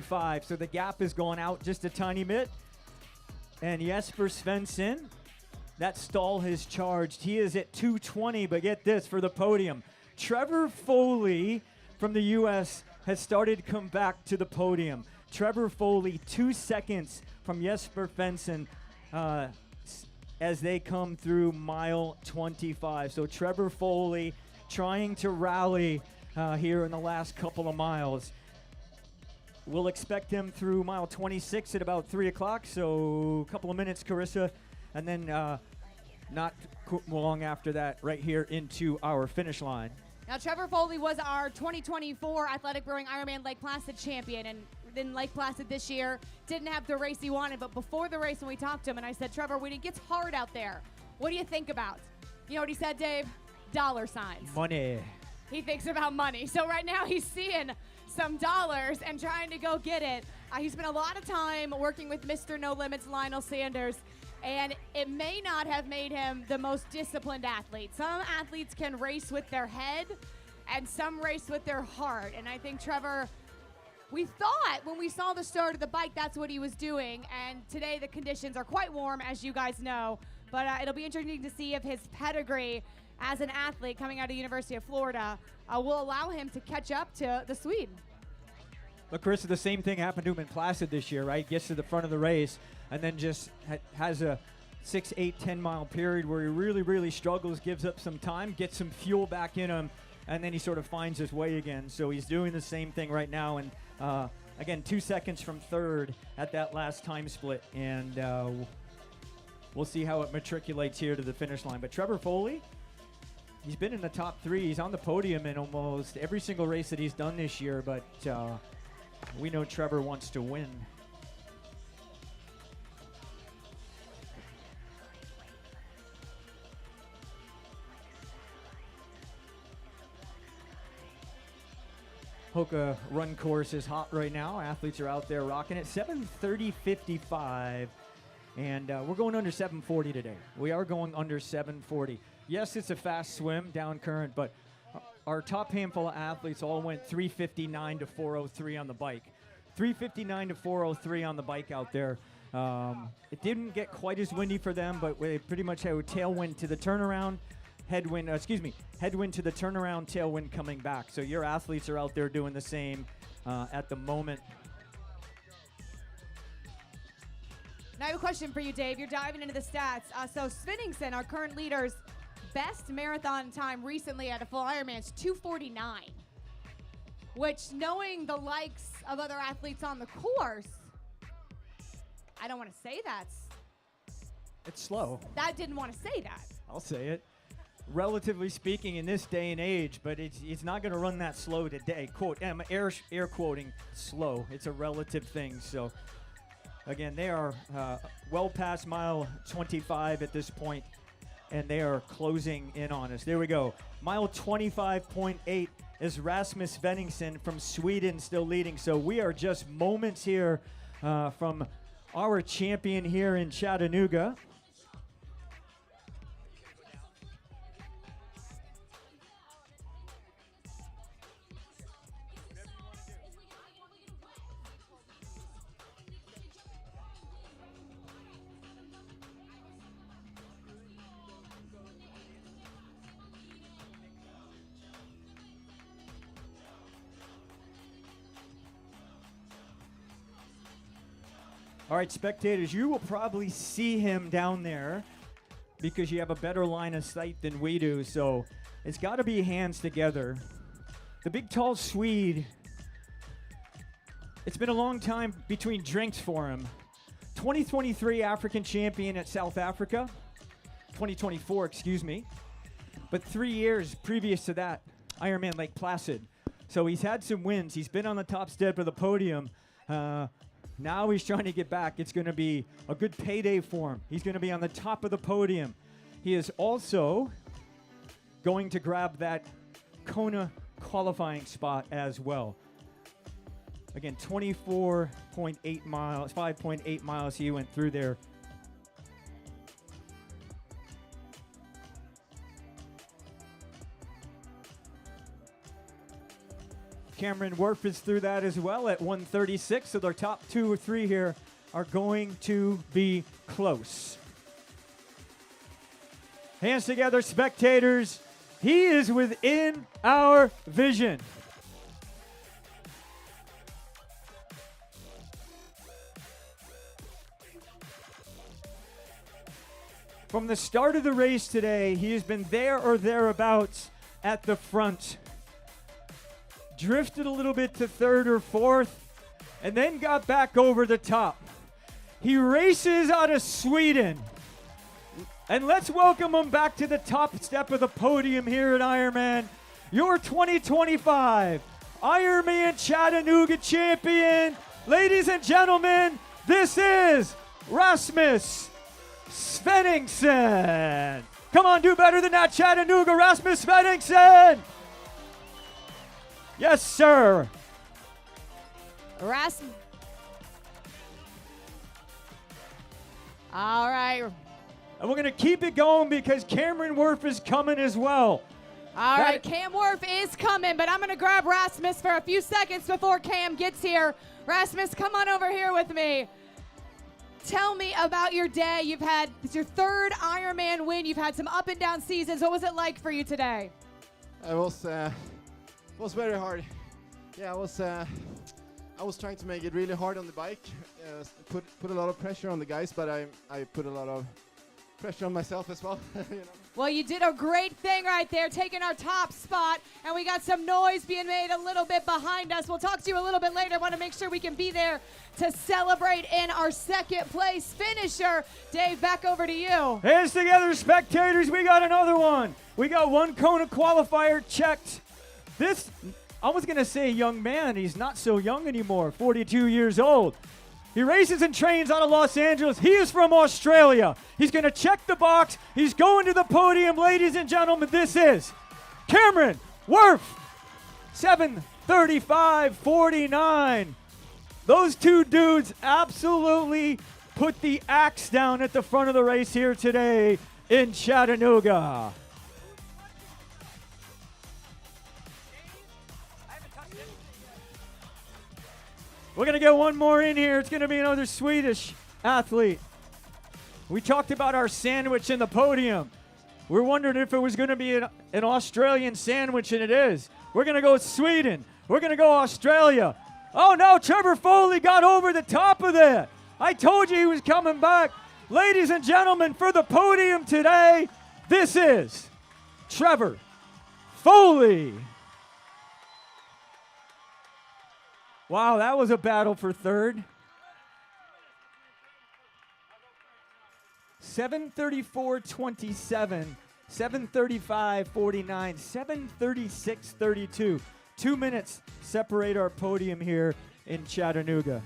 5. So the gap is going out just a tiny bit. And Jesper Svensson, that stall has charged. He is at 2:20, but get this for the podium. Trevor Foley from the U.S. has started to come back to the podium. Trevor Foley, 2 seconds from Jesper Svensson as they come through mile 25. So Trevor Foley trying to rally here in the last couple of miles. We'll expect him through mile 26 at about 3 o'clock, so a couple of minutes, Carissa, and then not long after that, right here into our finish line. Now, Trevor Foley was our 2024 Athletic Brewing Ironman Lake Placid champion, and in Lake Placid this year, didn't have the race he wanted, but before the race when we talked to him, and I said, Trevor, when it gets hard out there, what do you think about? You know what he said, Dave? Dollar signs. Money. He thinks about money. So right now he's seeing some dollars and trying to go get it. He spent a lot of time working with Mr. No Limits, Lionel Sanders, and it may not have made him the most disciplined athlete. Some athletes can race with their head, and some race with their heart. And I think Trevor, we thought when we saw the start of the bike, that's what he was doing. And today the conditions are quite warm, as you guys know. But it'll be interesting to see if his pedigree as an athlete coming out of the University of Florida will allow him to catch up to the Swede. Look, Chris, the same thing happened to him in Placid this year, right? Gets to the front of the race and then just has a 6, 8, 10 mile period where he really, really struggles, gives up some time, gets some fuel back in him, and then he sort of finds his way again. So he's doing the same thing right now. And again, 2 seconds from third at that last time split. And we'll see how it matriculates here to the finish line. But Trevor Foley, he's been in the top 3. He's on the podium in almost every single race that he's done this year, but we know Trevor wants to win. Hoka run course is hot right now. Athletes are out there rocking it. 7:30:55, and we're going under 7:40 today. We are going under 7:40. Yes, it's a fast swim down current, but our top handful of athletes all went 3:59 to 4:03 on the bike. 3:59 to 4:03 on the bike out there. It didn't get quite as windy for them, but we pretty much had a tailwind to the turnaround, headwind to the turnaround, tailwind coming back. So your athletes are out there doing the same at the moment. Now I have a question for you, Dave. You're diving into the stats. So Svenningsson, our current leader's best marathon time recently at a full Ironman is 2:49, which, knowing the likes of other athletes on the course, I don't want to say It's slow. that didn't want to say that. I'll say it. Relatively speaking, in this day and age, but it's not going to run that slow today. Quote, I'm air quoting slow. It's a relative thing. So, again, they are well past mile 25 at this point, and they are closing in on us. There we go. Mile 25.8 is Rasmus Svenningsson from Sweden still leading. So we are just moments here from our champion here in Chattanooga. All right, spectators, you will probably see him down there because you have a better line of sight than we do, so it's got to be hands together. The big, tall Swede, it's been a long time between drinks for him. 2023 African champion at South Africa, 2024, excuse me, but 3 years previous to that, Ironman Lake Placid. So he's had some wins. He's been on the top step of the podium. Now he's trying to get back. It's going to be a good payday for him. He's going to be on the top of the podium. He is also going to grab that Kona qualifying spot as well. Again, 24.8 miles, 5.8 miles he went through there. Cameron Worf is through that as well at 136. So their top 2 or 3 here are going to be close. Hands together, spectators. He is within our vision. From the start of the race today, he has been there or thereabouts at the front. Drifted a little bit to 3rd or 4th, and then got back over the top. He races out of Sweden. And let's welcome him back to the top step of the podium here at Ironman. Your 2025 Ironman Chattanooga champion. Ladies and gentlemen, this is Rasmus Svenningsson. Come on, do better than that, Chattanooga. Rasmus Svenningsson. Yes, sir. Rasmus. All right. And we're going to keep it going because Cameron Worf is coming as well. All right, Cam Worf is coming, but I'm going to grab Rasmus for a few seconds before Cam gets here. Rasmus, come on over here with me. Tell me about your day. It's your 3rd Ironman win. You've had some up and down seasons. What was it like for you today? It was very hard. Yeah, I was trying to make it really hard on the bike. Put a lot of pressure on the guys, but I put a lot of pressure on myself as well. You know? Well, you did a great thing right there, taking our top spot, and we got some noise being made a little bit behind us. We'll talk to you a little bit later. I want to make sure we can be there to celebrate in our 2nd place finisher. Dave, back over to you. Hands together, spectators. We got another one. We got one Kona qualifier checked. This, I was going to say young man. He's not so young anymore, 42 years old. He races and trains out of Los Angeles. He is from Australia. He's going to check the box. He's going to the podium. Ladies and gentlemen, this is Cameron Worf. 7:35.49. Those two dudes absolutely put the axe down at the front of the race here today in Chattanooga. We're going to get one more in here. It's going to be another Swedish athlete. We talked about our sandwich in the podium. We're wondering if it was going to be an Australian sandwich, and it is. We're going to go Sweden. We're going to go Australia. Oh, no, Trevor Foley got over the top of that. I told you he was coming back. Ladies and gentlemen, for the podium today, this is Trevor Foley. Wow, that was a battle for 3rd. 7:34.27, 7:35.49, 7:36.32. 2 minutes separate our podium here in Chattanooga.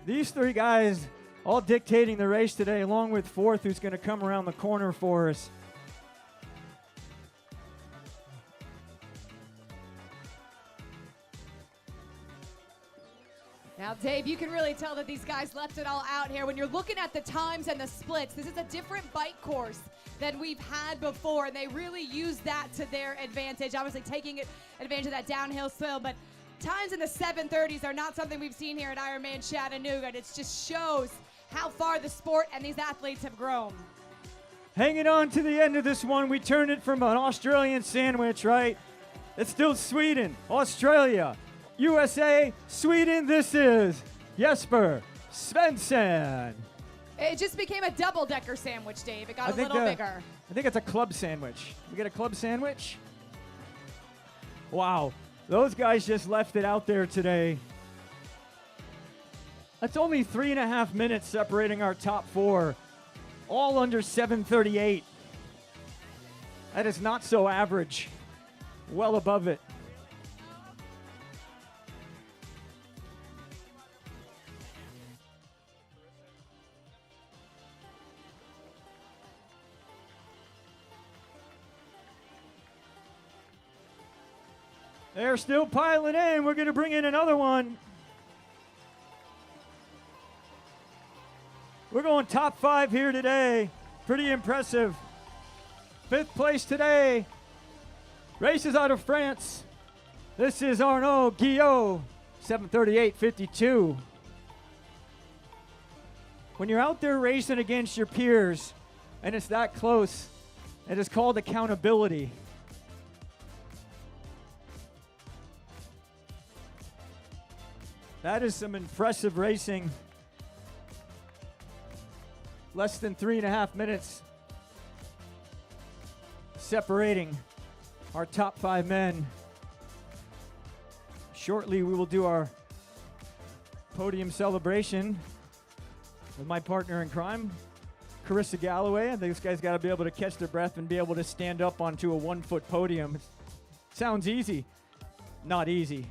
These 3 guys all dictating the race today, along with 4th, who's going to come around the corner for us. Now, Dave, you can really tell that these guys left it all out here. When you're looking at the times and the splits, this is a different bike course than we've had before, and they really use that to their advantage. Obviously, taking advantage of that downhill swell, but times in the 7:30s are not something we've seen here at Ironman Chattanooga. It just shows how far the sport and these athletes have grown. Hanging on to the end of this one, we turned it from an Australian sandwich, right? It's still Sweden, Australia, USA, Sweden. This is Jesper Svensson. It just became a double-decker sandwich, Dave. It got a little bigger. I think it's a club sandwich. We get a club sandwich? Wow. Those guys just left it out there today. That's only 3.5 minutes separating our top 4, all under 7:38. That is not so average. Well above it. They're still piling in. We're going to bring in another one. We're going top 5 here today. Pretty impressive. 5th place today. Races out of France. This is Arnaud Guillot, 7:38.52. When you're out there racing against your peers and it's that close, it is called accountability. That is some impressive racing. Less than 3.5 minutes separating our top 5 men. Shortly, we will do our podium celebration with my partner in crime, Carissa Galloway. I think this guy's got to be able to catch their breath and be able to stand up onto a 1-foot podium. Sounds easy. Not easy.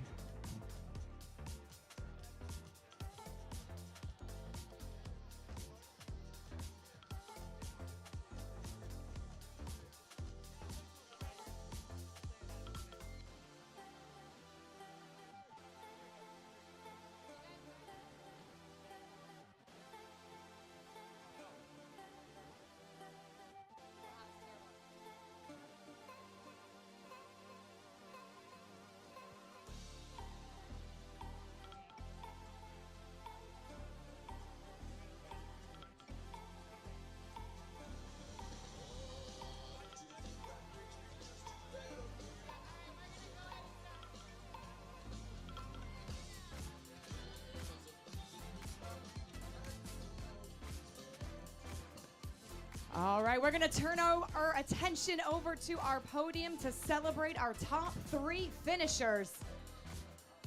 All right, we're going to turn our attention over to our podium to celebrate our top 3 finishers.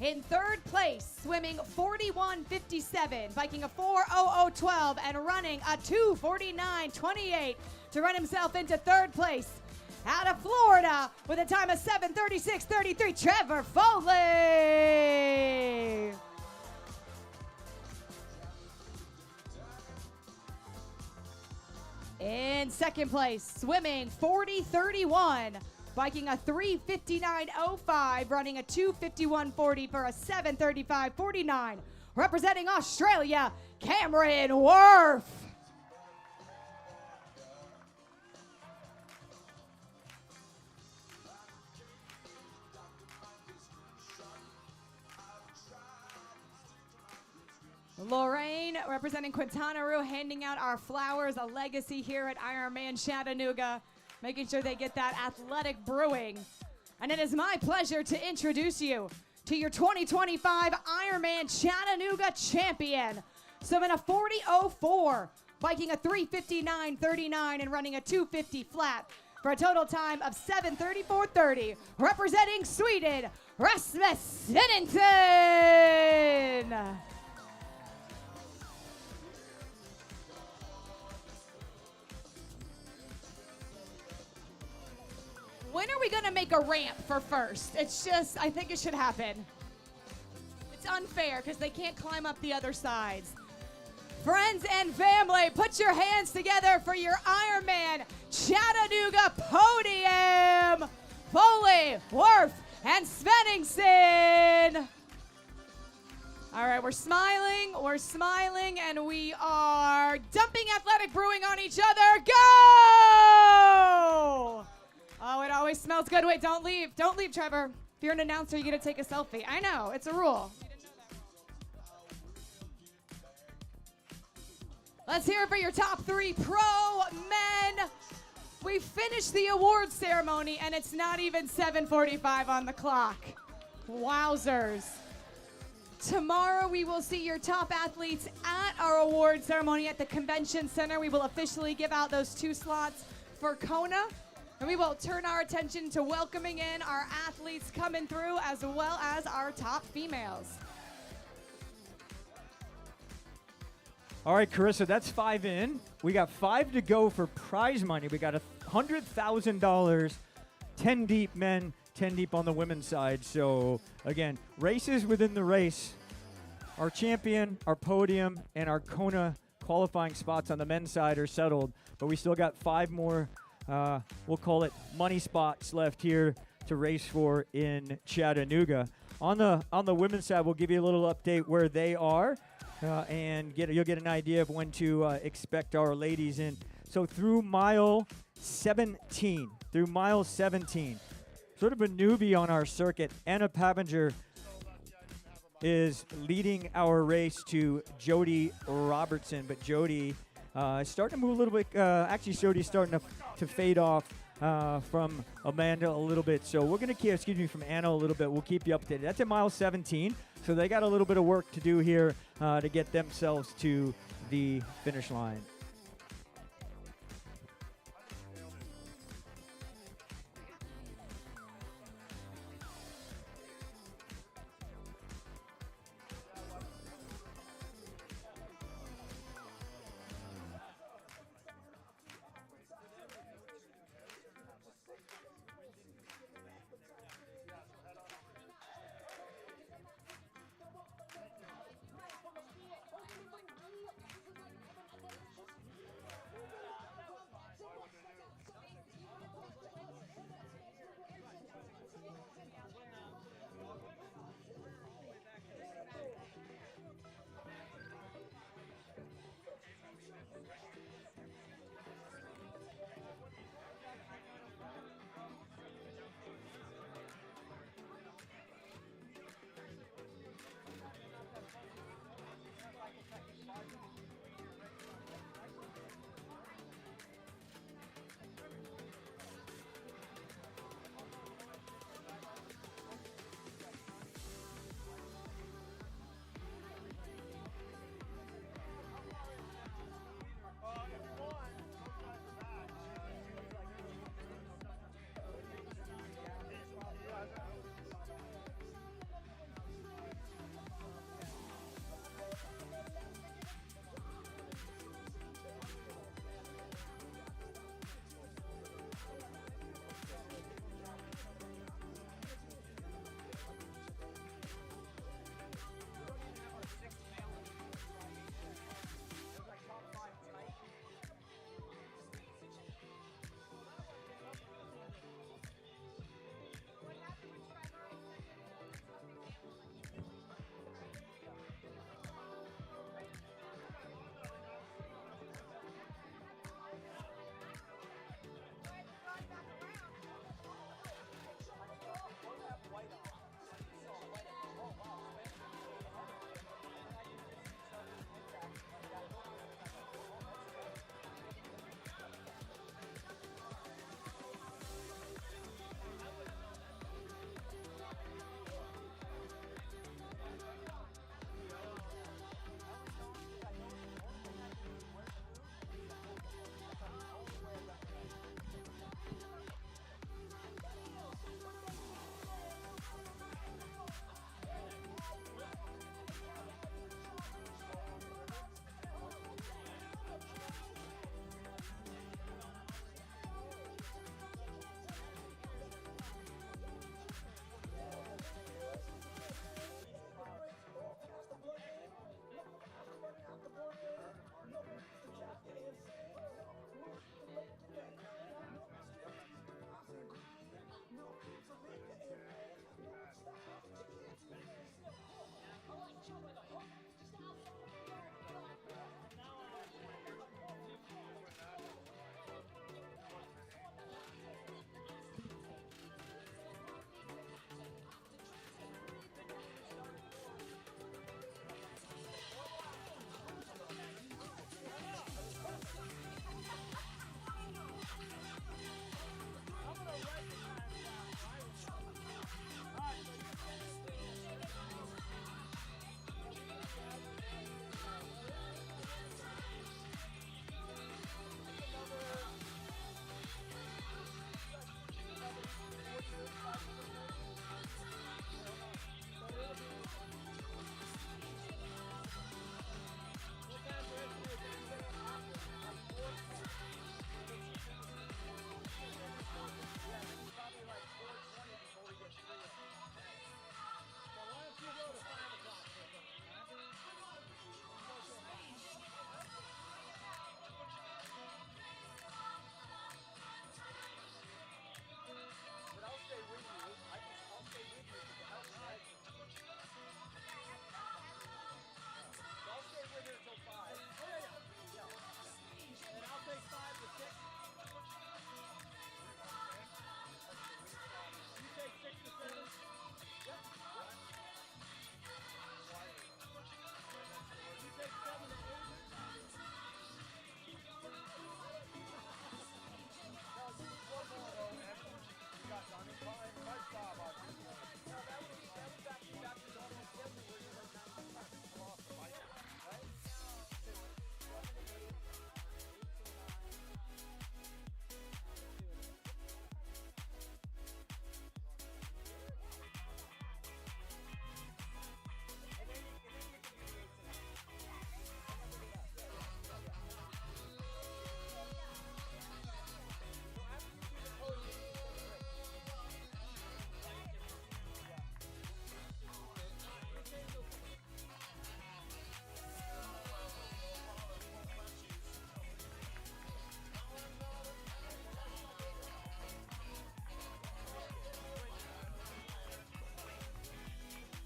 In 3rd place, swimming 41.57, biking a 4:00.12, and running a 2:49.28 to run himself into 3rd place. Out of Florida with a time of 7:36.33, Trevor Foley. In 2nd place, swimming 40:31, biking a 3:59.05, running a 2:51.40 for a 7:35.49. Representing Australia, Cameron Worth. Lorraine, representing Quintana Roo, handing out our flowers, a legacy here at Ironman Chattanooga, making sure they get that athletic brewing. And it is my pleasure to introduce you to your 2025 Ironman Chattanooga champion. Swimming a 40:04, biking a 3:59.39, and running a 2:50 flat for a total time of 7:34.30. Representing Sweden, Rasmus Svenningsson. When are we going to make a ramp for first? It's just, I think it should happen. It's unfair because they can't climb up the other sides. Friends and family, put your hands together for your Ironman Chattanooga podium. Foley, Worth, and Svenningsson. All right, we're smiling, and we are dumping athletic brewing on each other. Go! Oh, it always smells good. Wait, don't leave. Don't leave, Trevor. If you're an announcer, you get to take a selfie. I know, it's a rule. Let's hear it for your top 3 pro men. We finished the awards ceremony, and it's not even 7:45 on the clock. Wowzers. Tomorrow, we will see your top athletes at our award ceremony at the Convention Center. We will officially give out those 2 slots for Kona. And we will turn our attention to welcoming in our athletes coming through, as well as our top females. All right, Carissa, that's 5 in. We got 5 to go for prize money. We got $100,000, 10 deep men, 10 deep on the women's side. So, again, races within the race. Our champion, our podium, and our Kona qualifying spots on the men's side are settled. But we still got 5 more we'll call it money spots left here to race for in Chattanooga. On the women's side, we'll give you a little update where they are, and you'll get an idea of when to expect our ladies in. So through mile 17, sort of a newbie on our circuit, Anna Pavinger is leading our race to Jody Robertson, but Jody is starting to move a little bit. Actually, Jody's starting to fade off from Amanda a little bit. So we're going to keep, from Anna a little bit. We'll keep you updated. That's at mile 17. So they got a little bit of work to do here to get themselves to the finish line.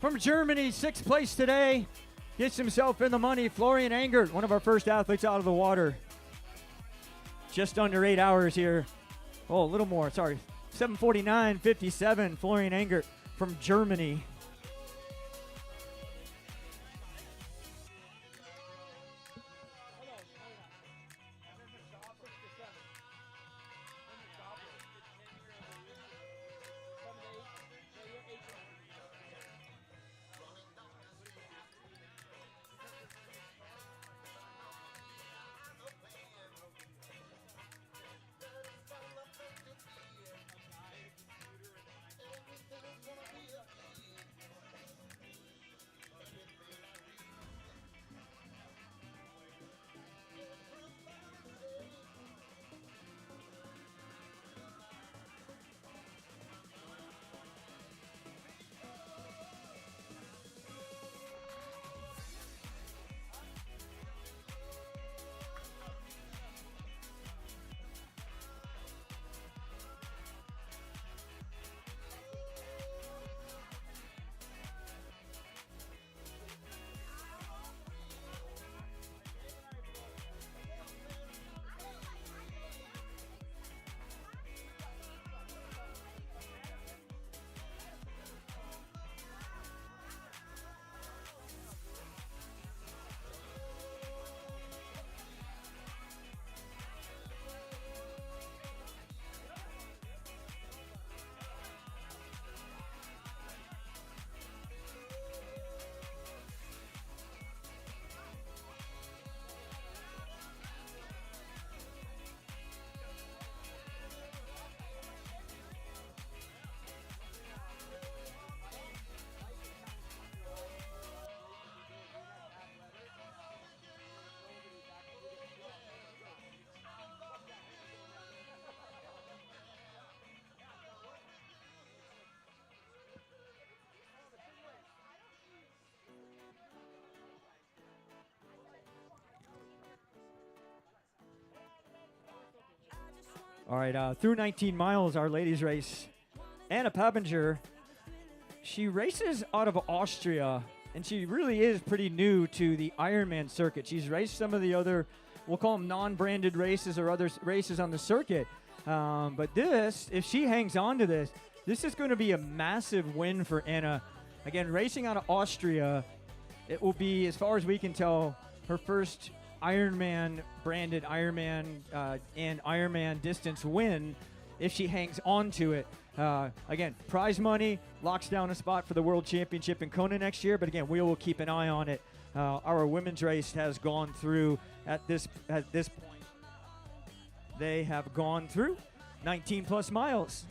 From Germany, 6th place today. Gets himself in the money. Florian Engert, one of our first athletes out of the water. Just under 8 hours here. Oh, a little more, sorry. 7:49.57, Florian Engert from Germany. All right, through 19 miles, our ladies race. Anna Pabinger, she races out of Austria, and she really is pretty new to the Ironman circuit. She's raced some of the other, we'll call them non-branded races or other races on the circuit. But this, if she hangs on to this, this is going to be a massive win for Anna. Again, racing out of Austria, it will be, as far as we can tell, her first Ironman branded Ironman and Ironman distance win if she hangs on to it. Again, prize money locks down a spot for the World Championship in Kona next year, but again, we will keep an eye on it. Our women's race has gone through at this point. They have gone through 19 plus miles.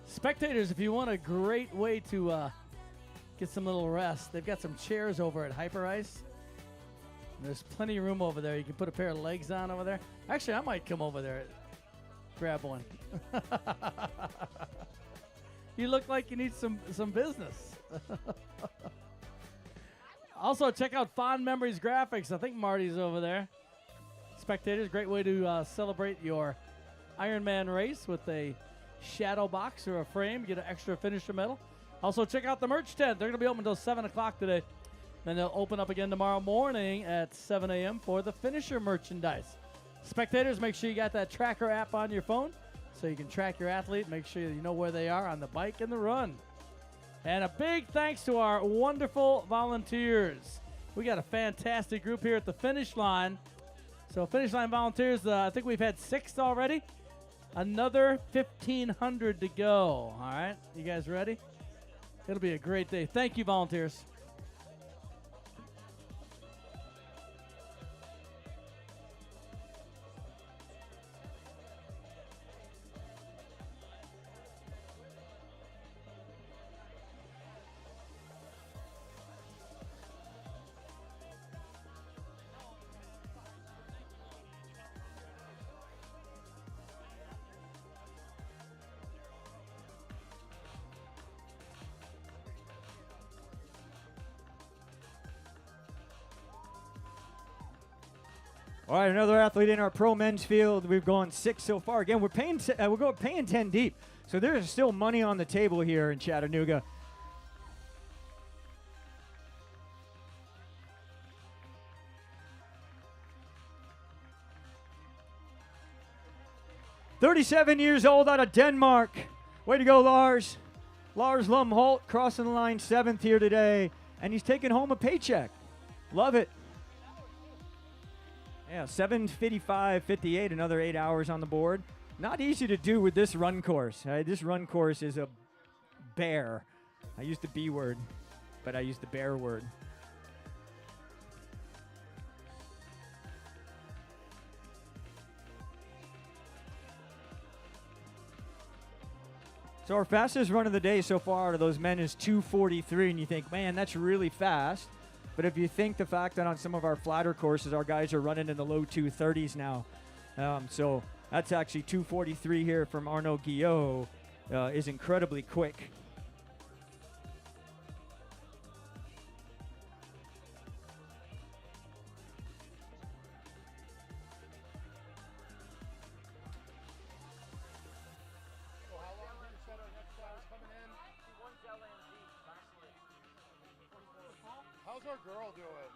Spectators, if you want a great way to get some little rest, they've got some chairs over at Hyper Ice. There's plenty of room over there. You can put a pair of legs on over there. Actually, I might come over there, grab one. You look like you need some business. Also, check out Fond Memories Graphics. I think Marty's over there. Spectators, great way to celebrate your Ironman race with a shadow box or a frame. Get an extra finisher medal. Also, check out the merch tent. They're going to be open until 7 o'clock today. Then they'll open up again tomorrow morning at 7 a.m. for the finisher merchandise. Spectators, make sure you got that tracker app on your phone so you can track your athlete. Make sure you know where they are on the bike and the run. And a big thanks to our wonderful volunteers. We got a fantastic group here at the finish line. So finish line volunteers, I think we've had 6 already. Another 1,500 to go. All right, you guys ready? It'll be a great day. Thank you, volunteers. All right, another athlete in our pro men's field. We've gone 6 so far. Again, we're paying 10 deep, so there's still money on the table here in Chattanooga. "37 years old out of Denmark. Way to go, Lars. Lars Lumholt crossing the line 7th here today, and he's taking home a paycheck. Love it. Yeah, 7:55:58, another 8 hours on the board. Not easy to do with this run course. This run course is a bear. I used the B word, but I used the bear word. So our fastest run of the day so far out of those men is 2:43, and you think, man, that's really fast. But if you think the fact that on some of our flatter courses, our guys are running in the low 2:30s now. So that's actually 2:43 here from Arnaud Guillot is incredibly quick. How's our girl doing?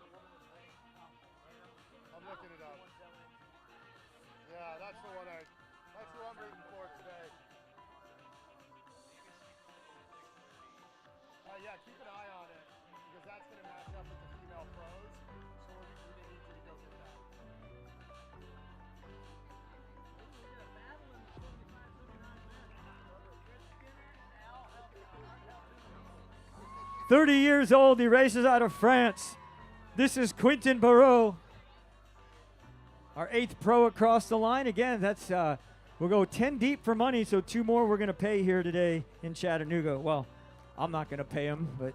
I'm looking it up. Yeah, that's the one that's who I'm rooting for today. Yeah, keep an eye on it because that's going to match up with the female pros. So we need you to go get that. 30 years old, he races out of France. This is Quentin Barreau, our 8th pro across the line. Again, that's we'll go 10 deep for money, so 2 more we're going to pay here today in Chattanooga. Well, I'm not going to pay him, but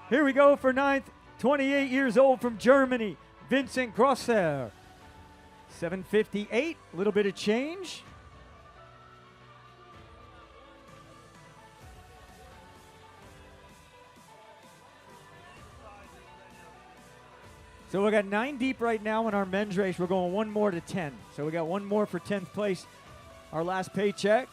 here we go for 9th. 28 years old from Germany, Vincent Grosser. 7:58, a little bit of change. So we got 9 deep right now in our men's race. We're going 1 more to 10. So we got 1 more for 10th place. Our last paycheck.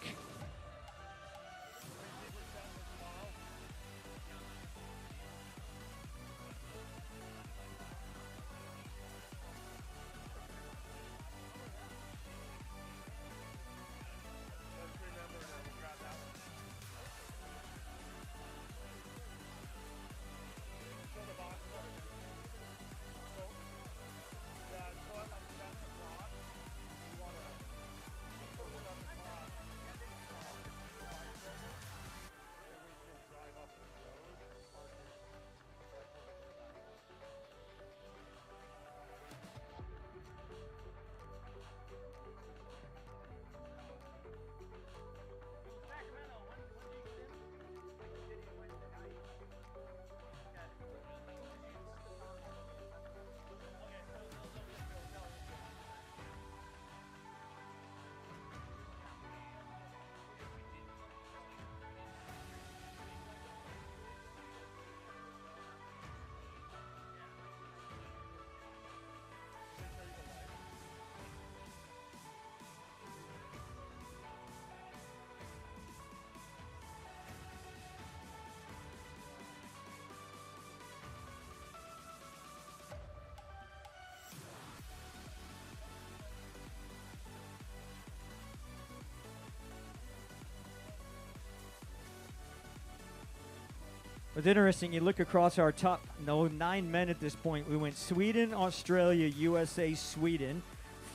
It's interesting. You look across our top 9 men at this point. We went Sweden, Australia, USA, Sweden,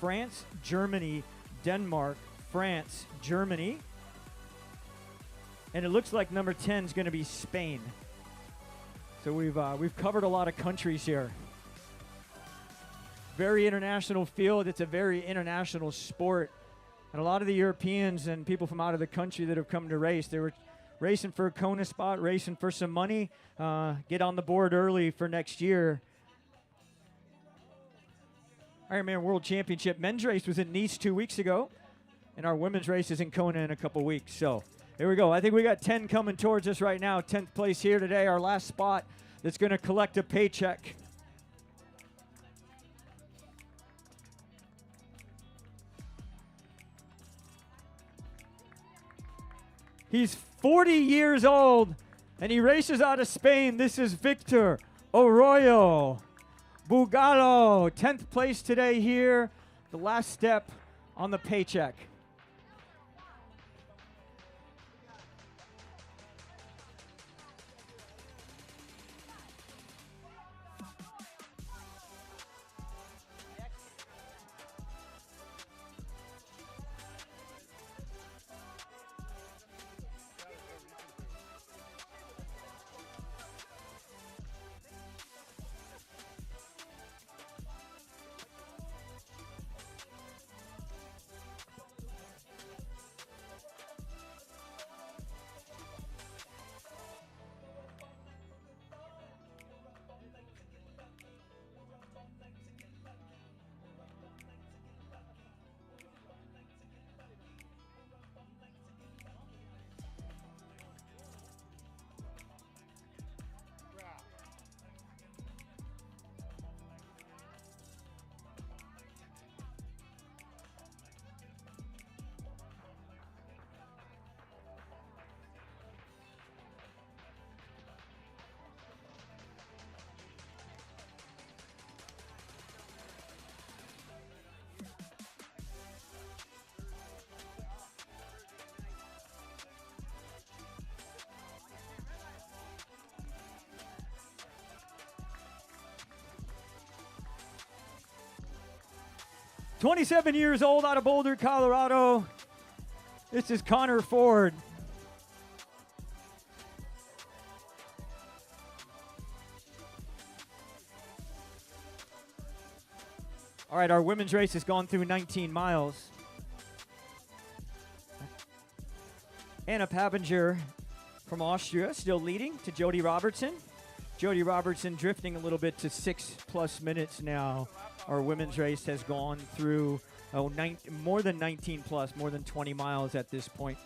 France, Germany, Denmark, France, Germany. And it looks like number 10 is going to be Spain. So we've covered a lot of countries here. Very international field. It's a very international sport. And a lot of the Europeans and people from out of the country that have come to race, they were racing for a Kona spot, racing for some money, get on the board early for next year. Ironman World Championship men's race was in Nice 2 weeks ago, and our women's race is in Kona in a couple weeks. So here we go. I think we got 10 coming towards us right now. 10th place here today, our last spot that's going to collect a paycheck. He's 40 years old, and he races out of Spain. This is Victor Arroyo Bugalo. 10th place today here. The last step on the paycheck. "27 years old, out of Boulder, Colorado. This is Connor Ford." All right, our women's race has gone through 19 miles. Anna Pabinger from Austria still leading to Jody Robertson. Jody Robertson drifting a little bit to 6+ minutes now. Our women's race has gone through more than 19 plus, more than 20 miles at this point.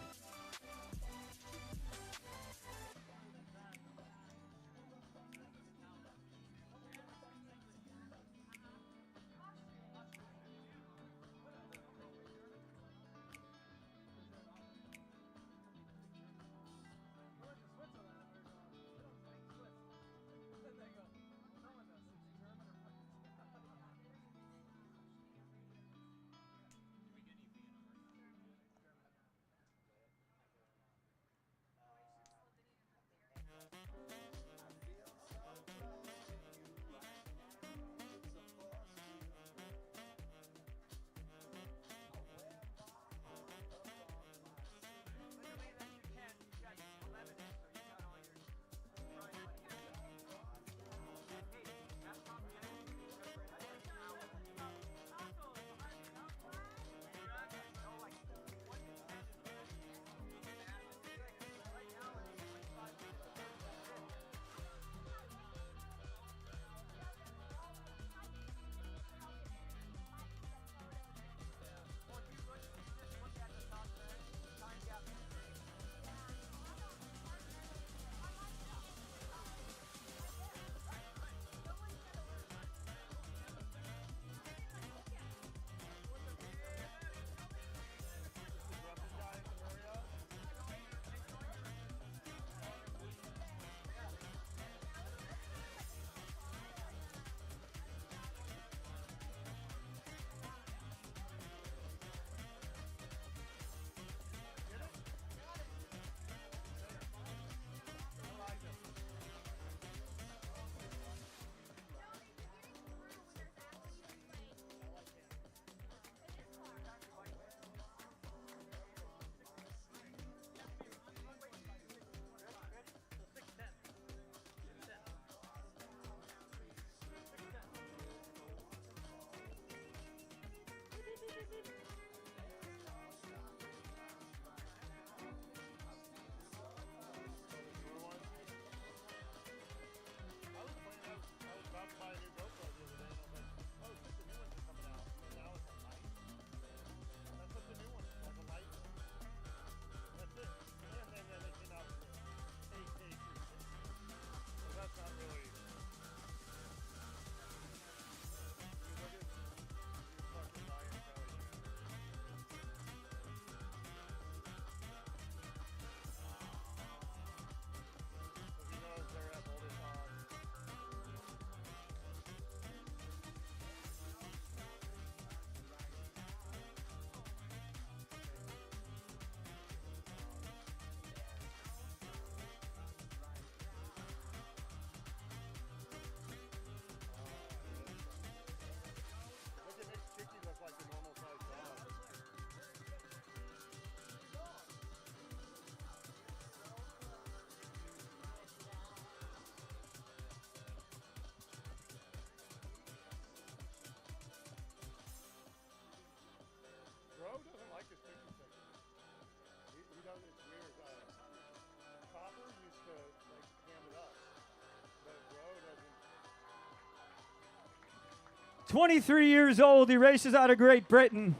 23 years old. He races out of Great Britain.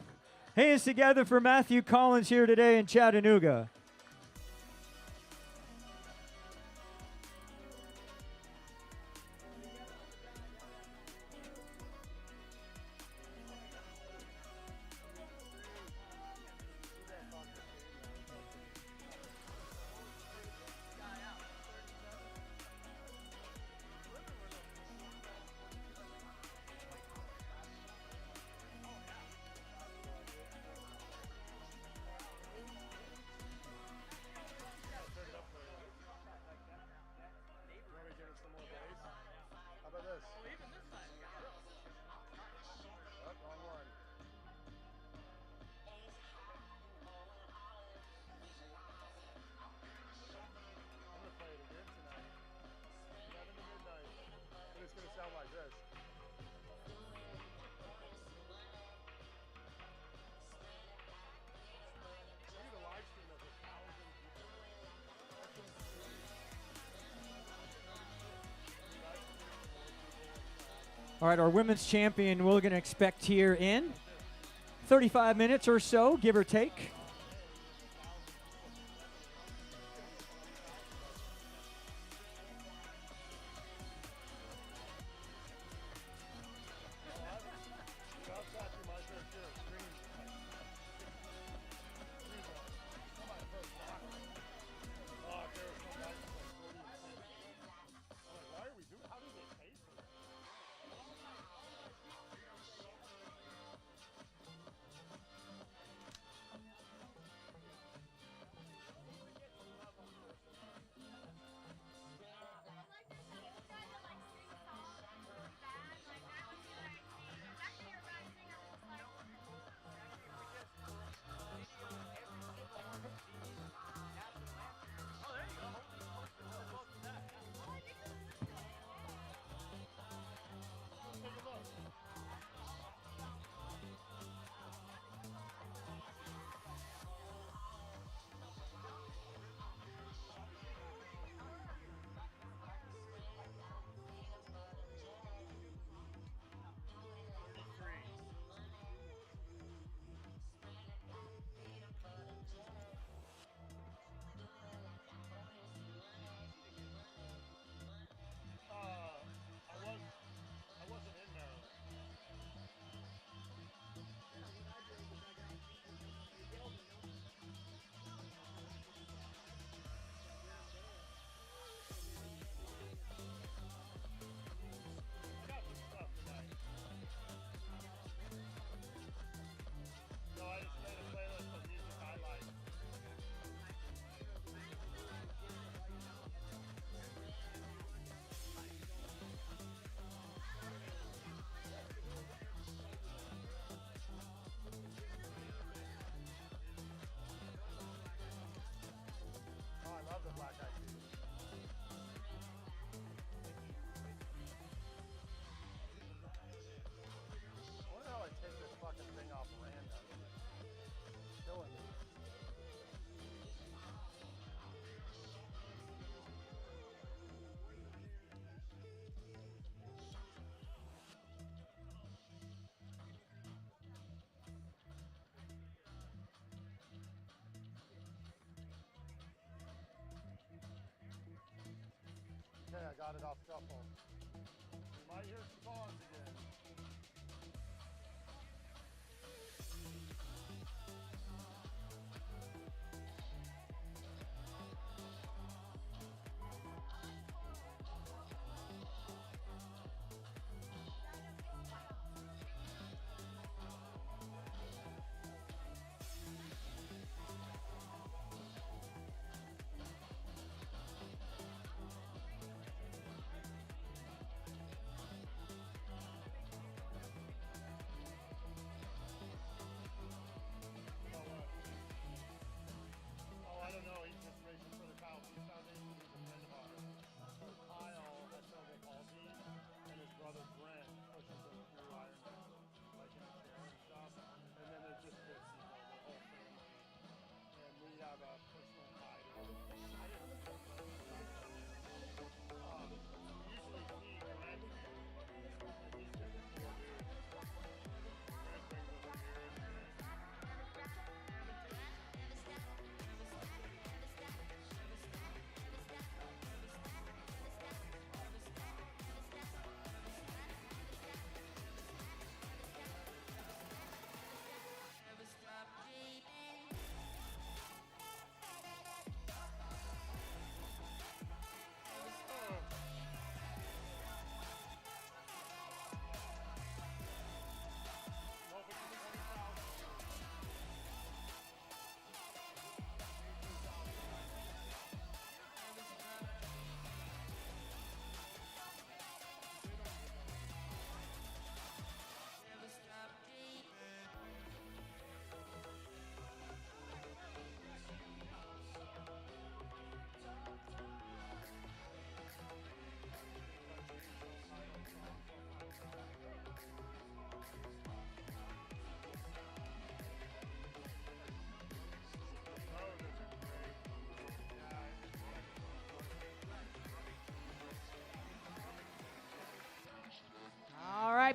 Hands together for Matthew Collins here today in Chattanooga. All right, our women's champion we're going to expect here in 35 minutes or so, give or take. Okay, I got it off shuffle. You might hear some songs again.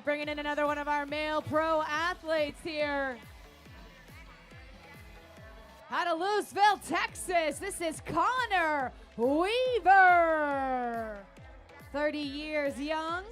bringing in another one of our male pro athletes here. Out of Louisville, Texas, this is Connor Weaver. 30 years young.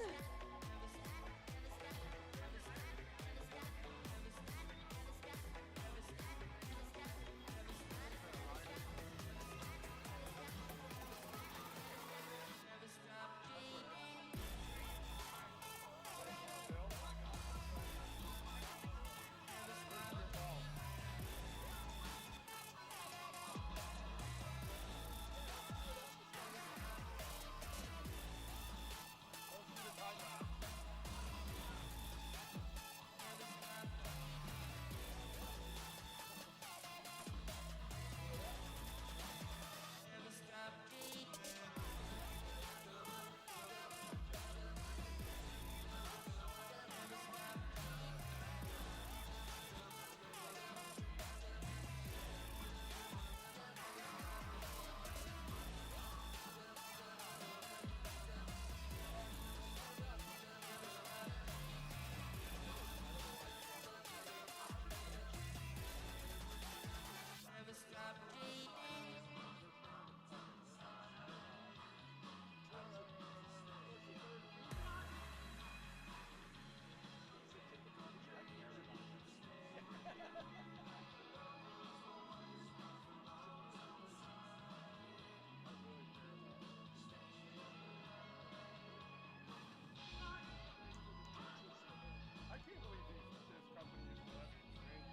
I can't believe this company is levying strange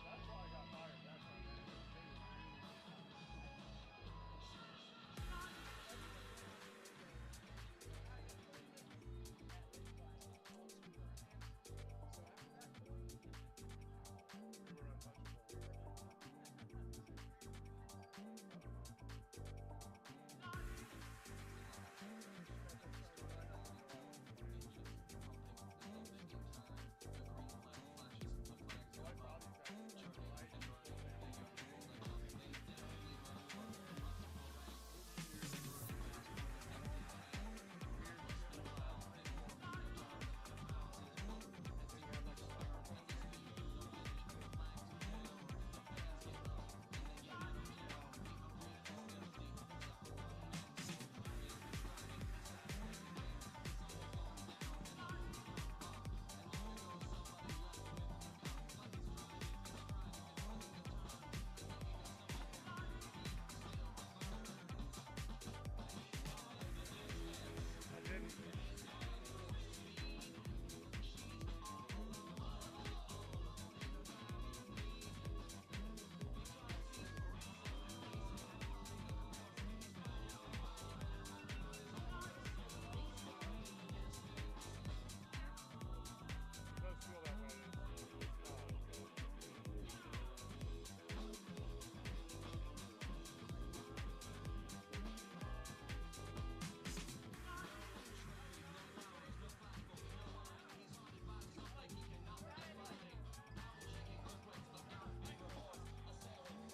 That's why I got fired. That's why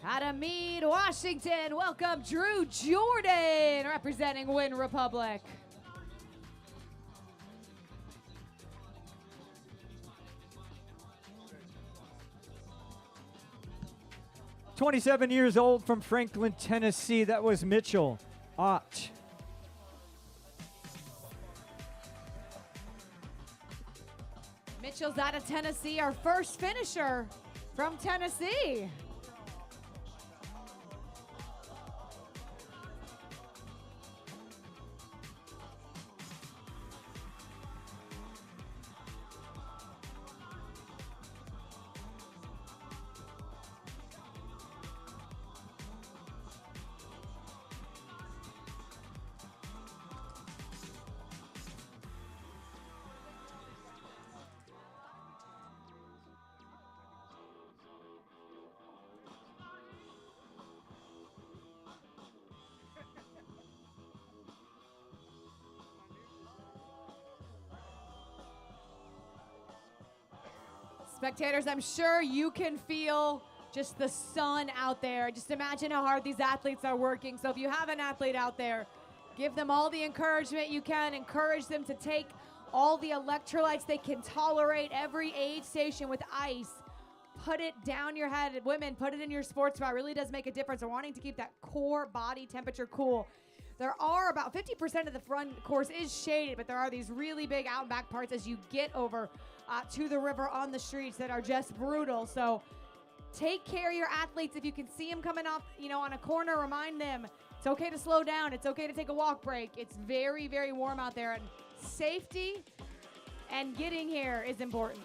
Out of Meade, Washington, welcome Drew Jordan, representing Win Republic. "27 years old from Franklin, Tennessee. That was Mitchell Ott. Mitchell's out of Tennessee, our first finisher from Tennessee. Spectators, I'm sure you can feel just the sun out there. Just imagine how hard these athletes are working. So if you have an athlete out there Give them all the encouragement you can. Encourage them to take all the electrolytes they can tolerate. Every aid station with ice. Put it down your head. Women, put it in your sports bra. It really does make a difference. We're wanting to keep that core body temperature cool. There are about 50% of the front course is shaded, but there are these really big out and back parts as you get over to the river on the streets that are just brutal. So take care of your athletes. If you can see them coming off, on a corner, remind them it's okay to slow down. It's okay to take a walk break. It's very, very warm out there, and safety and getting here is important.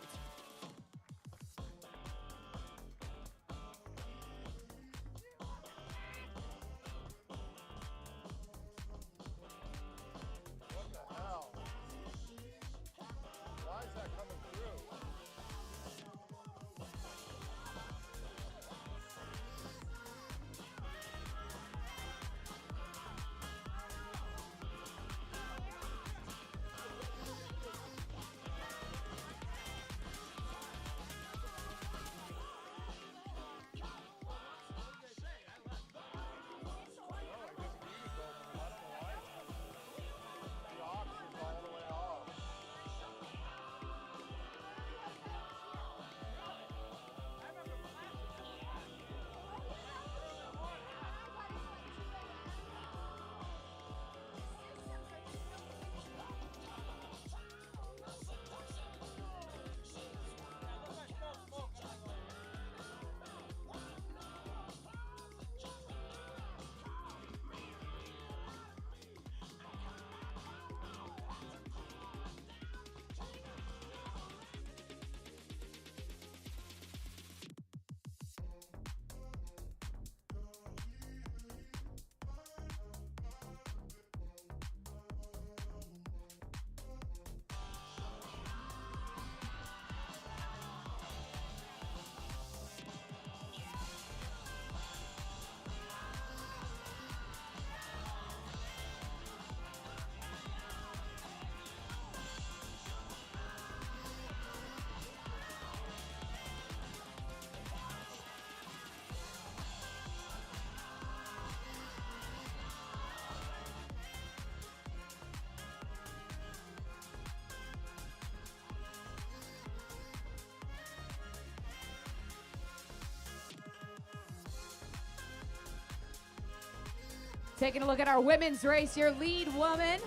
Taking a look at our women's race, your lead woman,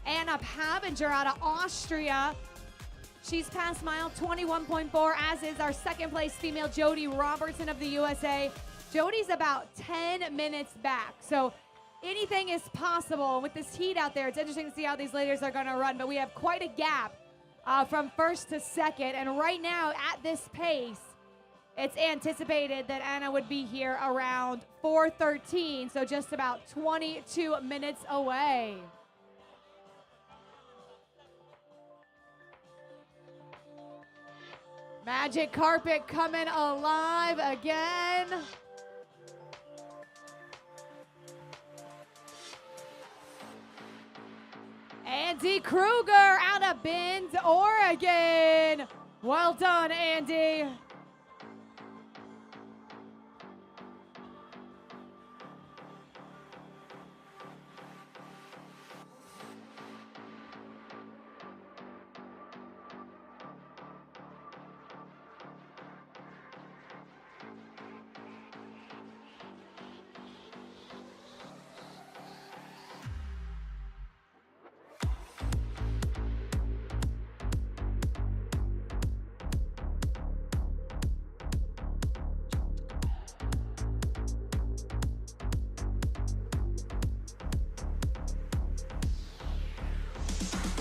Anna Pavinger out of Austria. She's passed mile 21.4, as is our second place female, Jody Robertson of the USA. Jody's about 10 minutes back, so anything is possible. With this heat out there, it's interesting to see how these ladies are going to run, but we have quite a gap from first to second, and right now at this pace, it's anticipated that Anna would be here around 4:13, so just about 22 minutes away. Magic carpet coming alive again. Andy Kruger out of Bend, Oregon. Well done, Andy.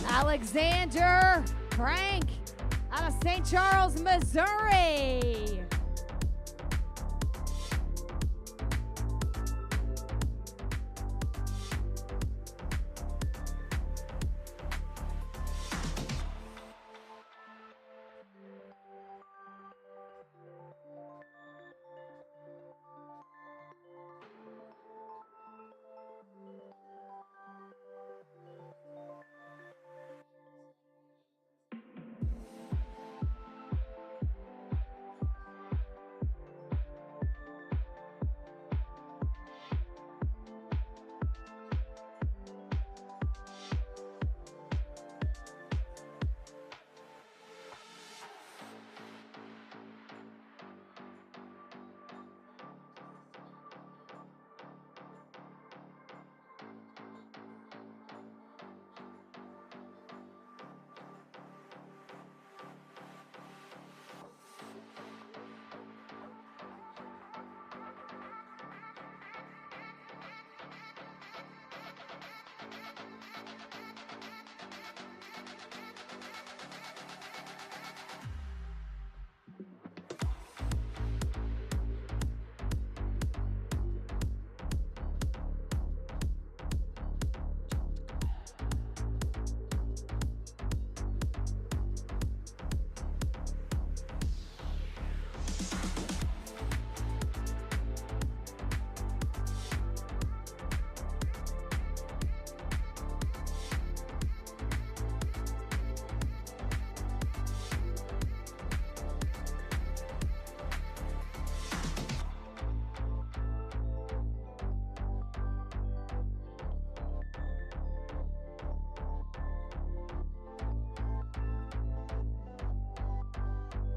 Alexander Frank out of St. Charles, Missouri.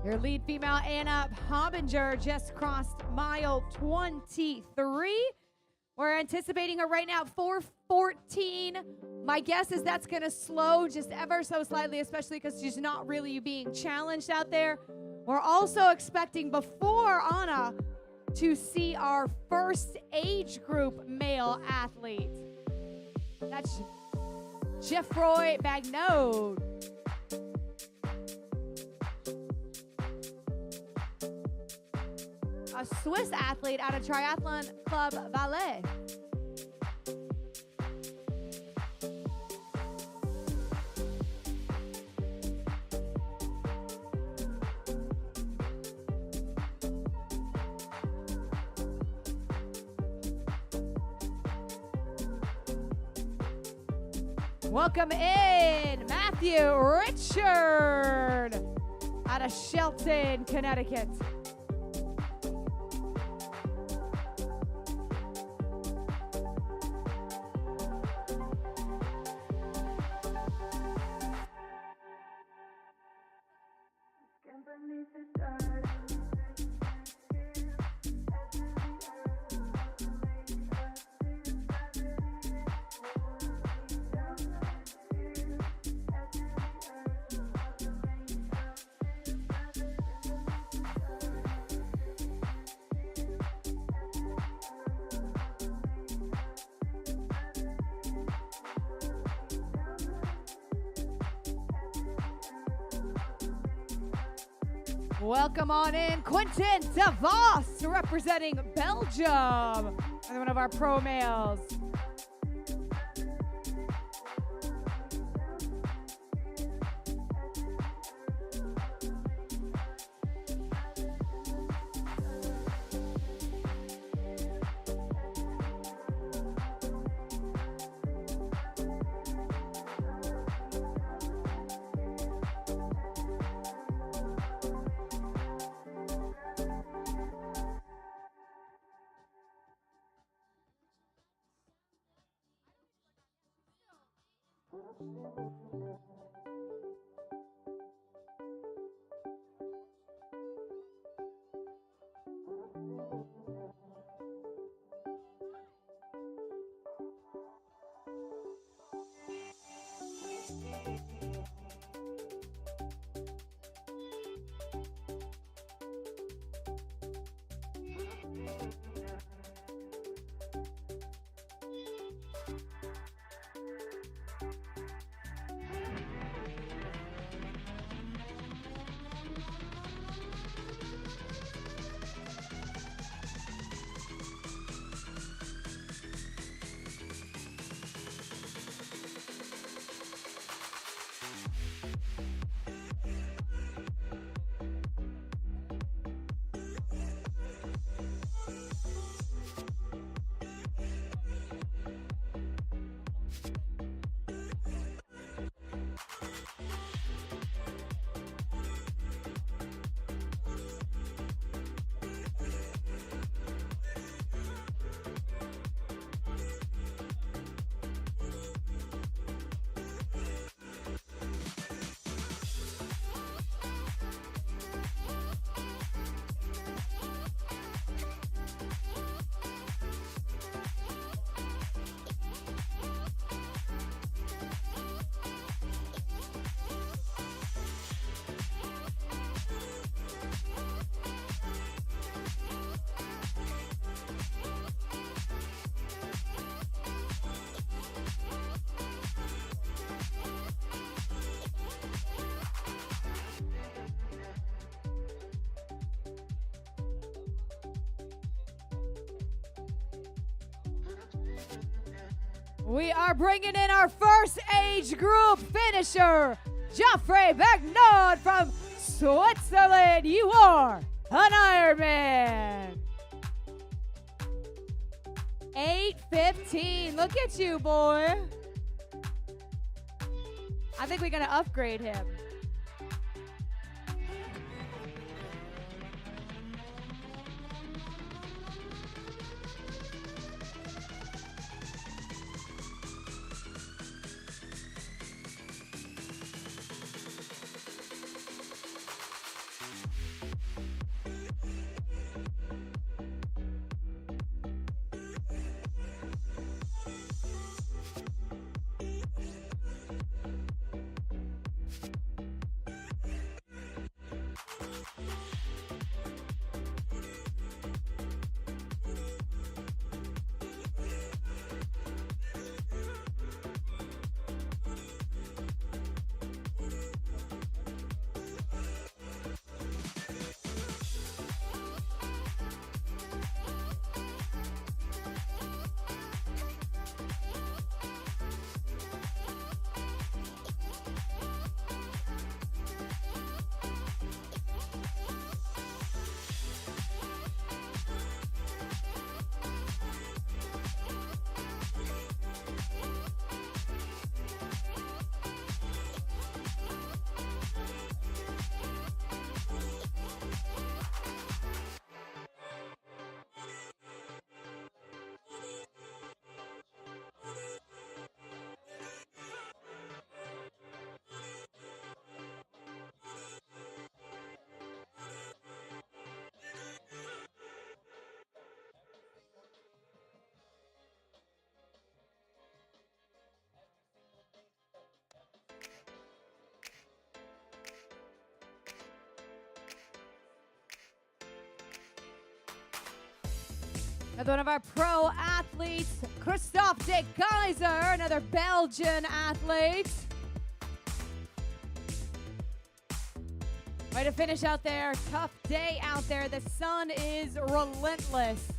Your lead female, Anna Hobbinger, just crossed mile 23. We're anticipating her right now at 4:14. My guess is that's going to slow just ever so slightly, especially because she's not really being challenged out there. We're also expecting before Anna to see our first age group male athlete. That's Geoffroy Bagnode. A Swiss athlete out of Triathlon Club Valais. Welcome in Matthew Richard out of Shelton, Connecticut. Welcome on in, Quentin DeVos, representing Belgium, and one of our pro males. We are bringing in our first age group finisher, Geoffroy Bagnode from Switzerland. You are an Ironman. 8:15. Look at you, boy. I think we're going to upgrade him. Another one of our pro athletes, Christophe de Keyser, another Belgian athlete. Way to finish out there. Tough day out there. The sun is relentless.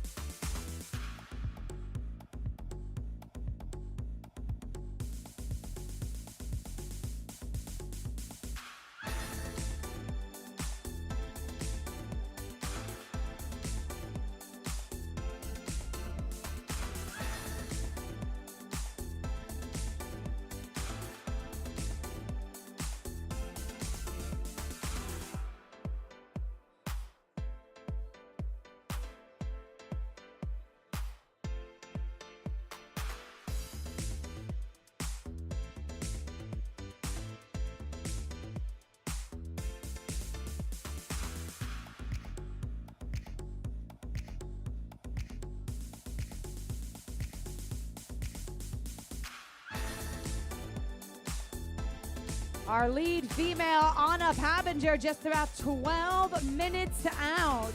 Our lead female, Anna Pabinger, just about 12 minutes out.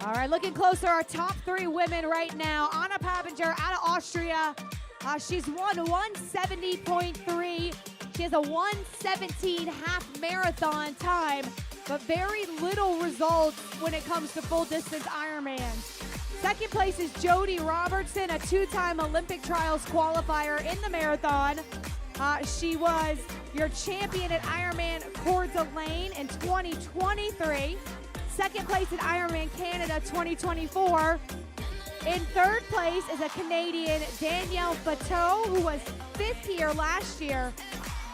All right, looking closer, our top three women right now. Anna Pabinger out of Austria. She's won 170.3. She has a 117 half marathon time, but very little results when it comes to full distance Ironman. Second place is Jody Robertson, a two-time Olympic trials qualifier in the marathon. She was your champion at Ironman Coeur d'Alene in 2023. Second place at Ironman Canada 2024. In third place is a Canadian, Danielle Bateau, who was fifth here last year.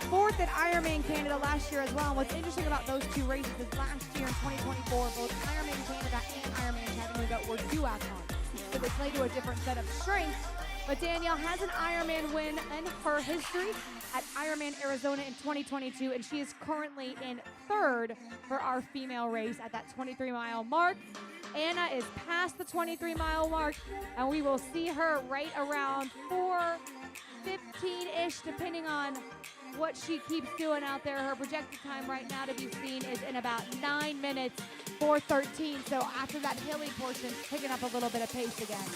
Fourth at Ironman Canada last year as well. And what's interesting about those two races is last year in 2024, both Ironman Canada and Ironman Chattanooga were duathlons. So they play to a different set of strengths. But Danielle has an Ironman win in her history at Ironman Arizona in 2022, and she is currently in third for our female race at that 23-mile mark. Anna is past the 23-mile mark, and we will see her right around 4:15-ish, depending on what she keeps doing out there. Her projected time right now to be seen is in about 9 minutes, 4:13. So after that hilly portion, picking up a little bit of pace again.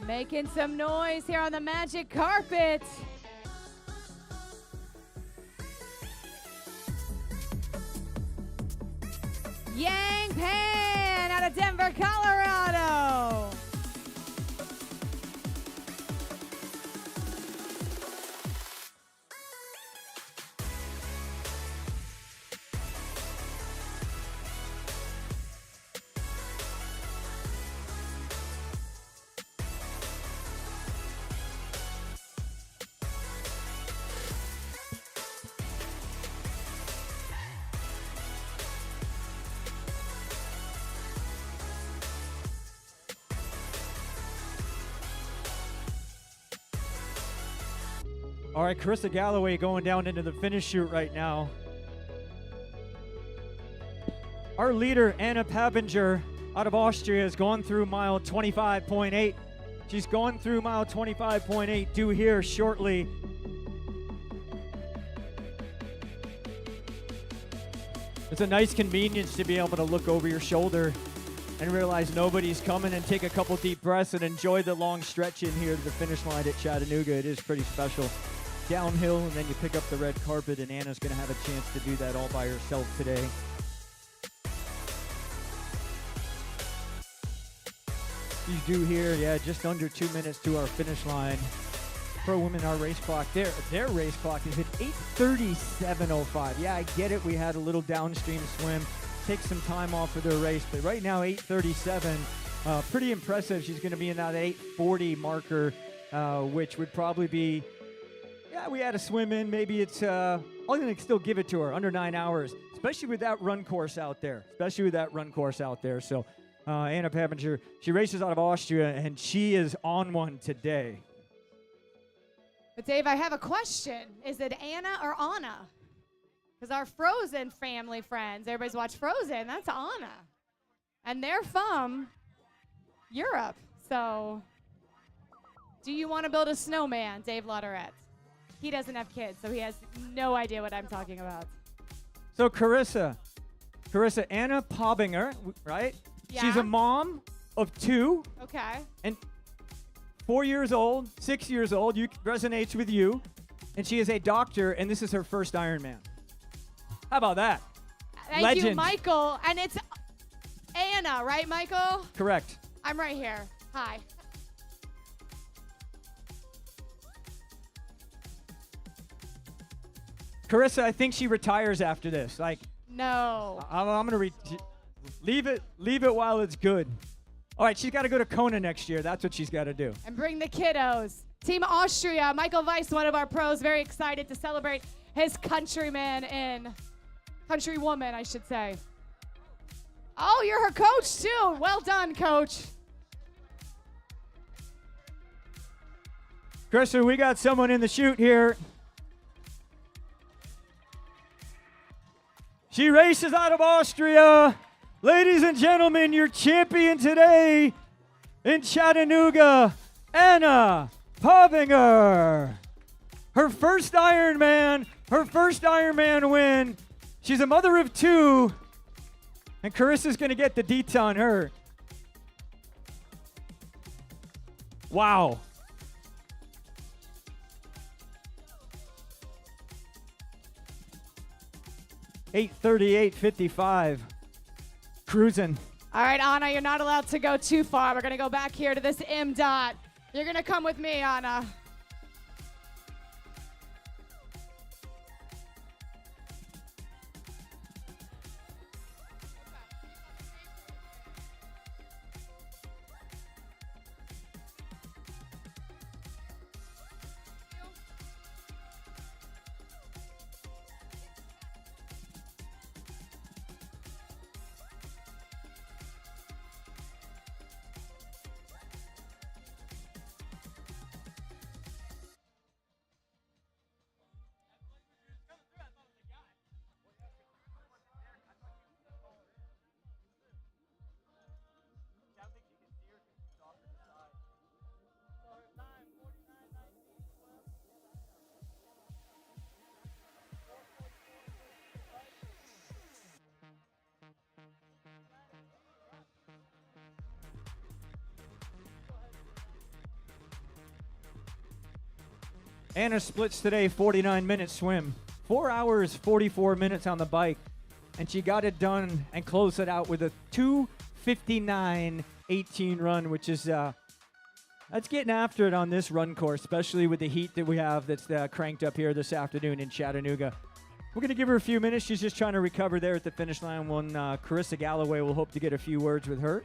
Making some noise here on the magic carpet. Yang Pan out of Denver, Colorado. All right, Carissa Galloway going down into the finish chute right now. Our leader, Anna Pabinger, out of Austria, has gone through mile 25.8. She's going through mile 25.8, due here shortly. It's a nice convenience to be able to look over your shoulder and realize nobody's coming and take a couple deep breaths and enjoy the long stretch in here to the finish line at Chattanooga. It is pretty special. Downhill, and then you pick up the red carpet, and Anna's going to have a chance to do that all by herself today. She's due here, yeah, just under 2 minutes to our finish line. Pro women, our race clock, their race clock is at 8:37:05. Yeah, I get it. We had a little downstream swim, take some time off of their race, but right now 8:37, pretty impressive. She's going to be in that 8:40 marker, which would probably be. Yeah, we had a swim in. Maybe it's, I'm going to still give it to her, under 9 hours, especially with that run course out there. So Anna Pabinger, she races out of Austria, and she is on one today. But Dave, I have a question. Is it Anna or Anna? Because our Frozen family friends, everybody's watched Frozen, that's Anna. And they're from Europe. So do you want to build a snowman, Dave Lauderette? He doesn't have kids, so he has no idea what I'm talking about. So Carissa, Anna Pabinger, right? Yeah. She's a mom of 2. Okay. And 4 years old, 6 years old, resonates with you. And she is a doctor, and this is her first Ironman. How about that? Thank Legend. you, Michael. And it's Anna, right, Michael? Correct. I'm right here. Hi. Carissa, I think she retires after this. Like, No. I'm going to leave it while it's good. All right, she's got to go to Kona next year. That's what she's got to do. And bring the kiddos. Team Austria, Michael Weiss, one of our pros, very excited to celebrate his countrywoman, I should say. Oh, you're her coach too. Well done, coach. Carissa, we got someone in the chute here. She races out of Austria. Ladies and gentlemen, your champion today in Chattanooga, Anna Pabinger. Her first Ironman win. She's a mother of 2, and Carissa's going to get the deets on her. Wow. $8:38:55. Cruising. All right, Anna, you're not allowed to go too far. We're going to go back here to this M dot. You're going to come with me, Anna. Anna splits today 49-minute swim, 4 hours 44 minutes on the bike, and she got it done and closed it out with a 2:59.18 run, which is that's getting after it on this run course, especially with the heat that we have that's cranked up here this afternoon in Chattanooga. We're going to give her a few minutes. She's just trying to recover there at the finish line. When Carissa Galloway will hope to get a few words with her.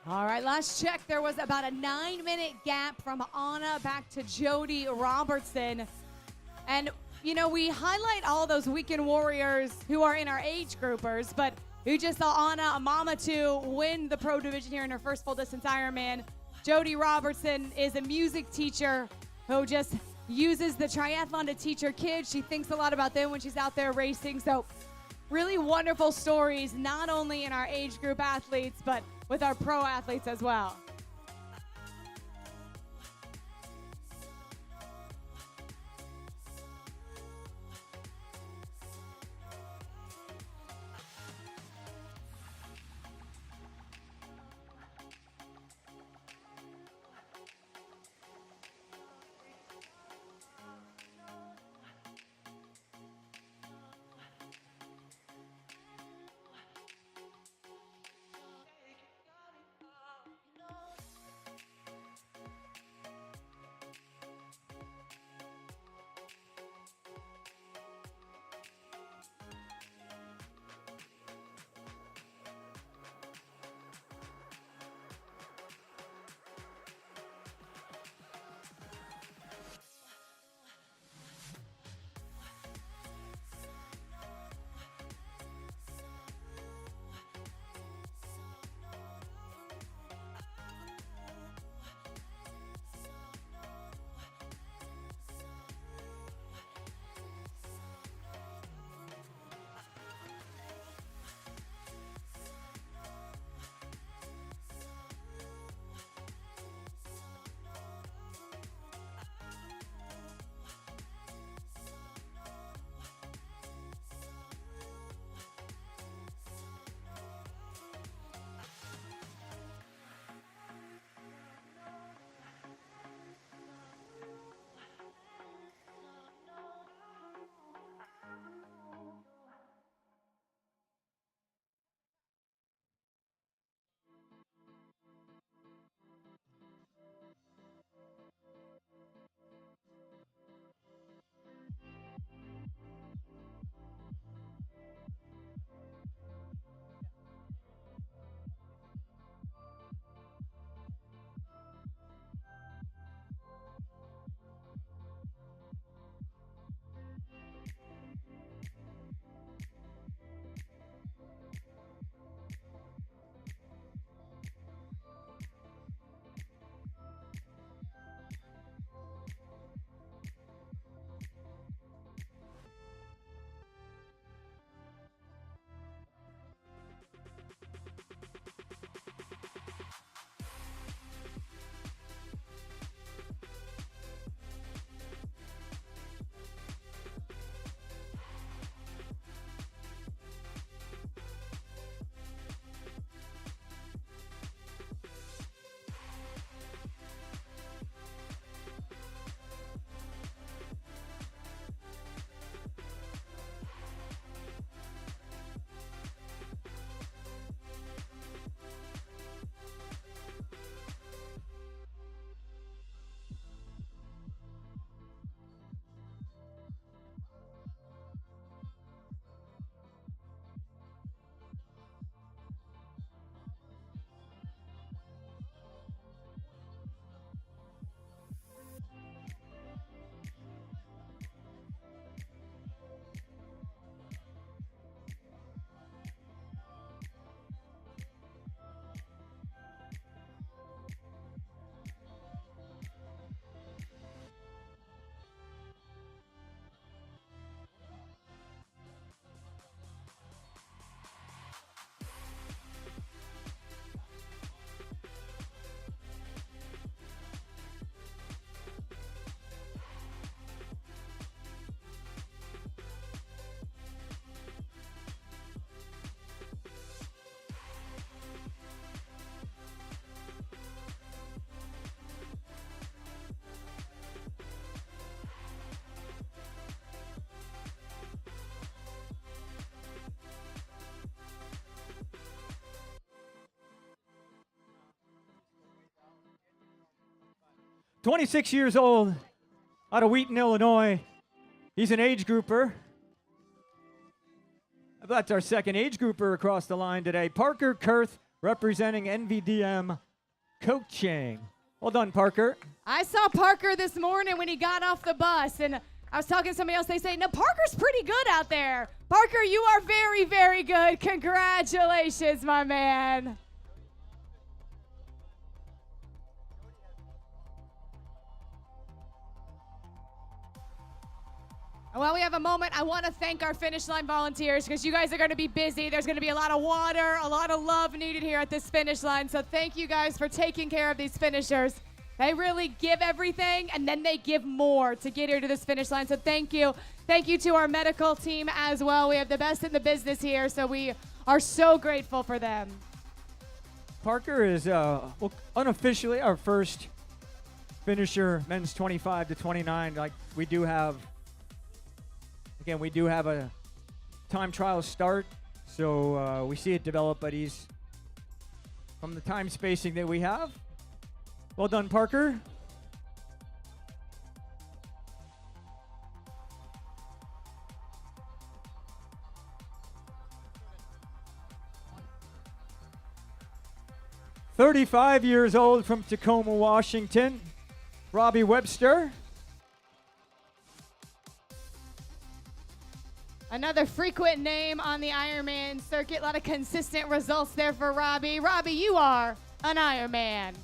All right, last check, there was about a 9-minute gap from Anna back to Jody Robertson. And, you know, we highlight all those weekend warriors who are in our age groupers, but we just saw Anna, a mama to win the pro division here in her first full distance Ironman. Jody Robertson is a music teacher who just uses the triathlon to teach her kids. She thinks a lot about them when she's out there racing. So really wonderful stories, not only in our age group athletes, but with our pro athletes as well. 26 years old, out of Wheaton, Illinois. He's an age grouper. That's our second age grouper across the line today. Parker Kurth, representing NVDM Coaching. Well done, Parker. I saw Parker this morning when he got off the bus, and I was talking to somebody else. They say, no, Parker's pretty good out there. Parker, you are very, very good. Congratulations, my man. While we have a moment, I want to thank our finish line volunteers because you guys are going to be busy. There's going to be a lot of water, a lot of love needed here at this finish line. So thank you guys for taking care of these finishers. They really give everything, and then they give more to get here to this finish line. So thank you. Thank you to our medical team as well. We have the best in the business here, so we are so grateful for them. Parker is unofficially our first finisher, men's 25 to 29. Like we do have a time trial start, so we see it develop, but he's from the time spacing that we have. Well done, Parker. "35 years old from Tacoma, Washington, Robbie Webster." Another frequent name on the Ironman circuit. A lot of consistent results there for Robbie. Robbie, you are an Ironman.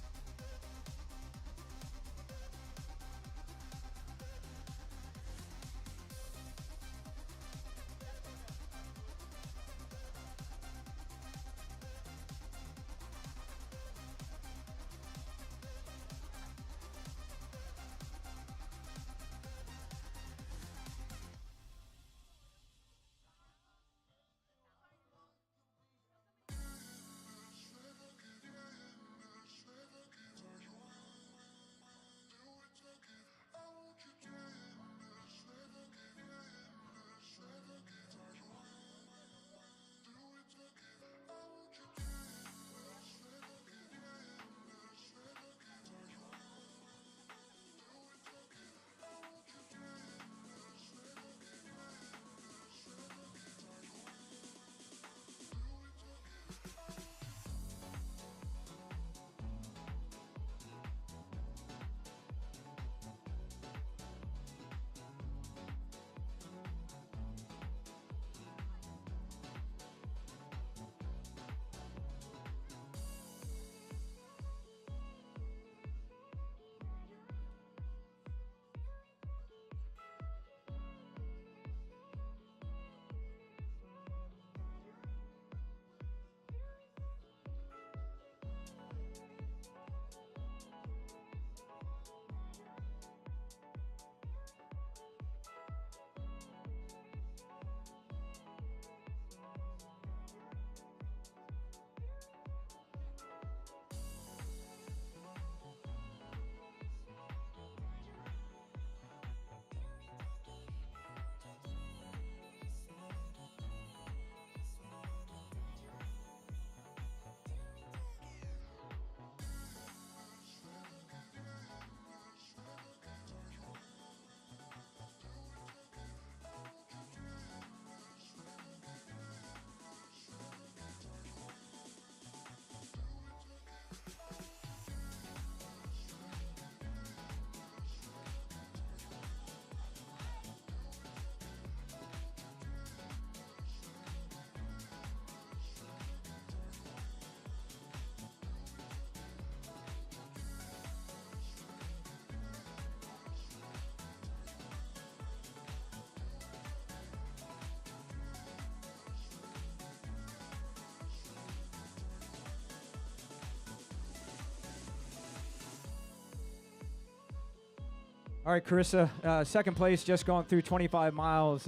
All right, Carissa, second place, just going through 25 miles.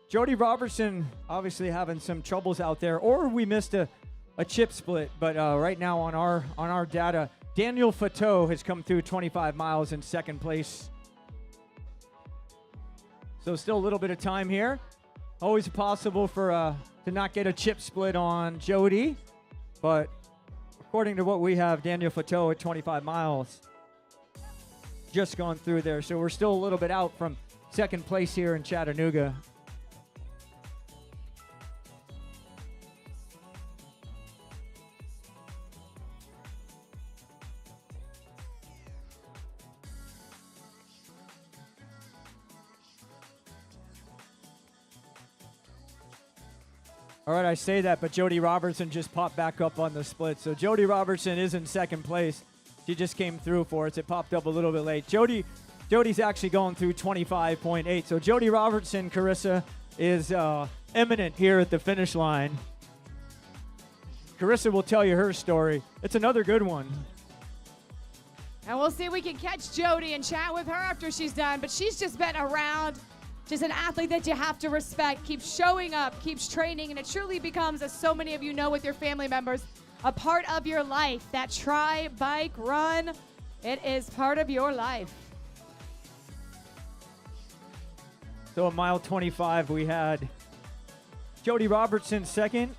Jody Robertson obviously having some troubles out there, or we missed a chip split. But right now on our data, Daniel Fateau has come through 25 miles in second place. So still a little bit of time here. Always possible for to not get a chip split on Jody, but according to what we have, Daniel Fateau at 25 miles. just gone through there. So we're still a little bit out from second place here in Chattanooga. All right, I say that, but Jody Robertson just popped back up on the split. So Jody Robertson is in second place. She just came through for us. It popped up a little bit late. Jody's actually going through 25.8. So Jody Robertson, Carissa, is imminent here at the finish line. Carissa will tell you her story. It's another good one. And we'll see if we can catch Jody and chat with her after she's done. But she's just been around. She's an athlete that you have to respect, keeps showing up, keeps training, and it truly becomes, as so many of you know with your family members, a part of your life. That try, bike, run, it is part of your life. So at mile 25, we had Jody Robertson second,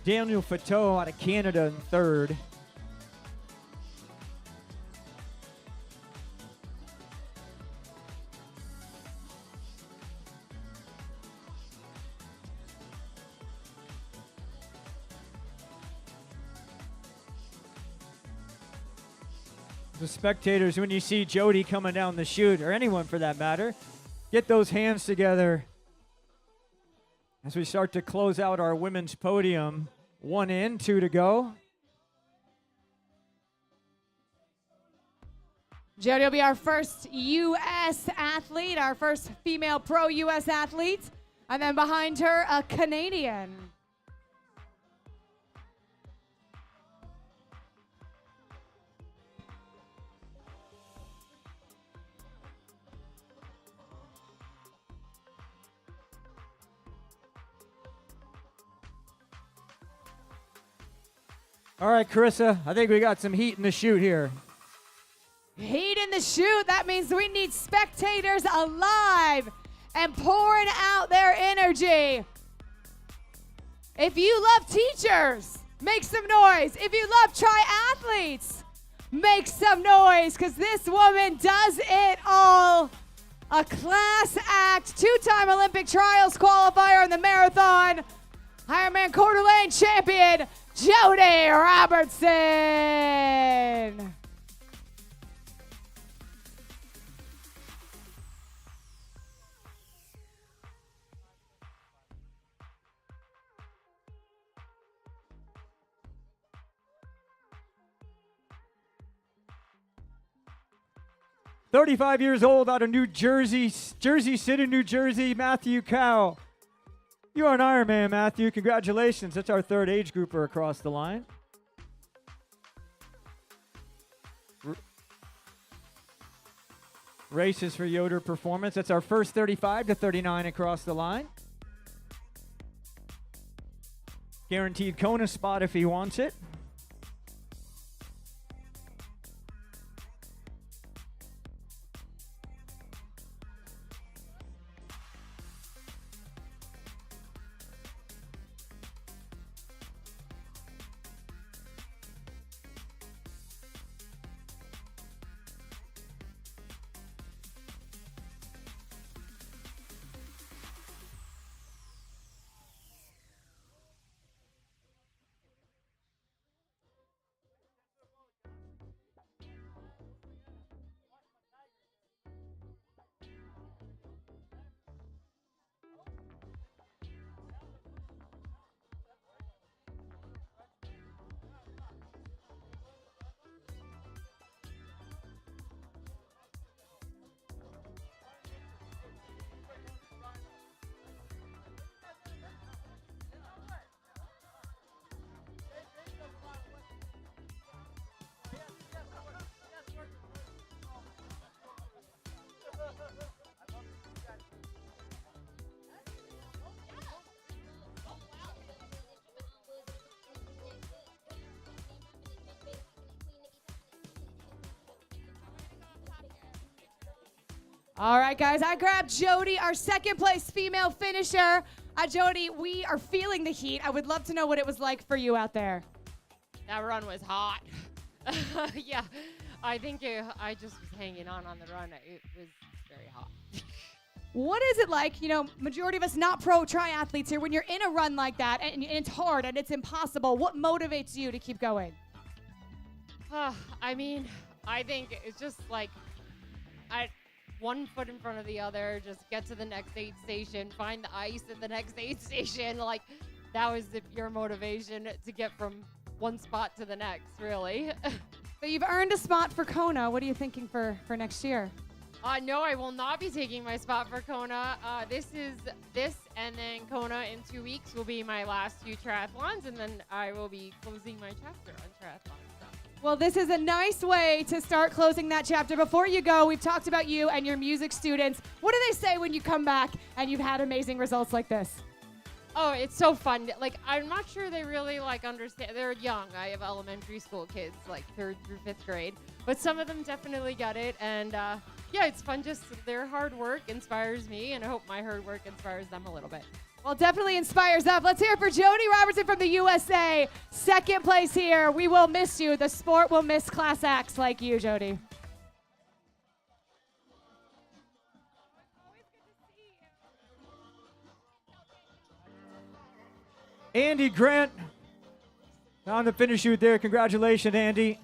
Daniel Fateau out of Canada in third. The spectators, when you see Jody coming down the chute, or anyone for that matter, get those hands together as we start to close out our women's podium. 1 in, 2 to go. Jody will be our first U.S. athlete, our first female pro U.S. athlete, and then behind her, a Canadian. All right, Carissa, I think we got some heat in the chute here. Heat in the chute, that means we need spectators alive and pouring out their energy. If you love teachers, make some noise. If you love triathletes, make some noise, because this woman does it all. A class act, 2-time Olympic trials qualifier in the marathon, Ironman Coeur d'Alene champion, Jody Robertson. $35 old out of New Jersey, Jersey City, New Jersey, Matthew Cow. You are an Ironman, Matthew. Congratulations. That's our third age grouper across the line. Races for Yoder Performance. That's our first 35 to 39 across the line. Guaranteed Kona spot if he wants it. All right, guys, I grabbed Jody, our second place female finisher. Jody, we are feeling the heat. I would love to know what it was like for you out there. That run was hot. Yeah. I think I just was hanging on the run. It was very hot. What is it like, majority of us not pro triathletes here, when you're in a run like that and it's hard and it's impossible, what motivates you to keep going? I mean, I think it's just like one foot in front of the other, just get to the next aid station, find the ice at the next aid station. Like, that was your motivation to get from one spot to the next, really. So you've earned a spot for Kona. What are you thinking for next year? No, I will not be taking my spot for Kona. This and then Kona in 2 weeks will be my last few triathlons, and then I will be closing my chapter on triathlon. Well, this is a nice way to start closing that chapter. Before you go, we've talked about you and your music students. What do they say when you come back and you've had amazing results like this? Oh, it's so fun. Like, I'm not sure they really understand. They're young. I have elementary school kids, 3rd through 5th grade, but some of them definitely got it. And yeah, it's fun. Just their hard work inspires me, and I hope my hard work inspires them a little bit. Well, definitely inspires us. Let's hear it for Jody Robertson from the USA. 2nd place here. We will miss you. The sport will miss class acts like you, Jody. Andy Grant on the finish shoot there. Congratulations, Andy.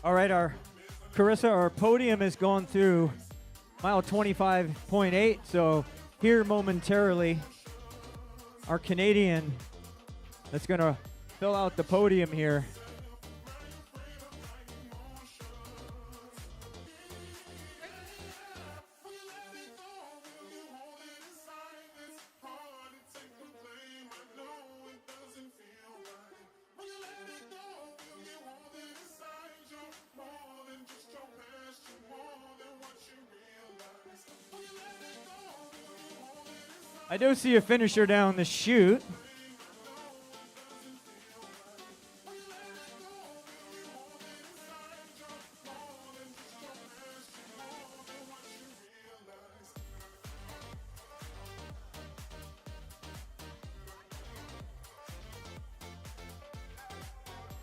All right, Carissa, our podium is going through mile 25.8. So here momentarily, our Canadian that's going to fill out the podium here. I do see a finisher down the chute.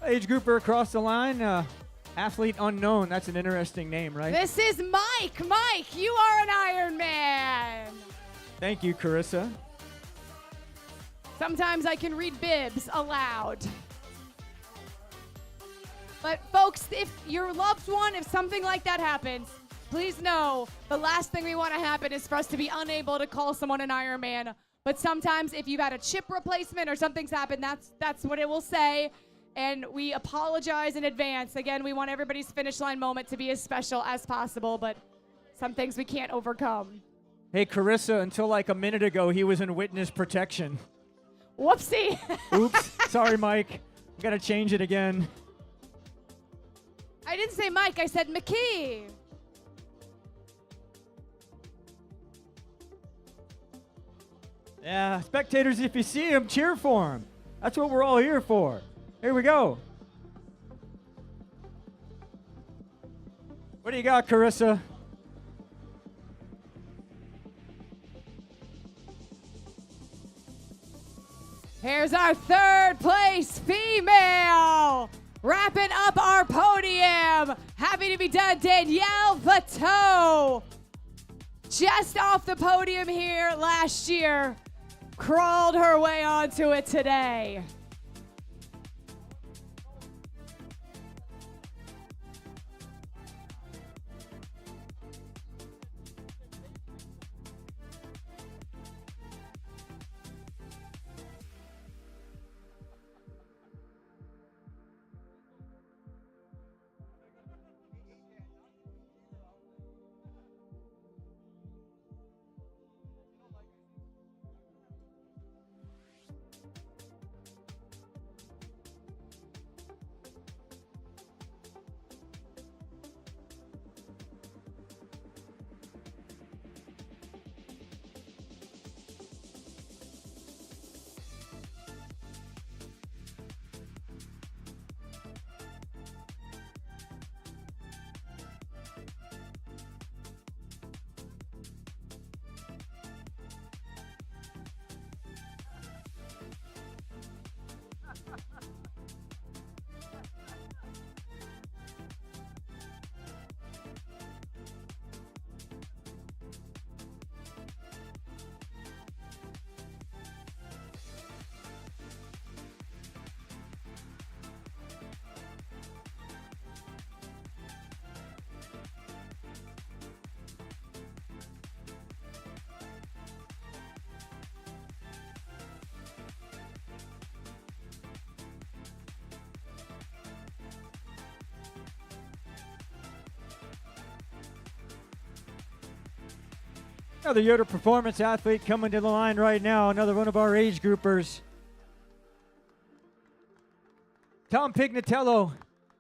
Age grouper across the line, athlete unknown. That's an interesting name, right? This is Mike. Mike, you are an Ironman. Thank you, Carissa. Sometimes I can read bibs aloud. But folks, if your loved one, if something like that happens, please know the last thing we want to happen is for us to be unable to call someone an Ironman. But sometimes if you've had a chip replacement or something's happened, that's what it will say. And we apologize in advance. Again, we want everybody's finish line moment to be as special as possible, but some things we can't overcome. Hey, Carissa, until like a minute ago, he was in witness protection. Whoopsie. Oops. Sorry, Mike. Got to change it again. I didn't say Mike. I said McKee. Yeah, spectators, if you see him, cheer for him. That's what we're all here for. Here we go. What do you got, Carissa? Here's our 3rd place female. Wrapping up our podium. happy to be done. Danielle Bateau, just off the podium here last year, crawled her way onto it today. Another Yoder Performance athlete coming to the line right now, another one of our age groupers. Tom Pignatello,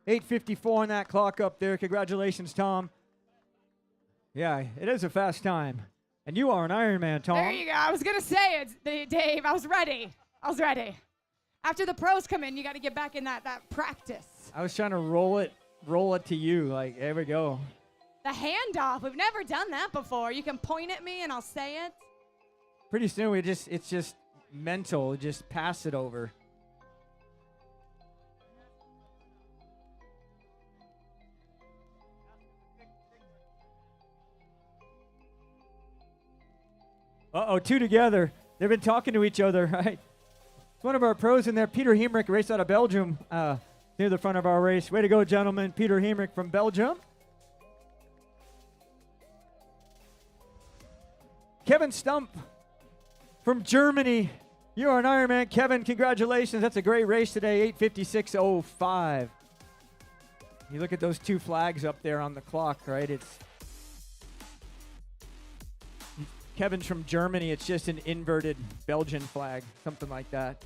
8:54 on that clock up there. Congratulations, Tom. Yeah, it is a fast time. And you are an Ironman, Tom. There you go. I was going to say it, Dave. I was ready. After the pros come in, you got to get back in that practice. I was trying to roll it to you. Like, there we go. The handoff. We've never done that before. You can point at me and I'll say it. Pretty soon it's just mental. Just pass it over. Uh-oh, two together. They've been talking to each other, right? It's one of our pros in there, Peter Hemrick, raced out of Belgium near the front of our race. Way to go, gentlemen. Peter Hemrick from Belgium. Kevin Stump from Germany. You are an Ironman. Kevin, congratulations. That's a great race today, 8:56:05. You look at those two flags up there on the clock, right? It's Kevin's from Germany. It's just an inverted Belgian flag, something like that.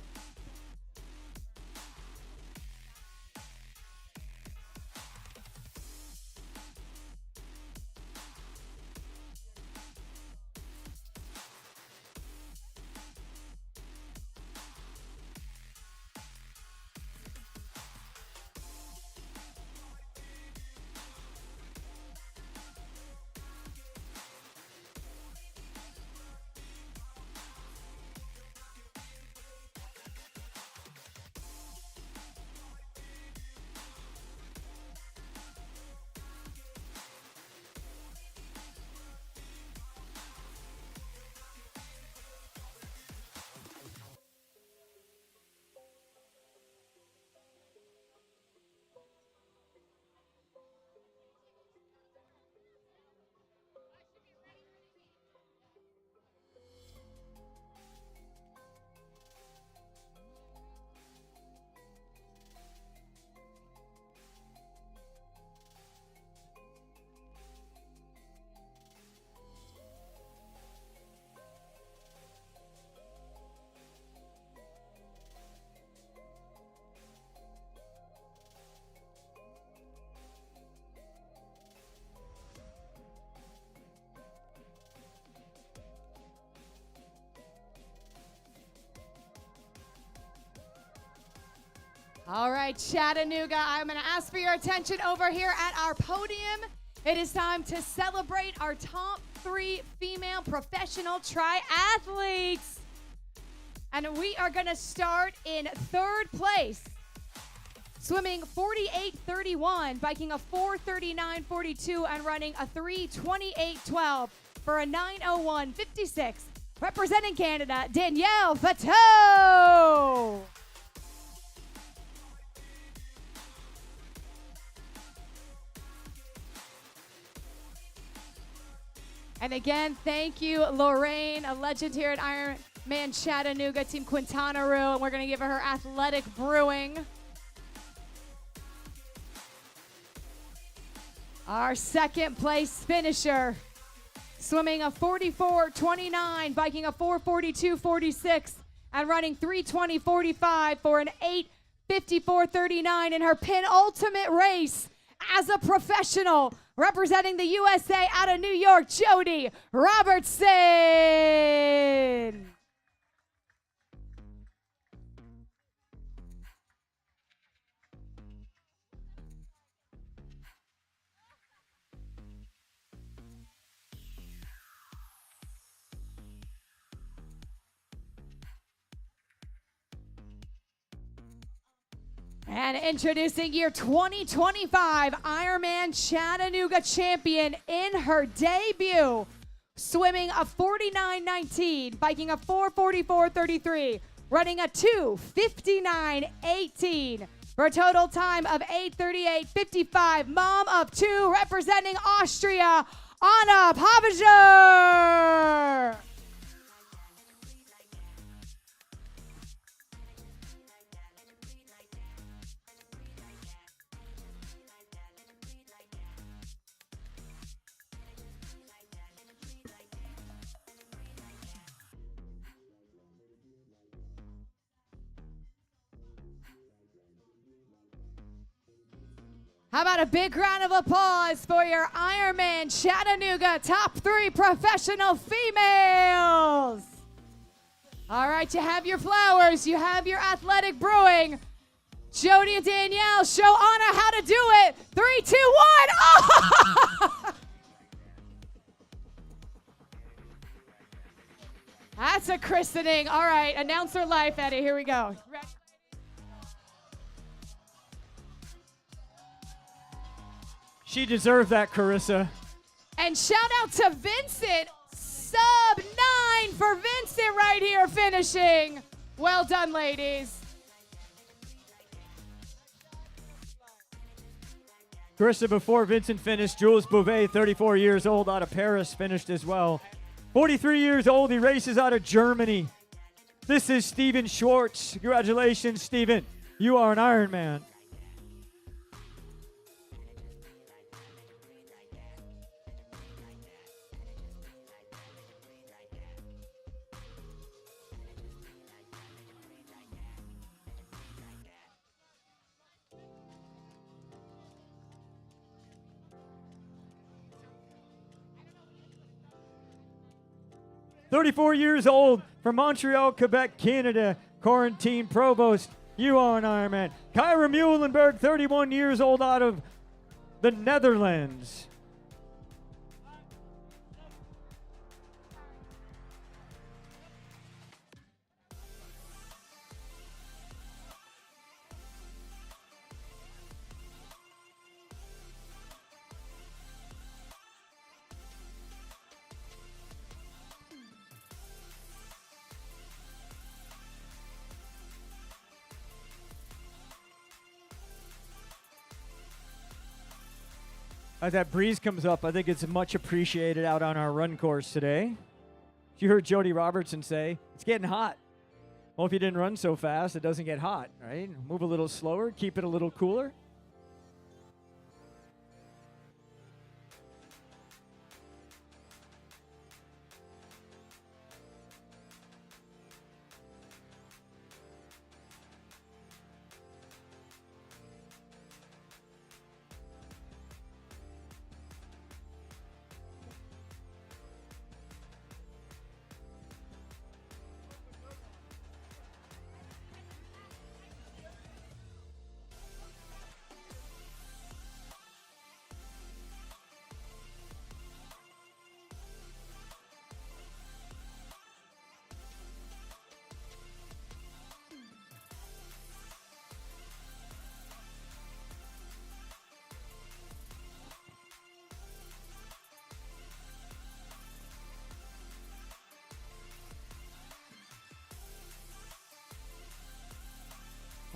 All right, Chattanooga, I'm going to ask for your attention over here at our podium. It is time to celebrate our top 3 female professional triathletes. And we are going to start in 3rd place. swimming 48:31, biking a 4:39:42, and running a 3:28:12 for a 9:01:56. Representing Canada, Danielle Fateau. And again, thank you, Lorraine, a legend here at Ironman Chattanooga, Team Quintana Roo. And we're going to give her athletic brewing. Our second place finisher, swimming a 44:29, biking a 4:42:46, and running 3:20:45 for an 8:54:39 in her penultimate race as a professional. Representing the USA out of New York, Jody Robertson. And introducing year 2025 Ironman Chattanooga champion in her debut, swimming a 49:19, biking a 4:44:33, running a 2:59:18 for a total time of 8:38:55. Mom of two, representing Austria, Anna Paviger. How about a big round of applause for your Ironman Chattanooga top 3 professional females? All right, you have your flowers, you have your athletic brewing. Jody and Danielle, show Anna how to do it. 3, 2, 1. Oh! That's a christening. All right, announcer life, Eddie. Here we go. Ready? She deserved that, Carissa. And shout out to Vincent, sub 9 for Vincent right here finishing. Well done, ladies. Carissa, before Vincent finished, Jules Bouvet, 34 years old, out of Paris, finished as well. 43 years old, he races out of Germany. This is Steven Schwartz. Congratulations, Steven. You are an Ironman. "34 years old, from Montreal, Quebec, Canada, Quarantine Provost. You are an Ironman." Kyra Muhlenberg, 31 years old, out of the Netherlands. As that breeze comes up, I think it's much appreciated out on our run course today. You heard Jody Robertson say, it's getting hot. Well, if you didn't run so fast, it doesn't get hot, right? Move a little slower, keep it a little cooler.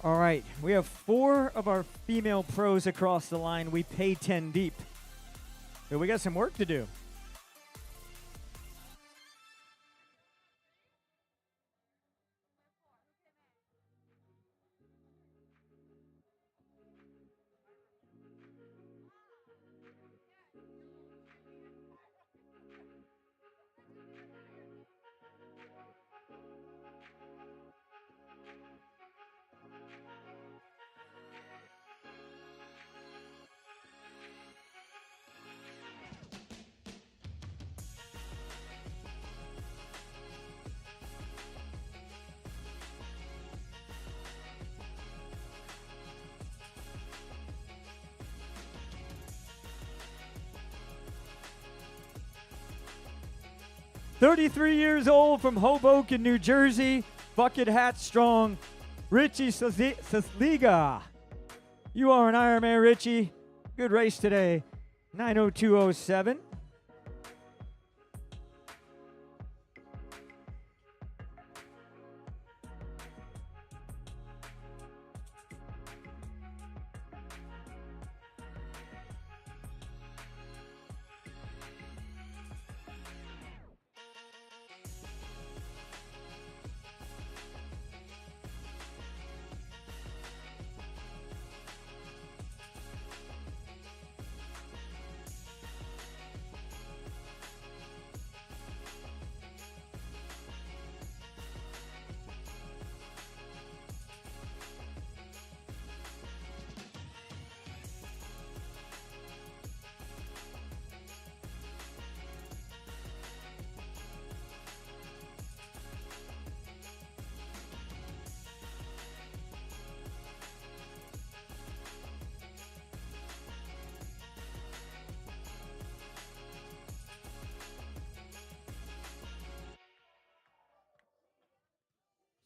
All right, we have 4 of our female pros across the line. We pay 10 deep. So we got some work to do. "33 years old from Hoboken, New Jersey, bucket hat strong, Richie Sliga. You are an Ironman, Richie. Good race today. 9:02:07.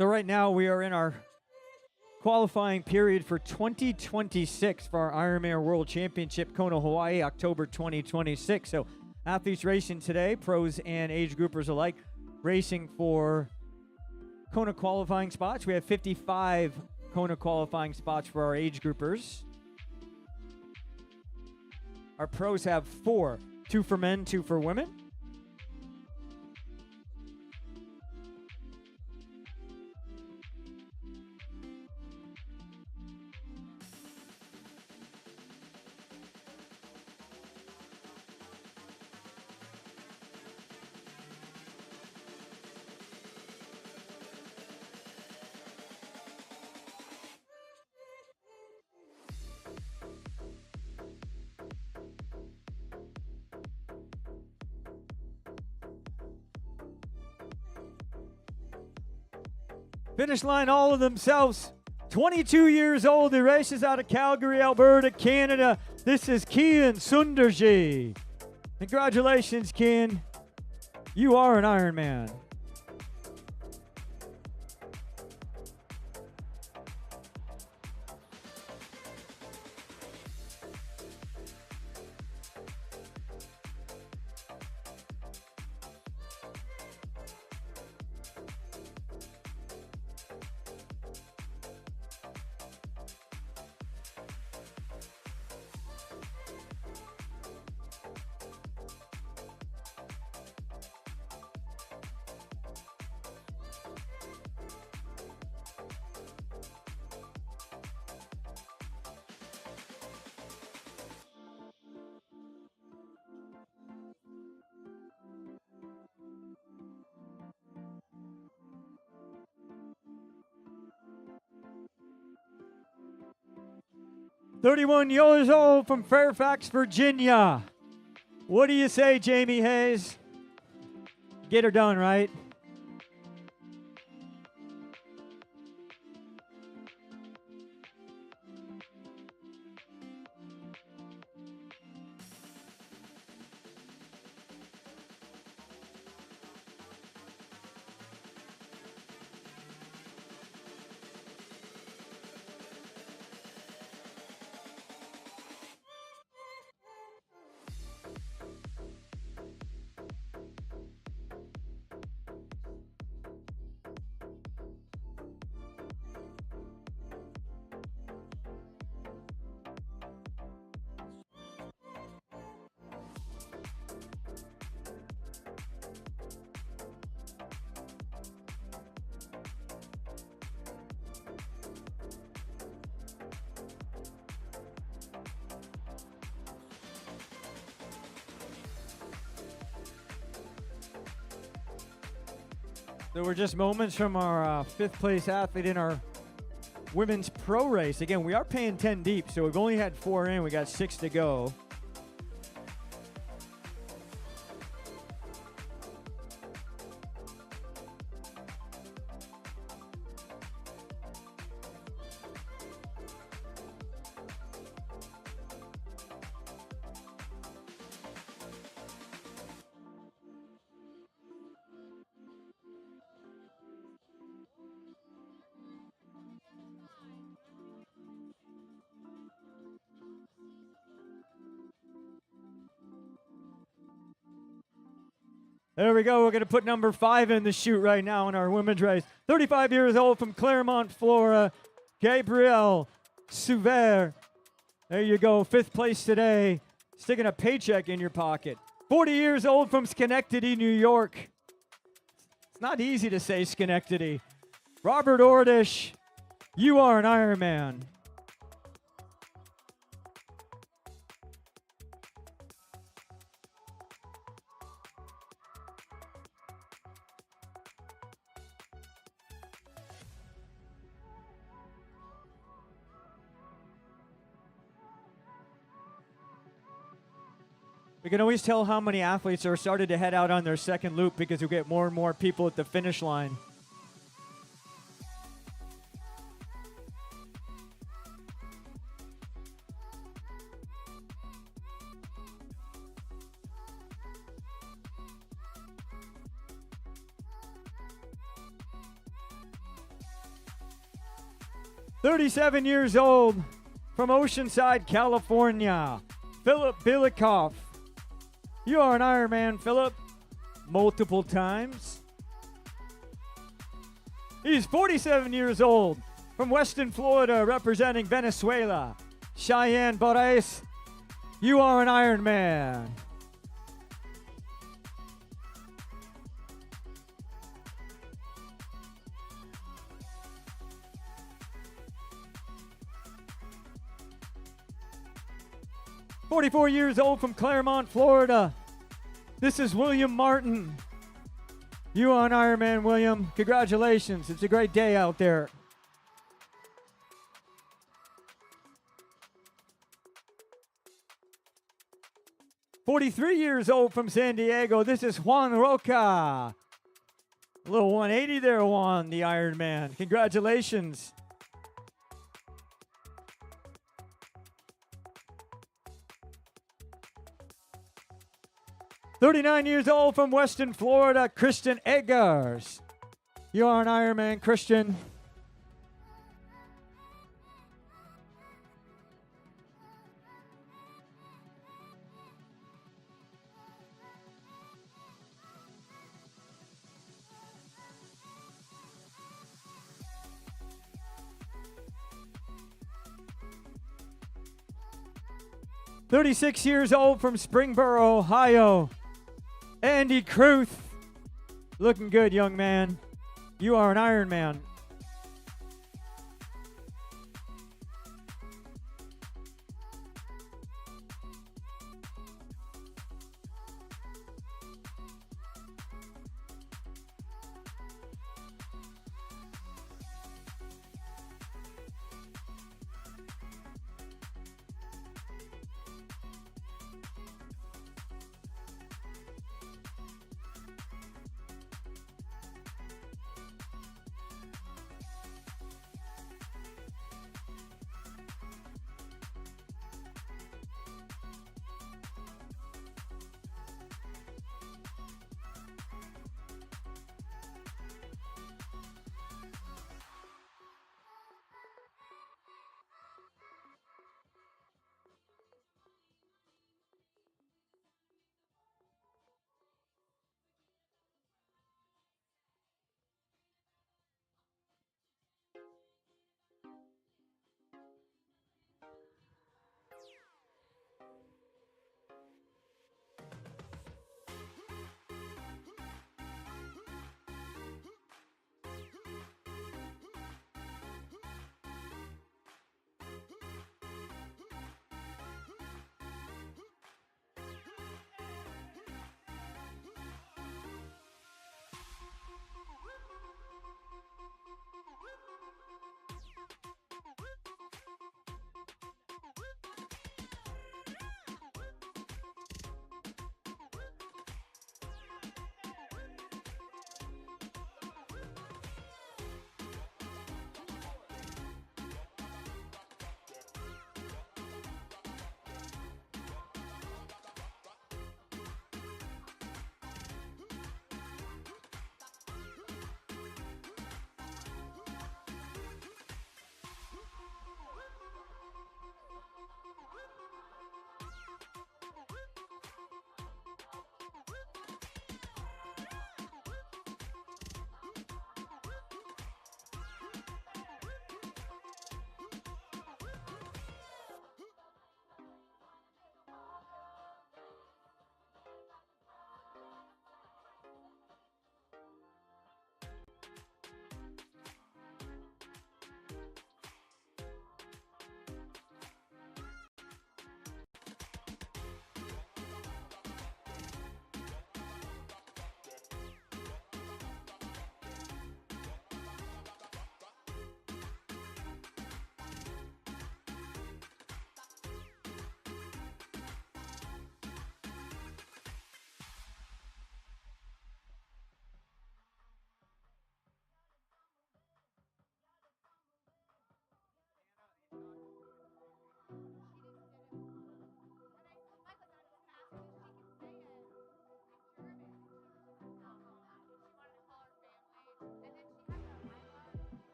So right now we are in our qualifying period for 2026 for our Ironman World Championship, Kona, Hawaii, October 2026. So athletes racing today, pros and age groupers alike, racing for Kona qualifying spots. We have 55 Kona qualifying spots for our age groupers. Our pros have 4, 2 for men, 2 for women. Finish line, all of themselves. 22 years old. He races out of Calgary, Alberta, Canada. This is Kian Sundarji. Congratulations, Kian. You are an Ironman. "31 years old from Fairfax, Virginia." What do you say, Jamie Hayes? Get her done, right? So we're just moments from our fifth place athlete in our women's pro race. Again, we are paying 10 deep, so we've only had 4 in. We got 6 to go. There we go. We're going to put number 5 in the chute right now in our women's race. 35 years old from Claremont, Florida, Gabrielle Souver. There you go. 5th place today. Sticking a paycheck in your pocket. 40 years old from Schenectady, New York. It's not easy to say Schenectady. Robert Ordish, you are an Ironman. We can always tell how many athletes are starting to head out on their second loop because we get more and more people at the finish line. "37 years old from Oceanside, California, Philip Bilikoff. You are an Ironman, Philip, multiple times." He's 47 years old from Weston, Florida, representing Venezuela, Cheyenne Borais. You are an Ironman. "44 years old from Claremont, Florida. This is William Martin. You are an Ironman, William. Congratulations. It's a great day out there." "43 years old from San Diego. This is Juan Roca. A little 180 there, Juan, the Ironman. Congratulations. "39 years old from Weston, Florida, Christian Eggers. You are an Ironman, Christian. "36 years old from Springboro, Ohio, Andy Kruth. Looking good, young man. You are an Ironman.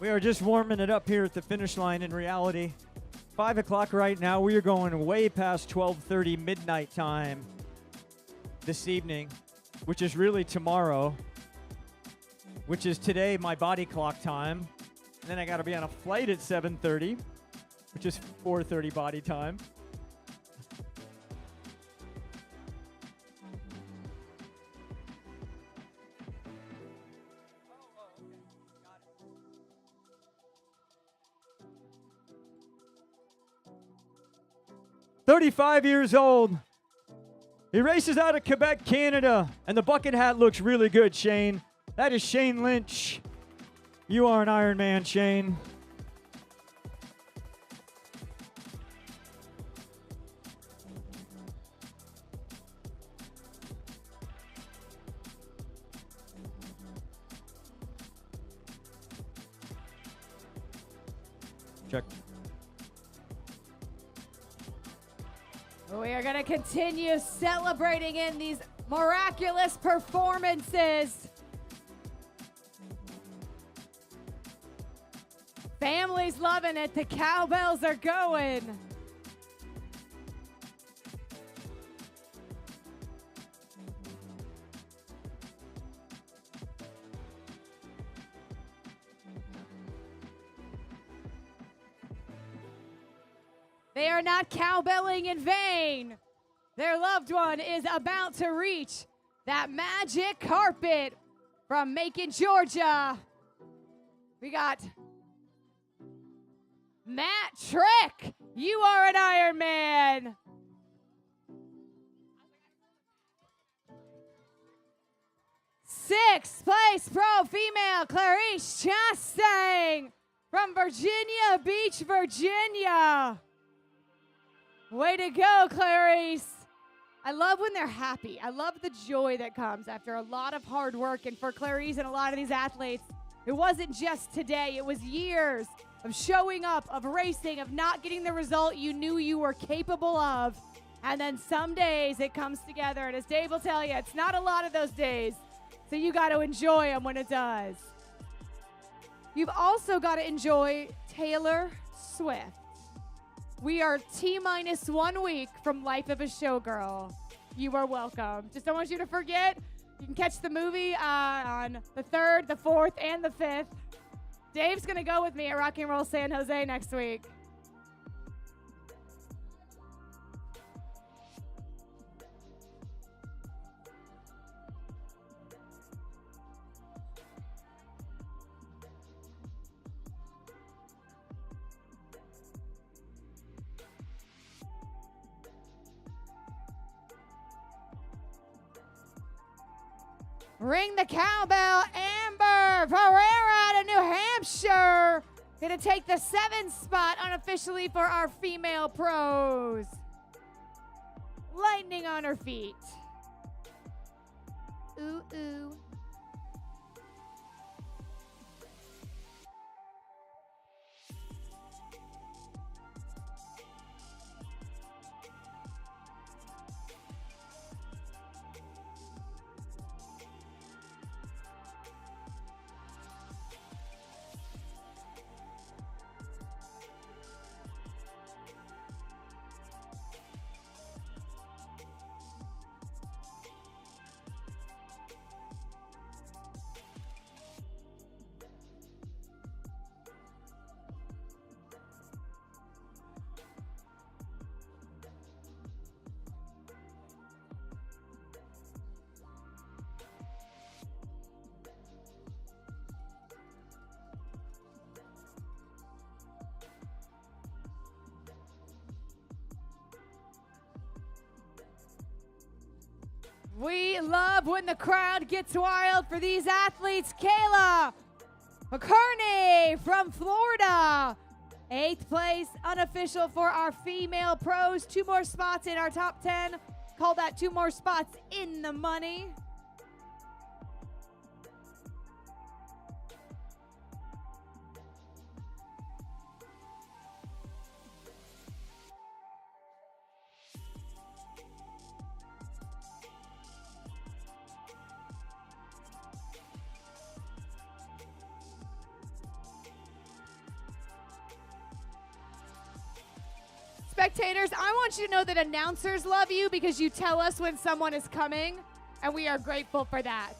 We are just warming it up here at the finish line. In reality, 5 o'clock right now. We are going way past 12:30 midnight time this evening, which is really tomorrow, which is today my body clock time. And then I got to be on a flight at 7:30, which is 4:30 body time. "35 years old. He races out of Quebec, Canada, and the bucket hat looks really good, Shane. That is Shane Lynch. You are an Ironman, Shane." Check. We are going to continue celebrating in these miraculous performances. Families loving it. The cowbells are going. They are not cowbelling in vain. Their loved one is about to reach that magic carpet from Macon, Georgia. We got Matt Trick. You are an Ironman. Sixth place pro female Clarice Chastain from Virginia Beach, Virginia. Way to go, Clarice. I love when they're happy. I love the joy that comes after a lot of hard work. And for Clarice and a lot of these athletes, it wasn't just today. It was years of showing up, of racing, of not getting the result you knew you were capable of. And then some days it comes together. And as Dave will tell you, it's not a lot of those days. So you got to enjoy them when it does. You've also got to enjoy Taylor Swift. We are T-minus 1 week from Life of a Showgirl. You are welcome. Just don't want you to forget, you can catch the movie on the 3rd, the 4th, and the 5th. Dave's going to go with me at Rock and Roll San Jose next week. Ring the cowbell, Amber Pereira out of New Hampshire. Gonna take the 7th spot unofficially for our female pros. Lightning on her feet. Ooh, ooh. We love when the crowd gets wild for these athletes. Kayla McCarney from Florida. 8th place, unofficial for our female pros. 2 more spots in our top 10. Call that 2 more spots in the money. spectators, I want you to know that announcers love you because you tell us when someone is coming, and we are grateful for that.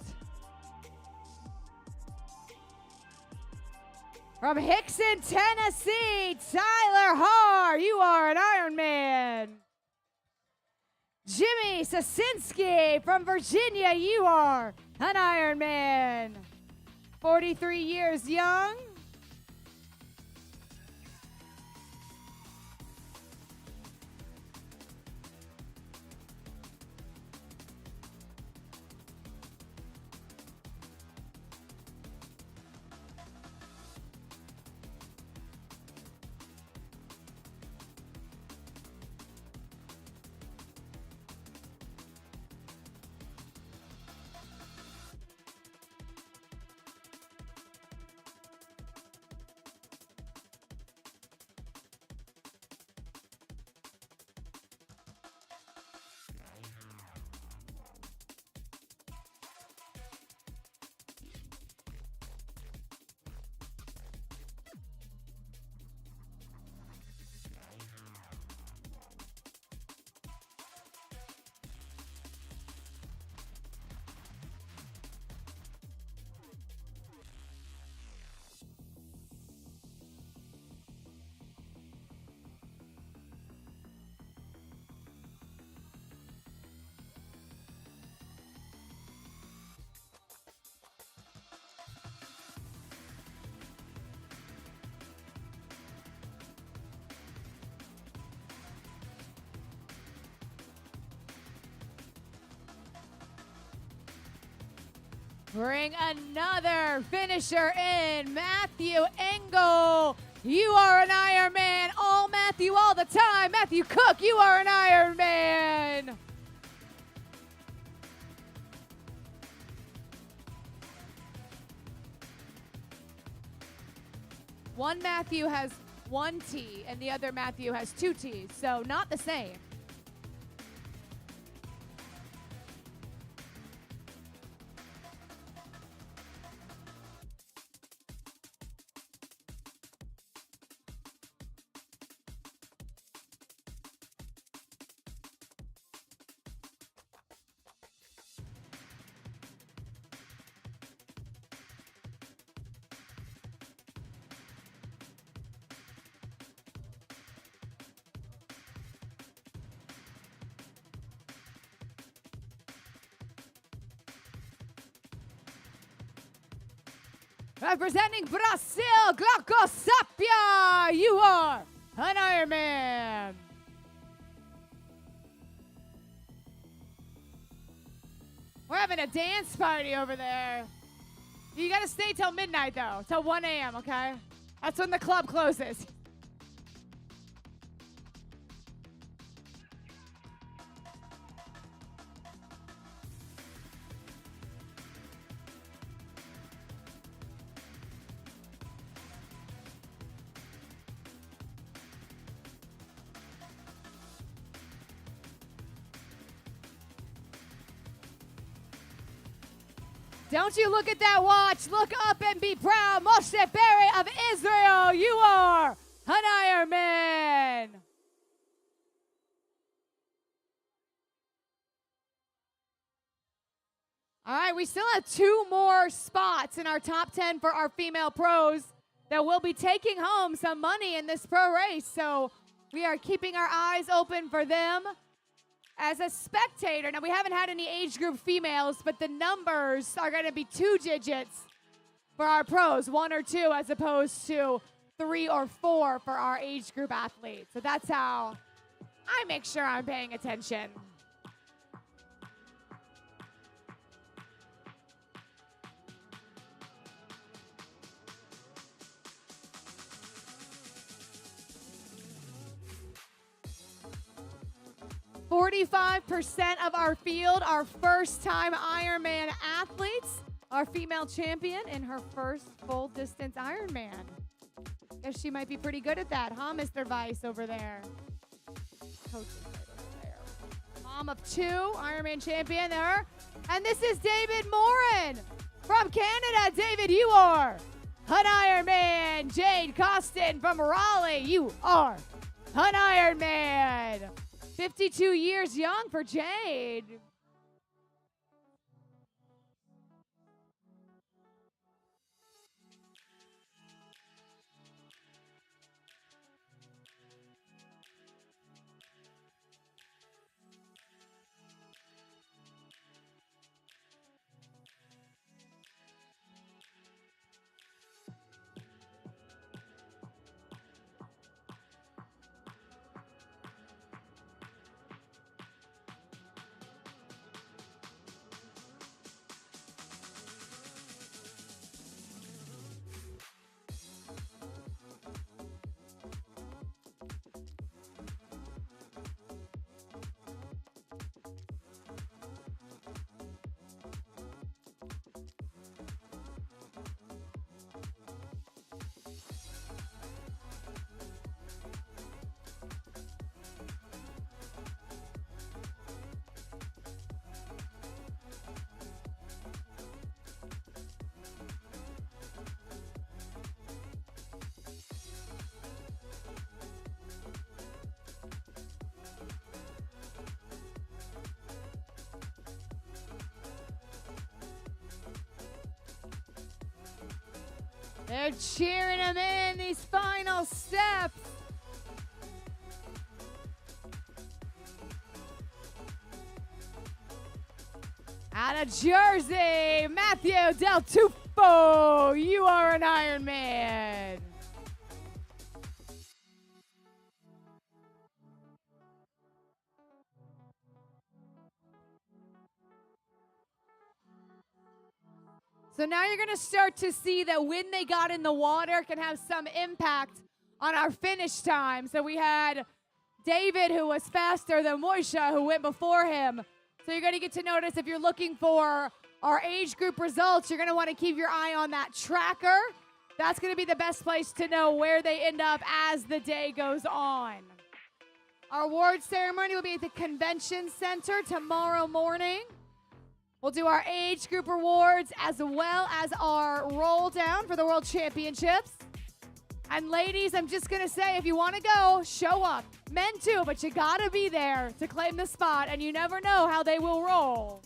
From Hickson, Tennessee, Tyler Haar, you are an Ironman. Jimmy Sasinski from Virginia, you are an Ironman. 43 years young. Bring another finisher in, Matthew Engel. You are an Ironman. All Matthew, all the time. Matthew Cook, you are an Ironman. One Matthew has one T, and the other Matthew has two T's, so not the same. Representing Brazil, Glauco Sapia, you are an Ironman. We're having a dance party over there. You gotta stay till midnight though, till 1 a.m., okay? That's when the club closes. Don't you look at that watch. Look up and be proud. Moshe Berry of Israel, you are an Ironman. All right, we still have 2 more spots in our top 10 for our female pros that will be taking home some money in this pro race. So we are keeping our eyes open for them. As a spectator, now we haven't had any age group females, but the numbers are going to be 2 digits for our pros, 1 or 2 as opposed to 3 or 4 for our age group athletes. So that's how I make sure I'm paying attention. "45% of our field are first-time Ironman athletes. Our female champion in her first full-distance Ironman. Guess she might be pretty good at that, huh, Mr. Weiss over there? Coach right over there. Mom of 2, Ironman champion there. And this is David Morin from Canada. David, you are an Ironman. Jade Costin from Raleigh, you are an Ironman. 52 years young for Jade. They're cheering him in these final steps. Out of Jersey, Matthew Del Tufo, you are an Ironman. So now you're going to start to see that when they got in the water can have some impact on our finish time. So we had David, who was faster than Moisha, who went before him. So you're going to get to notice if you're looking for our age group results, you're going to want to keep your eye on that tracker. That's going to be the best place to know where they end up as the day goes on. Our award ceremony will be at the Convention Center tomorrow morning. We'll do our age group awards as well as our roll down for the World Championships. And ladies, I'm just going to say, if you want to go, show up. Men too, but you got to be there to claim the spot, and you never know how they will roll.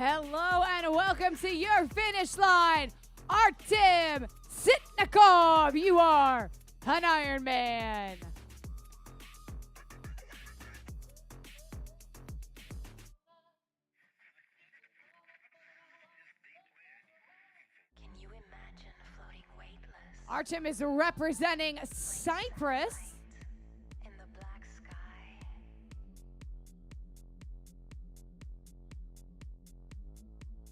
Hello and welcome to your finish line, Artem Sitnikov. You are an Ironman. Can you imagine floating weightless Artem is representing Cyprus. In the black sky.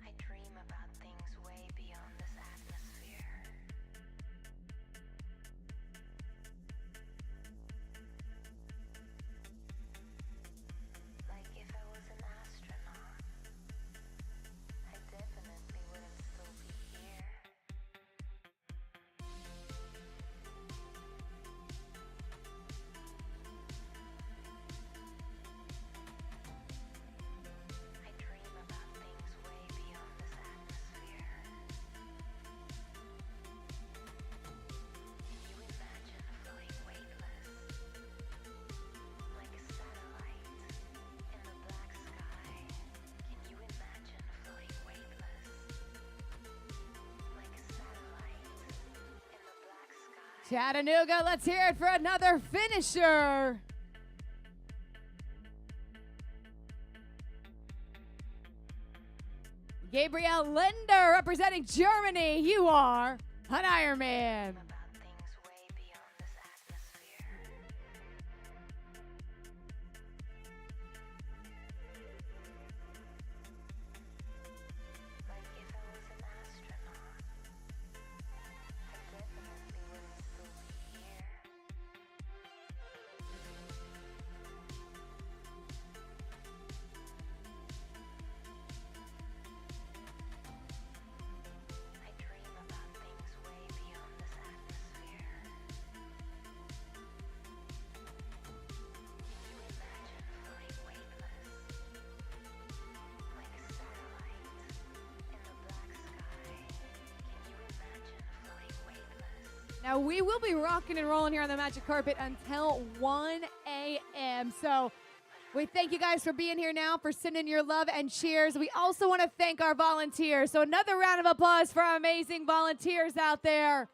I dream about things way beyond this atmosphere. Like if I was an astronaut, I definitely wouldn't still be here. I dream about things way beyond this atmosphere. Can you imagine floating weightless, like a satellite in the black sky? Can you imagine floating weightless, like a satellite in the black sky? Chattanooga, let's hear it for another finisher. Gabriel Linder representing Germany. You are an Ironman. About things way beyond this atmosphere. Like if I was an astronaut, I definitely wouldn't still be here. I dream about things way beyond this atmosphere. Can you imagine floating weightless, like a satellite in the black sky? Can you imagine floating weightless? Now, we will be rocking and rolling here on the Magic Carpet until 1 a.m. So we thank you guys for being here now, for sending your love and cheers. We also want to thank our volunteers. So another round of applause for our amazing volunteers out there.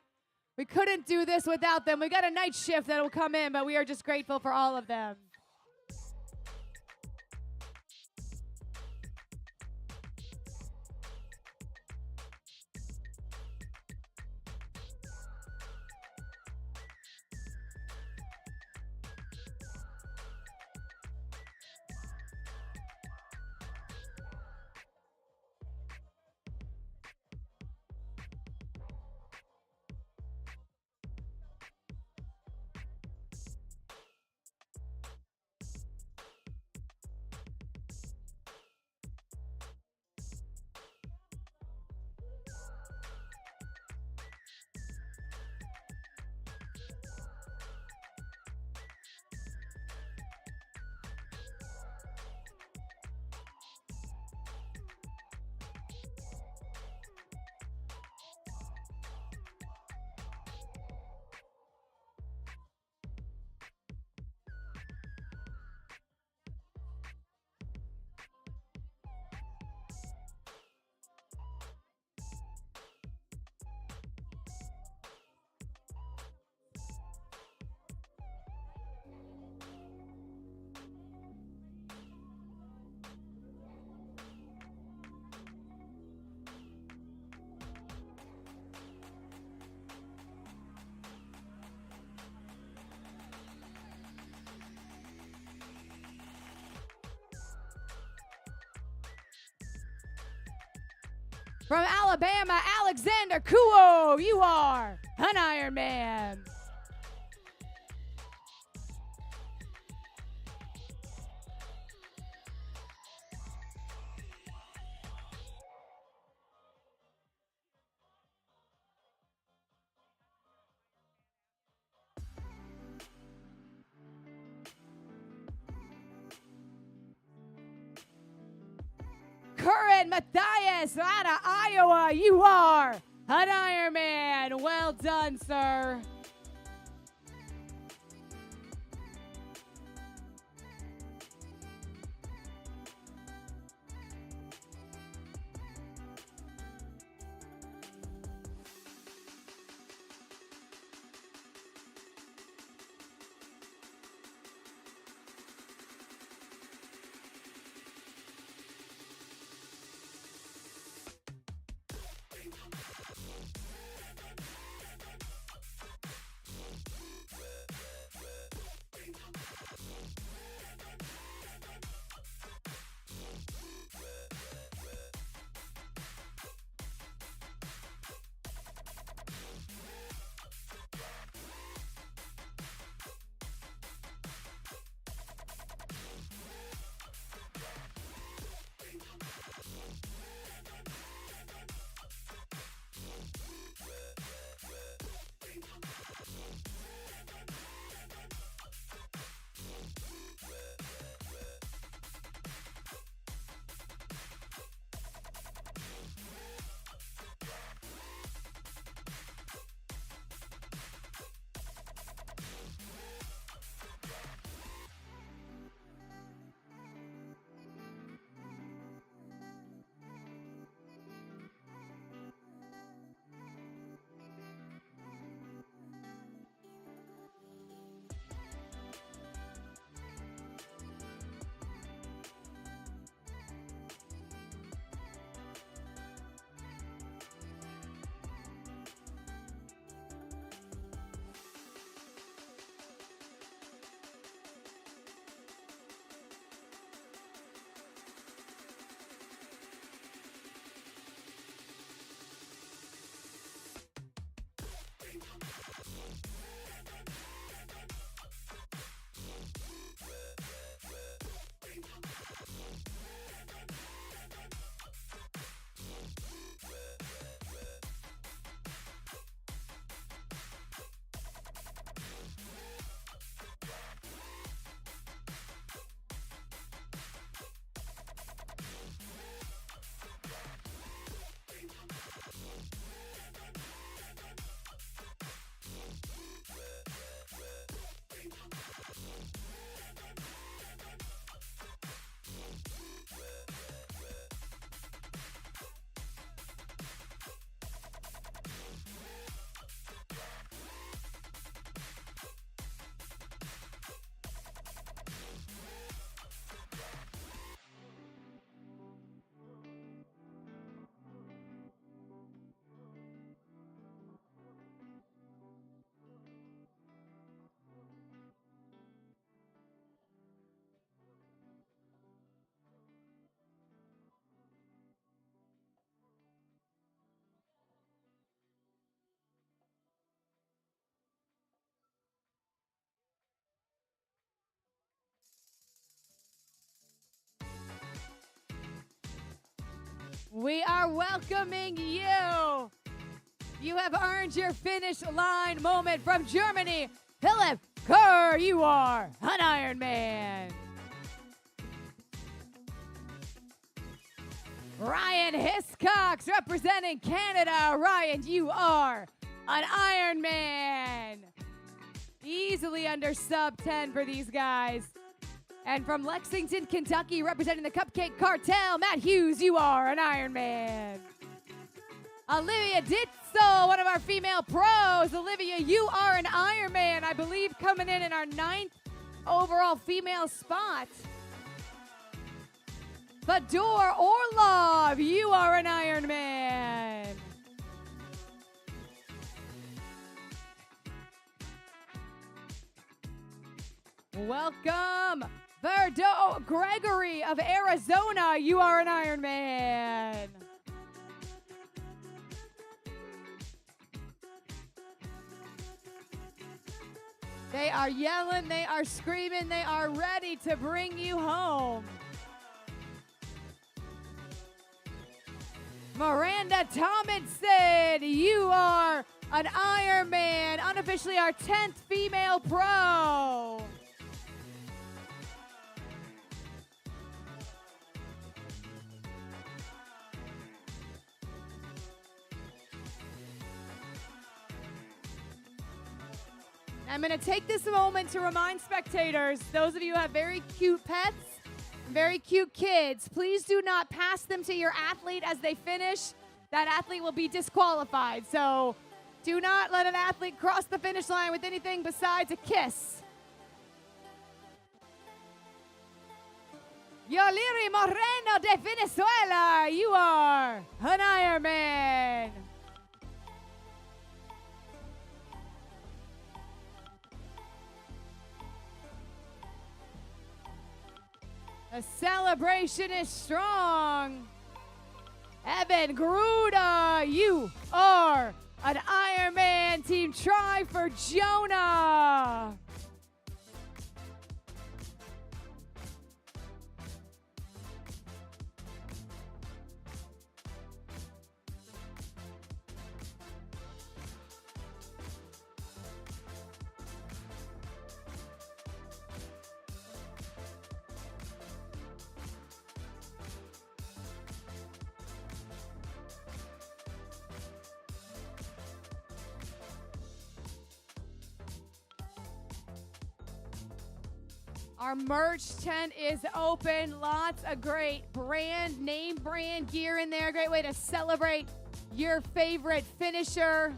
We couldn't do this without them. We got a night shift that will come in, but we are just grateful for all of them. From Alabama, Alexander Kuo, you are an Ironman. Curran Matthias out of Iowa, you are an Ironman. Well done, sir. We are welcoming you. You have earned your finish line moment from Germany. Philip Kerr, you are an Ironman. Ryan Hiscox representing Canada. Ryan, you are an Ironman. Easily under sub 10 for these guys. And from Lexington, Kentucky, representing the Cupcake Cartel, Matt Hughes, you are an Ironman. Olivia Ditzel, one of our female pros. Olivia, you are an Ironman, I believe coming in our 9th overall female spot. Fedor Orlov, you are an Ironman. Welcome, Verdo Gregory of Arizona, you are an Ironman. They are yelling, they are screaming, they are ready to bring you home. Miranda Tomlinson, you are an Ironman, unofficially our 10th female pro. I'm going to take this moment to remind spectators, those of you who have very cute pets, very cute kids, please do not pass them to your athlete as they finish. That athlete will be disqualified. So do not let an athlete cross the finish line with anything besides a kiss. Yoliri Moreno de Venezuela, you are an Ironman. The celebration is strong. Evan Gruda, you are an Ironman. Team Try for Jonah. Our merch tent is open. Lots of great name brand gear in there. Great way to celebrate your favorite finisher.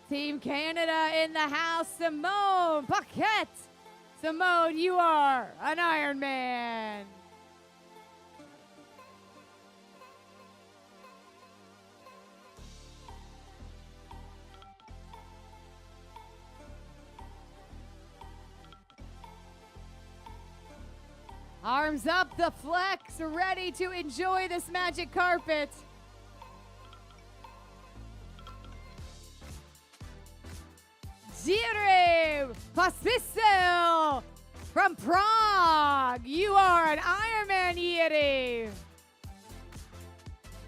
Team Canada in the house. Simone Paquette. Simone, you are an Ironman. Arms up, the flex, ready to enjoy this magic carpet. Jiri Pospisil from Prague. You are an Ironman, Jiri.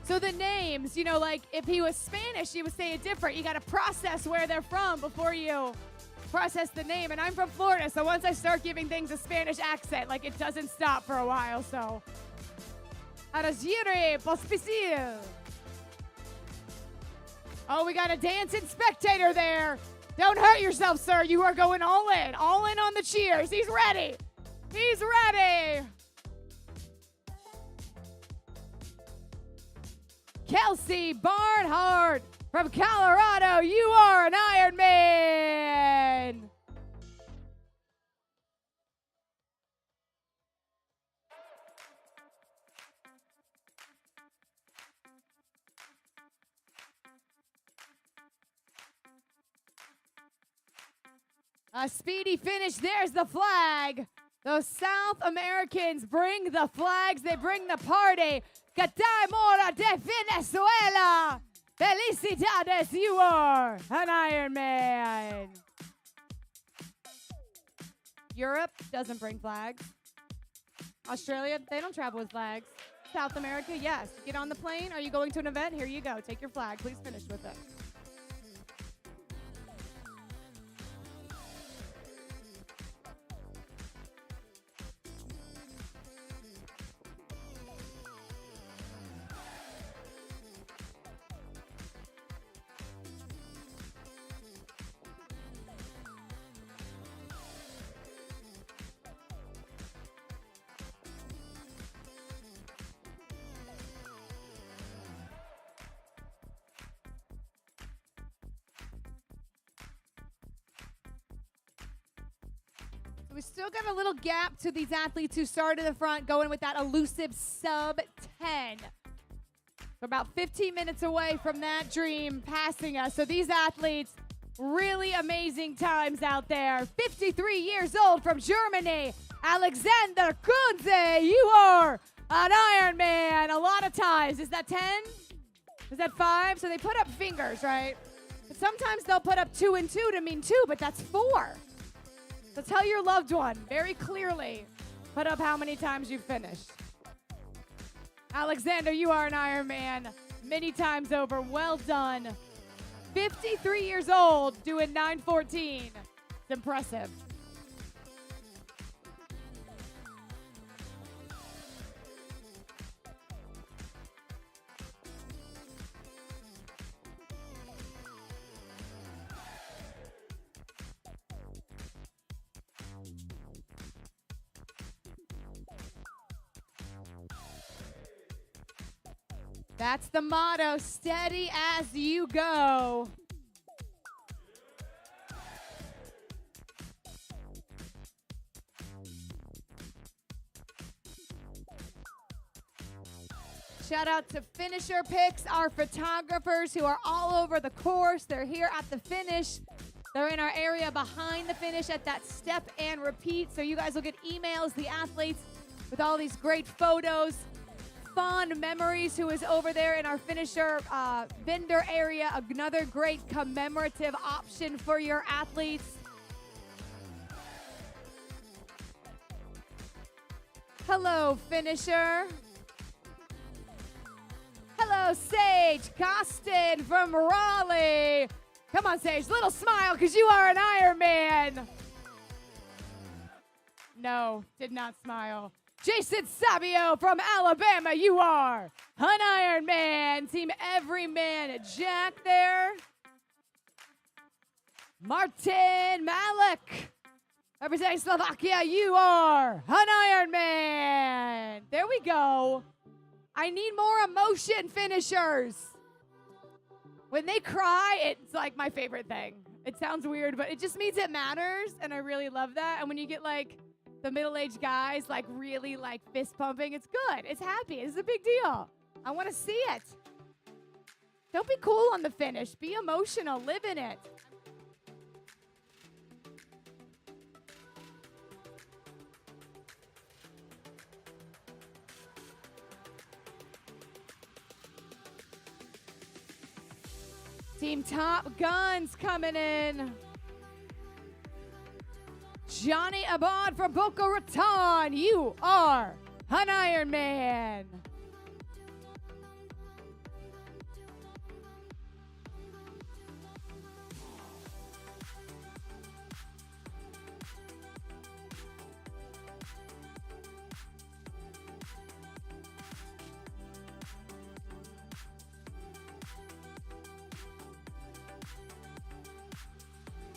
So the names, like if he was Spanish, you would say it different. You got to process where they're from before you process the name. And I'm from Florida, so once I start giving things a Spanish accent, it doesn't stop for a while. So, Aragire Pospisil. Oh, we got a dancing spectator there. Don't hurt yourself, sir. You are going all in on the cheers. He's ready. He's ready. Kelsey Barnhart from Colorado, you are an Ironman. A speedy finish. There's the flag. Those South Americans bring the flags. They bring the party. Catay Mora de Venezuela. Felicidades, you are an Ironman. Europe doesn't bring flags. Australia, they don't travel with flags. South America, yes. Get on the plane. Are you going to an event? Here you go. Take your flag. Please finish with it. We still got a little gap to these athletes who started in the front going with that elusive sub 10. We're about 15 minutes away from that dream passing us. So these athletes, really amazing times out there. 53 years old from Germany, Alexander Kunze. You are an Ironman. A lot of times. Is that 10? Is that 5? So they put up fingers, right? But sometimes they'll put up 2 and 2 to mean 2, but that's 4. So tell your loved one very clearly, put up how many times you've finished. Alexander, you are an Ironman many times over. Well done. 53 years old, doing 9:14. It's impressive. That's the motto, steady as you go. Shout out to Finisher Picks, our photographers who are all over the course. They're here at the finish. They're in our area behind the finish at that step and repeat. So you guys will get emails, the athletes, with all these great photos. Fond memories, who is over there in our finisher vendor area. Another great commemorative option for your athletes. Hello, finisher. Hello, Sage Costin from Raleigh. Come on, Sage, little smile because you are an Ironman. No, did not smile. Jason Sabio from Alabama, you are an Ironman. Team Everyman Jack there. Martin Malik, representing Slovakia, you are an Ironman. There we go. I need more emotion, finishers. When they cry, it's like my favorite thing. It sounds weird, but it just means it matters, and I really love that. And when you get like the middle-aged guys like really like fist pumping, it's good. It's happy. It's a big deal. I want to see it. Don't be cool on the finish. Be emotional. Live in it. Team Top Guns coming in. Johnny Abad from Boca Raton, you are an Ironman.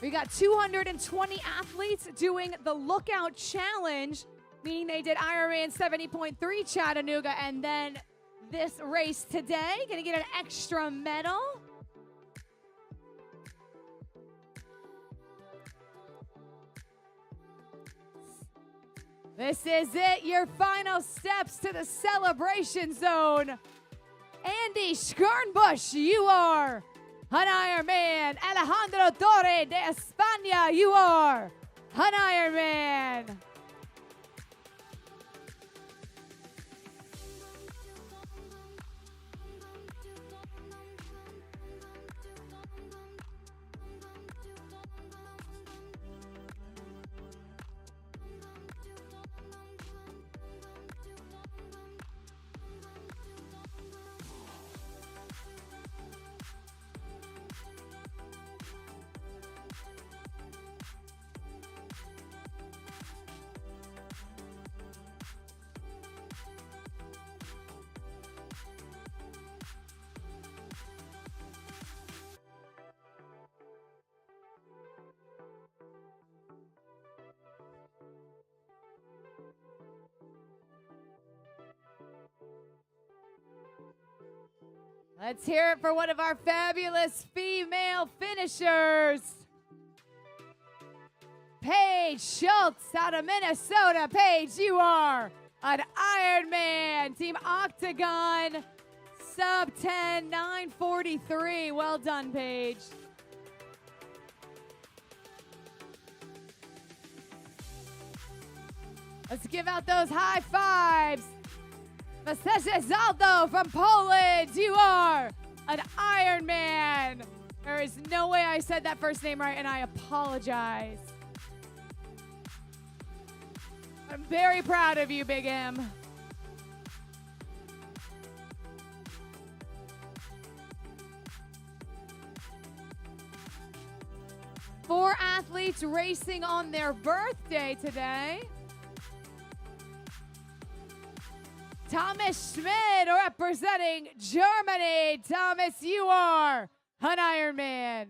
We got 220 athletes doing the Lookout Challenge, meaning they did Ironman 70.3 Chattanooga and then this race today. Gonna get an extra medal. This is it, your final steps to the celebration zone. Andy Skirnbush, you are an Ironman. Alejandro Torre de España, you are an Ironman. Let's hear it for one of our fabulous female finishers. Paige Schultz out of Minnesota. Paige, you are an Ironman. Team Octagon, sub 10, 9:43. Well done, Paige. Let's give out those high fives. Vasesia Zaldo from Poland, you are an Ironman. There is no way I said that first name right, and I apologize. I'm very proud of you, Big M. Four athletes racing on their birthday today. Thomas Schmidt representing Germany. Thomas, you are an Ironman.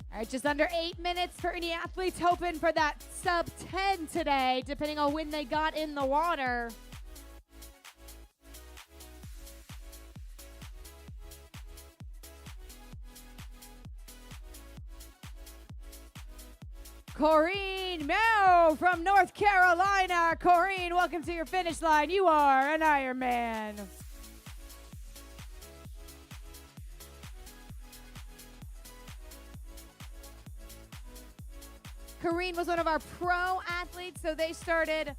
All right, just under 8 minutes for any athletes hoping for that sub 10 today, depending on when they got in the water. Corrine Moe from North Carolina. Corrine, welcome to your finish line. You are an Ironman. Corrine was one of our pro athletes, so they started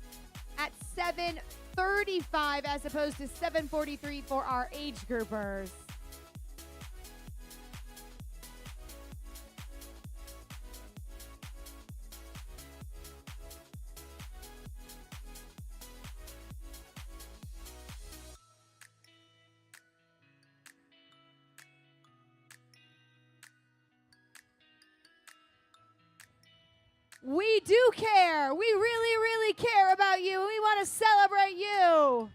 at 7:35 as opposed to 7:43 for our age groupers. We do care. We really, really care about you. We want to celebrate you.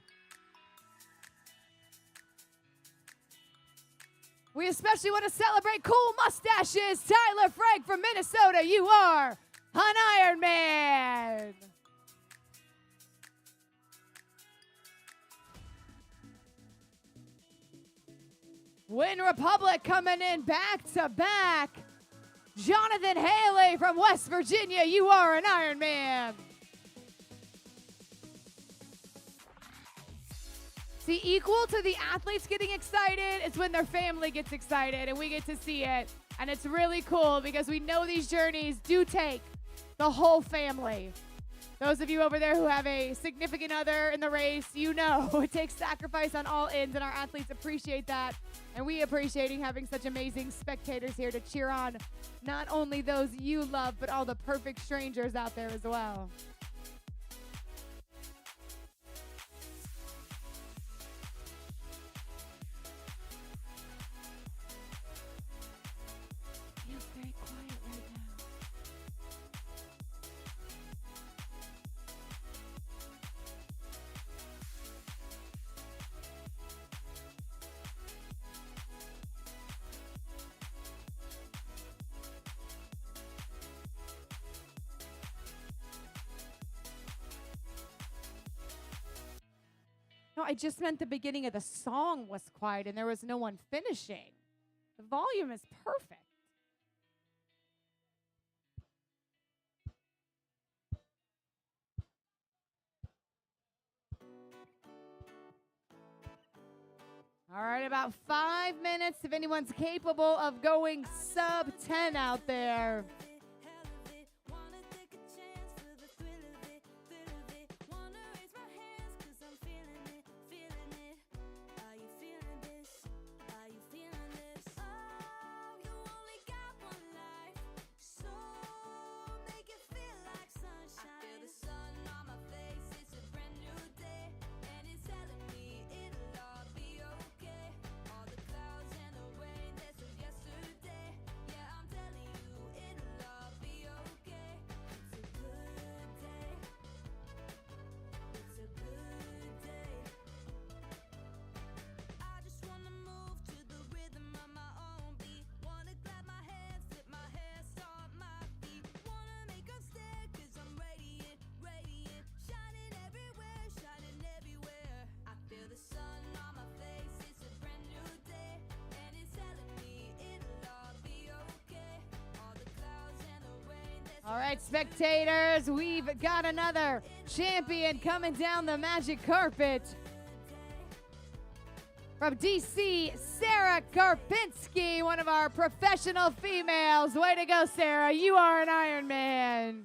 We especially want to celebrate cool mustaches. Tyler Frank from Minnesota, you are an Ironman. Win Republic coming in back to back. Jonathan Haley from West Virginia, you are an Ironman. See, equal to the athletes getting excited is when their family gets excited and we get to see it. And it's really cool because we know these journeys do take the whole family. Those of you over there who have a significant other in the race, you know it takes sacrifice on all ends, and our athletes appreciate that. And we appreciating having such amazing spectators here to cheer on not only those you love, but all the perfect strangers out there as well. Feels very quiet right now. No, I just meant the beginning of the song was quiet and there was no one finishing. The volume is perfect. All right, about 5 minutes if anyone's capable of going sub 10 out there. All right, spectators, we've got another champion coming down the magic carpet. From DC, Sarah Karpinski, one of our professional females. Way to go, Sarah. You are an Ironman.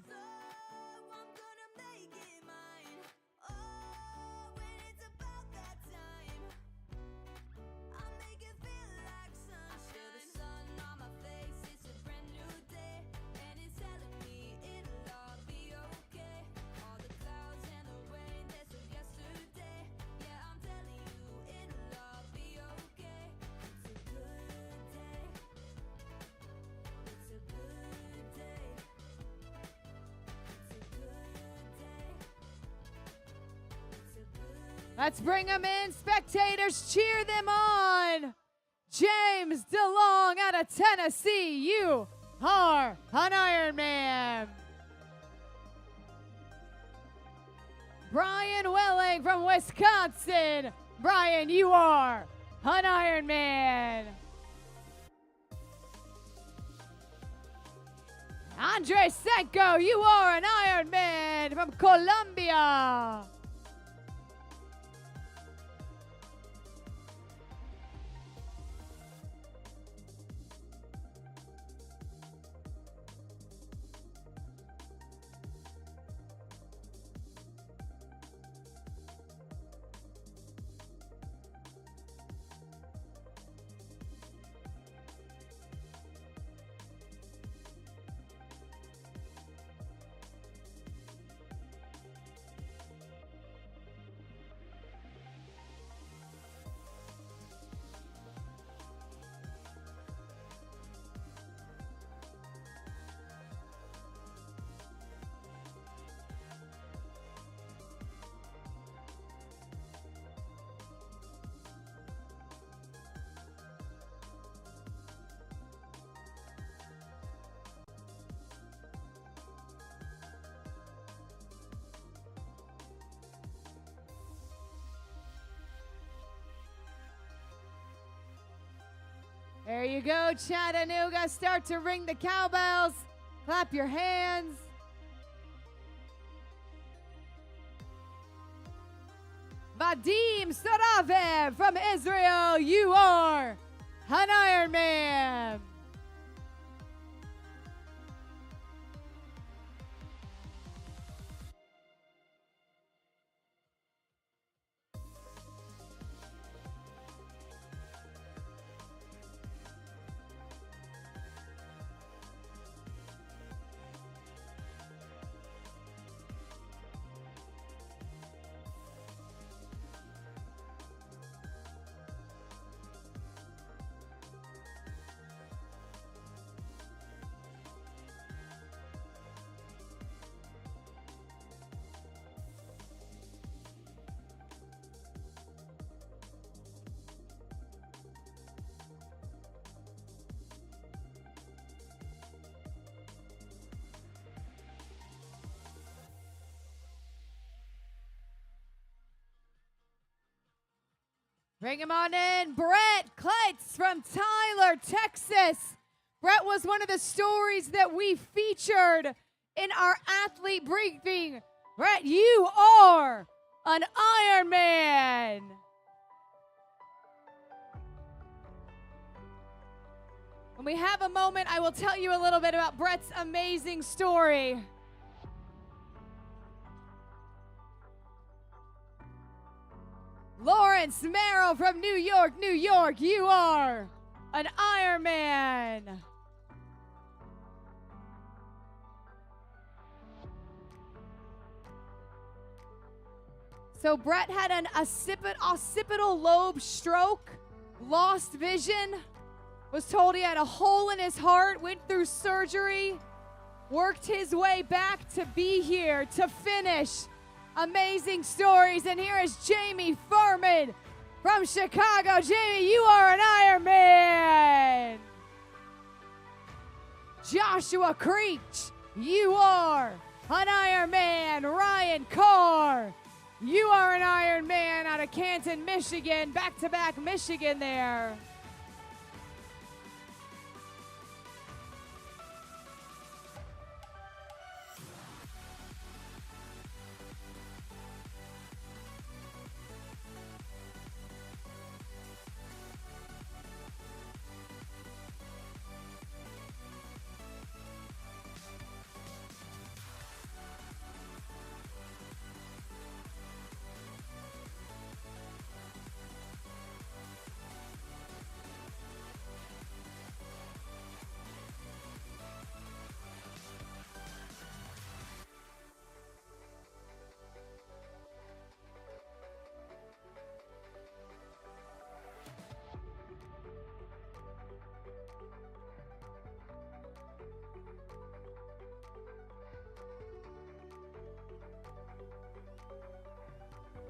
Let's bring them in. Spectators, cheer them on. James DeLong out of Tennessee, you are an Ironman. Brian Welling from Wisconsin. Brian, you are an Ironman. Andre Senko, you are an Ironman from Colombia. There you go, Chattanooga. Start to ring the cowbells. Clap your hands. Vadim Saravev from Israel, you are an Ironman. Bring him on in, Brett Kleitz from Tyler, Texas. Brett was one of the stories that we featured in our athlete briefing. Brett, you are an Ironman. When we have a moment, I will tell you a little bit about Brett's amazing story. Lawrence Merrill from New York, New York, you are an Ironman. So Brett had an occipital lobe stroke, lost vision, was told he had a hole in his heart, went through surgery, worked his way back to be here, to finish. Amazing stories, and here is Jamie Furman from Chicago. Jamie, you are an Ironman. Joshua Creech, you are an Ironman. Ryan Carr, you are an Ironman out of Canton, Michigan. Back-to-back Michigan there.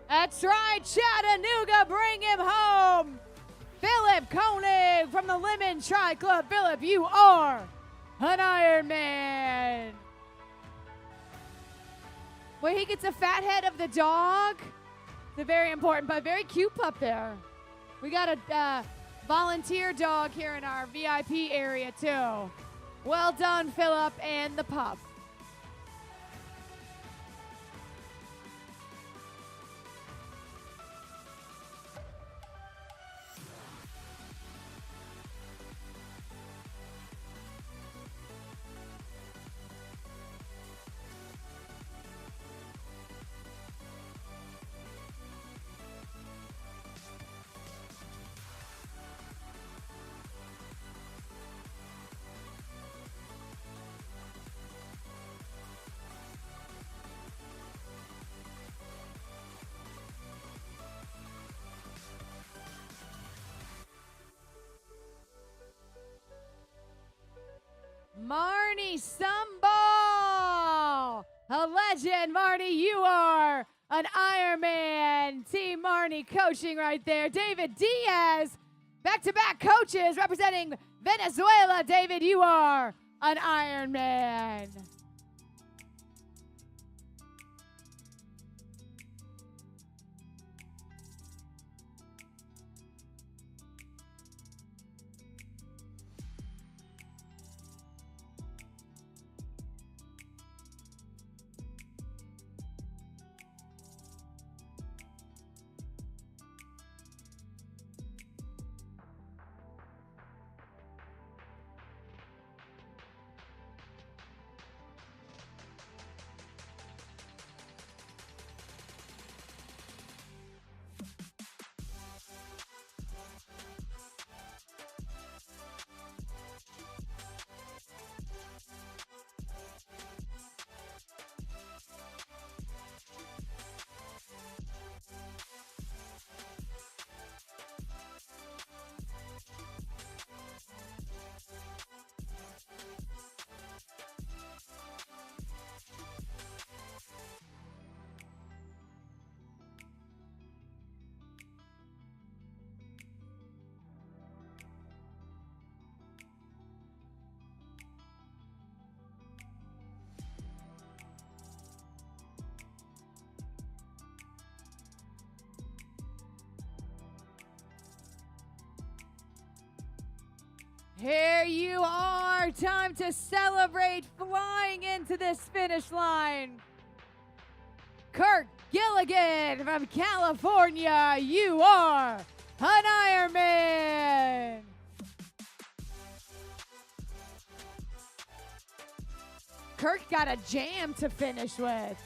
That's right, Chattanooga, bring him home. Philip Koenig from the Lemon Tri Club. Philip, you are an Ironman. Well, he gets a fat head of the dog. It's very important, but very cute pup there. We got a volunteer dog here in our VIP area, too. Well done, Philip and the pup. Marnie Sumball, a legend. Marnie, you are an Ironman. Team Marnie coaching right there. David Diaz, back-to-back coaches representing Venezuela. David, you are an Ironman. Here you are. Time to celebrate flying into this finish line. Kirk Gilligan from California, you are an Ironman. Kirk got a jam to finish with.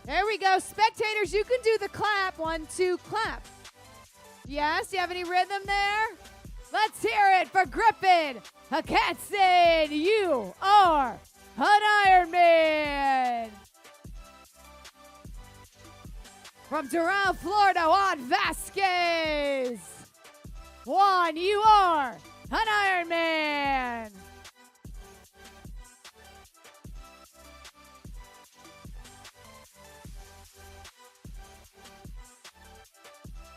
There we go. Spectators, you can do the clap. 1, 2, clap. Yes, you have any rhythm there? Let's hear it for Griffin Hakatzen. You are an Ironman. From Doral, Florida, Juan Vasquez. Juan, you are an Ironman.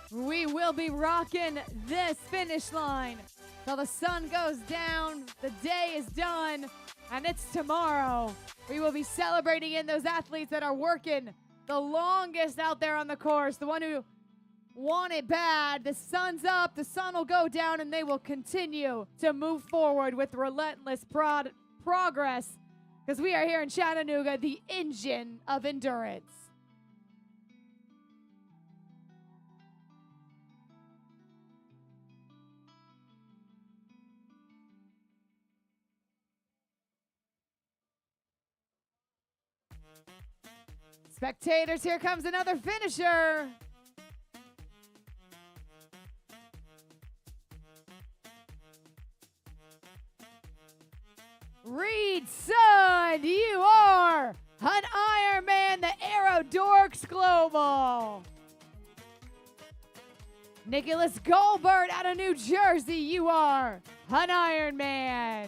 We will be rocking this finish line till the sun goes down, the day is done, and it's tomorrow. We will be celebrating in those athletes that are working the longest out there on the course, the one who want it bad. The sun's up, the sun will go down, and they will continue to move forward with relentless progress, because we are here in Chattanooga, the engine of endurance. Spectators, here comes another finisher. Reed Sun, you are an Ironman, the Aero Dorks Global. Nicholas Goldberg out of New Jersey, you are an Ironman.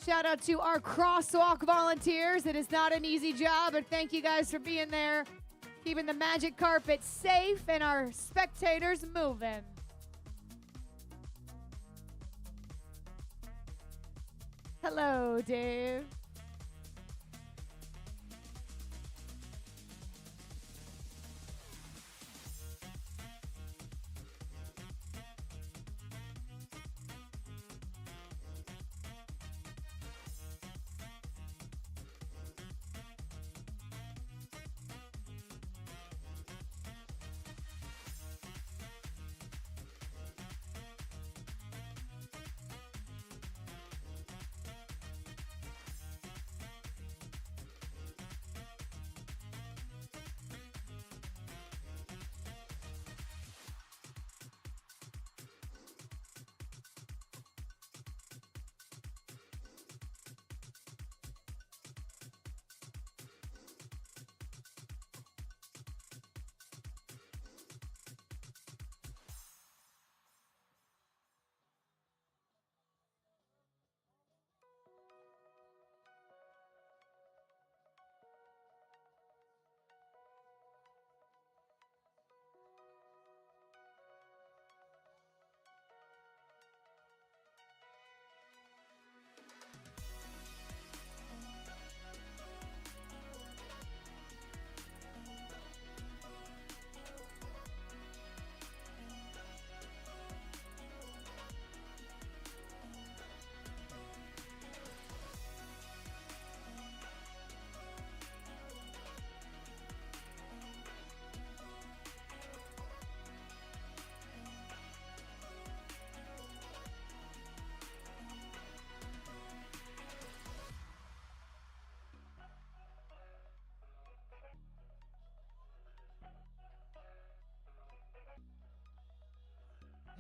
Shout out to our crosswalk volunteers. It is not an easy job, but thank you guys for being there, keeping the magic carpet safe and our spectators moving. Hello, Dave.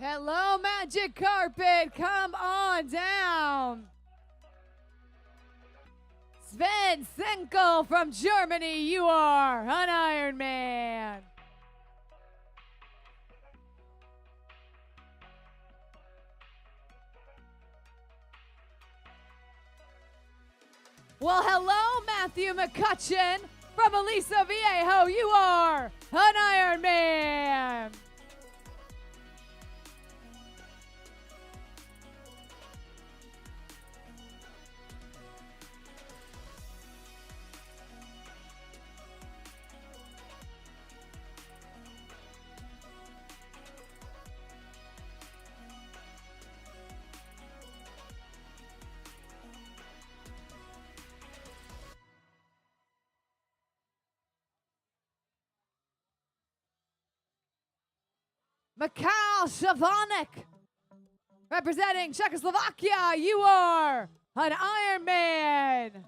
Hello, Magic Carpet. Come on down. Sven Senkel from Germany, you are an Ironman. Well, hello, Matthew McCutcheon from Elisa Viejo, you are an Ironman. Mikhail Shavanik, representing Czechoslovakia, you are an Ironman.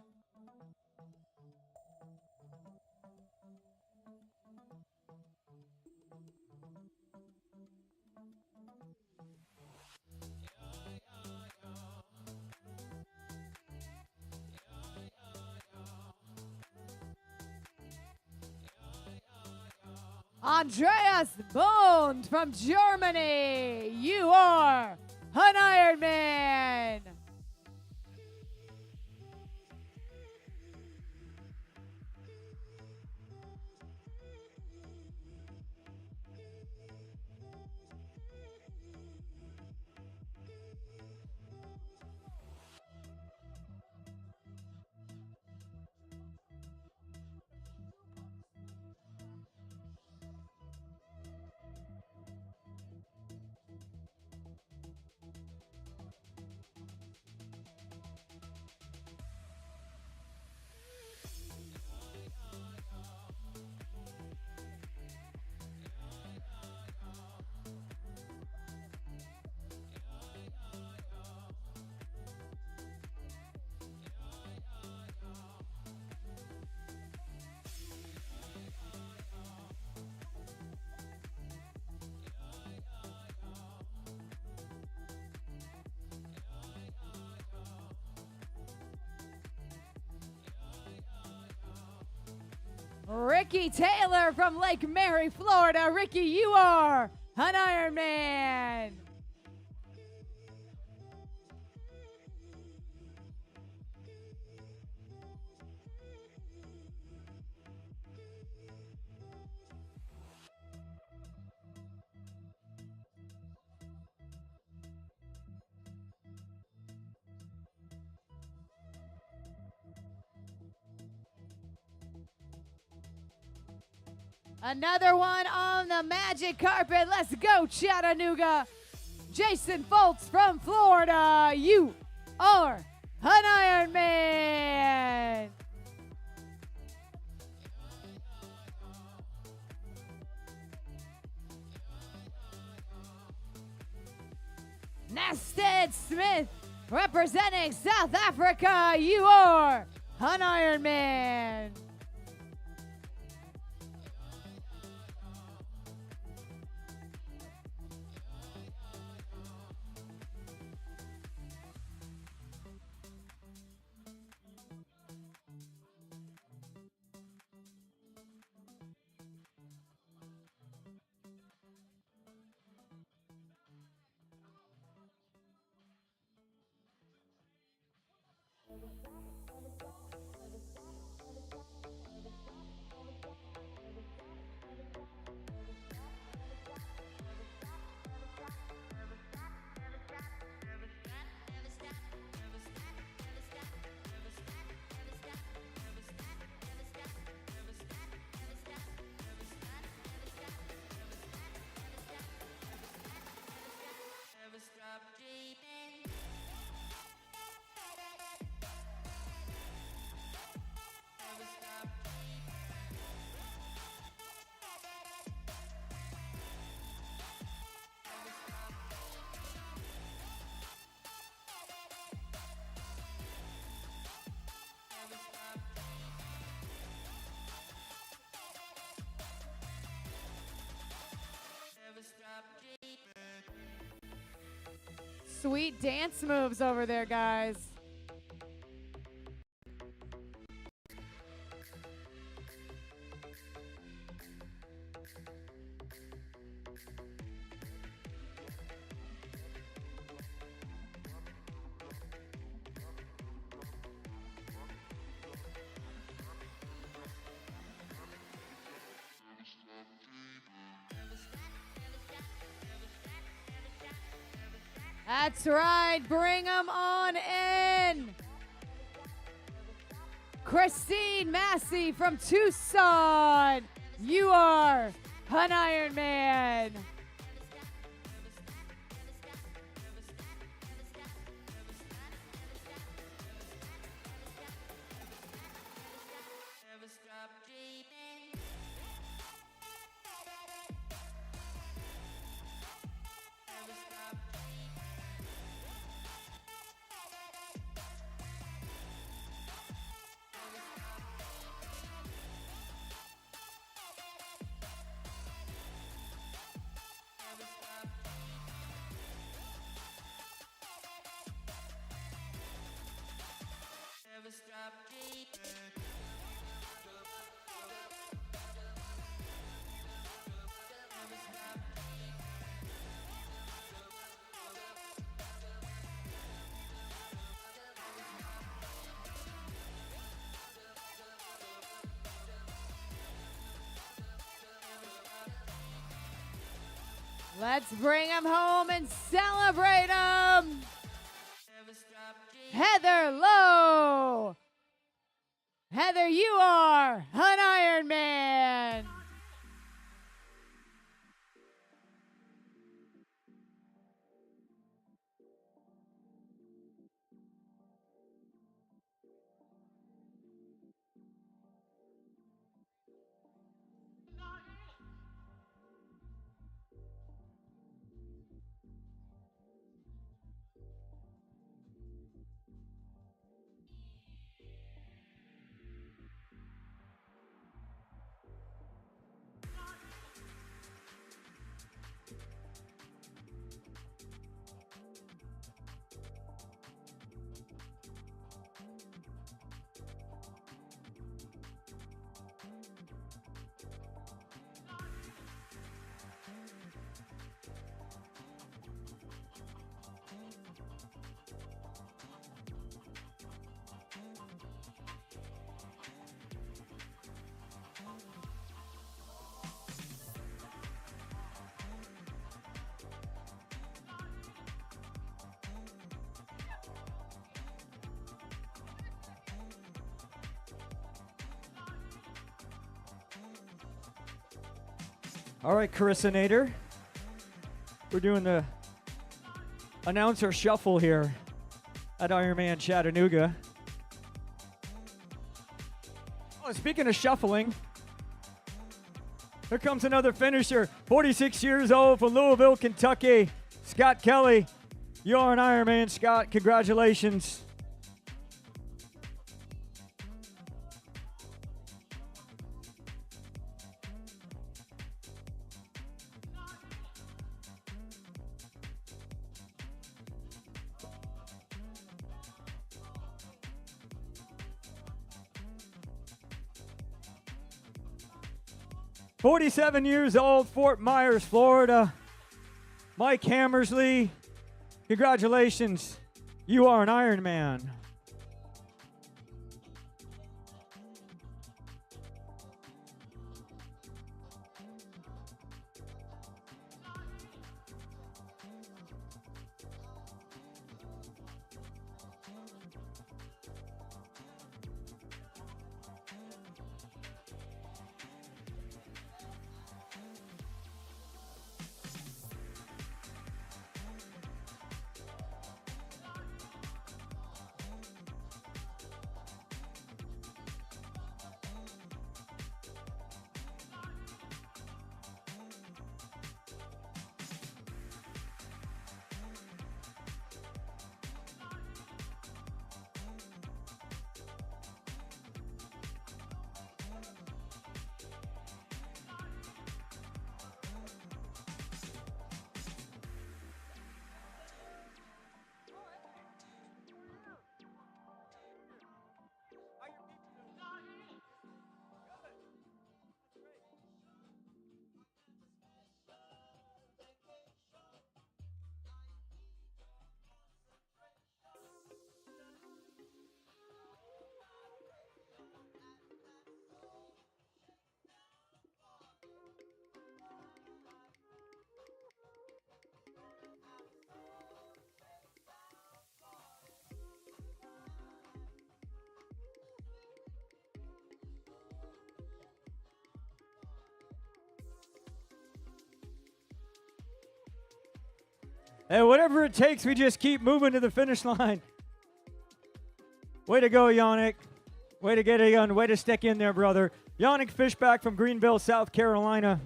Andreas Bond from Germany, you are an Ironman. Ricky Taylor from Lake Mary, Florida. Ricky, you are an Ironman. Another one on the magic carpet. Let's go, Chattanooga. Jason Foltz from Florida. You are an Ironman. Nasted Smith representing South Africa. You are an Ironman. Sweet dance moves over there, guys. That's right. Bring them on in. Christine Massey from Tucson. You are an Ironman. Let's bring them home and celebrate them. Heather Lowe. Heather, you are an Ironman. All right, Carissa Nader. We're doing the announcer shuffle here at IRONMAN Chattanooga. Oh, speaking of shuffling, here comes another finisher, 46 years old from Louisville, Kentucky, Scott Kelly. You are an Ironman, Scott. Congratulations. "47 years old, Fort Myers, Florida, Mike Hammersley. Congratulations. You are an Ironman." And whatever it takes, we just keep moving to the finish line. Way to go, Yannick. Way to get it on. Way to stick in there, brother. Yannick Fishback from Greenville, South Carolina.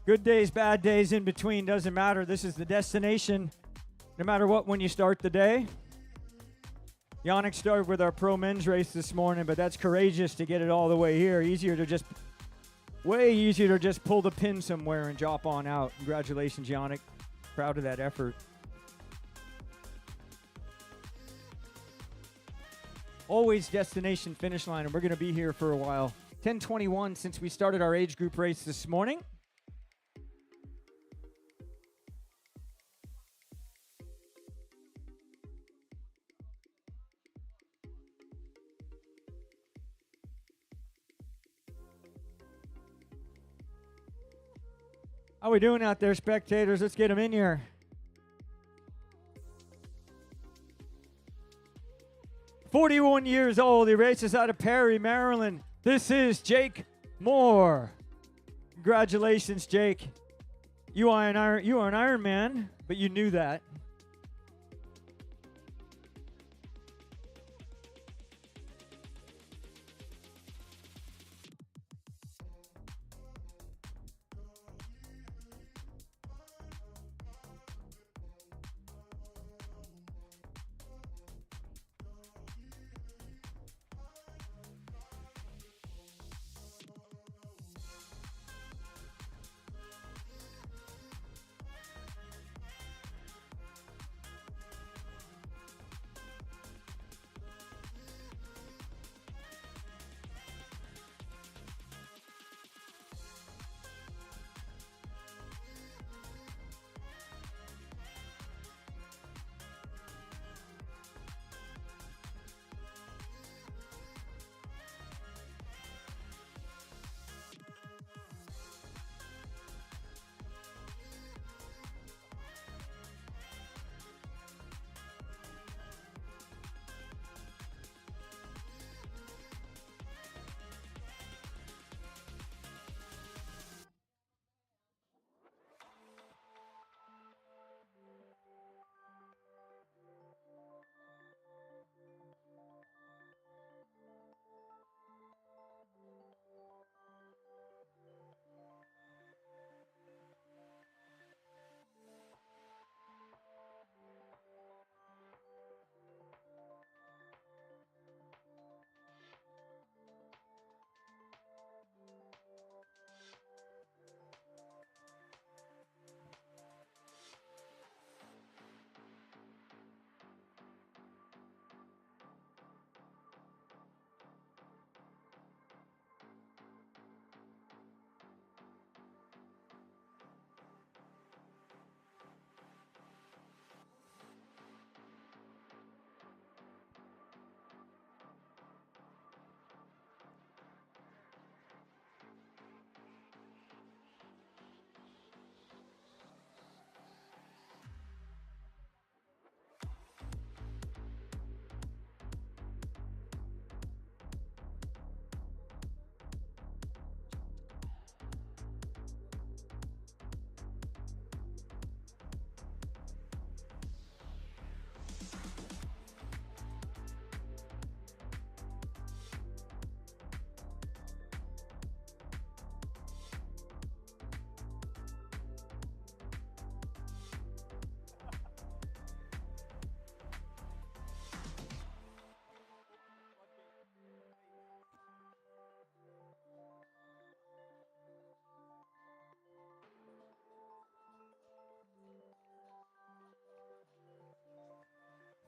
Good days, bad days, in between, doesn't matter. This is the destination, no matter what, when you start the day. Yannick started with our pro men's race this morning, but that's courageous to get it all the way here. Way easier to just pull the pin somewhere and drop on out. Congratulations, Yannick. Proud of that effort. Always destination finish line, and we're going to be here for a while. 10:21 since we started our age group race this morning. How we doing out there, spectators? Let's get them in here. "41 years old. He races out of Perry, Maryland. This is Jake Moore. Congratulations, Jake. You are an Ironman, but you knew that.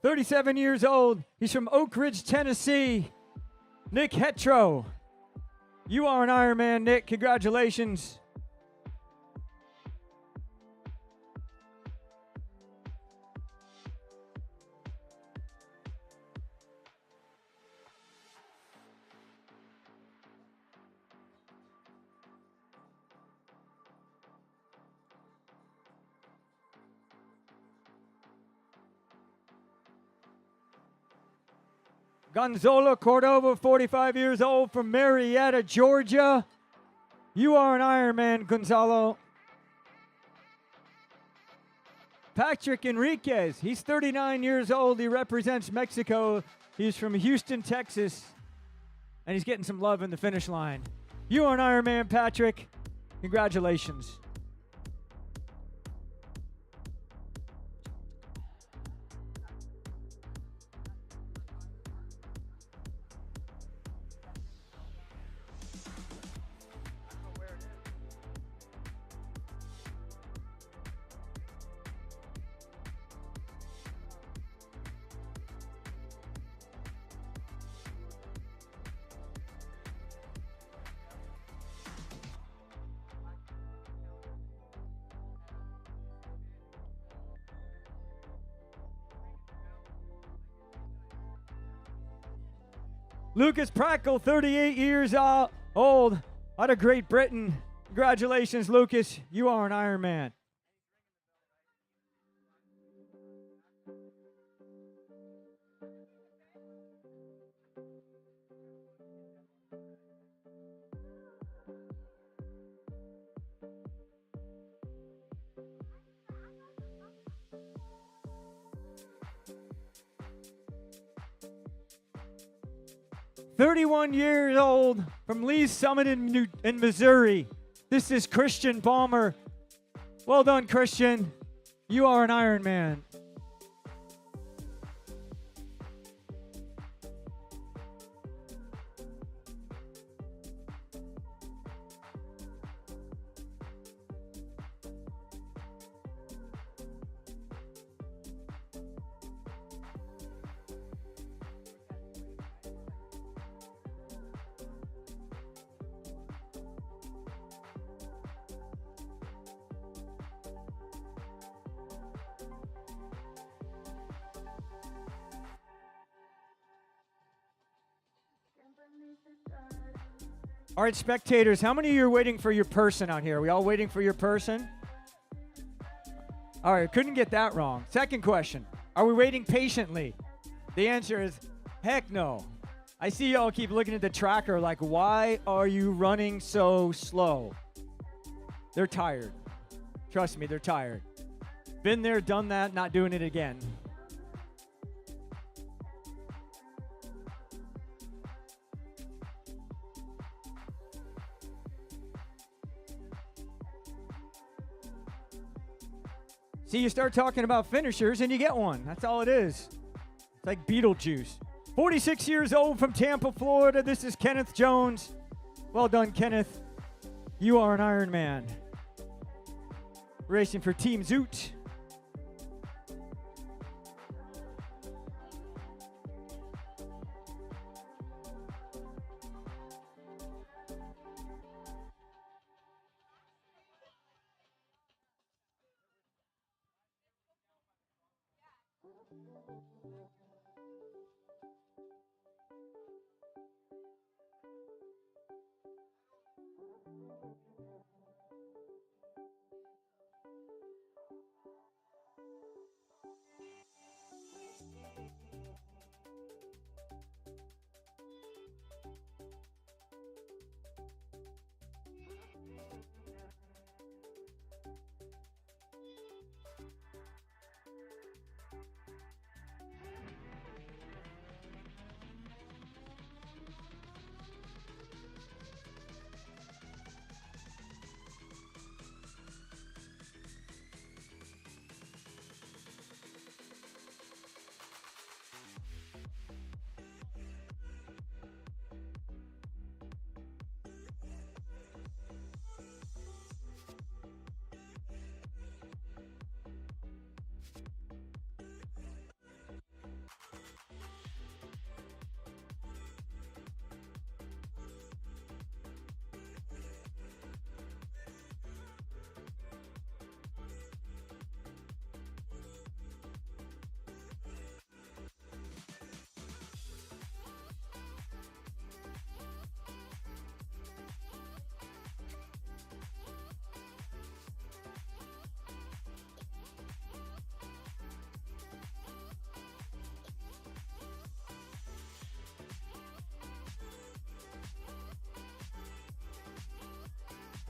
37 years old. He's from Oak Ridge, Tennessee. Nick Hetro. You are an Ironman, Nick. Congratulations. Gonzalo Cordova, 45 years old, from Marietta, Georgia. You are an Ironman, Gonzalo. Patrick Enriquez, he's 39 years old. He represents Mexico. He's from Houston, Texas, and he's getting some love in the finish line. You are an Ironman, Patrick. Congratulations. Lucas Prackle, 38 years old, out of Great Britain. Congratulations, Lucas. You are an Ironman. "31 years old, from Lee's Summit in Missouri. This is Christian Palmer. Well done, Christian. You are an Ironman." All right, spectators, how many of you are waiting for your person out here? Are we all waiting for your person? All right, couldn't get that wrong. Second question, are we waiting patiently? The answer is heck no. I see y'all keep looking at the tracker like, why are you running so slow? They're tired. Trust me, they're tired. Been there, done that, not doing it again. See, you start talking about finishers and you get one. That's all it is. It's like Beetlejuice. 46 years old, from Tampa, Florida. This is Kenneth Jones. Well done, Kenneth. You are an Ironman. Racing for Team Zoot.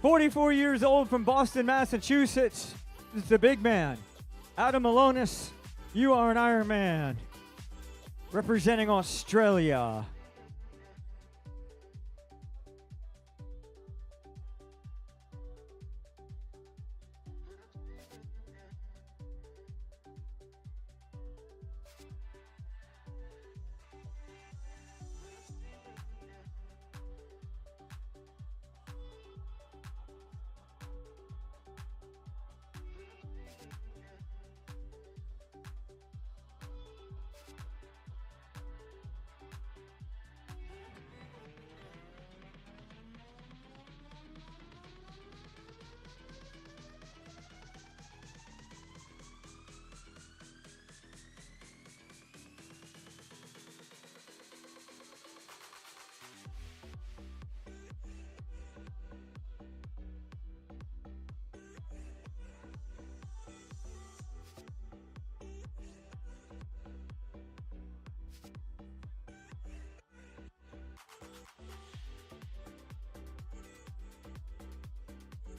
44 years old from Boston, Massachusetts. This is the big man. Adam Malonis, you are an Ironman. Representing Australia.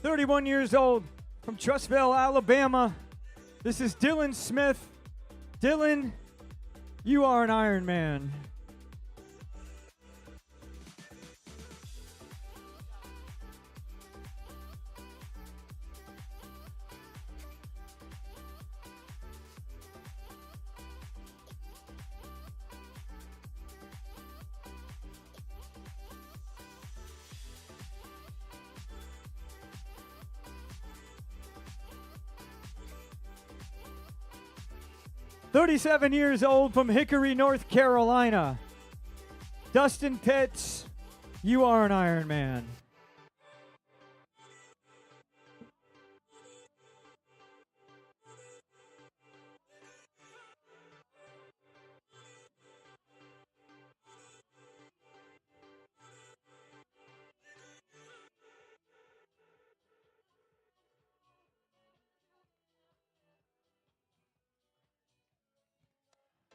"31 years old from Trussville, Alabama. This is Dylan Smith. Dylan, you are an Ironman. "37 years old from Hickory, North Carolina. Dustin Pitts, you are an Ironman.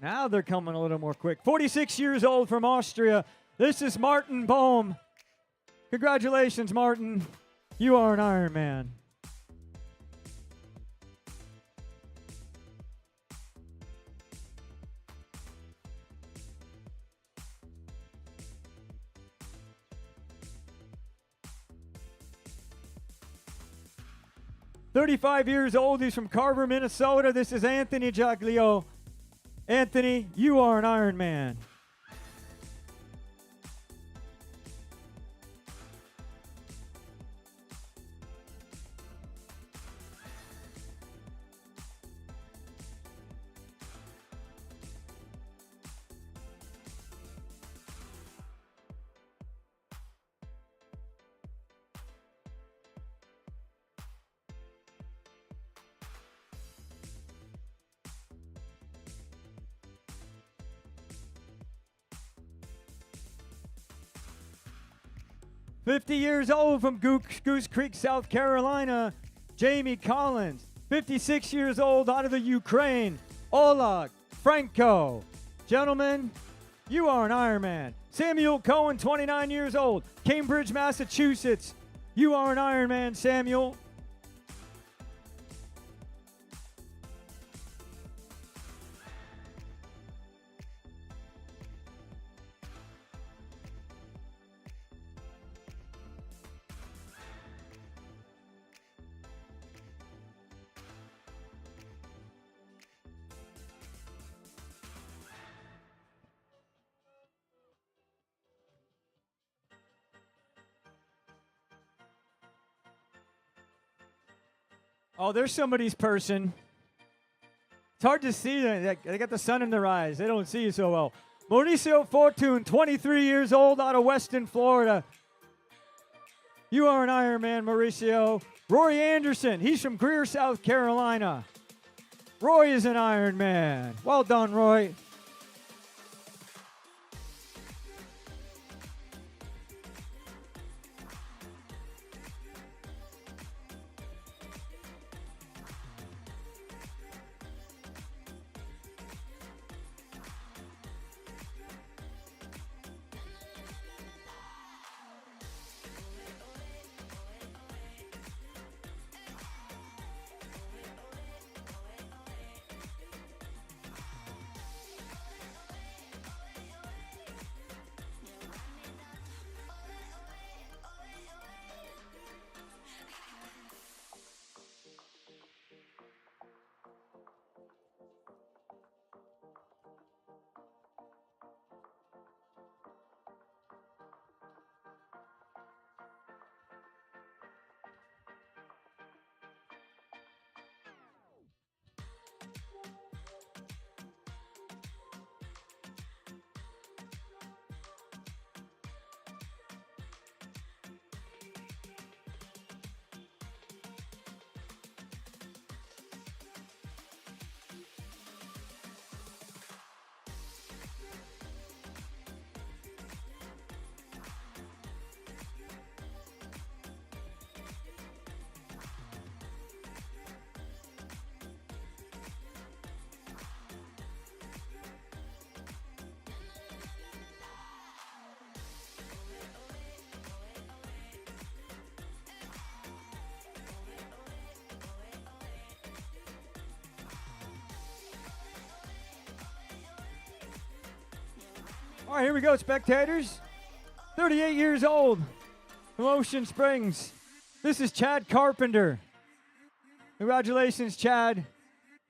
Now they're coming a little more quick. 46 years old from Austria. This is Martin Bohm. Congratulations, Martin. You are an Ironman. "35 years old. He's from Carver, Minnesota. This is Anthony Giaglio. Anthony, you are an Ironman. "50 years old from Goose Creek, South Carolina, Jamie Collins. 56 years old out of the Ukraine, Oleg Franco. Gentlemen, you are an Ironman. Samuel Cohen, 29 years old, Cambridge, Massachusetts. You are an Ironman, Samuel. Oh, there's somebody's person. It's hard to see. They got the sun in their eyes. They don't see you so well. Mauricio Fortune, 23 years old, out of Weston, Florida. You are an Ironman, Mauricio. Roy Anderson, he's from Greer, South Carolina. Roy is an Ironman. Well done, Roy. All right, here we go, spectators. 38 years old from Ocean Springs. This is Chad Carpenter. Congratulations, Chad.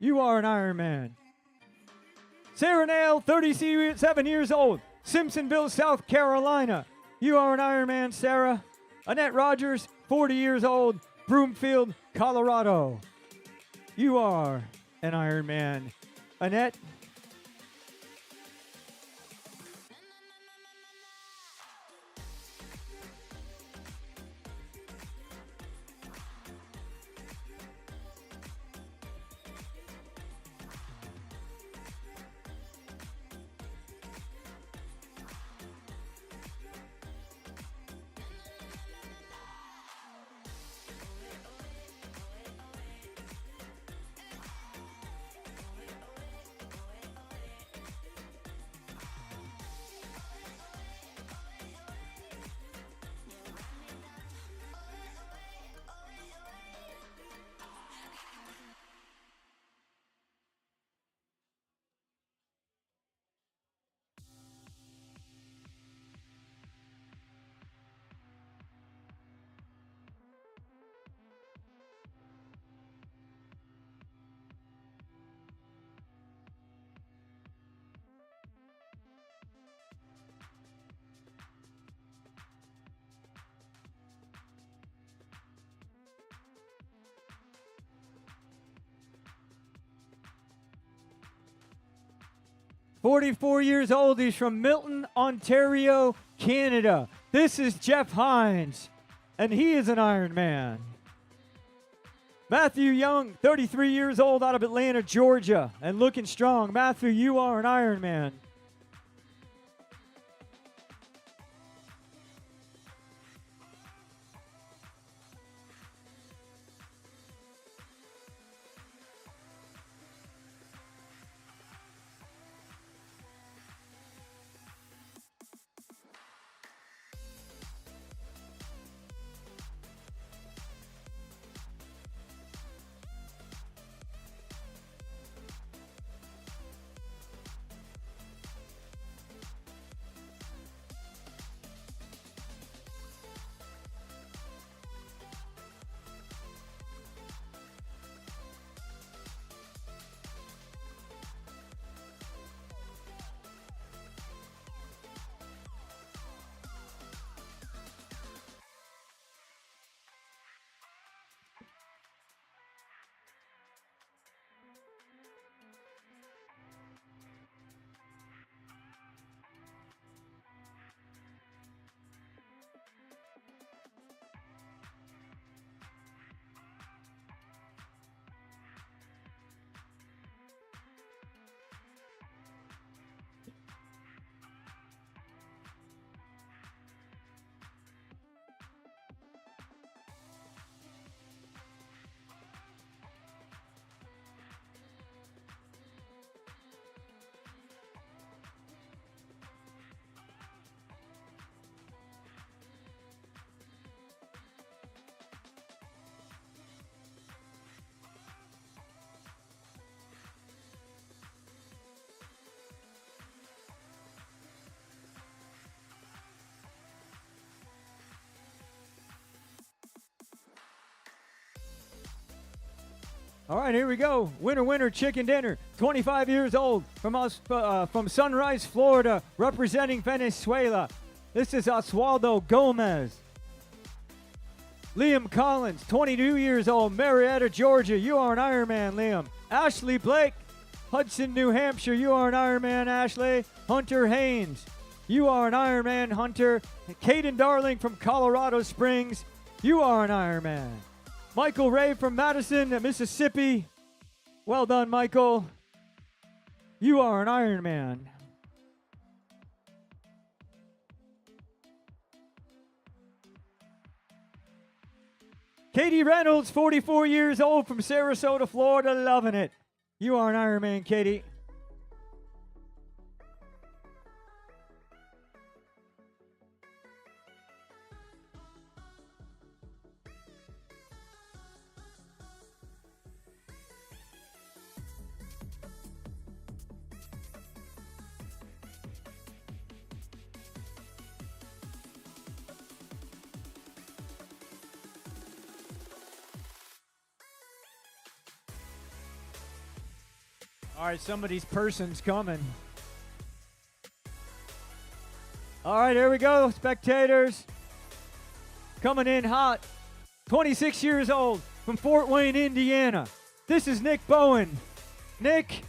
You are an Ironman. Sarah Nail, 37 years old, Simpsonville, South Carolina. You are an Ironman, Sarah. Annette Rogers, 40 years old, Broomfield, Colorado. You are an Ironman. Annette. "44 years old, he's from Milton, Ontario, Canada. This is Jeff Hines, and he is an Ironman. Matthew Young, 33 years old, out of Atlanta, Georgia, and looking strong. Matthew, you are an Ironman. All right, here we go. Winner, winner, chicken dinner. 25 years old from Sunrise, Florida, representing Venezuela. This is Oswaldo Gomez. Liam Collins, 22 years old, Marietta, Georgia. You are an Ironman, Liam. Ashley Blake, Hudson, New Hampshire. You are an Ironman, Ashley. Hunter Haynes, you are an Ironman, Hunter. Caden Darling from Colorado Springs. You are an Ironman. Michael Ray from Madison, Mississippi. Well done, Michael. You are an Ironman. Katie Reynolds, 44 years old, from Sarasota, Florida, loving it. You are an Ironman, Katie. All right, somebody's person's coming. All right, here we go, spectators. Coming in hot, 26 years old, from Fort Wayne, Indiana. This is Nick Bowen. Nick,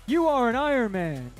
you are an Ironman.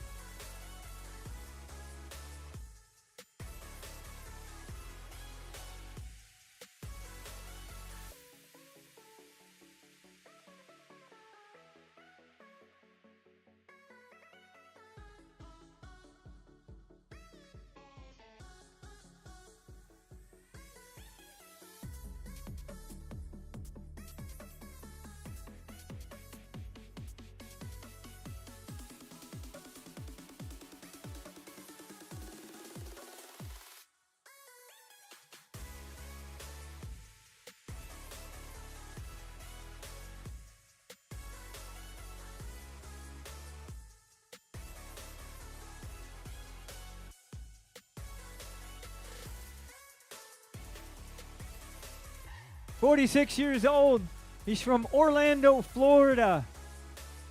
"46 years old. He's from Orlando, Florida.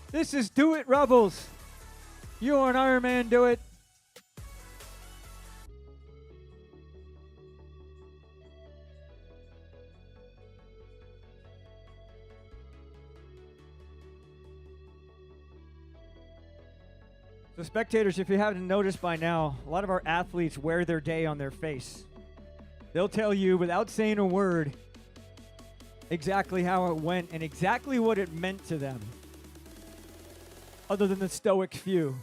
This is Do It Rebels. You are an Ironman, do it. So spectators, if you haven't noticed by now, a lot of our athletes wear their day on their face. They'll tell you without saying a word exactly how it went and exactly what it meant to them, other than the stoic few.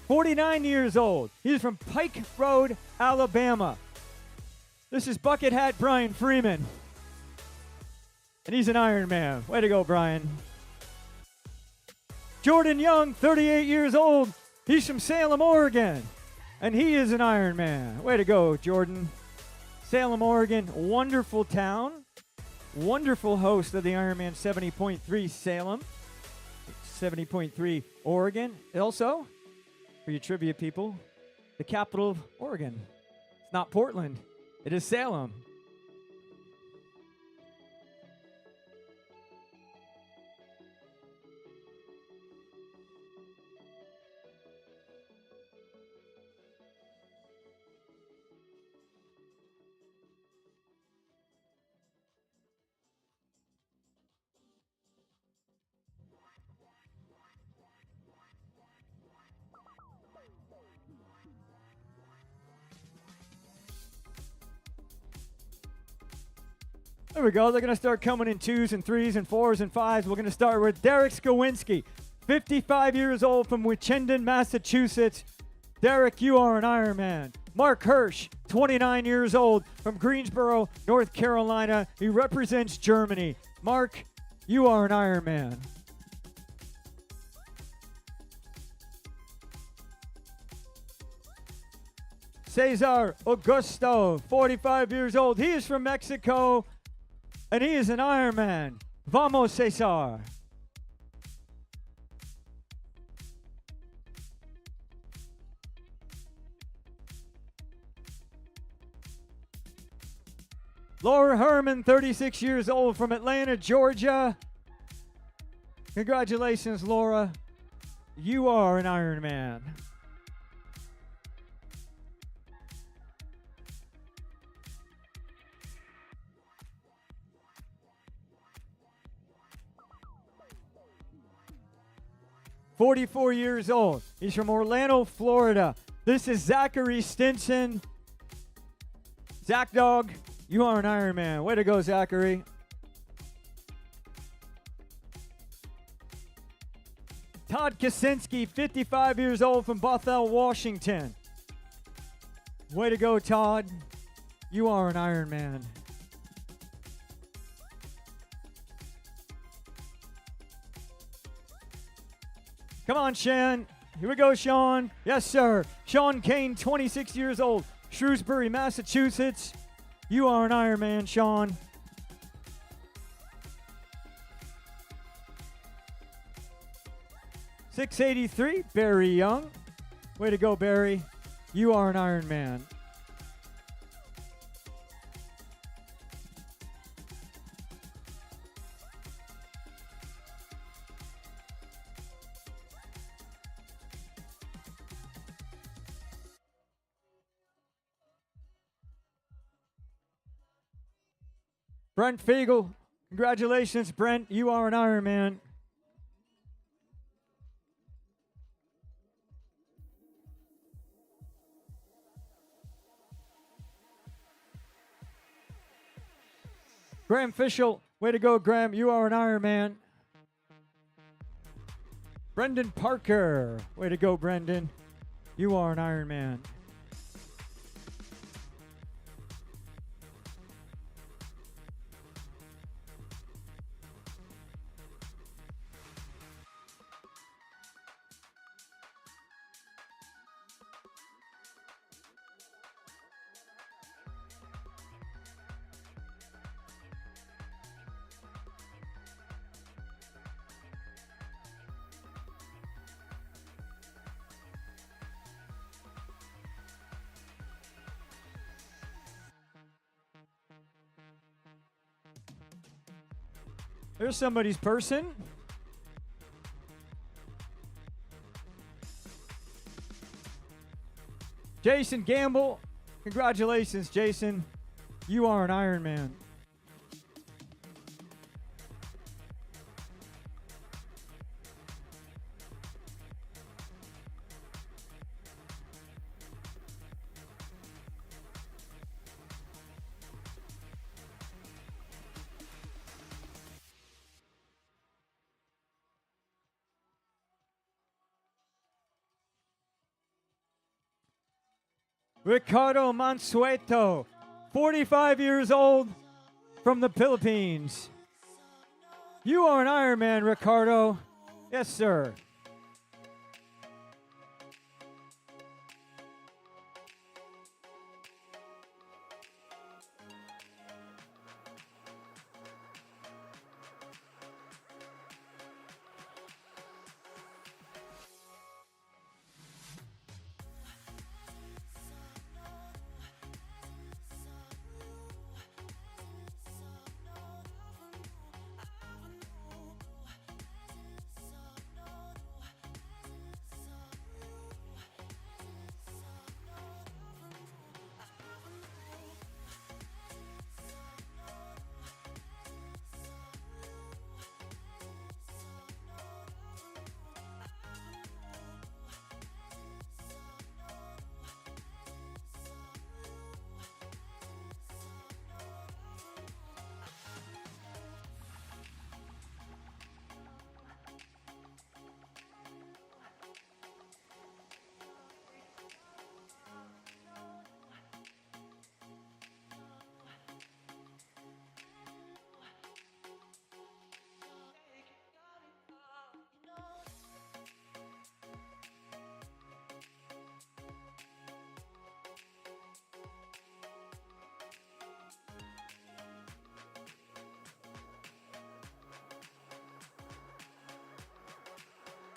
49 years old. He's from Pike Road, Alabama. This is Bucket Hat Brian Freeman. And he's an Ironman. Way to go, Brian. Jordan Young, 38 years old. He's from Salem, Oregon. And he is an Ironman. Way to go, Jordan. Salem, Oregon, wonderful town. Wonderful host of the Ironman 70.3 Salem, 70.3 Oregon. Also, for you trivia people, the capital of Oregon. It's not Portland, it is Salem. There we go. They're going to start coming in 2s and 3s and 4s and 5s. We're going to start with Derek Skowinski, 55 years old from Wichenden, Massachusetts. Derek, you are an Ironman. Mark Hirsch, 29 years old from Greensboro, North Carolina. He represents Germany. Mark, you are an Ironman. Cesar Augusto, 45 years old. He is from Mexico, and he is an Ironman. Vamos, Cesar. Laura Herman, 36 years old from Atlanta, Georgia. Congratulations, Laura. You are an Ironman. "44 years old. He's from Orlando, Florida. This is Zachary Stinson. Zach Dog, you are an Ironman. Way to go, Zachary. Todd Kaczynski, 55 years old from Bothell, Washington. Way to go, Todd. You are an Ironman. Come on, Shan. Here we go, Sean. Yes, sir. Sean Kane, 26 years old, Shrewsbury, Massachusetts. You are an Ironman, Sean. .683, Barry Young. Way to go, Barry. You are an Ironman. Brent Fiegel. Congratulations, Brent. You are an Ironman. Graham Fischel. Way to go, Graham. You are an Ironman. Brendan Parker. Way to go, Brendan. You are an Ironman. There's somebody's person. Jason Gamble. Congratulations, Jason. You are an Ironman. Ricardo Mansueto, 45 years old, from the Philippines. You are an Ironman, Ricardo. Yes, sir.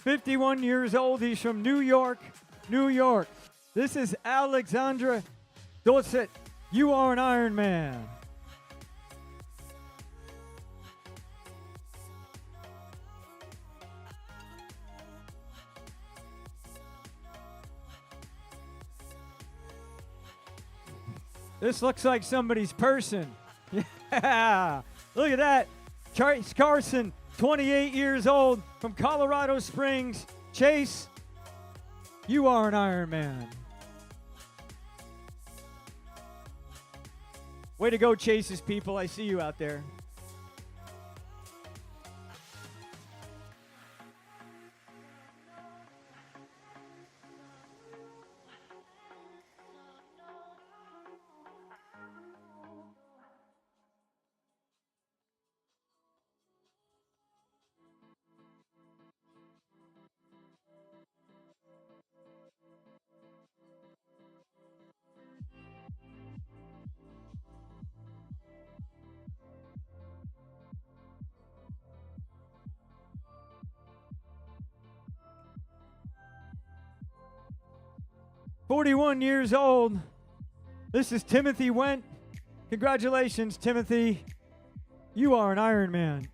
"51 years old. He's from New York, New York. This is Alexandra Dorset. You are an Ironman." This looks like somebody's person. Yeah, look at that. Chase Carson, 28 years old, from Colorado Springs. Chase, you are an Ironman. Way to go, Chase's people. I see you out there. "41 years old. This is Timothy Went. Congratulations, Timothy. You are an Ironman."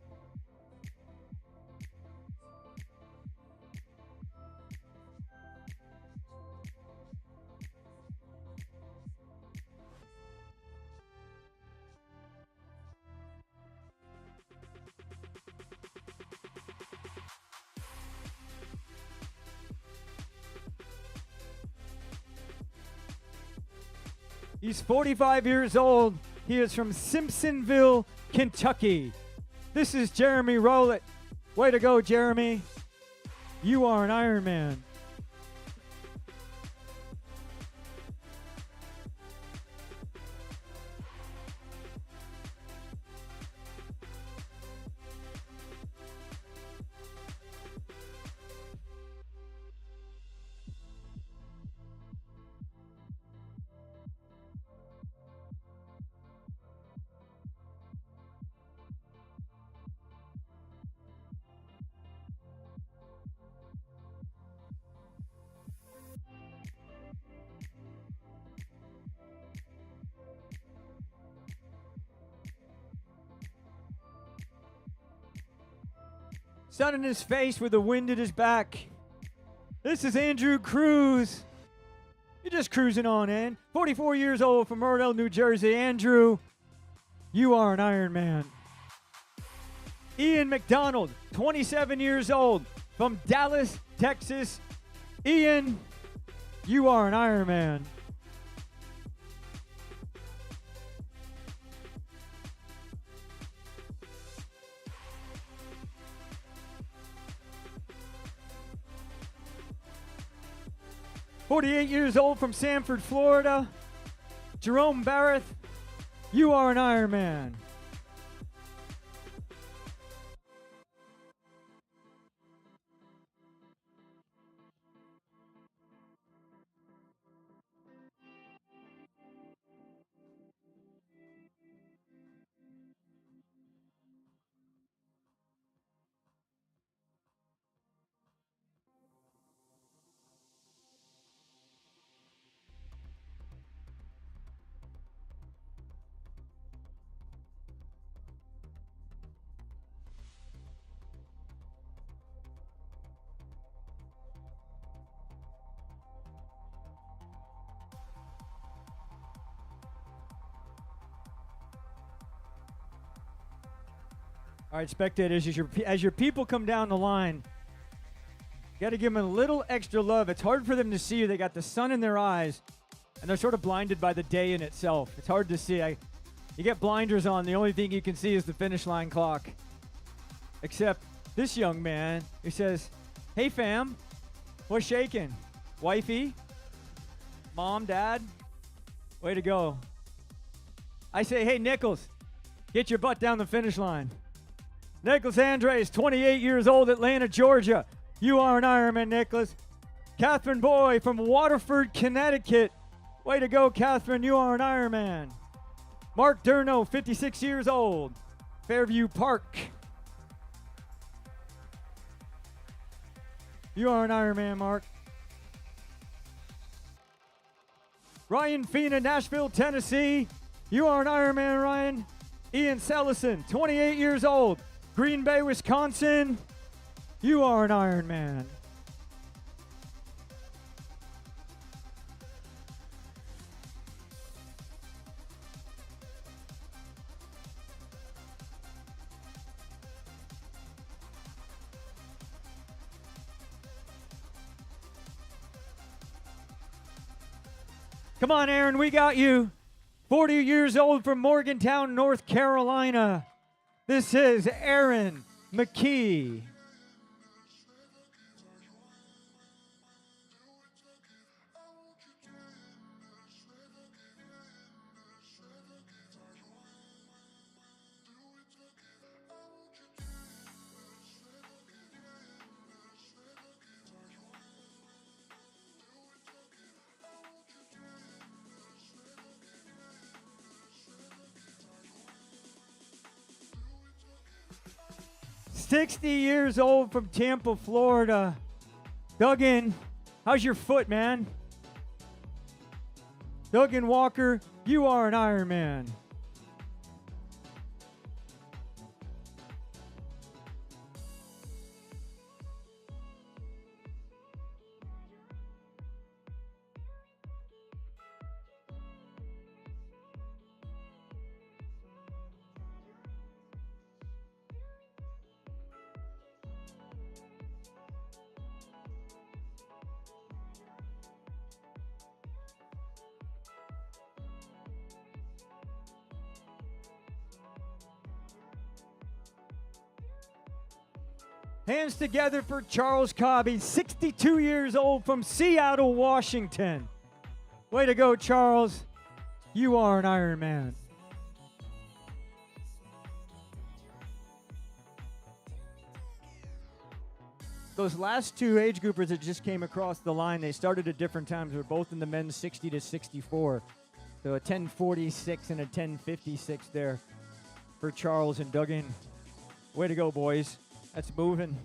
He's 45 years old. He is from Simpsonville, Kentucky. This is Jeremy Rowlett. Way to go, Jeremy. You are an Ironman. Sun in his face with the wind at his back. This is Andrew Cruz. You're just cruising on in. 44 years old from Myrtle, New Jersey. Andrew, you are an Ironman. Ian McDonald, 27 years old from Dallas, Texas. Ian, you are an Ironman. "48 years old from Sanford, Florida. Jerome Barrett, you are an Ironman. All right, spectators, as your people come down the line, you got to give them a little extra love. It's hard for them to see you. They got the sun in their eyes, and they're sort of blinded by the day in itself. It's hard to see. You get blinders on. The only thing you can see is the finish line clock. Except this young man, he says, "Hey, fam, what's shaking? Wifey? Mom, dad? Way to go." I say, "Hey, Nichols, get your butt down the finish line." Nicholas Andres, 28 years old, Atlanta, Georgia. You are an Ironman, Nicholas. Catherine Boy from Waterford, Connecticut. Way to go, Catherine. You are an Ironman. Mark Durno, 56 years old, Fairview Park. You are an Ironman, Mark. Ryan Fina, Nashville, Tennessee. You are an Ironman, Ryan. Ian Sellison, 28 years old, Green Bay, Wisconsin. You are an Ironman. Come on, Aaron, we got you. 40 years old from Morgantown, North Carolina. This is Aaron McKee. "60 years old from Tampa, Florida. Duggan, how's your foot, man? Duggan Walker, you are an Ironman. Hands together for Charles Cobby, 62 years old from Seattle, Washington. Way to go, Charles. You are an Ironman. Those last two age groupers that just came across the line, they started at different times. They're both in the men's 60 to 64. So a 10:46 and a 10:56 there for Charles and Duggan. Way to go, boys. That's moving.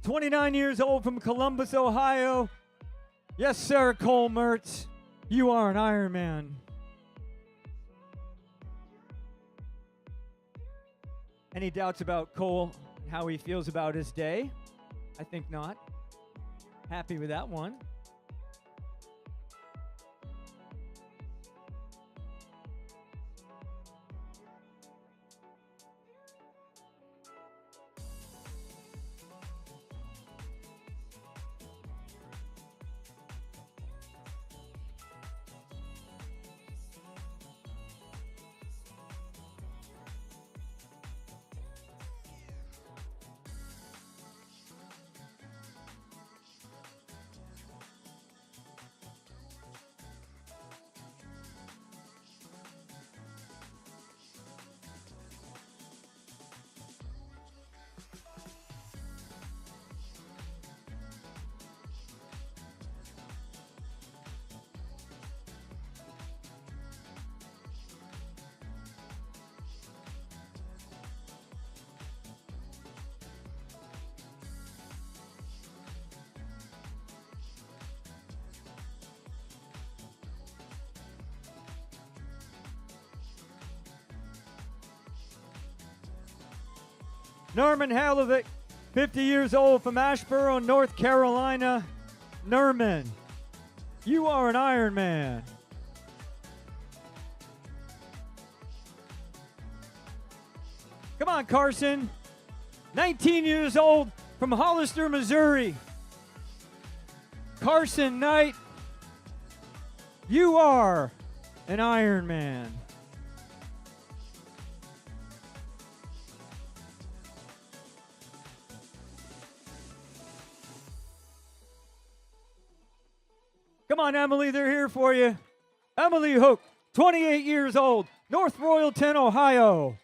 .29 years old from Columbus, Ohio. Yes, sir, Cole Mertz. You are an Ironman. Any doubts about Cole and how he feels about his day? I think not. Happy with that one. Norman Halovic, 50 years old from Asheboro, North Carolina. Norman, you are an Ironman. Come on, Carson. 19 years old from Hollister, Missouri. Carson Knight, you are an Ironman. Come on, Emily, they're here for you. Emily Hook, 28 years old, North Royalton, Ohio.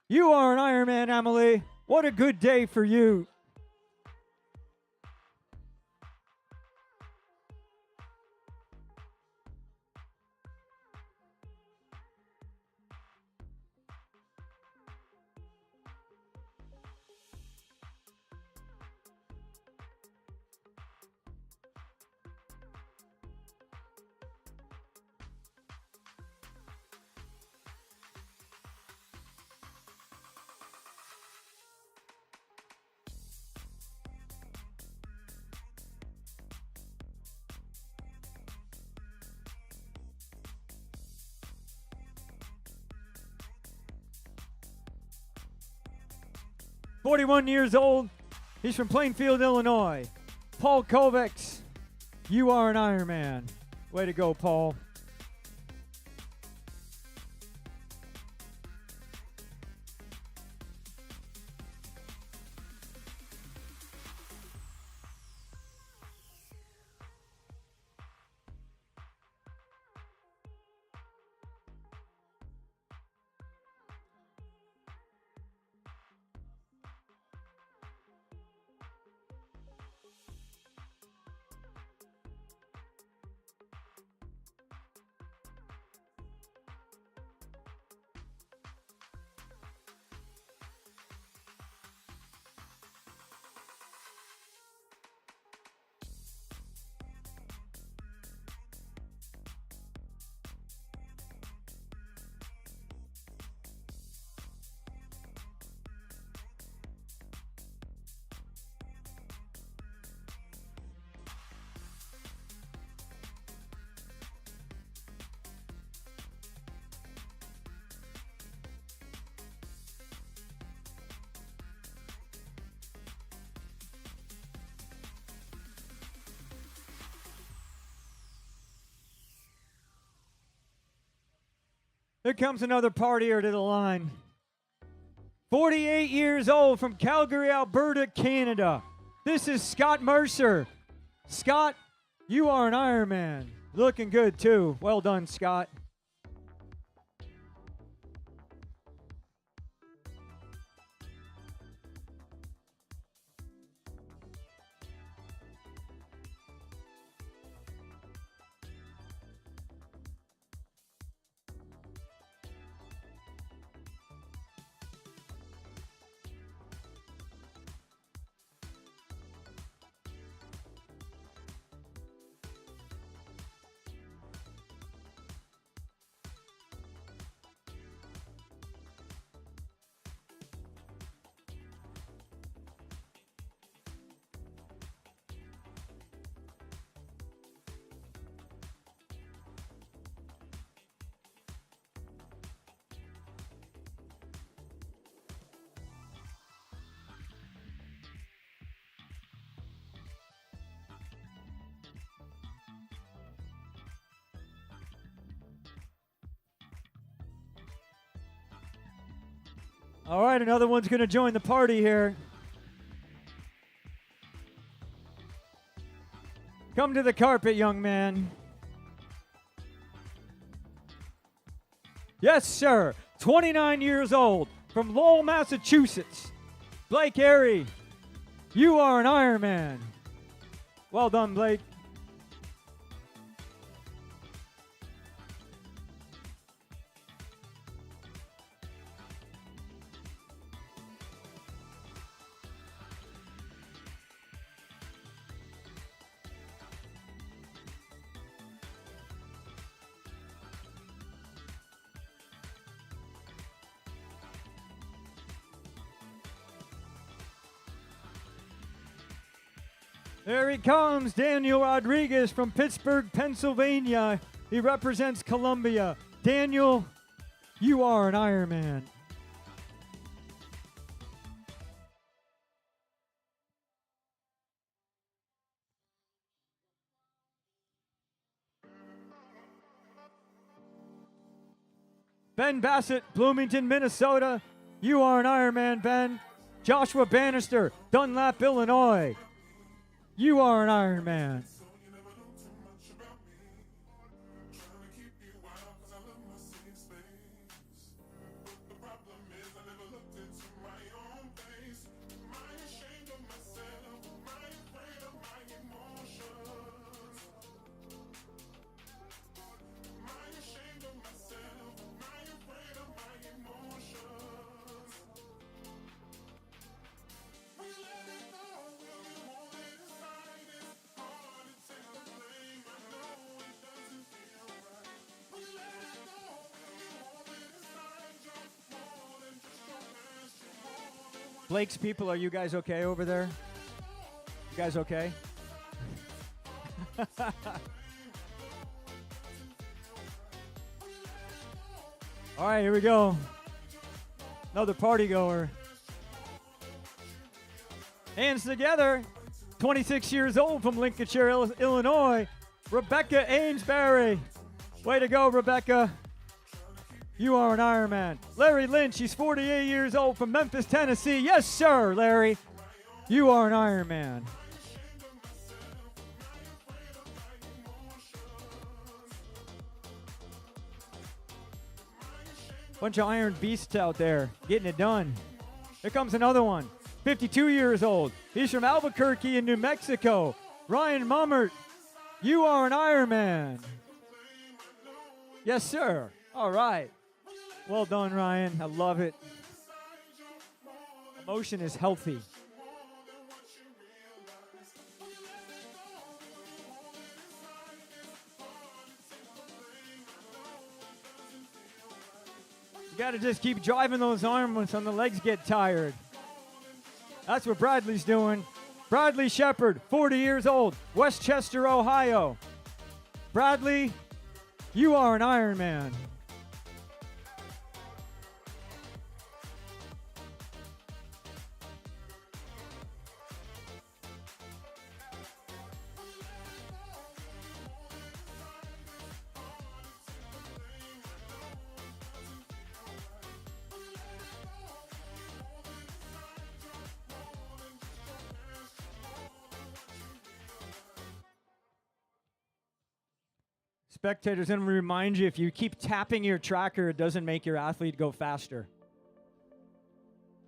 You are an Ironman, Emily. What a good day for you. .41 years old. He's from Plainfield, Illinois. Paul Kovacs, you are an Ironman. Way to go, Paul. Here comes another partier to the line. 48 years old from Calgary, Alberta, Canada. This is Scott Mercer. Scott, you are an Ironman. Looking good, too. Well done, Scott. All right, another one's going to join the party here. Come to the carpet, young man. Yes, sir. 29 years old from Lowell, Massachusetts. Blake Airy, you are an Ironman. Well done, Blake. There he comes, Daniel Rodriguez from Pittsburgh, Pennsylvania. He represents Columbia. Daniel, you are an Ironman. Ben Bassett, Bloomington, Minnesota. You are an Ironman, Ben. Joshua Bannister, Dunlap, Illinois. You are an Ironman. Blake's people, are you guys okay over there? You guys okay? All right, here we go. Another party goer. Hands together. 26 years old from Lincolnshire, Illinois. Rebecca Ainsbury. Way to go, Rebecca. You are an Ironman. Larry Lynch, he's 48 years old from Memphis, Tennessee. Yes, sir, Larry. You are an Ironman. Bunch of iron beasts out there getting it done. Here comes another one. 52 years old. He's from Albuquerque in New Mexico. Ryan Mummert, you are an Ironman. Yes, sir. All right. Well done, Ryan. I love it. Emotion is healthy. You got to just keep driving those arms when the legs get tired. That's what Bradley's doing. Bradley Shepard, 40 years old, Westchester, Ohio. Bradley, you are an Ironman. Spectators, I'm going to remind you, if you keep tapping your tracker, it doesn't make your athlete go faster.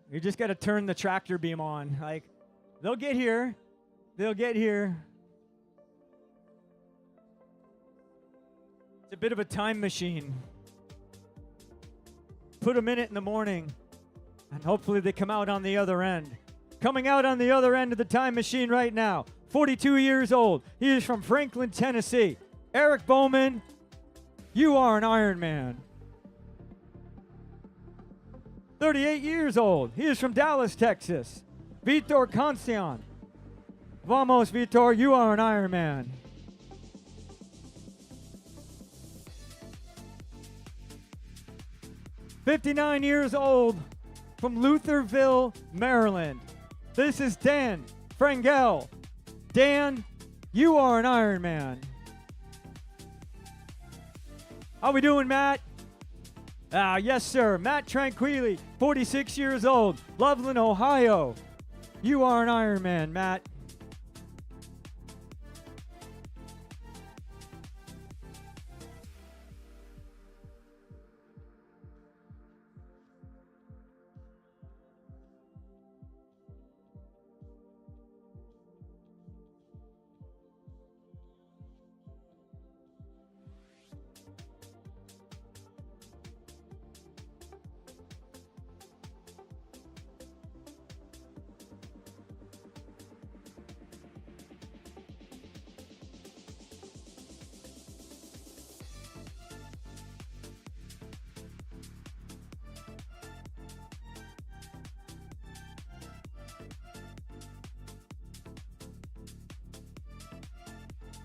You just got to turn the tractor beam on. Like, they'll get here. They'll get here. It's a bit of a time machine. Put them in it in the morning, and hopefully they come out on the other end. Coming out on the other end of the time machine right now, 42 years old. He is from Franklin, Tennessee. Eric Bowman, you are an Ironman. 38 years old. He is from Dallas, Texas. Vitor Conceon. Vamos, Vitor, you are an Ironman. "59 years old from Lutherville, Maryland. This is Dan Frangel. Dan, you are an Ironman." How we doing, Matt? Yes, sir. Matt Tranquilli, 46 years old, Loveland, Ohio. You are an Ironman, Matt.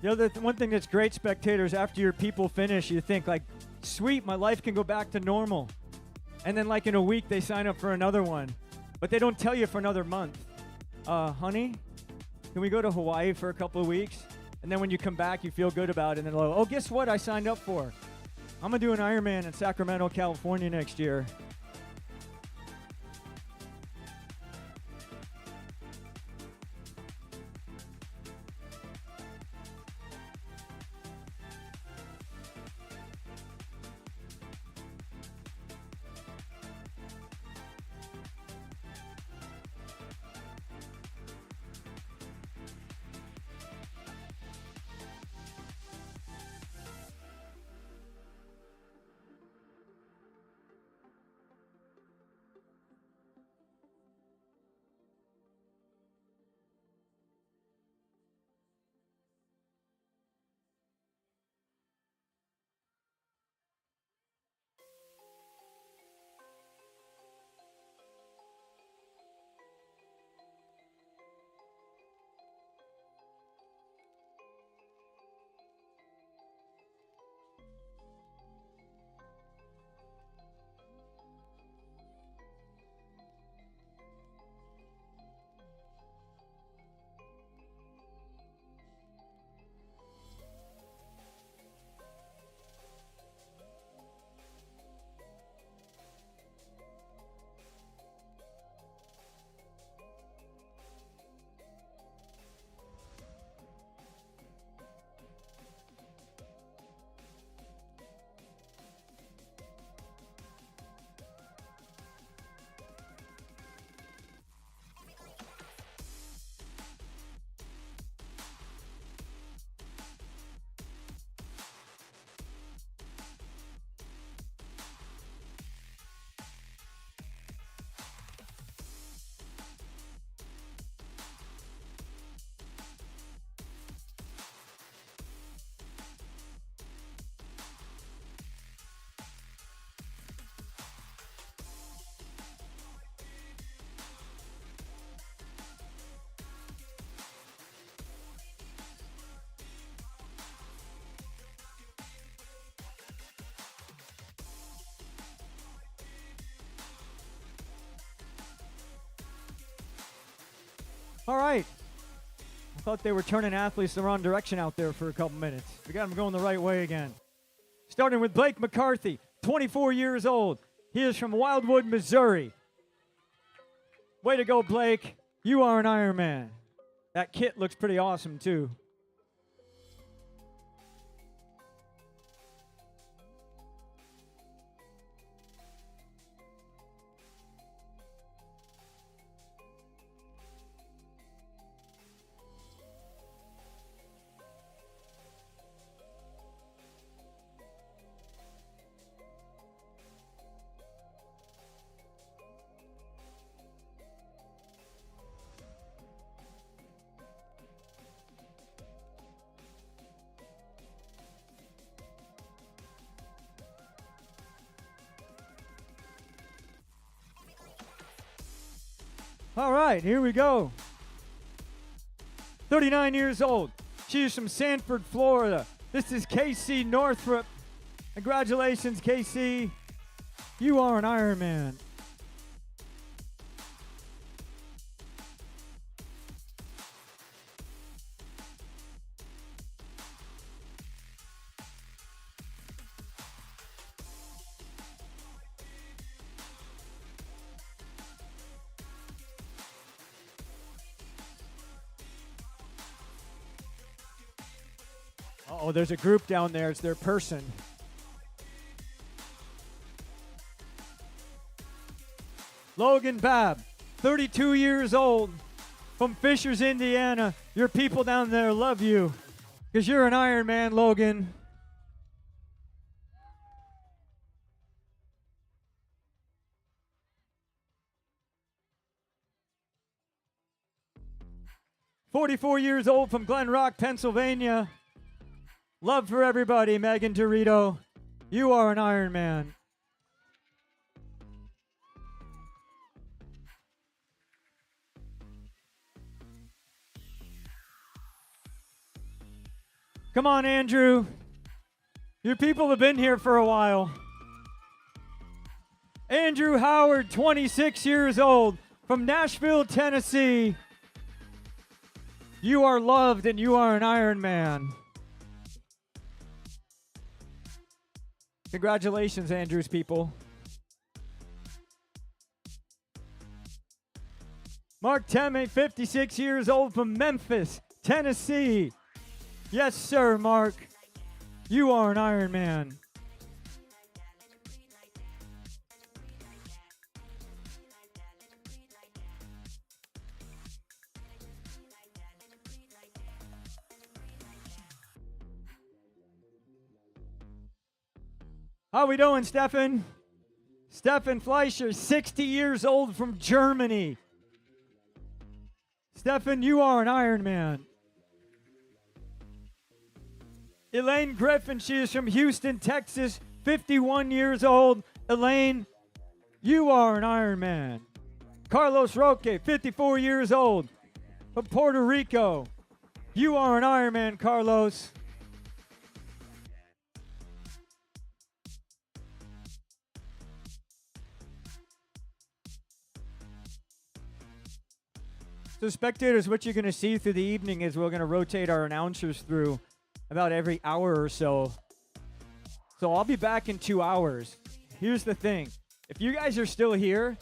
The other one thing that's great, spectators, after your people finish, you think like, sweet, my life can go back to normal. And then like in a week, they sign up for another one. But they don't tell you for another month. Honey, can we go to Hawaii for a couple of weeks? And then when you come back, you feel good about it. And then, oh, guess what I signed up for? I'm going to do an Ironman in Sacramento, California next year. All right. I thought they were turning athletes the wrong direction out there for a couple minutes. We got them going the right way again. Starting with Blake McCarthy, 24 years old. He is from Wildwood, Missouri. Way to go, Blake. You are an Ironman. That kit looks pretty awesome, too. All right, here we go. 39 years old. She is from Sanford, Florida. This is Casey Northrup. Congratulations, Casey. You are an Ironman. Oh, there's a group down there. It's their person. Logan Babb, 32 years old, from Fishers, Indiana. Your people down there love you because you're an Ironman, Logan. "44 years old, from Glen Rock, Pennsylvania. Love for everybody, Megan Dorito. You are an Ironman." Come on, Andrew. Your people have been here for a while. Andrew Howard, 26 years old, from Nashville, Tennessee. You are loved and you are an Ironman. Congratulations, Andrew's people. Mark Temme, 56 years old, from Memphis, Tennessee. Yes, sir, Mark. You are an Ironman. How we doing, Stefan? Stefan Fleischer, 60 years old, from Germany. Stefan, you are an Ironman. Elaine Griffin, she is from Houston, Texas, 51 years old. Elaine, you are an Ironman. Carlos Roque, 54 years old, from Puerto Rico. You are an Ironman, Carlos. So spectators, what you're going to see through the evening is we're going to rotate our announcers through about every hour or so. So I'll be back in 2 hours. Here's the thing. If you guys are still here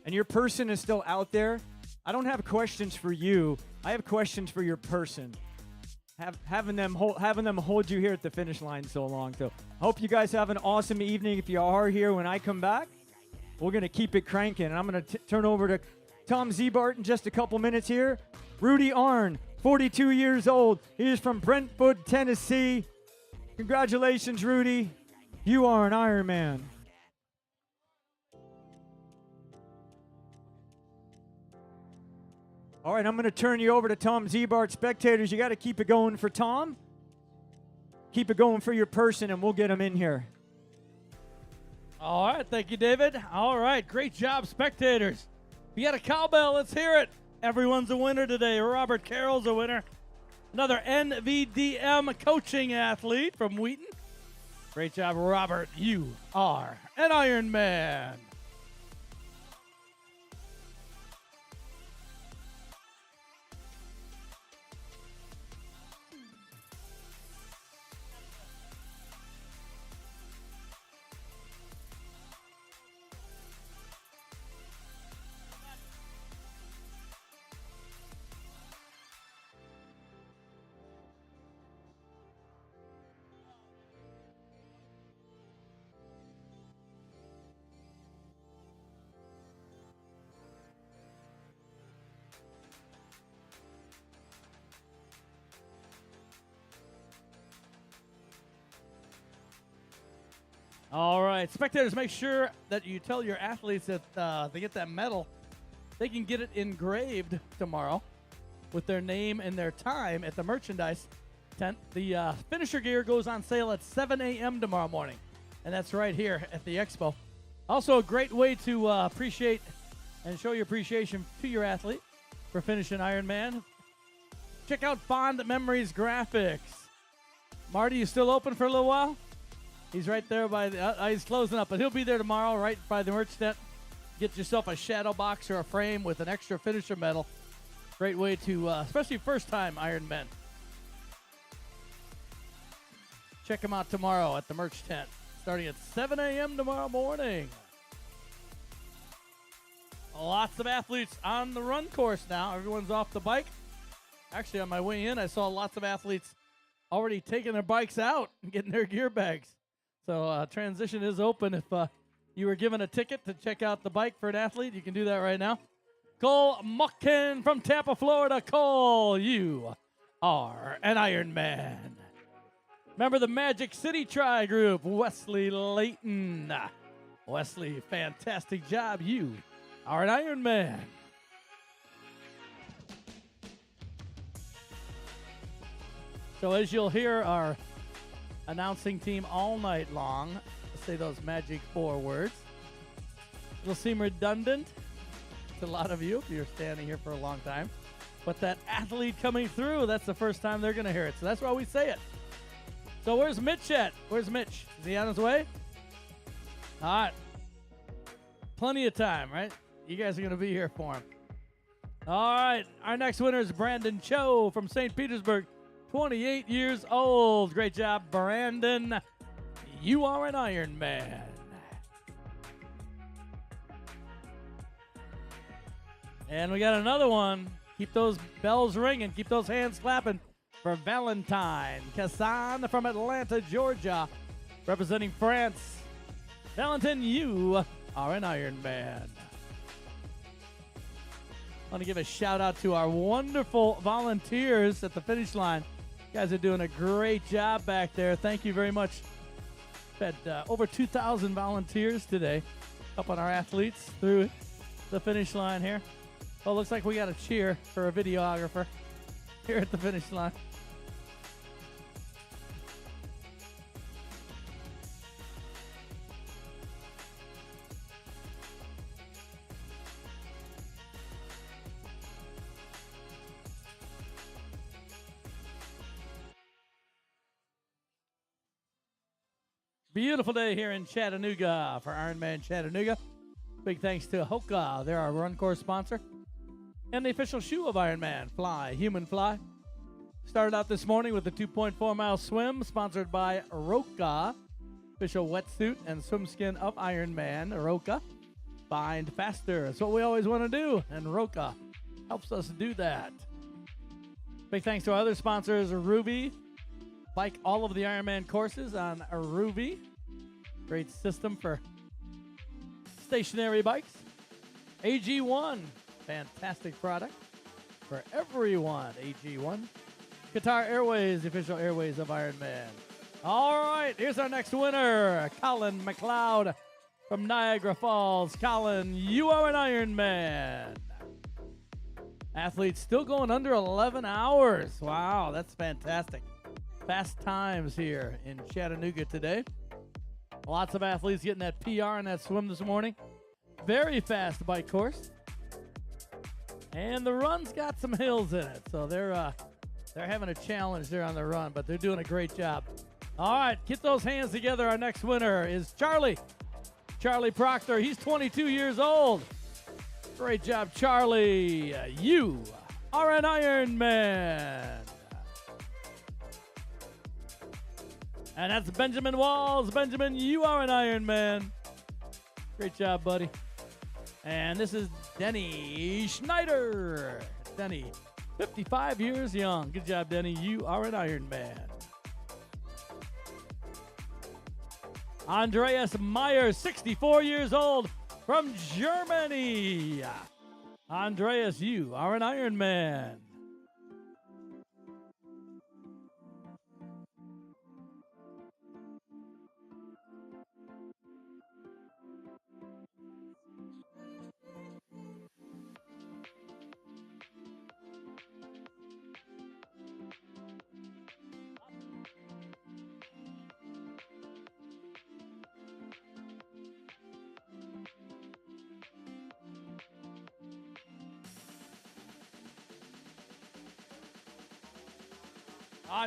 and your person is still out there, I don't have questions for you. I have questions for your person. Having them hold you here at the finish line so long. So hope you guys have an awesome evening. If you are here when I come back, we're going to keep it cranking. And I'm going to turn over to Tom Zebart in just a couple minutes here. Rudy Arn, 42 years old. He is from Brentwood, Tennessee. Congratulations, Rudy. You are an Ironman. All right, I'm going to turn you over to Tom Zebart. Spectators, you got to keep it going for Tom. Keep it going for your person, and we'll get him in here. All right, thank you, David. All right, great job, spectators. If you got a cowbell, let's hear it. Everyone's a winner today. Robert Carroll's a winner. Another NVDM coaching athlete from Wheaton. Great job, Robert. You are an Ironman. All right, spectators, make sure that you tell your athletes that they get that medal. They can get it engraved tomorrow with their name and their time at the merchandise tent. The finisher gear goes on sale at 7 a.m. tomorrow morning, and that's right here at the expo. Also, a great way to appreciate and show your appreciation to your athlete for finishing Ironman, check out Fond Memories Graphics. Marty, you still open for a little while? He's right there by the, he's closing up, but he'll be there tomorrow right by the merch tent. Get yourself a shadow box or a frame with an extra finisher medal. Great way to, especially first-time Ironman. Check him out tomorrow at the merch tent, starting at 7 a.m. tomorrow morning. Lots of athletes on the run course now. Everyone's off the bike. Actually, on my way in, I saw lots of athletes already taking their bikes out and getting their gear bags. So transition is open. If you were given a ticket to check out the bike for an athlete, you can do that right now. Cole Muckin from Tampa, Florida. Cole, you are an Ironman. Remember the Magic City Tri Group, Wesley Layton. Wesley, fantastic job. You are an Ironman. So as you'll hear our announcing team all night long say those magic 4 words, it'll seem redundant to a lot of you if you're standing here for a long time. But that athlete coming through, that's the first time they're going to hear it. So that's why we say it. So where's Mitch at? Where's Mitch? Is he on his way? All right. Plenty of time, right? You guys are going to be here for him. All right. Our next winner is Brandon Cho from St. Petersburg, 28 years old. Great job, Brandon. You are an Ironman. And we got another one. Keep those bells ringing. Keep those hands clapping for Valentine Cassan from Atlanta, Georgia, representing France. Valentine, you are an Ironman. I want to give a shout out to our wonderful volunteers at the finish line. You guys are doing a great job back there. Thank you very much. We've had over 2,000 volunteers today helping our athletes through the finish line here. Well, looks like we got a cheer for a videographer here at the finish line. Beautiful day here in Chattanooga for Ironman Chattanooga. Big thanks to Hoka. They're our run course sponsor. And the official shoe of Ironman, Fly, Human Fly. Started out this morning with a 2.4 mile swim sponsored by Roka. Official wetsuit and swim skin of Ironman, Roka. Bind faster. That's what we always want to do. And Roka helps us do that. Big thanks to our other sponsors, Ruby. Bike all of the Ironman courses on Ruby. Great system for stationary bikes. AG1, fantastic product for everyone. AG1. Qatar Airways, the official airways of Ironman. All right, here's our next winner, Colin McLeod from Niagara Falls. Colin, you are an Ironman. Athletes still going under 11 hours. Wow, that's fantastic. Fast times here in Chattanooga today. Lots of athletes getting that PR in that swim this morning. Very fast bike course. And the run's got some hills in it. So they're having a challenge there on the run, but they're doing a great job. All right, get those hands together. Our next winner is Charlie. Charlie Proctor. He's 22 years old. Great job, Charlie. You are an Ironman. And that's Benjamin Walls. Benjamin, you are an Ironman. Great job, buddy. And this is Denny Schneider. Denny, 55 years young. Good job, Denny. You are an Ironman. Andreas Meyer, 64 years old, from Germany. Andreas, you are an Ironman.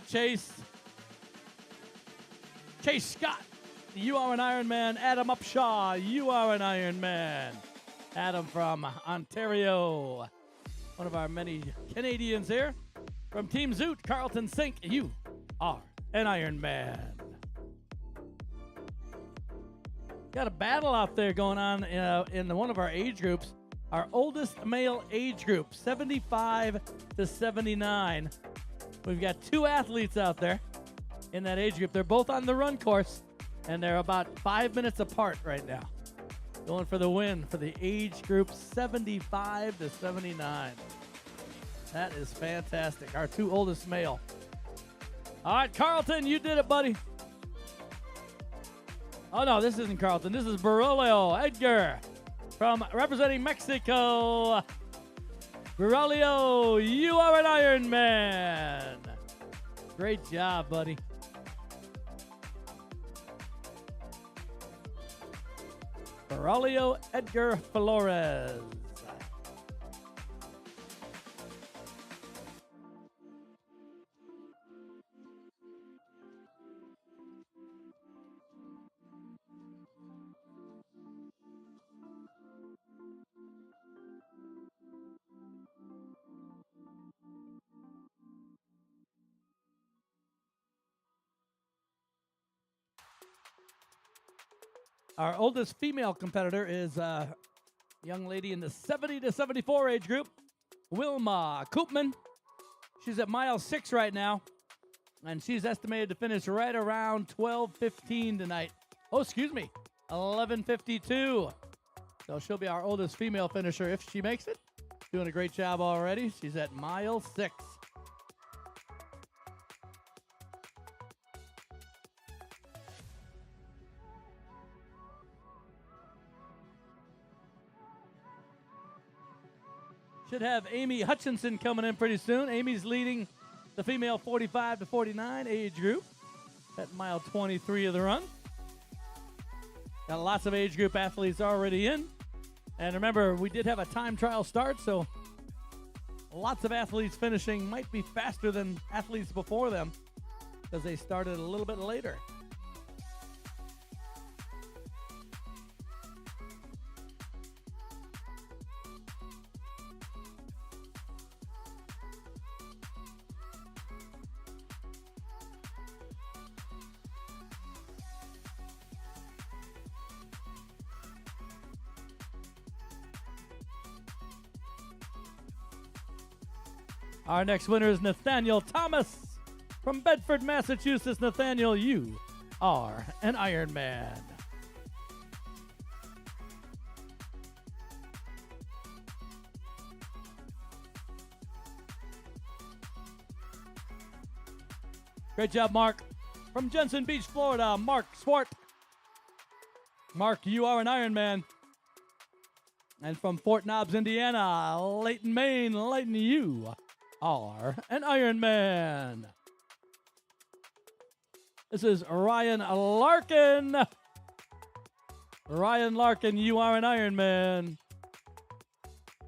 Chase. Chase Scott, you are an Ironman. Adam Upshaw, you are an Ironman. Adam from Ontario, one of our many Canadians here. From Team Zoot, Carlton Sink, you are an Ironman. Got a battle out there going on in one of our age groups. Our oldest male age group, 75 to 79. We've got two athletes out there in that age group. They're both on the run course, and they're about 5 minutes apart right now. Going for the win for the age group 75 to 79. That is fantastic. Our two oldest male. All right, Carlton, you did it, buddy. Oh, no, this isn't Carlton. This is Barolio Edgar from representing Mexico. Barolio, you are an Ironman. Great job, buddy. Barolio Edgar Flores. Our oldest female competitor is a young lady in the 70 to 74 age group, Wilma Koopman. She's at mile 6 right now, and she's estimated to finish right around 12:15 tonight. Oh, excuse me, 11:52. So she'll be our oldest female finisher if she makes it. Doing a great job already. She's at mile 6. Should have Amy Hutchinson coming in pretty soon. Amy's leading the female 45 to 49 age group at mile 23 of the run. Got lots of age group athletes already in. And remember, we did have a time trial start, so lots of athletes finishing might be faster than athletes before them because they started a little bit later. Our next winner is Nathaniel Thomas from Bedford, Massachusetts. Nathaniel, you are an Ironman. Great job, Mark. From Jensen Beach, Florida, Mark Swart. Mark, you are an Ironman. And from Fort Knox, Indiana, Leighton, Maine. Leighton, you are an Ironman. This is Ryan Larkin. Ryan Larkin, you are an Ironman.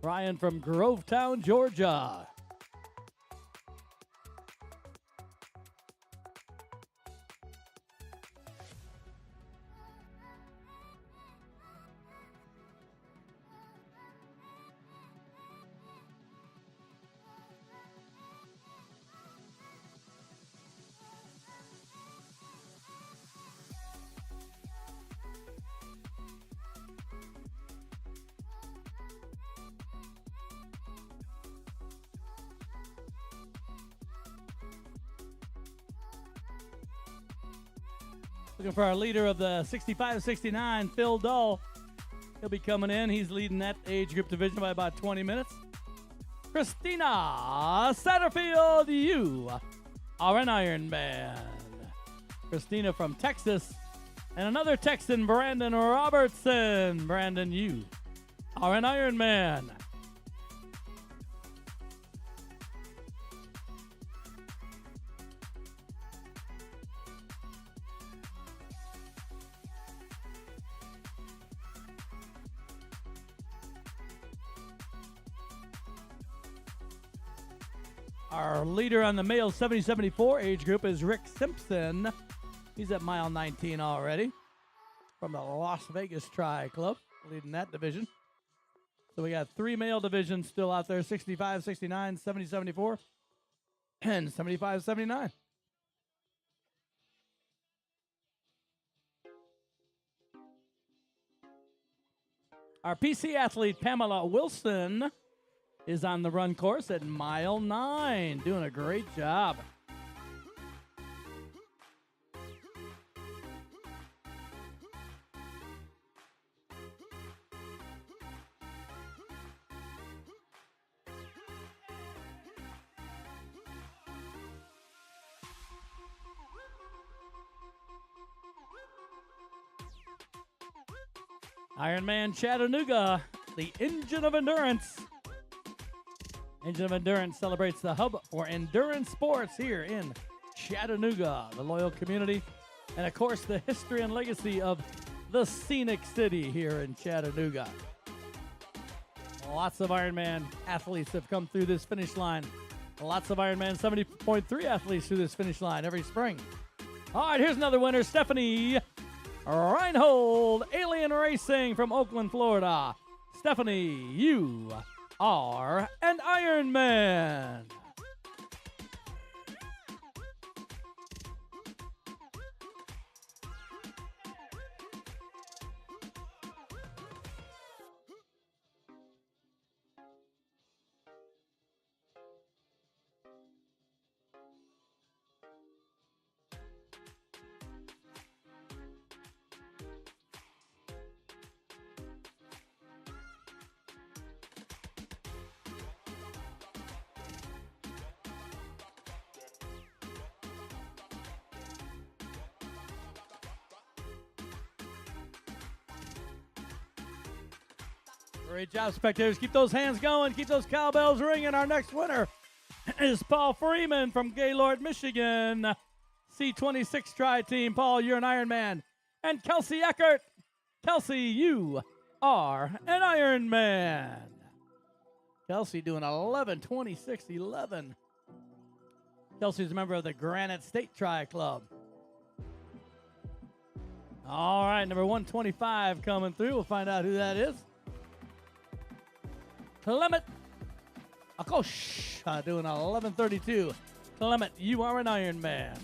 Ryan from Grovetown, Georgia. Looking for our leader of the 65-69, Phil Dull. He'll be coming in. He's leading that age group division by about 20 minutes. Christina Satterfield, you are an Ironman. Christina from Texas. And another Texan, Brandon Robertson. Brandon, you are an Ironman. Our leader on the male 70-74 age group is Rick Simpson. He's at mile 19 already from the Las Vegas Tri Club, leading that division. So we got 3 male divisions still out there, 65, 69, 70-74, and 75-79. Our PC athlete, Pamela Wilson, is on the run course at mile 9, doing a great job. Ironman Chattanooga, the engine of endurance. Engine of Endurance celebrates the hub for endurance sports here in Chattanooga, the loyal community, and of course the history and legacy of the scenic city here in Chattanooga. Lots of Ironman athletes have come through this finish line. Lots of Ironman 70.3 athletes through this finish line every spring. All right, here's another winner, Stephanie Reinhold, Alien Racing from Oakland, Florida. Stephanie, you are an Ironman. Great job, spectators. Keep those hands going. Keep those cowbells ringing. Our next winner is Paul Freeman from Gaylord, Michigan. C26 Tri-Team. Paul, you're an Ironman. And Kelsey Eckert. Kelsey, you are an Ironman. Kelsey doing 11:26:11. Kelsey's a member of the Granite State Tri Club. All right, number 125 coming through. We'll find out who that is. Clement Akosh doing 11:32. Clement, you are an Ironman.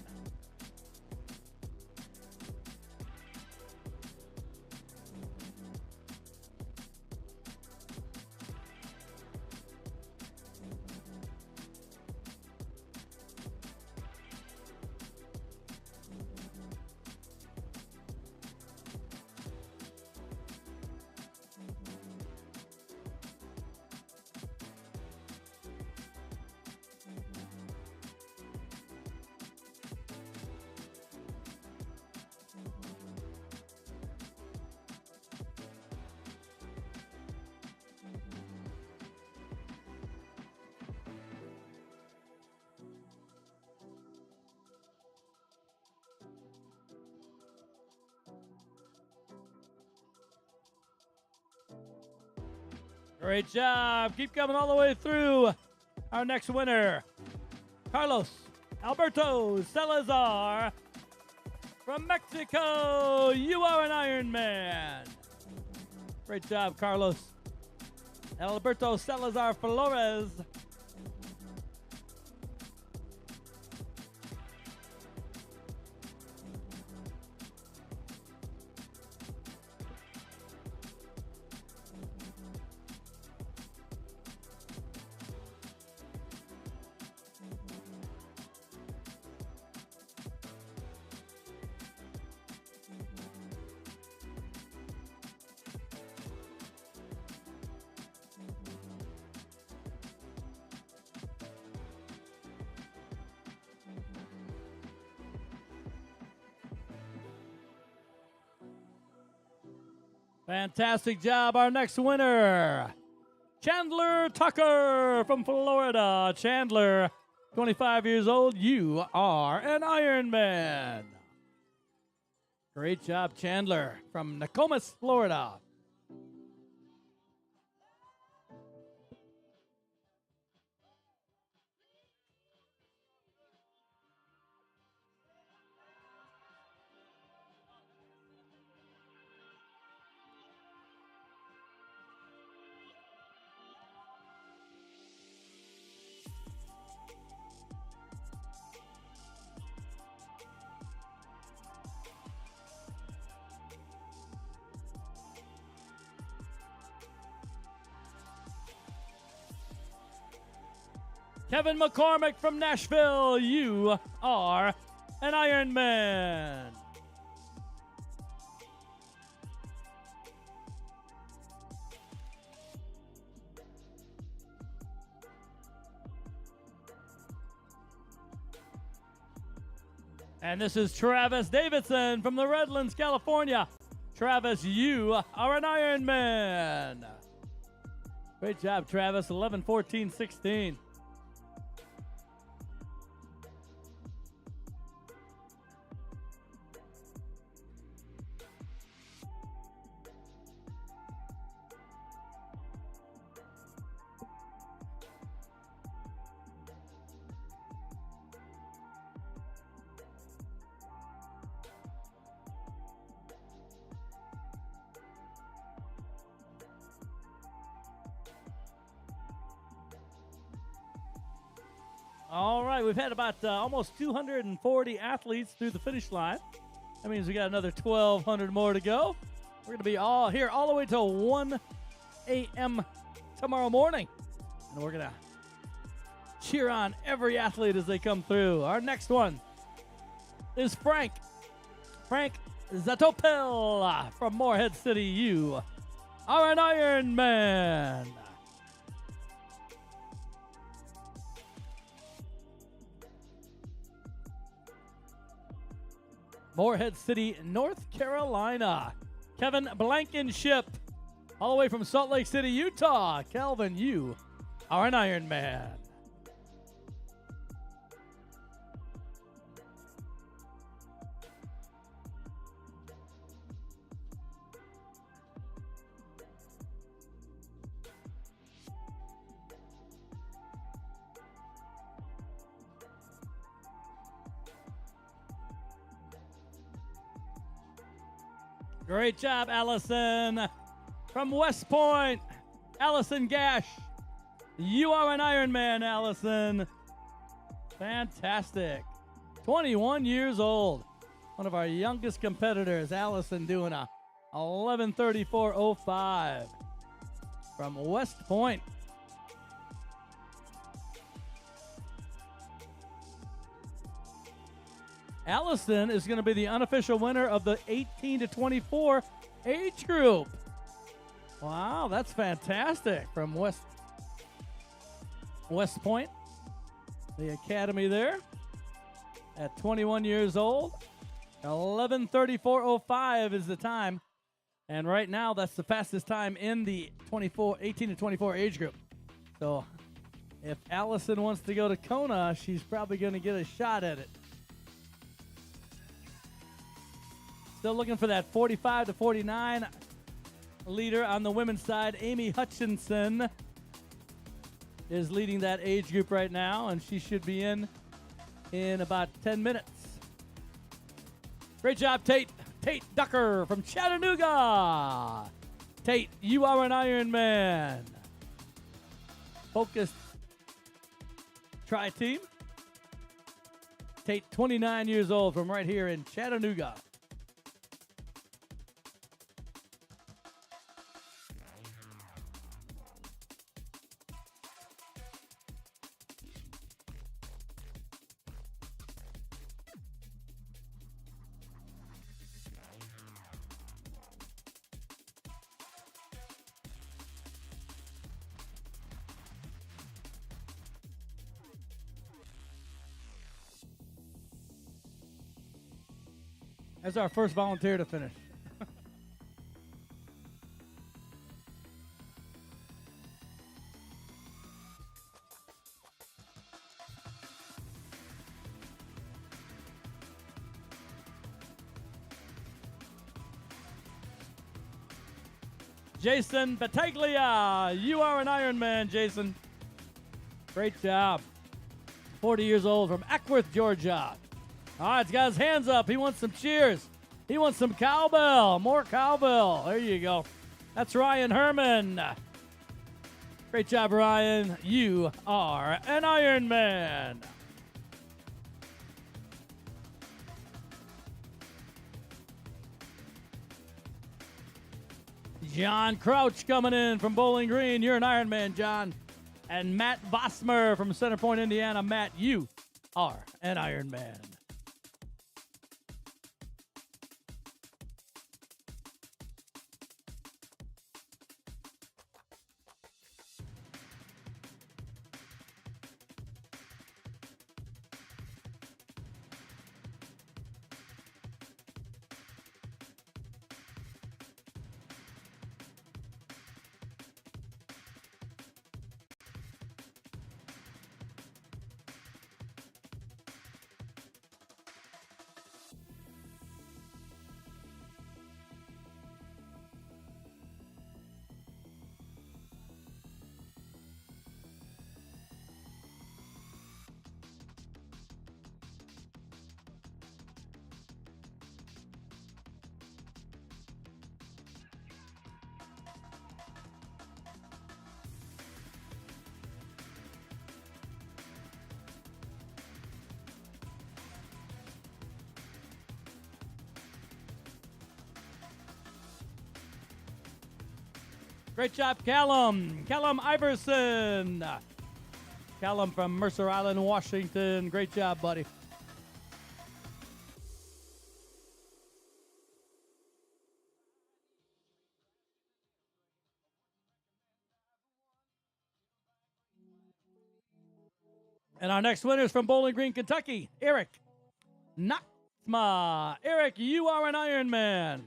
Great job. Keep coming all the way through. Our next winner, Carlos Alberto Salazar from Mexico. You are an Ironman. Great job, Carlos. Alberto Salazar Flores. Fantastic job. Our next winner, Chandler Tucker from Florida. Chandler, 25 years old. You are an Ironman. Great job, Chandler from Nokomis, Florida. Kevin McCormick from Nashville, you are an Ironman. And this is Travis Davidson from the Redlands, California. Travis, you are an Ironman. Great job, Travis. 11, 14, 16. All right, we've had about almost 240 athletes through the finish line. That means we got another 1,200 more to go. We're going to be all here all the way till 1 a.m. tomorrow morning. And we're going to cheer on every athlete as they come through. Our next one is Frank Zatopel from Morehead City. You are an Ironman. Morehead City, North Carolina. Kevin Blankenship, all the way from Salt Lake City, Utah. Kelvin, you are an Ironman. Great job, Allison. From West Point, Allison Gash. You are an Ironman, Allison. Fantastic. 21 years old. One of our youngest competitors, Allison, doing a 11:34:05 from West Point. Allison is going to be the unofficial winner of the 18 to 24 age group. Wow, that's fantastic. From West Point, the academy there, at 21 years old. 11:34:05 is the time. And right now, that's the fastest time in the 18 to 24 age group. So if Allison wants to go to Kona, she's probably going to get a shot at it. Still looking for that 45 to 49 leader on the women's side. Amy Hutchinson is leading that age group right now, and she should be in about 10 minutes. Great job, Tate. Tate Ducker from Chattanooga. Tate, you are an Ironman. Focused tri-team. Tate, 29 years old, from right here in Chattanooga. That's our first volunteer to finish. Jason Battaglia, you are an Ironman, Jason. Great job. 40 years old, from Ackworth, Georgia. All right, he's got his hands up. He wants some cheers. He wants some cowbell. More cowbell. There you go. That's Ryan Herman. Great job, Ryan. You are an Ironman. John Crouch coming in from Bowling Green. You're an Ironman, John. And Matt Vosmer from Center Point, Indiana. Matt, you are an Ironman. Great job, Callum. Callum Iverson. Callum from Mercer Island, Washington. Great job, buddy. And our next winner is from Bowling Green, Kentucky, Eric Natsma. Eric, you are an Ironman.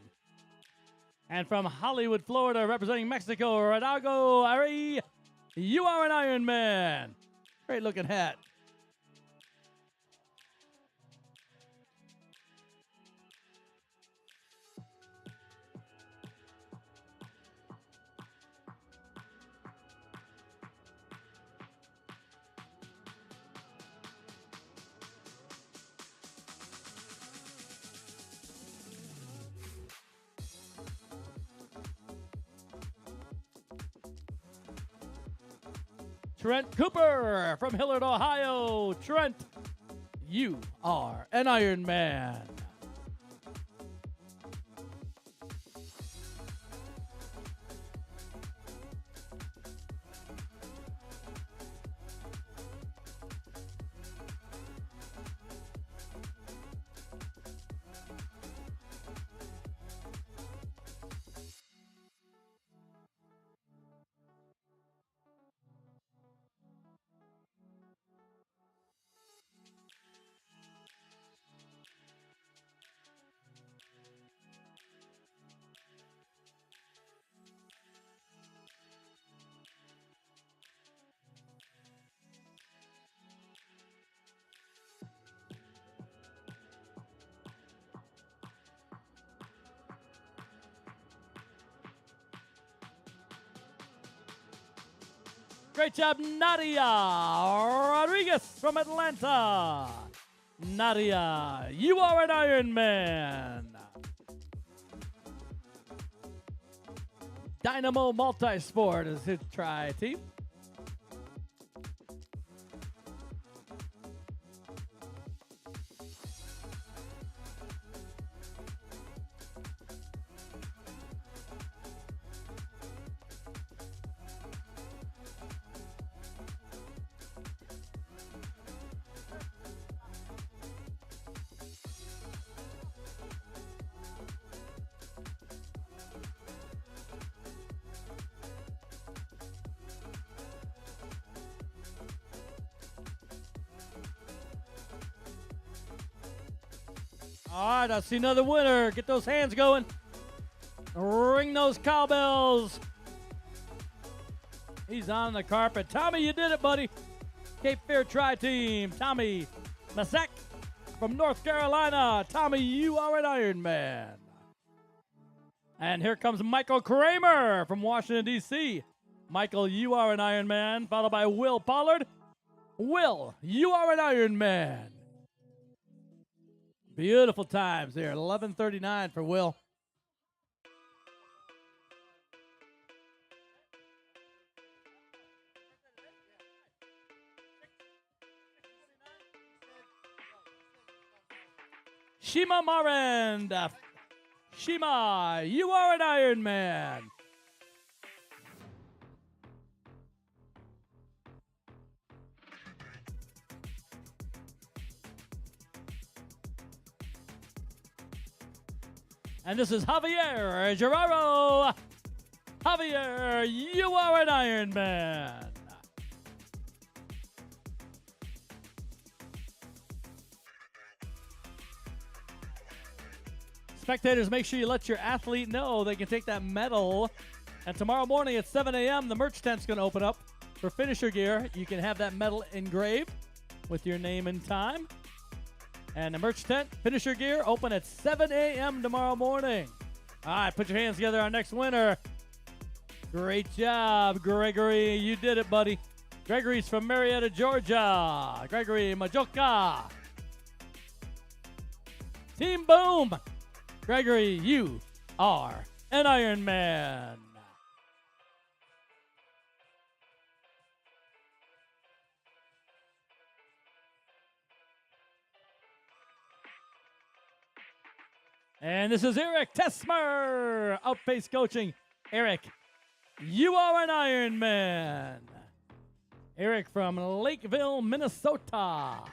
And from Hollywood, Florida, representing Mexico, Rodrigo Ari, you are an Ironman. Great looking hat. Trent Cooper from Hillard, Ohio. Trent, you are an Ironman. Great job, Nadia Rodriguez from Atlanta. Nadia, you are an Ironman. Dynamo Multisport is his tri-team. All right, I see another winner. Get those hands going. Ring those cowbells. He's on the carpet. Tommy, you did it, buddy. Cape Fear Tri-Team. Tommy Masek from North Carolina. Tommy, you are an Ironman. And here comes Michael Kramer from Washington, D.C. Michael, you are an Ironman, followed by Will Pollard. Will, you are an Ironman. Beautiful times there. 11:39 for Will. Shima Marand. Shima, you are an Ironman. And this is Javier Gerardo. Javier, you are an Ironman. Spectators, make sure you let your athlete know they can take that medal. And tomorrow morning at 7 a.m., the merch tent's going to open up for finisher gear. You can have that medal engraved with your name and time. And the merch tent, finisher gear, open at 7 a.m. tomorrow morning. All right, put your hands together. Our next winner. Great job, Gregory. You did it, buddy. Gregory's from Marietta, Georgia. Gregory Majoka. Team Boom. Gregory, you are an Ironman. And this is Eric Tesmer, Outpace Coaching. Eric, you are an Ironman. Eric from Lakeville, Minnesota.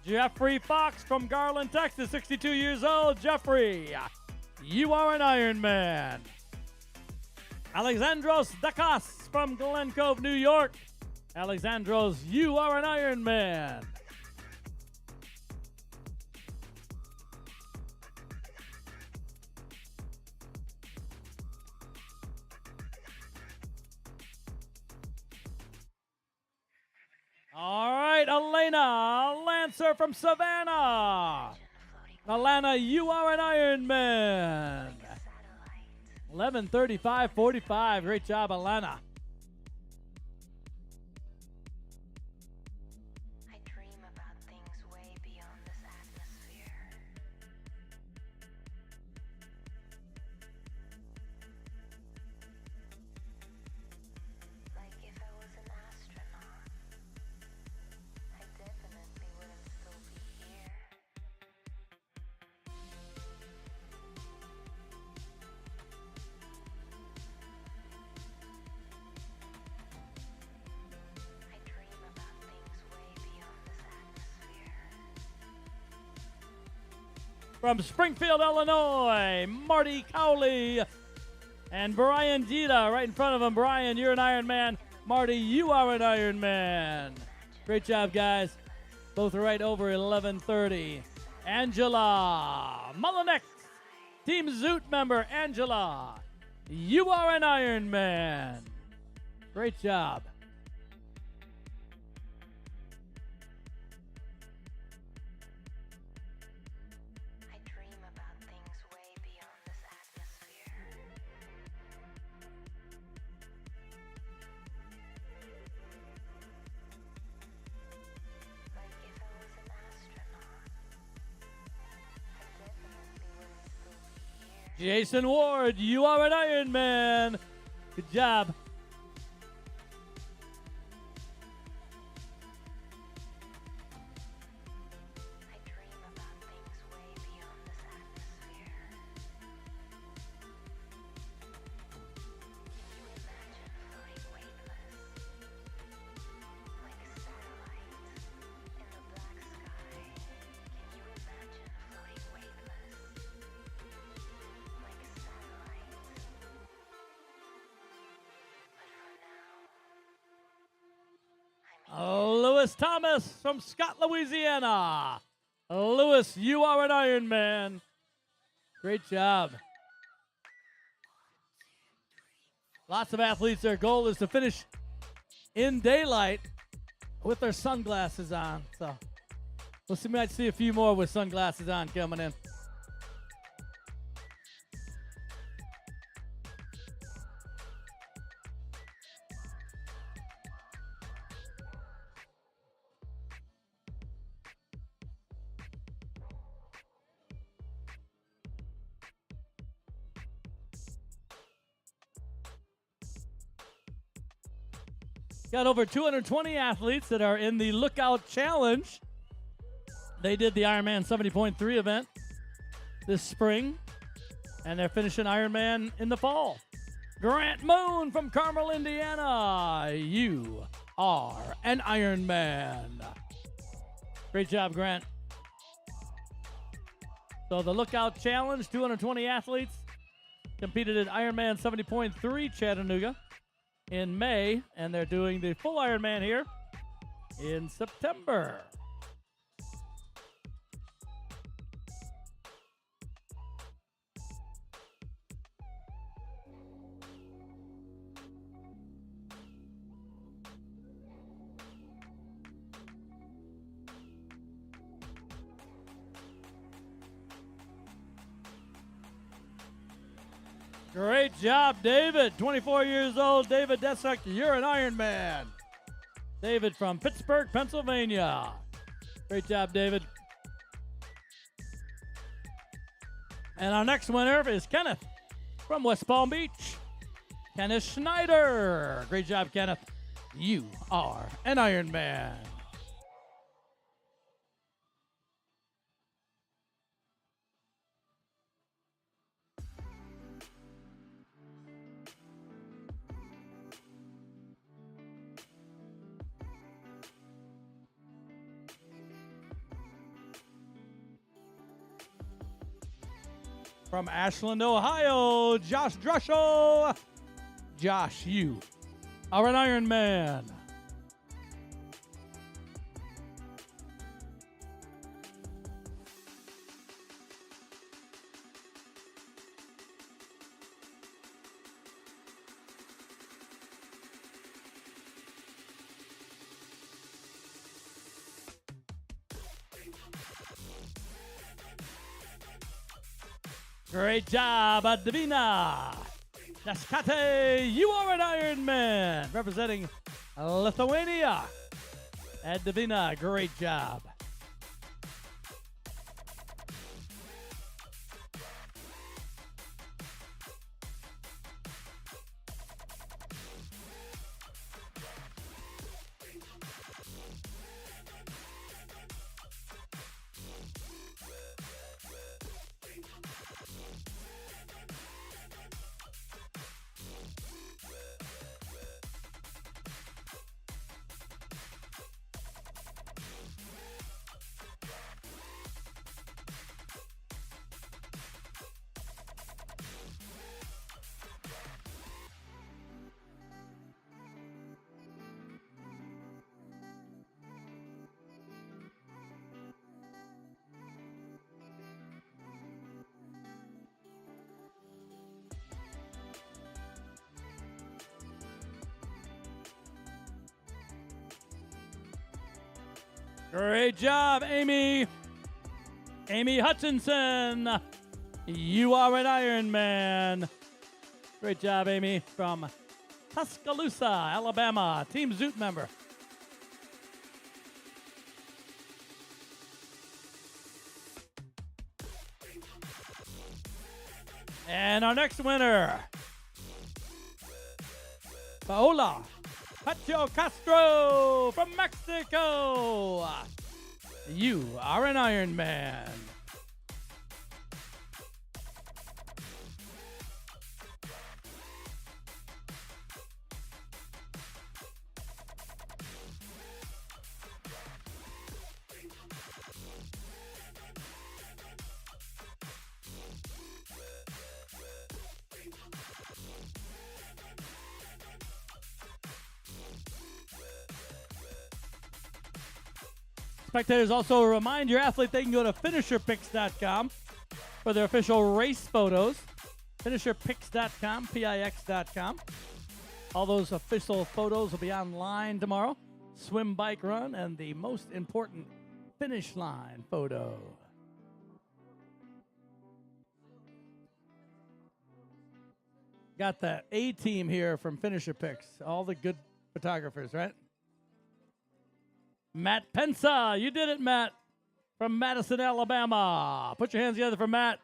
Jeffrey Fox from Garland, Texas, 62 years old. Jeffrey, you are an Ironman. Alexandros Dakas from Glen Cove, New York. Alexandros, you are an Ironman. All right, Elena Lancer from Savannah. Alana, you are an Ironman. 11:35:45. Great job, Alana. I dream about things way beyond this atmosphere. Like if I was an astronaut, I definitely wouldn't still be here. I dream about things way beyond this atmosphere. From Springfield, Illinois, Marty Cowley and Brian Dita right in front of him. Brian, you're an Ironman. Marty, you are an Ironman. Great job, guys. Both right over 11:30. Angela Mullinex, Team Zoot member. Angela, you are an Ironman. Great job. I dream about things way beyond this atmosphere. Like if I was an astronaut, I definitely wouldn't still be here. Jason Ward, you are an Ironman. Good job. I dream about things way beyond this atmosphere. Can you imagine floating weightless, like a satellite in the black sky? Can you imagine floating weightless, like a satellite? But for now, Lewis Thomas from Scott, Louisiana. Lewis, you are an Ironman. Great job. Lots of athletes, their goal is to finish in daylight with their sunglasses on. So we might see a few more with sunglasses on coming in. Got over 220 athletes that are in the Lookout Challenge. They did the Ironman 70.3 event this spring, and they're finishing Ironman in the fall. Grant Moon from Carmel, Indiana. You are an Ironman. Great job, Grant. So the Lookout Challenge, 220 athletes competed at Ironman 70.3 Chattanooga in May, and they're doing the full Ironman here in September. Great job, David. 24 years old, David Dessek, you're an Ironman. David from Pittsburgh, Pennsylvania. Great job, David. And our next winner is Kenneth from West Palm Beach. Kenneth Schneider. Great job, Kenneth. You are an Ironman. From Ashland, Ohio, Josh Drushel. Josh, you are an Ironman. Great job, Davina. Daskate, you are an Ironman. Representing Lithuania. Davina, great job. Great job, Amy. Amy Hutchinson. You are an Ironman. Great job, Amy, from Tuscaloosa, Alabama. Team Zoot member. And our next winner, Paola Pacho Castro from Mexico. You are an Ironman. Spectators, also remind your athlete they can go to finisherpics.com for their official race photos. Finisherpics.com, Pix.com. All those official photos will be online tomorrow. Swim, bike, run, and the most important finish line photo. Got the A team here from Finisher Pics. All the good photographers, right? Matt Pensa, you did it, Matt, from Madison, Alabama. Put your hands together for Matt.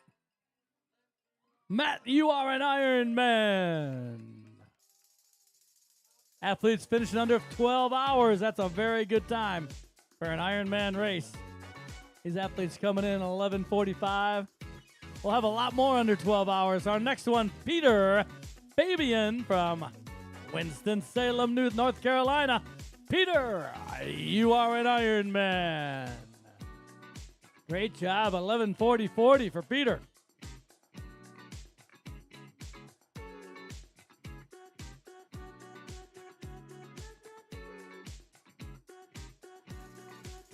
Matt, you are an Ironman. Athletes finishing under 12 hours. That's a very good time for an Ironman race. These athletes coming in 11:45. We'll have a lot more under 12 hours. Our next one, Peter Fabian from Winston-Salem, North Carolina. Peter, you are an Ironman. Great job, 11:40 for Peter.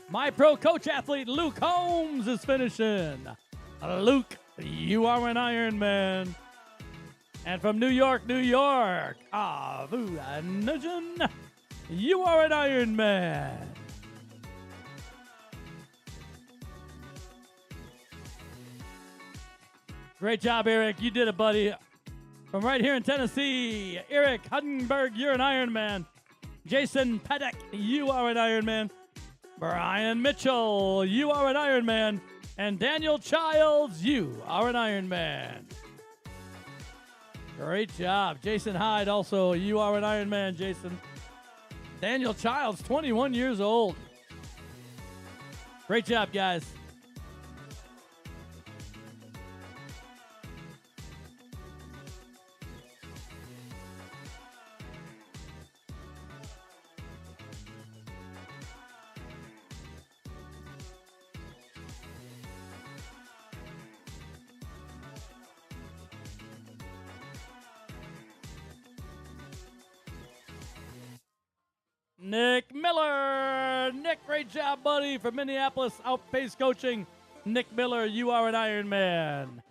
My pro coach athlete Luke Holmes is finishing. Luke, you are an Ironman. And from New York, New York, Avu Nugent, you are an Ironman. Great job, Eric. You did it, buddy. From right here in Tennessee, Eric Huddenberg, you're an Ironman. Jason Paddock, you are an Ironman. Brian Mitchell, you are an Ironman. And Daniel Childs, you are an Ironman. Great job. Jason Hyde, also, you are an Ironman, Jason. Daniel Childs, 21 years old. Great job, guys. Nick Miller. Nick, great job, buddy, from Minneapolis Outpace Coaching. Nick Miller, you are an Ironman.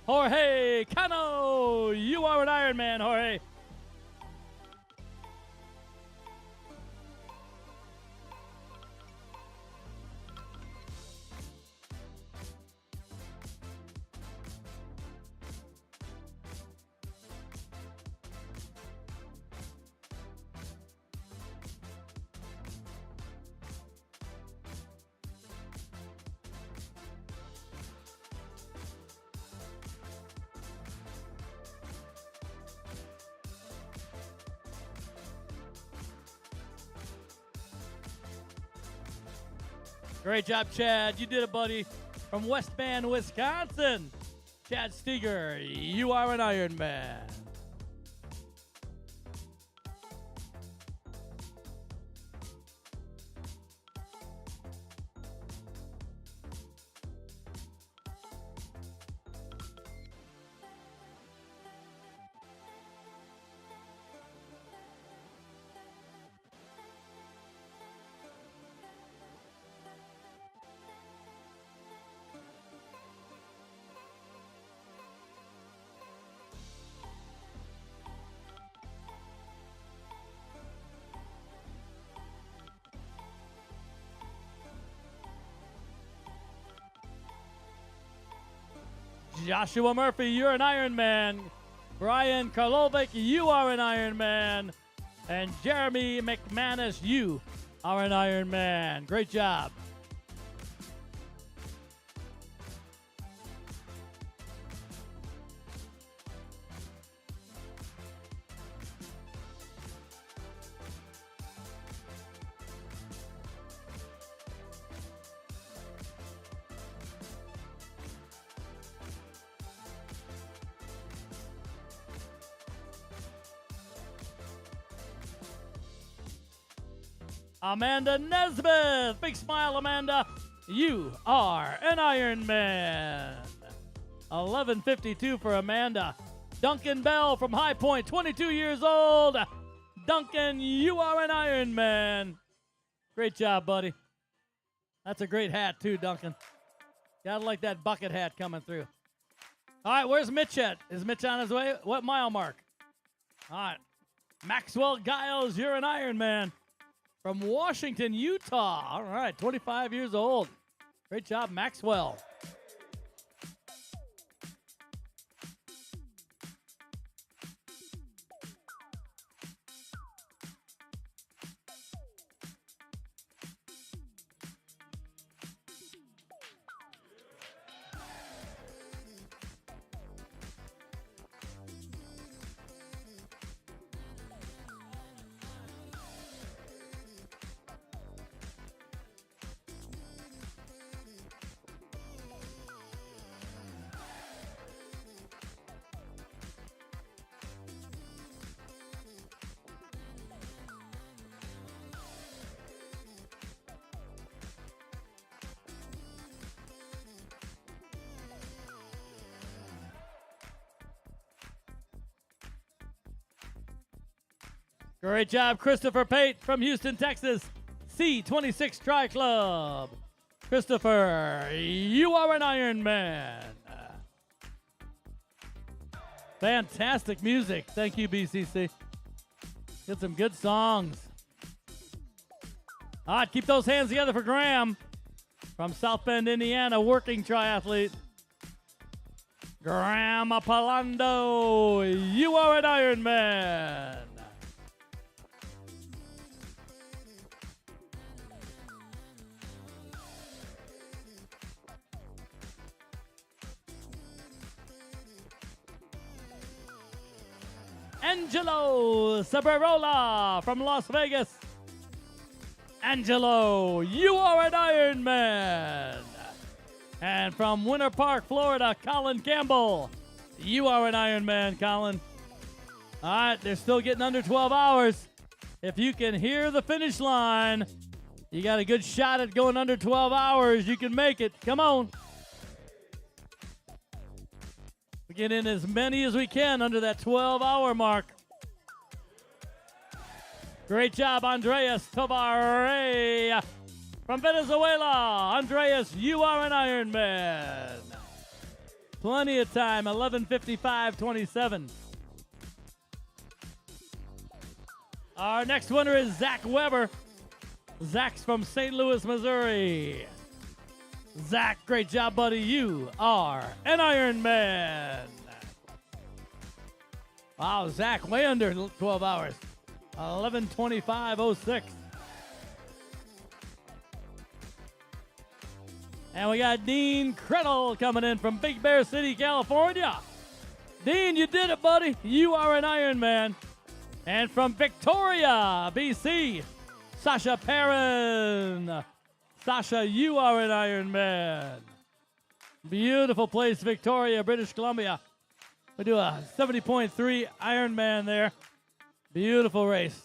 Jorge Cano, you are an Ironman, Jorge. Great job, Chad. You did it, buddy. From West Bend, Wisconsin, Chad Steger, you are an Ironman. Joshua Murphy, you're an Ironman. Brian Karlovic, you are an Ironman. And Jeremy McManus, you are an Ironman. Great job. Amanda Nesbitt. Big smile, Amanda. You are an Ironman. 11:52 for Amanda. Duncan Bell from High Point, 22 years old. Duncan, you are an Ironman. Great job, buddy. That's a great hat, too, Duncan. Gotta like that bucket hat coming through. All right, where's Mitch at? Is Mitch on his way? What mile mark? All right. Maxwell Giles, you're an Ironman. From Washington, Utah. All right, 25 years old. Great job, Maxwell. Great job, Christopher Pate from Houston, Texas. C26 Tri Club. Christopher, you are an Ironman. Fantastic music. Thank you, BCC. Get some good songs. All right, keep those hands together for Graham from South Bend, Indiana, working triathlete. Graham Apolando, you are an Ironman. Angelo Sabrerola from Las Vegas. Angelo, you are an Ironman. And from Winter Park, Florida, Colin Campbell, you are an Ironman, Colin. All right, they're still getting under 12 hours. If you can hear the finish line, you got a good shot at going under 12 hours. You can make it. Come on. We get in as many as we can under that 12-hour mark. Great job, Andreas Tobaré from Venezuela. Andreas, you are an Ironman. Plenty of time, 11:55:27. Our next winner is Zach Weber. Zach's from St. Louis, Missouri. Zach, great job, buddy. You are an Ironman. Wow, Zach, way under 12 hours. 11:25:06. And we got Dean Credle coming in from Big Bear City, California. Dean, you did it, buddy. You are an Ironman. And from Victoria, BC, Sasha Perrin. Sasha, you are an Ironman. Beautiful place, Victoria, British Columbia. We do a 70.3 Ironman there. Beautiful race.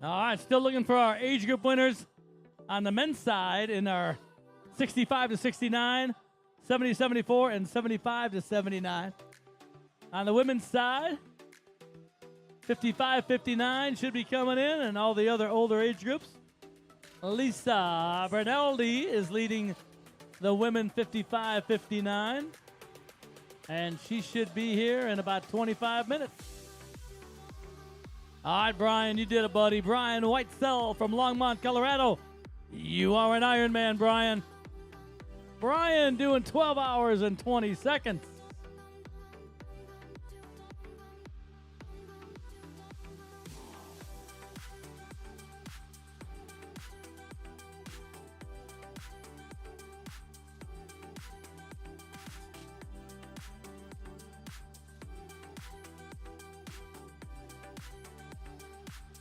All right, still looking for our age group winners on the men's side in our 65 to 69, 70 74, and 75 to 79. On the women's side, 55 59 should be coming in, and all the other older age groups. Lisa Bernaldi is leading the women 55 59, and she should be here in about 25 minutes. All right, Brian, you did it, buddy. Brian Whitesell from Longmont, Colorado. You are an Ironman, Brian. Brian doing 12 hours and 20 seconds.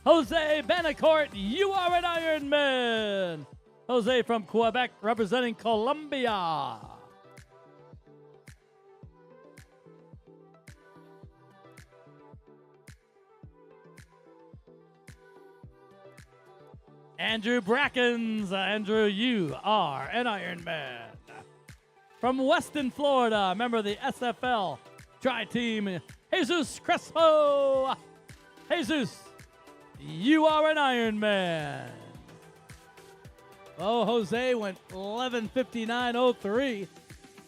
Jose Benacourt, you are an Ironman. Jose from Quebec, representing Colombia. Andrew Brackens. Andrew, you are an Ironman. From Weston, Florida, member of the SFL Tri-Team, Jesus Crespo. Jesus, you are an Ironman. Oh, Jose went 11:59:03,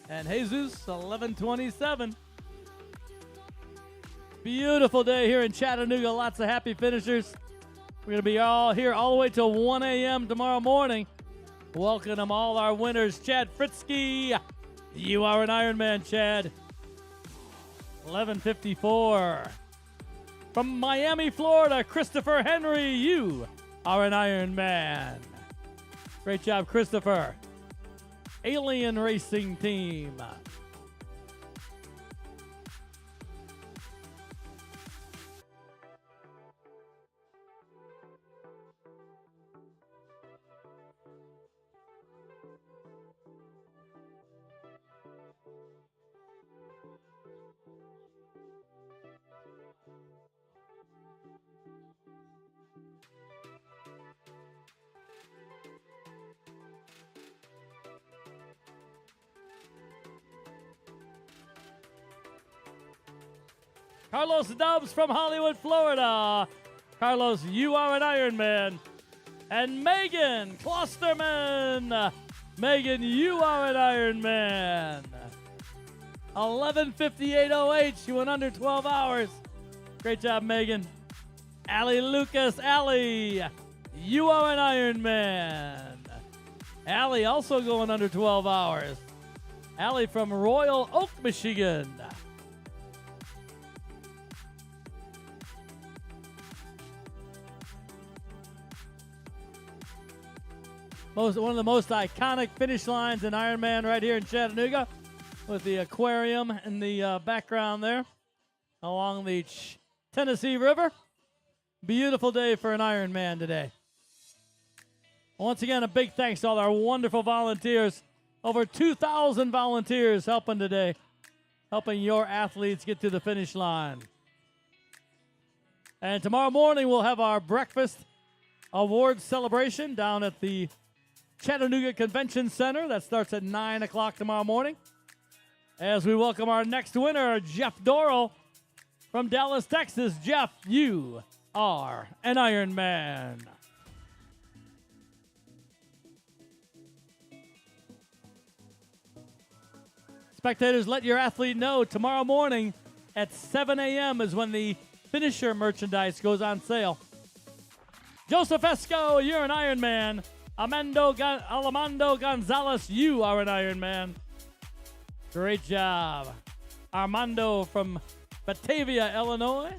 and Jesus 11:27. Beautiful day here in Chattanooga. Lots of happy finishers. We're going to be all here all the way till 1 a.m. tomorrow morning. Welcome all our winners. Chad Fritzky, you are an Ironman, Chad. 11:54. From Miami, Florida, Christopher Henry, you are an Ironman. Great job, Christopher. Alien Racing Team. Carlos Dubs from Hollywood, Florida. Carlos, you are an Ironman. And Megan Klosterman. Megan, you are an Ironman. 11:58:08. She went under 12 hours. Great job, Megan. Allie Lucas. Allie, you are an Ironman. Allie also going under 12 hours. Allie from Royal Oak, Michigan. One of the most iconic finish lines in Ironman right here in Chattanooga, with the aquarium in the background there along the Tennessee River. Beautiful day for an Ironman today. Once again, a big thanks to all our wonderful volunteers. Over 2,000 volunteers helping today, helping your athletes get to the finish line. And tomorrow morning, we'll have our breakfast awards celebration down at the Chattanooga Convention Center. That starts at 9 o'clock tomorrow morning. As we welcome our next winner, Jeff Dorrell from Dallas, Texas. Jeff, you are an Ironman. Spectators, let your athlete know tomorrow morning at 7 a.m. is when the finisher merchandise goes on sale. Joseph Esco, you're an Ironman. Alamando Gonzalez, you are an Ironman. Great job. Armando from Batavia, Illinois.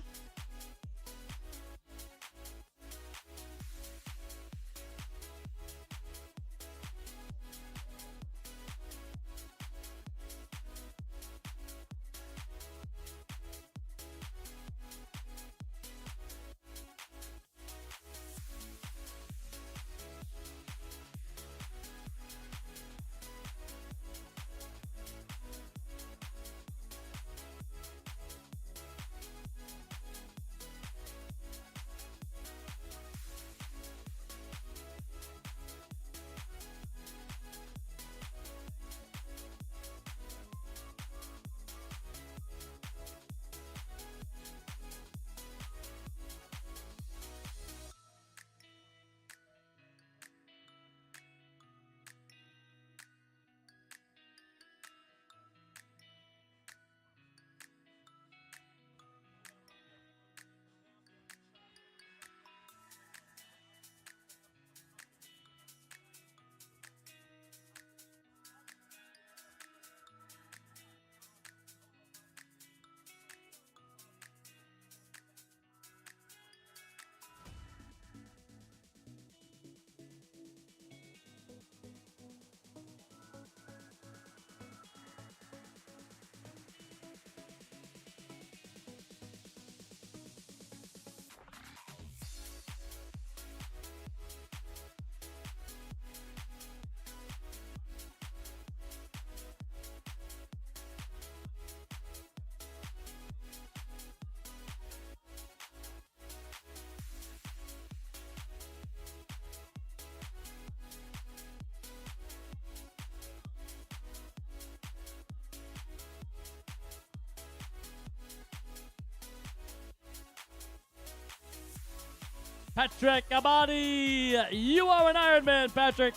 Patrick Abadi, you are an Ironman, Patrick.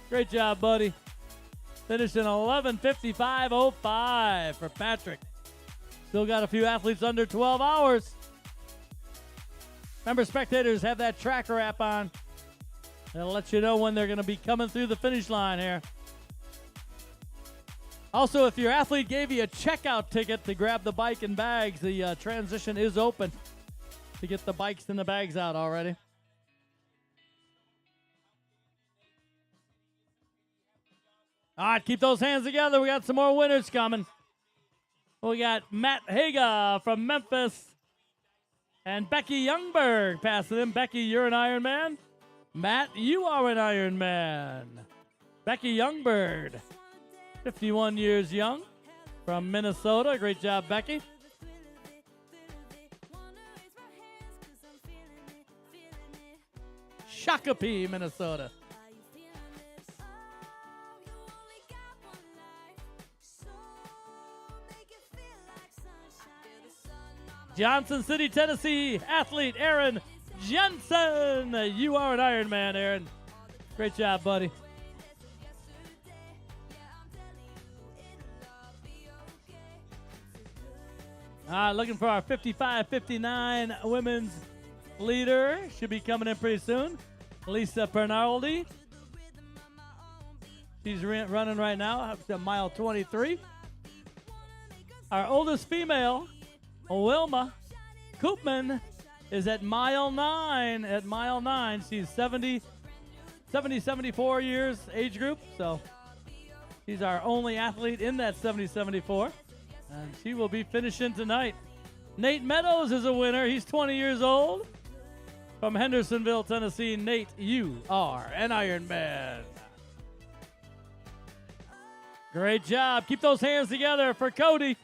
Great job, buddy. Finished in 11:55:05 for Patrick. Still got a few athletes under 12 hours. Remember, spectators, have that tracker app on. It'll let you know when they're going to be coming through the finish line here. Also, if your athlete gave you a checkout ticket to grab the bike and bags, the transition is open to get the bikes and the bags out already. All right, keep those hands together. We got some more winners coming. We got Matt Haga from Memphis and Becky Youngberg passing him. Becky, you're an Ironman. Matt, you are an Ironman. Becky Youngberg, 51 years young, from Minnesota. Great job, Becky. Shakopee, Minnesota. Johnson City, Tennessee athlete Aaron Jensen. You are an Ironman, Aaron. Great job, buddy. Looking for our 55-59 women's leader. Should be coming in pretty soon. Lisa Pernaldi. She's running right now up to mile 23. Our oldest female, Wilma Koopman, is at mile 9. At mile 9, she's 74 years age group. So she's our only athlete in that 70-74. And she will be finishing tonight. Nate Meadows is a winner. He's 20 years old. From Hendersonville, Tennessee, Nate, you are an Ironman. Great job. Keep those hands together for Cody.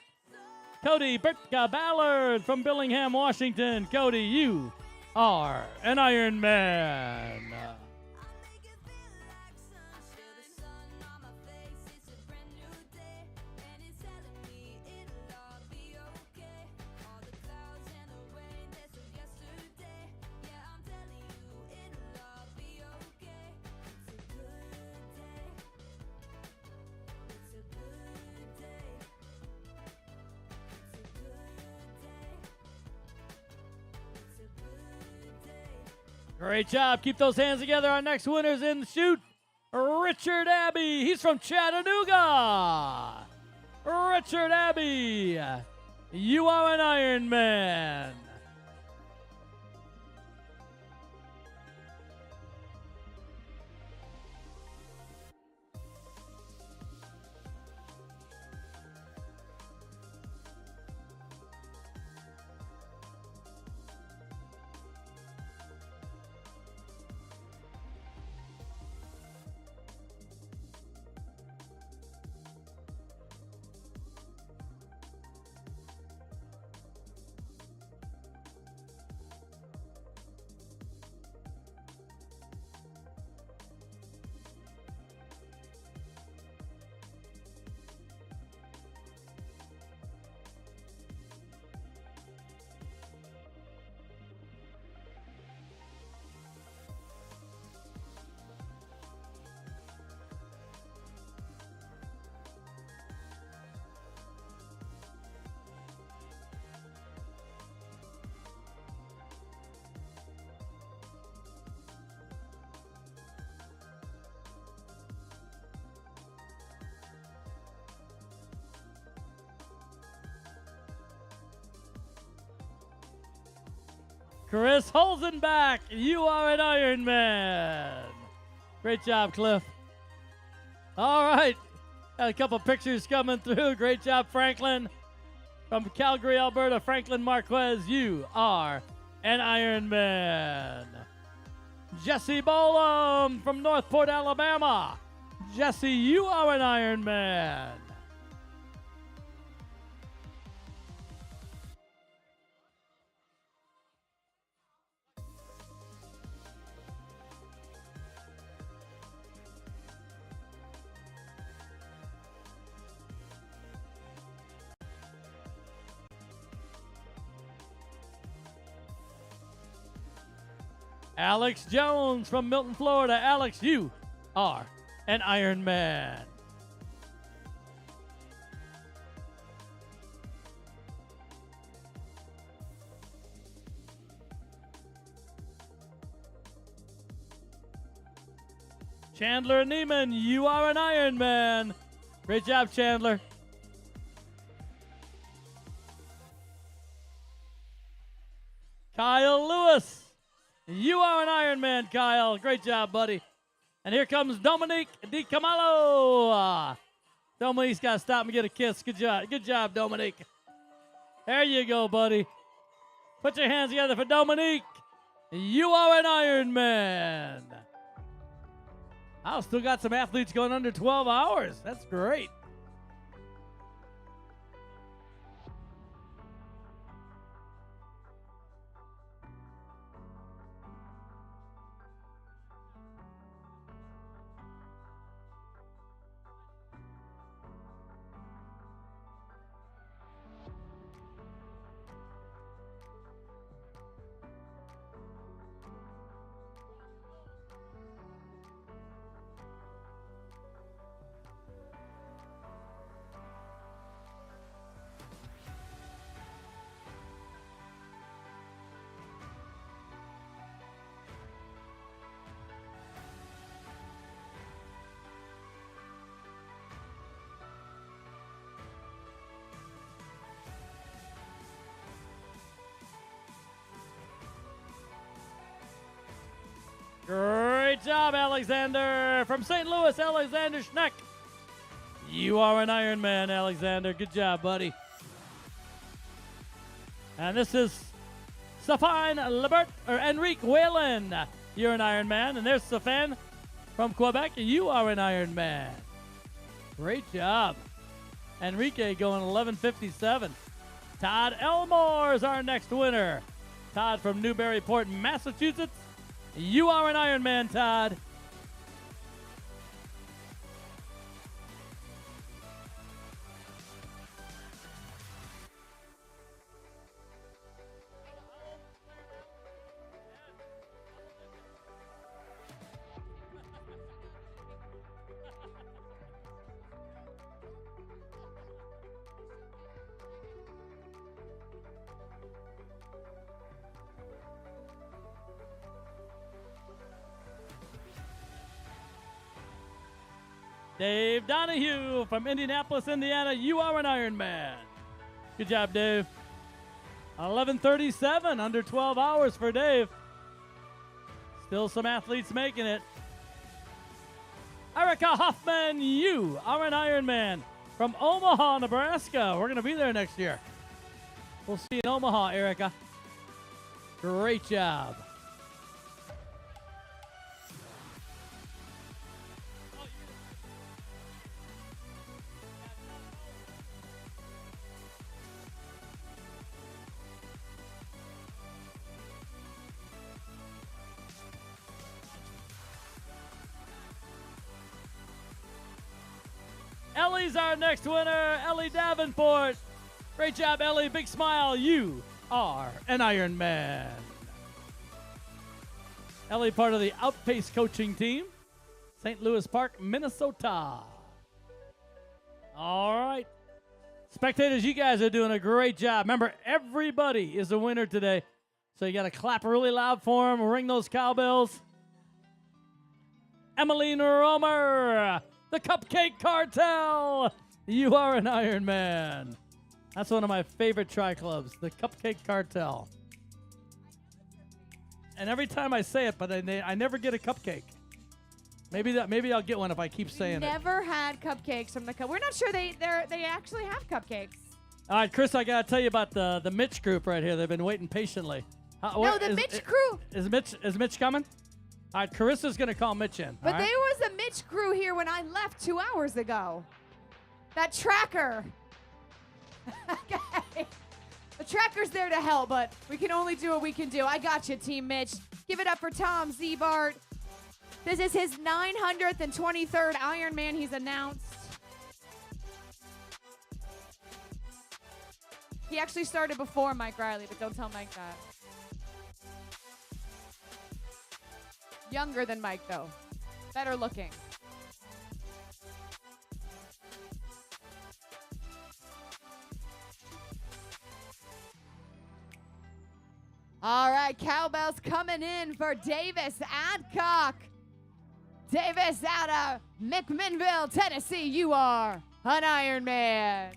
Cody Bertka Ballard from Billingham, Washington. Cody, you are an Ironman. Great job. Keep those hands together. Our next winner's in the chute, Richard Abbey. He's from Chattanooga. Richard Abbey, you are an Ironman. Chris Holzenbach, you are an Ironman. Great job, Cliff. All right. Got a couple pictures coming through. Great job, Franklin. From Calgary, Alberta, Franklin Marquez, you are an Ironman. Jesse Bolam from Northport, Alabama. Jesse, you are an Ironman. Alex Jones from Milton, Florida. Alex, you are an Ironman. Chandler Neiman, you are an Ironman. Great job, Chandler. Kyle Lewis, you are an Ironman, Kyle. Great job, buddy. And here comes Dominique DiCamalo. Dominique's got to stop and get a kiss. Good job. Good job, Dominique. There you go, buddy. Put your hands together for Dominique. You are an Ironman. I've still got some athletes going under 12 hours. That's great. Great job, Alexander. From St. Louis, Alexander Schneck. You are an Ironman, Alexander. Good job, buddy. And this is Stefan Lebert, or Enrique Whalen. You're an Ironman. And there's Stefan from Quebec. You are an Ironman. Great job. Enrique going 11:57. Todd Elmore is our next winner. Todd from Newburyport, Massachusetts. You are an Ironman, Todd. Dave Donahue from Indianapolis, Indiana. You are an Ironman. Good job, Dave. 11:37, under 12 hours for Dave. Still some athletes making it. Erica Hoffman, you are an Ironman from Omaha, Nebraska. We're going to be there next year. We'll see you in Omaha, Erica. Great job. Ellie's our next winner, Ellie Davenport. Great job, Ellie. Big smile. You are an Ironman. Ellie, part of the Outpace coaching team, St. Louis Park, Minnesota. All right. Spectators, you guys are doing a great job. Remember, everybody is a winner today. So you got to clap really loud for them, ring those cowbells. Emmeline Romer, the Cupcake Cartel. You are an Ironman. That's one of my favorite tri-clubs, the Cupcake Cartel. And every time I say it, but I never get a cupcake. Maybe I'll get one if I keep saying it. Never had cupcakes from the We're not sure they actually have cupcakes. All right, Chris, I gotta tell you about the Mitch group right here. They've been waiting patiently. Mitch crew. Is Mitch coming? All right, Carissa's gonna call Mitch in. But there was a Mitch crew here when I left 2 hours ago. That tracker. Okay. The tracker's there to help, but we can only do what we can do. I got you, Team Mitch. Give it up for Tom Zebart. This is his 923rd Ironman he's announced. He actually started before Mike Riley, but don't tell Mike that. Younger than Mike, though. Better looking. All right, cowbells coming in for Davis Adcock. Davis out of McMinnville, Tennessee. You are an Ironman.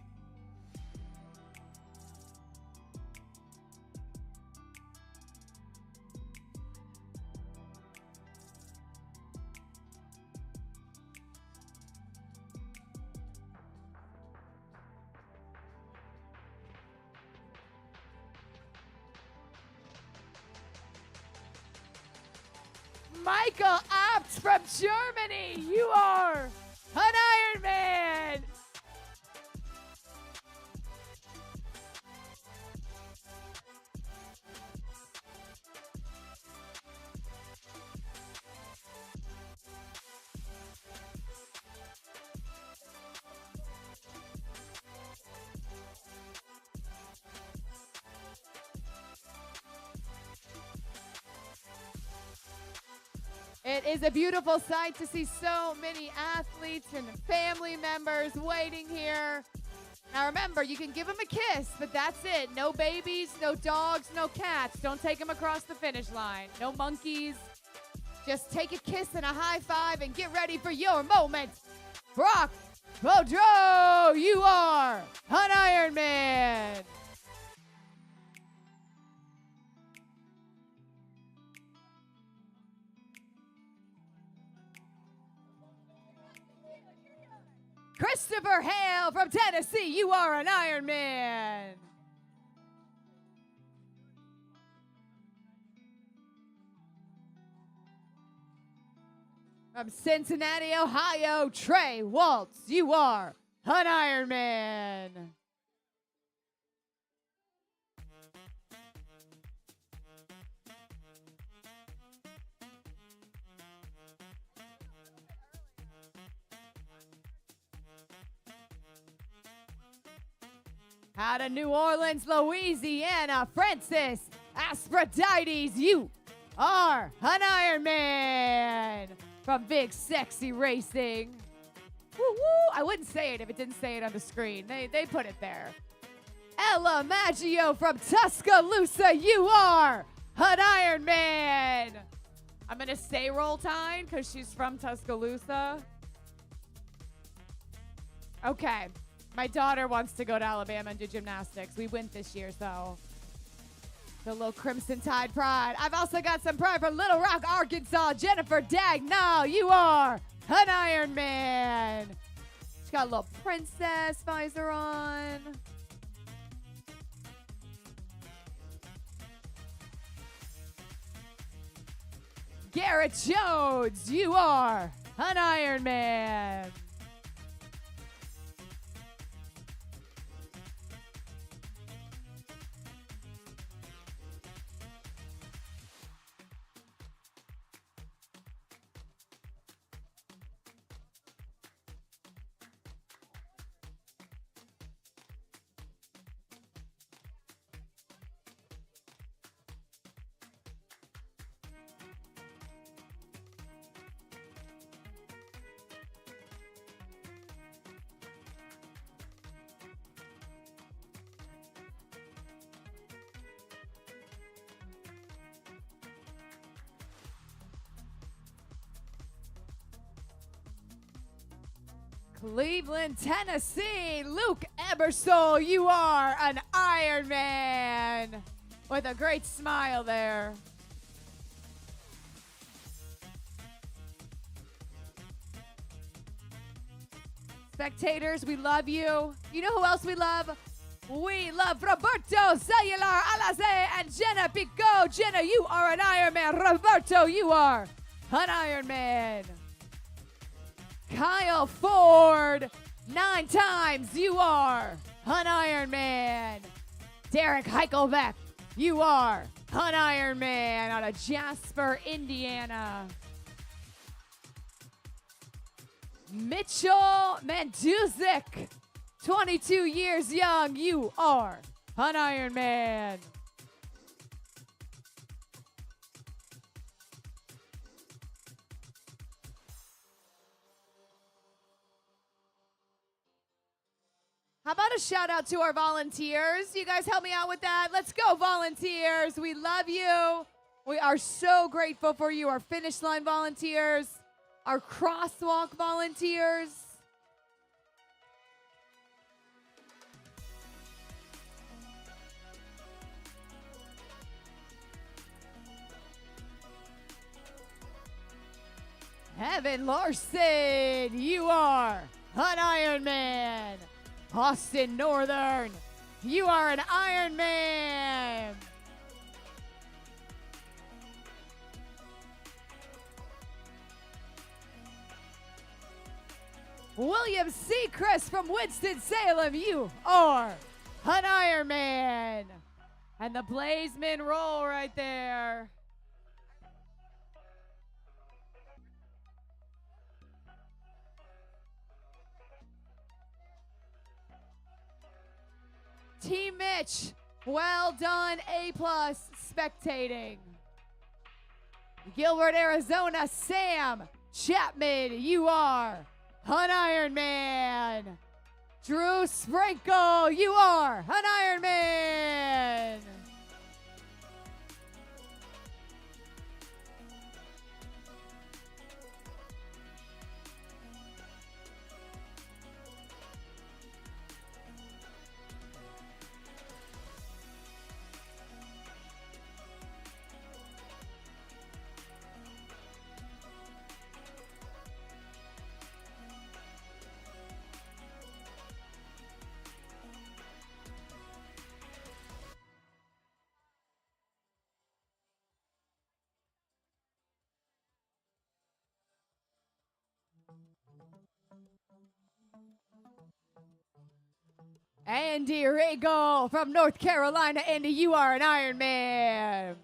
Michael Abt from Germany. You are an Ironman. It is a beautiful sight to see so many athletes and family members waiting here. Now remember, you can give them a kiss, but that's it. No babies, no dogs, no cats. Don't take them across the finish line. No monkeys. Just take a kiss and a high five and get ready for your moment. Brock Boudreau, you are an Ironman. Christopher Hale from Tennessee, you are an Ironman. From Cincinnati, Ohio, Trey Waltz, you are an Ironman. Out of New Orleans, Louisiana, Francis Asphrodites, you are an Ironman. From Big Sexy Racing. Woo woo! I wouldn't say it if it didn't say it on the screen. They put it there. Ella Maggio from Tuscaloosa, you are an Ironman. I'm gonna say Roll Tide because she's from Tuscaloosa. Okay. My daughter wants to go to Alabama and do gymnastics. We went this year, so the little Crimson Tide pride. I've also got some pride from Little Rock, Arkansas. Jennifer Dagnall, you are an Ironman. She's got a little princess visor on. Garrett Jones, you are an Ironman. Cleveland, Tennessee, Luke Ebersole, you are an Ironman. With a great smile there. Spectators, we love you. You know who else we love? We love Roberto Cellular Alaze and Jenna Picot. Jenna, you are an Ironman. Roberto, you are an Ironman. Kyle Ford, 9 times, you are an Ironman. Derek Heichelbeck, you are an Ironman out of Jasper, Indiana. Mitchell Manduzik, 22 years young, you are an Ironman. How about a shout out to our volunteers? You guys help me out with that. Let's go, volunteers. We love you. We are so grateful for you, our finish line volunteers, our crosswalk volunteers. Evan Larson, you are an Ironman. Austin Northern, you are an Ironman. William Seacrest from Winston-Salem, you are an Ironman. And the Blazeman roll right there. Team Mitch, well done, A+ spectating. Gilbert, Arizona, Sam Chapman, you are an Ironman. Drew Sprinkle, you are an Ironman. Andy Regal from North Carolina. Andy, you are an Ironman.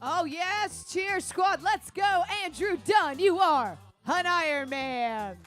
Oh, yes. Cheer squad. Let's go. Andrew Dunn, you are an Ironman.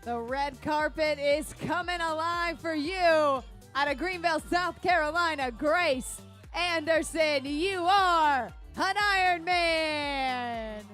The red carpet is coming alive for you out of Greenville, South Carolina. Grace Anderson, you are an Ironman.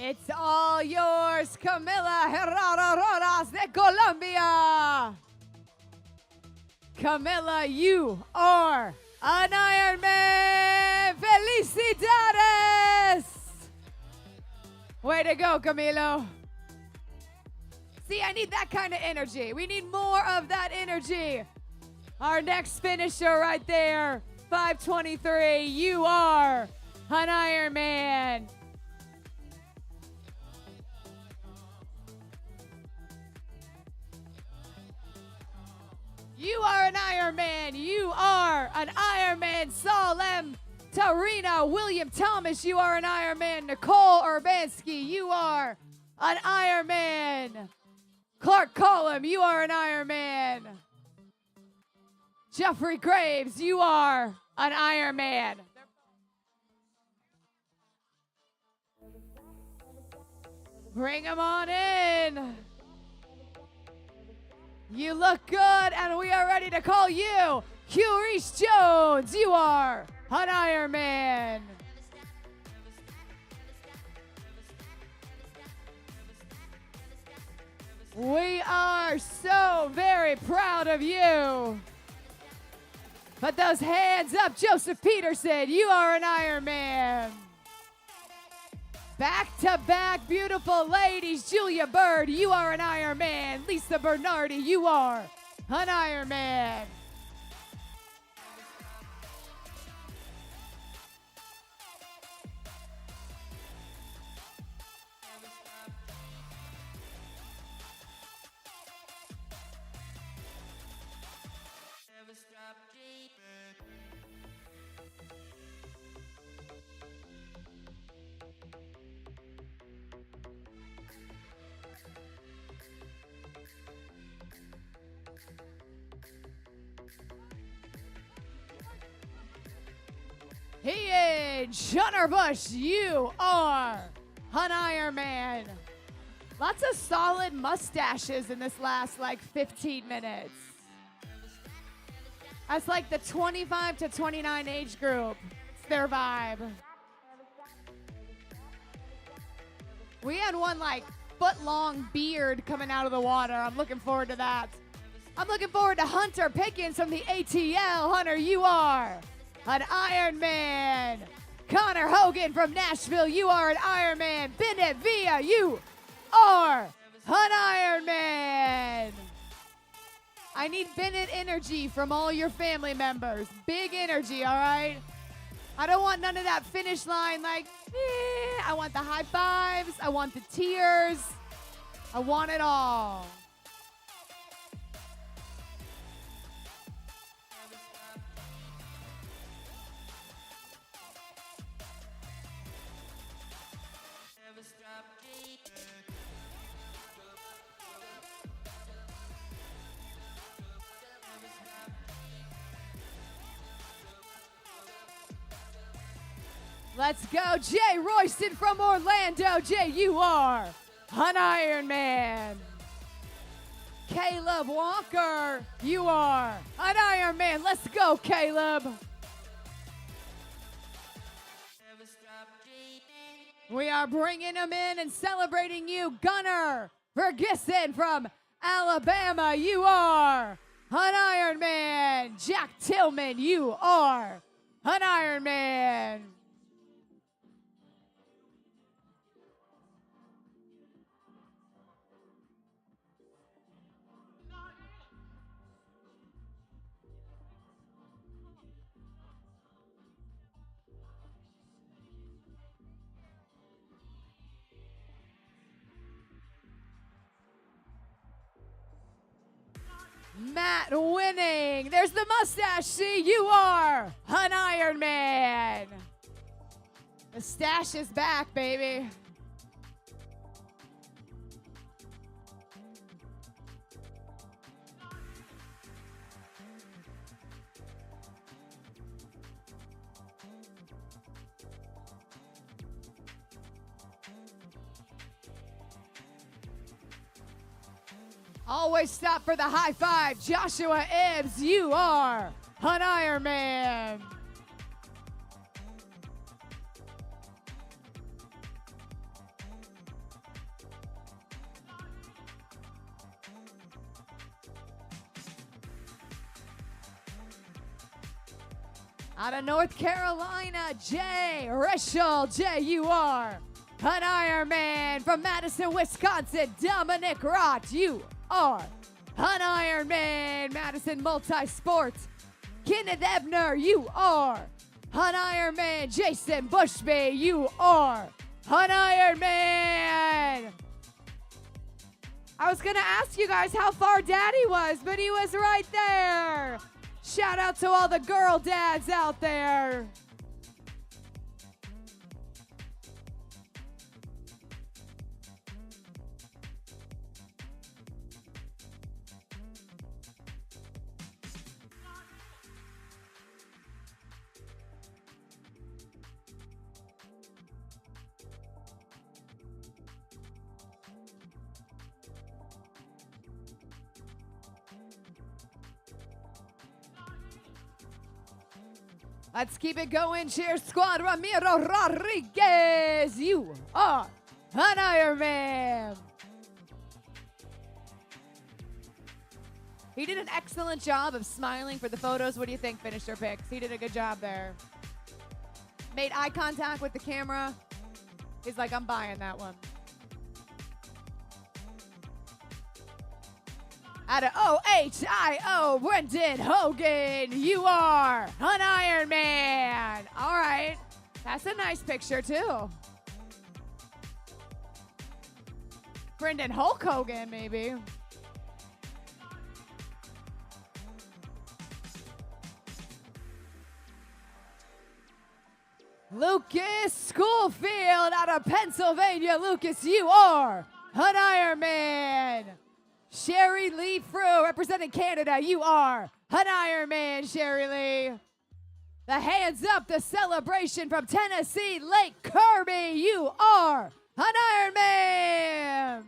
It's all yours, Camila Herrera Rodas de Colombia. Camila, you are an Ironman. Felicidades. Way to go, Camilo. See, I need that kind of energy. We need more of that energy. Our next finisher right there, 5:23. You are an Ironman. You are an Ironman. You are an Ironman. Salem Tarina William Thomas, you are an Ironman. Nicole Urbanski, you are an Ironman. Clark Collum, you are an Ironman. Jeffrey Graves, you are an Ironman. Bring them on in. You look good, and we are ready to call you Hugh Reese Jones. You are an Ironman. We are so very proud of you. Put those hands up, Joseph Peterson. You are an Ironman. Back-to-back beautiful ladies. Julia Bird, you are an Ironman. Lisa Bernardi, you are an Ironman. He is Hunter Bush. You are an Ironman. Lots of solid mustaches in this last 15 minutes. That's like the 25 to 29 age group. It's their vibe. We had one foot-long beard coming out of the water. I'm looking forward to that. I'm looking forward to Hunter Pickens from the ATL. Hunter, you are an Ironman. Connor Hogan from Nashville, you are an Ironman. Bennett Villa, you are an Ironman. I need Bennett energy from all your family members. Big energy, all right? I don't want none of that finish line like, I want the high fives. I want the tears. I want it all. Let's go, Jay Royston from Orlando. Jay, you are an Ironman. Caleb Walker, you are an Ironman. Let's go, Caleb. We are bringing him in and celebrating you, Gunnar Ferguson from Alabama. You are an Ironman. Jack Tillman, you are an Ironman. Matt Winning. There's the mustache. See, you are an Ironman. The stash is back, baby. Always stop for the high five. Joshua Ibbs, you are an Ironman. Out of North Carolina, Jay Rischel. Jay, you are an Ironman. From Madison, Wisconsin, Dominic Rott, you are an Ironman. Madison Multi-Sports. Kenneth Ebner, you are an Ironman. Jason Bushby, you are an Ironman. I was going to ask you guys how far Daddy was, but he was right there. Shout out to all the girl dads out there. Let's keep it going. Cheers, squad. Ramiro Rodriguez, you are an Ironman. He did an excellent job of smiling for the photos. What do you think, finisher picks? He did a good job there. Made eye contact with the camera. He's like, I'm buying that one. Out of OHIO, Brendan Hogan, you are an Ironman. All right, that's a nice picture too. Brendan Hulk Hogan, maybe. Lucas Schoolfield out of Pennsylvania. Lucas, you are an Ironman. Sherry Lee Frew, representing Canada, you are an Ironman, Sherry Lee. The hands up, the celebration from Tennessee, Lake Kirby, you are an Ironman.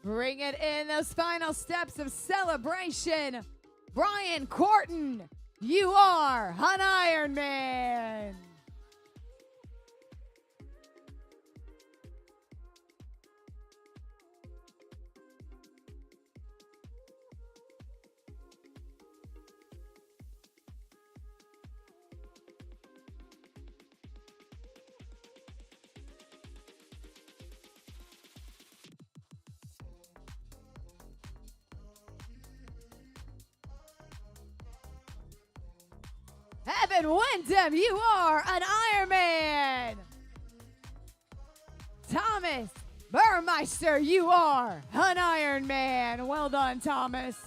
Bring it in, those final steps of celebration. Brian Corton, you are an Ironman. Evan Wyndham, you are an Ironman. Thomas Burmeister, you are an Ironman. Well done, Thomas.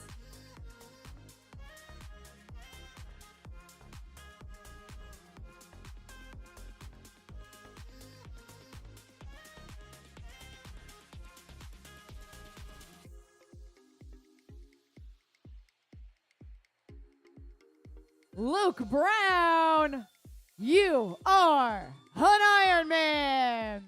Luke Brown, you are an Ironman.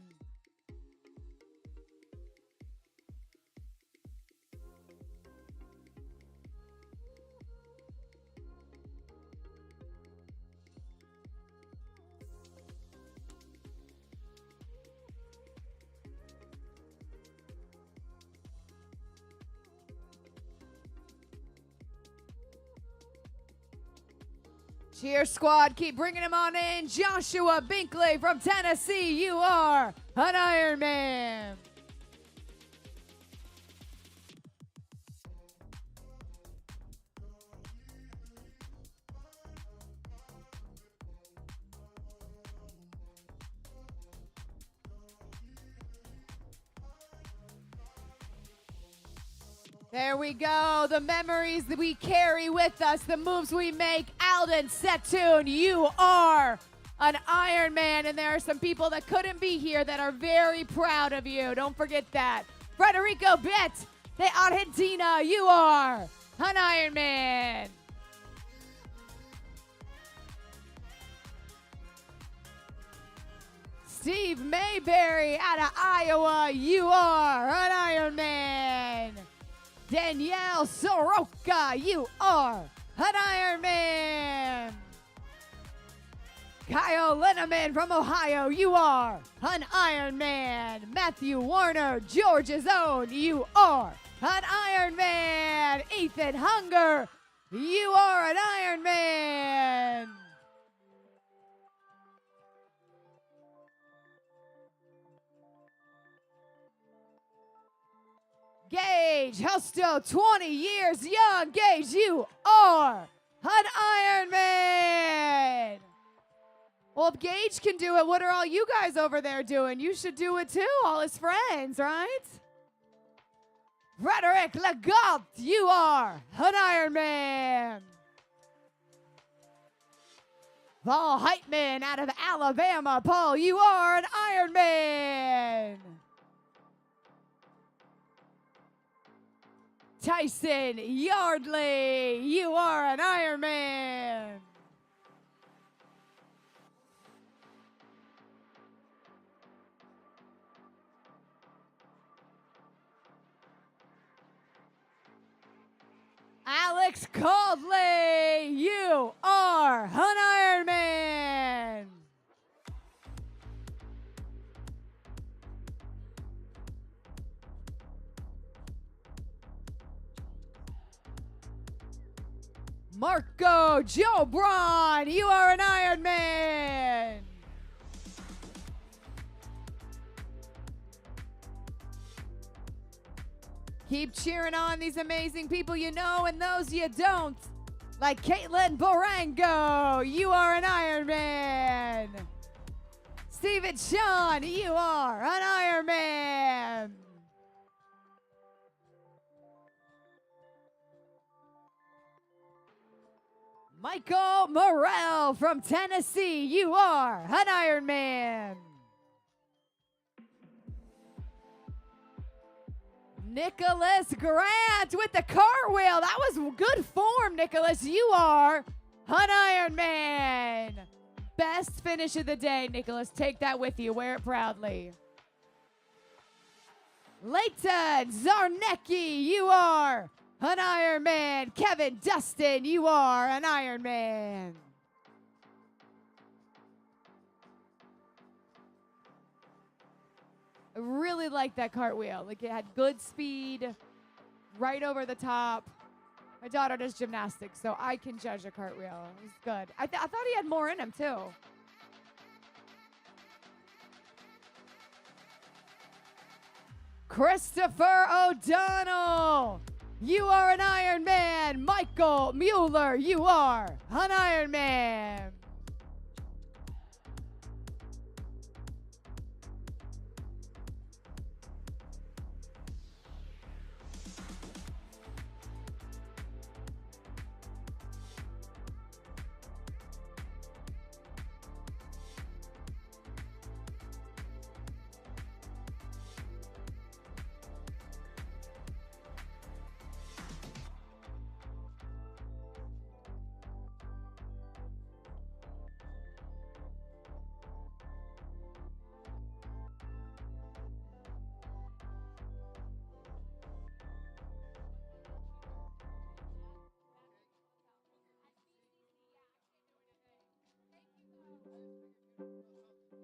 Cheer squad, keep bringing him on in. Joshua Binkley from Tennessee, you are an Ironman. There we go. The memories that we carry with us, the moves we make. Alden Setoon, you are an Ironman, and there are some people that couldn't be here that are very proud of you. Don't forget that. Federico Bet de Argentina, you are an Ironman. Steve Mayberry out of Iowa, you are an Ironman. Danielle Soroka, you are an Ironman. Kyle Linneman from Ohio, you are an Ironman. Matthew Warner, Georgia's own, you are an Ironman. Ethan Hunger, you are an Ironman. Gage Husto, 20 years young. Gage, you are an Ironman. Well, if Gage can do it, what are all you guys over there doing? You should do it too, all his friends, right? Frederick Legault, you are an Ironman. Paul Heitman out of Alabama. Paul, you are an Ironman. Tyson Yardley, you are an Ironman. Alex Caldley, you are an Ironman. Marco Joe Braun, you are an Ironman. Keep cheering on these amazing people you know and those you don't. Like Caitlin Borango, you are an Ironman. Steven Sean, you are an Ironman. Michael Morrell from Tennessee, you are an Ironman. Nicholas Grant with the cartwheel. That was good form, Nicholas. You are an Ironman. Best finish of the day, Nicholas. Take that with you. Wear it proudly. Leighton Zarnecki, you are an Ironman. Kevin Dustin, you are an Ironman. I really like that cartwheel. Like, it had good speed, right over the top. My daughter does gymnastics, so I can judge a cartwheel. It was good. I thought he had more in him, too. Christopher O'Donnell, You are an Ironman. Michael Mueller, you are an Ironman.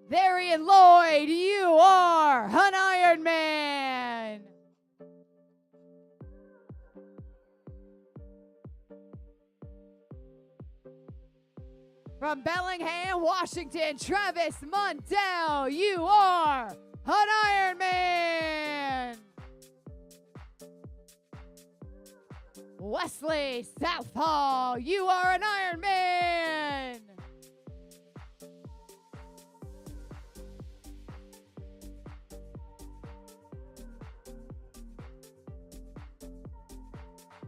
Varian Lloyd, you are an Ironman. From Bellingham, Washington, Travis Mundell, you are an Ironman. Wesley Southpaw, you are an Ironman.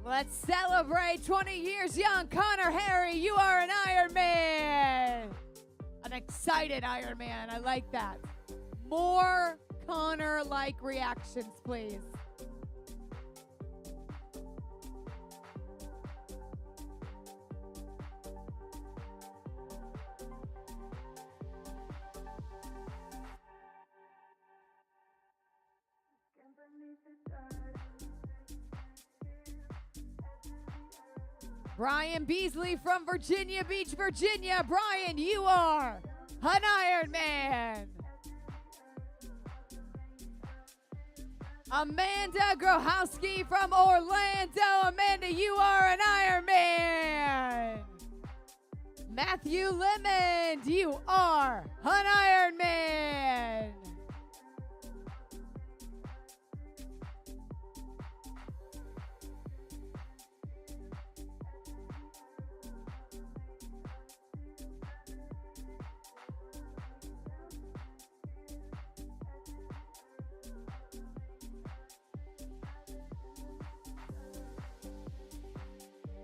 Let's celebrate 20 years young. Connor Harry, you are an Ironman. An excited Ironman. I like that. More Connor-like reactions, please. Brian Beasley from Virginia Beach, Virginia. Brian, you are an Ironman. Amanda Grohowski from Orlando. Amanda, you are an Ironman. Matthew Lemond, you are an Ironman.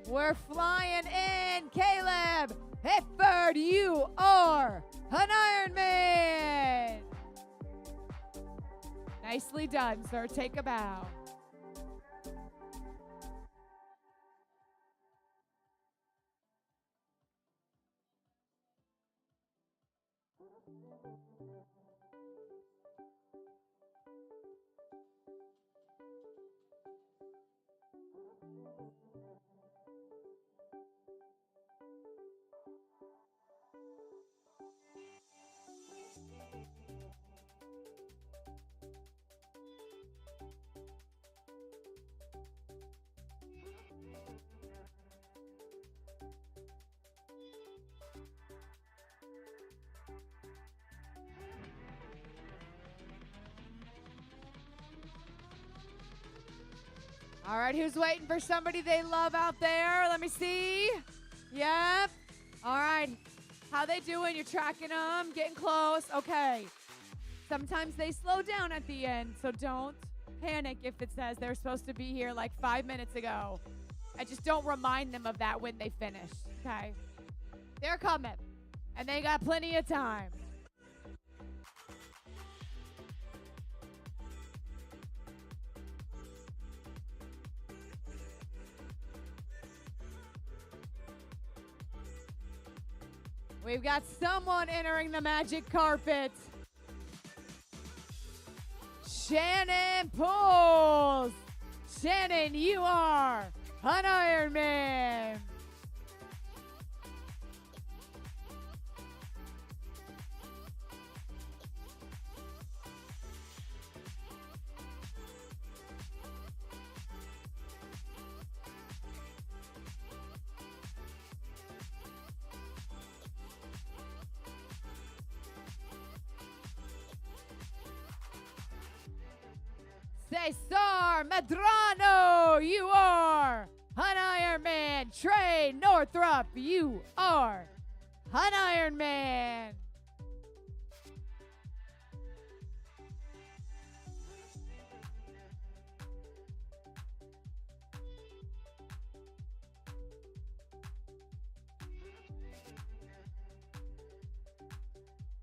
We're flying in. Caleb Hifford, you are an Ironman. Nicely done, sir. Take a bow. All right, who's waiting for somebody they love out there? Let me see. Yep. All right. How they doing? You're tracking them, getting close. Okay. Sometimes they slow down at the end, so don't panic if it says they're supposed to be here like 5 minutes ago. I just don't remind them of that when they finish, okay? They're coming, and they got plenty of time. We've got someone entering the magic carpet. Shannon Pools. Shannon, you are an Ironman. Cesar Medrano, you are Trey Northrup, you are an Ironman.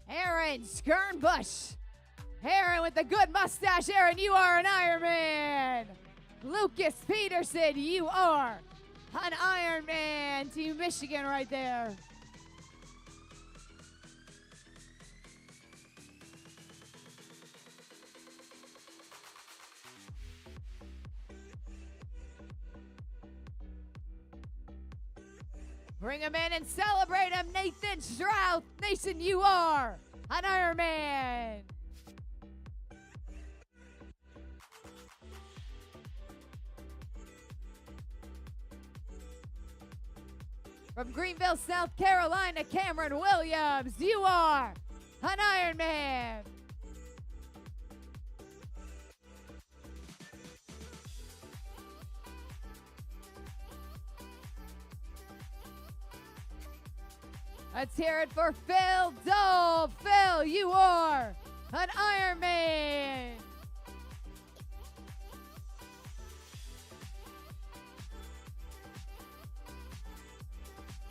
Aaron Skirnbush. Aaron with the good mustache. Aaron, you are an Ironman. Lucas Peterson, you are an Ironman. Team Michigan right there. Bring him in and celebrate him, Nathan Strauss. Nathan, you are an Ironman. From Greenville, South Carolina, Cameron Williams, you are an Ironman. Let's hear it for Phil Dole. Phil, you are an Ironman.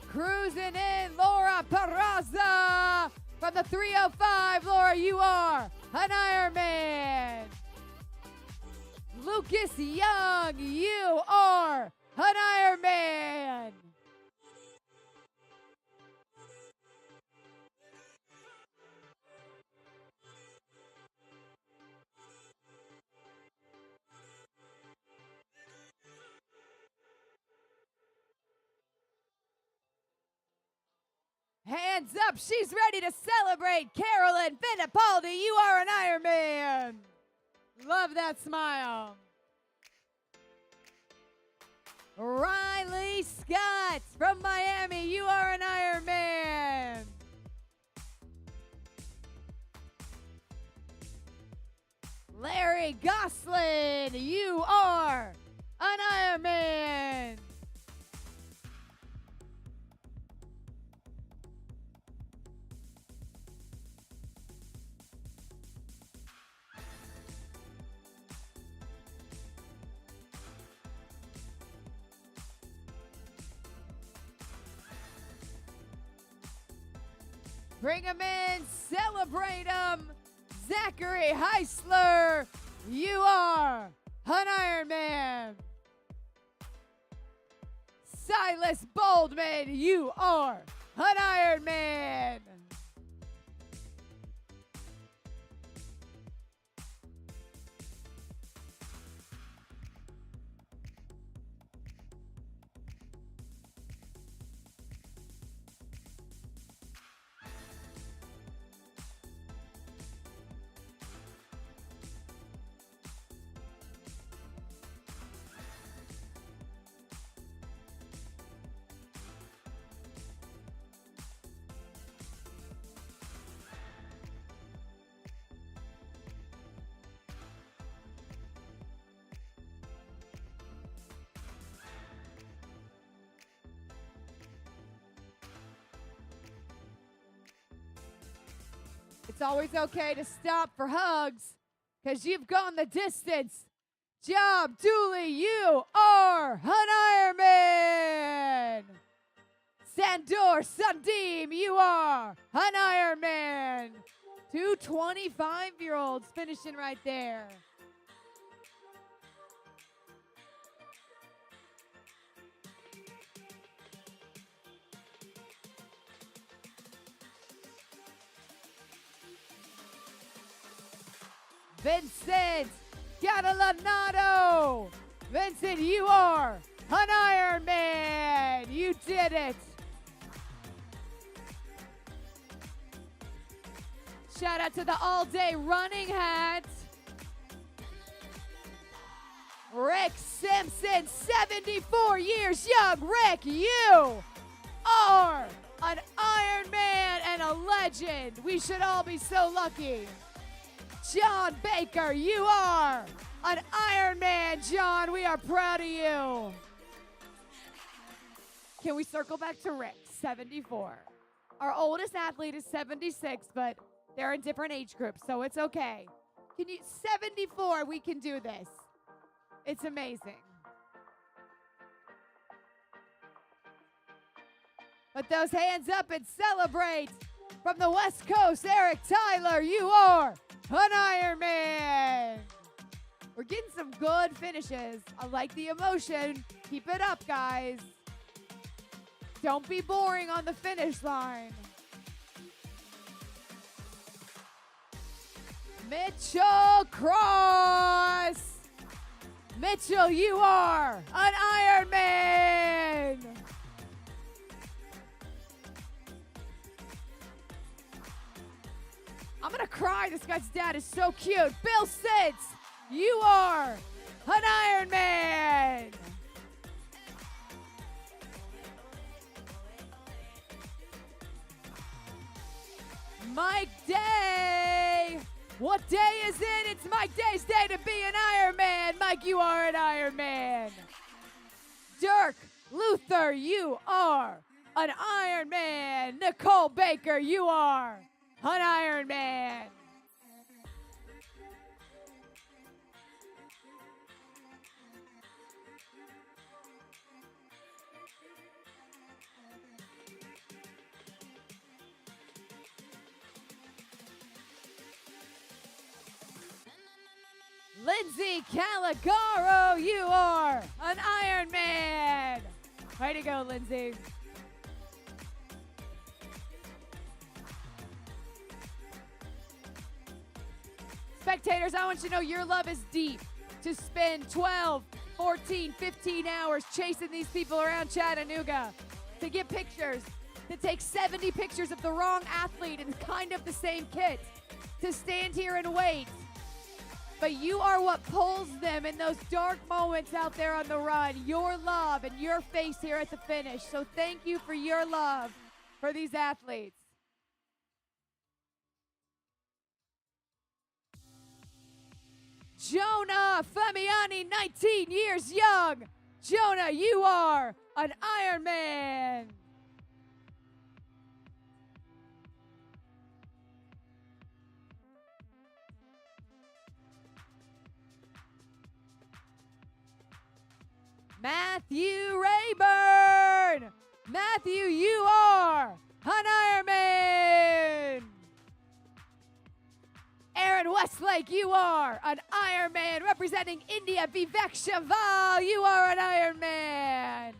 Cruising in, Laura Peraza from the 305. Laura, you are an Ironman. Lucas Young, you are an Ironman. Hands up, she's ready to celebrate. Carolyn Fittipaldi, you are an Ironman. Love that smile. Riley Scott from Miami, you are an Ironman. Larry Goslin, you are an Ironman. Bring him in, celebrate him. Zachary Heisler, you are an Ironman. Silas Boldman, you are an Ironman. It's always okay to stop for hugs because you've gone the distance. Job Dooley, you are an Ironman. Sandor Sandeem, you are an Ironman. Two 25-year-olds finishing right there. Vincent Catalanato. Vincent, you are an Ironman. You did it. Shout out to the all-day running hat. Rick Simpson, 74 years young. Rick, you are an Ironman and a legend. We should all be so lucky. John Baker, you are an Ironman. John, we are proud of you. Can we circle back to Rick? 74. Our oldest athlete is 76, but they're in different age groups, so it's okay. Can you 74? We can do this. It's amazing. Put those hands up and celebrate. From the West Coast, Eric Tyler, you are an Ironman. We're getting some good finishes. I like the emotion. Keep it up, guys. Don't be boring on the finish line. Mitchell Cross. Mitchell, you are an Ironman. I'm gonna cry. This guy's dad is so cute. Bill Sitz, you are an Ironman. Mike Day. What day is it? It's Mike Day's day to be an Ironman. Mike, you are an Ironman. Dirk Luther, you are an Ironman. Nicole Baker, you are an Ironman. Lindsay Caligaro, you are an Ironman. Way to go, Lindsay. Spectators, I want you to know your love is deep. To spend 12, 14, 15 hours chasing these people around Chattanooga, to get pictures, to take 70 pictures of the wrong athlete in kind of the same kit, to stand here and wait. But you are what pulls them in those dark moments out there on the run. Your love and your face here at the finish. So thank you for your love for these athletes. Jonah Femiani, 19 years young. Jonah, you are an Ironman. Matthew Rayburn. Matthew, you are an Ironman. Aaron Westlake, you are an Ironman. Representing India, Vivek Shaval, you are an Ironman.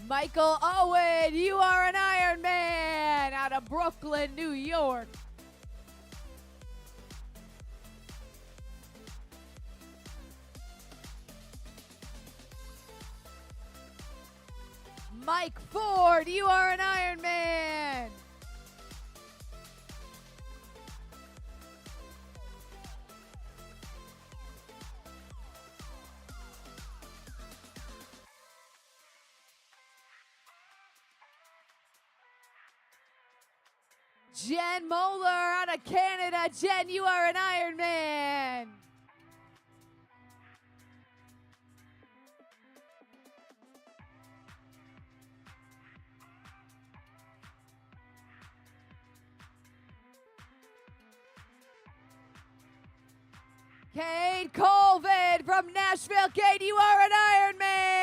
Michael Owen, you are an Ironman out of Brooklyn, New York. Mike Ford, you are an Ironman. Jen Moeller out of Canada. Jen, you are an Ironman. Kate Colvin from Nashville. Kate, you are an Ironman.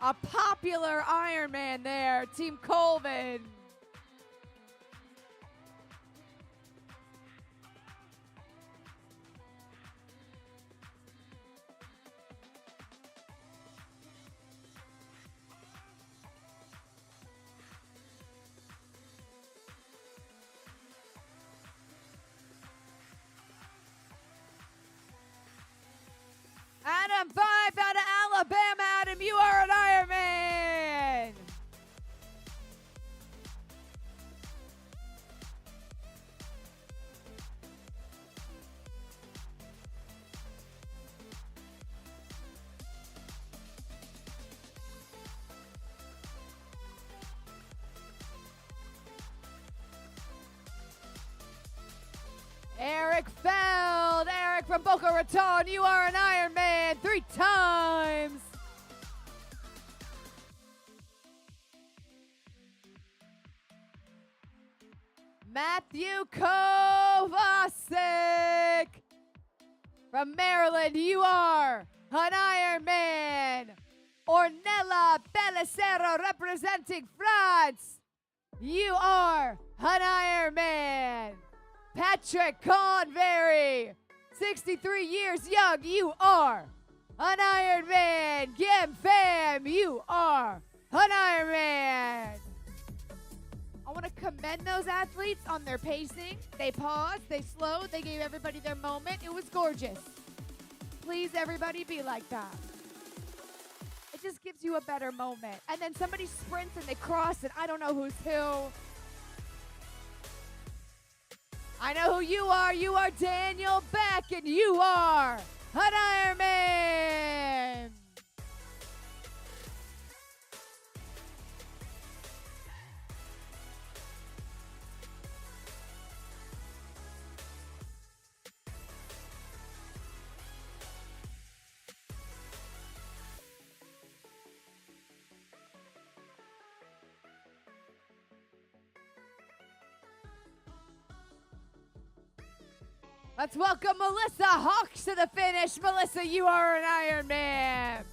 A popular Ironman there, Team Colvin. Adam Five out of Alabama. Adam, you are Eric Feld. Eric from Boca Raton, you are an Ironman 3 times. Matthew Kovacic from Maryland, you are an Ironman. Ornella Pellicero representing France, you are an Ironman. Patrick Convery, 63 years young, you are an Ironman. Gim Pham, you are an Ironman. I want to commend those athletes on their pacing. They paused, they slowed, they gave everybody their moment. It was gorgeous. Please, everybody, be like that. It just gives you a better moment. And then somebody sprints and they cross, and I don't know who's who. I know who you are. You are Daniel Beck, and you are an Ironman. Let's welcome Melissa Hawks to the finish. Melissa, you are an Ironman.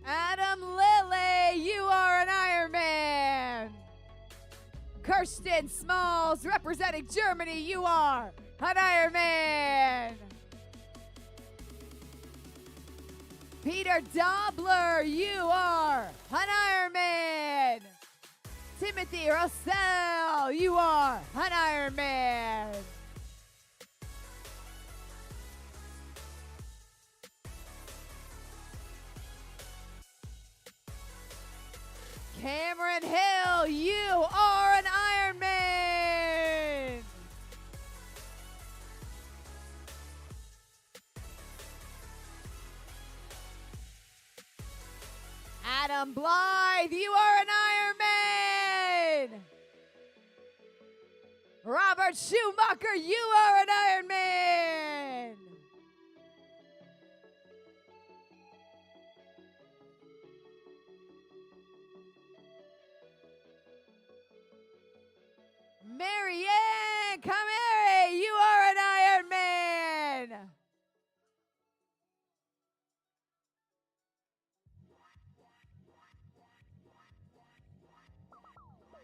Adam Lilly, you are an Ironman. Kirsten Smalls, representing Germany, you are an Ironman. Peter Dobler, you are an Ironman. Timothy Russell, you are an Ironman. Cameron Hill, you are an Ironman. Adam Blythe, you are an Ironman. Robert Schumacher, you are an Ironman. Marianne Cameri, you are an Ironman.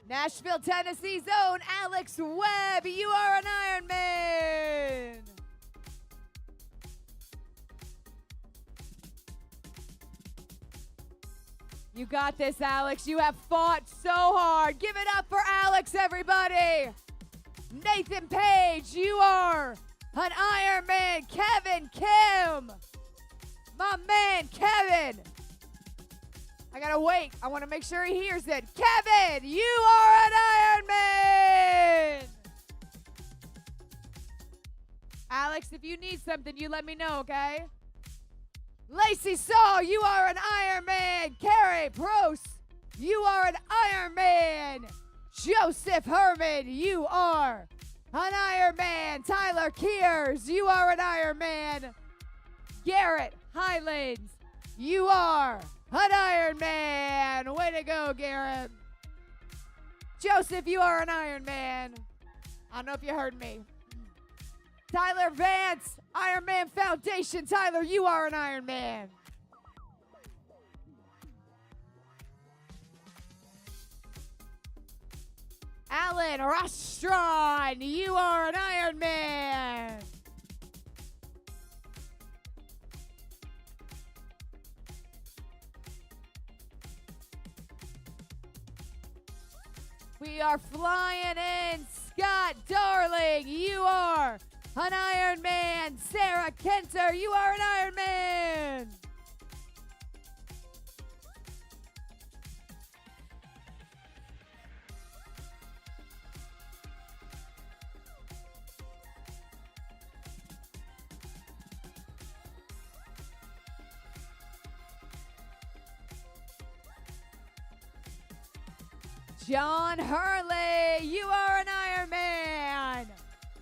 Nashville, Tennessee's own Alex Webb, you are an Ironman. You got this, Alex. You have fought so hard. Give it up for Alex, everybody. Nathan Page, you are an Ironman. Kevin Kim, my man, Kevin. I gotta wait. I want to make sure he hears it. Kevin, you are an Ironman. Alex, if you need something, you let me know, okay? Lacey Saw, you are an Ironman. Carrie Prost, you are an Ironman. Joseph Herman, you are an Ironman. Tyler Kears, you are an Ironman. Garrett Highlands, you are an Ironman. Way to go, Garrett. Joseph, you are an Ironman. I don't know if you heard me. Tyler Vance, Ironman Foundation. Tyler, you are an Ironman. Alan Rostron, you are an Ironman. We are flying in. Scott Darling, you are an Ironman. Sarah Kenter, you are an Ironman. John Hurley, you are an Ironman.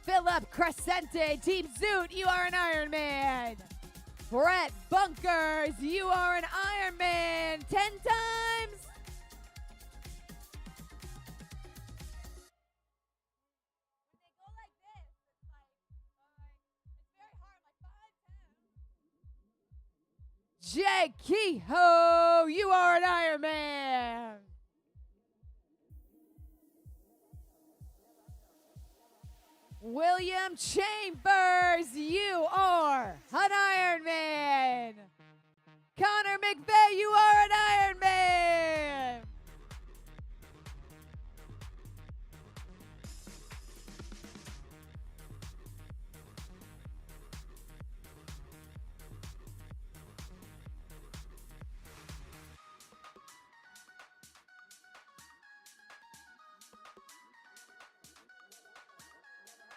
Philip Crescente, Team Zoot, you are an Ironman. Brett Bunkers, you are an Ironman 10 times. Jake Kehoe, you are an Ironman. William Chambers, you are an Ironman. Connor McVeigh, you are an Ironman.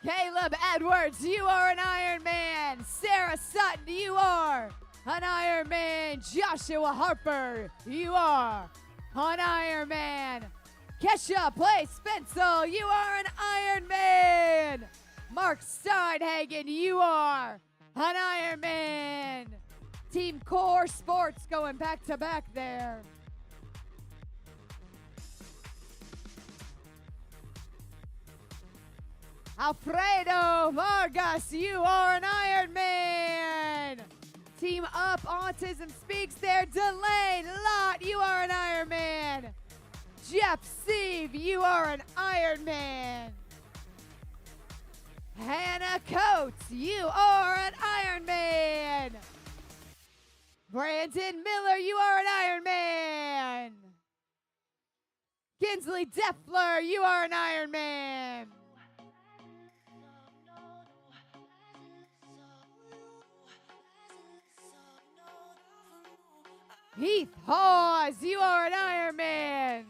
Caleb Edwards, you are an Ironman. Sarah Sutton, you are an Ironman. Joshua Harper, you are an Ironman. Kesha Place Spencel, you are an Ironman. Mark Steinhagen, you are an Ironman. Team Core Sports going back to back there. Alfredo Vargas, you are an Ironman. Team Up Autism Speaks there. Delane Lott, you are an Ironman. Jeff Sieve, you are an Ironman. Hannah Coates, you are an Ironman. Brandon Miller, you are an Ironman. Kinsley Deffler, you are an Ironman. Heath Hawes, you are an Ironman.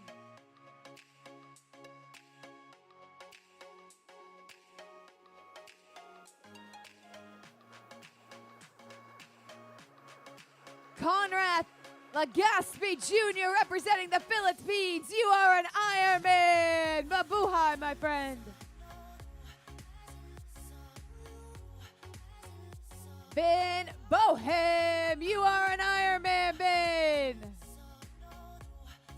Conrad Legaspi Jr. representing the Philippines, you are an Ironman. Mabuhay, my friend. Ben Bohem, you are an Ironman, Ben.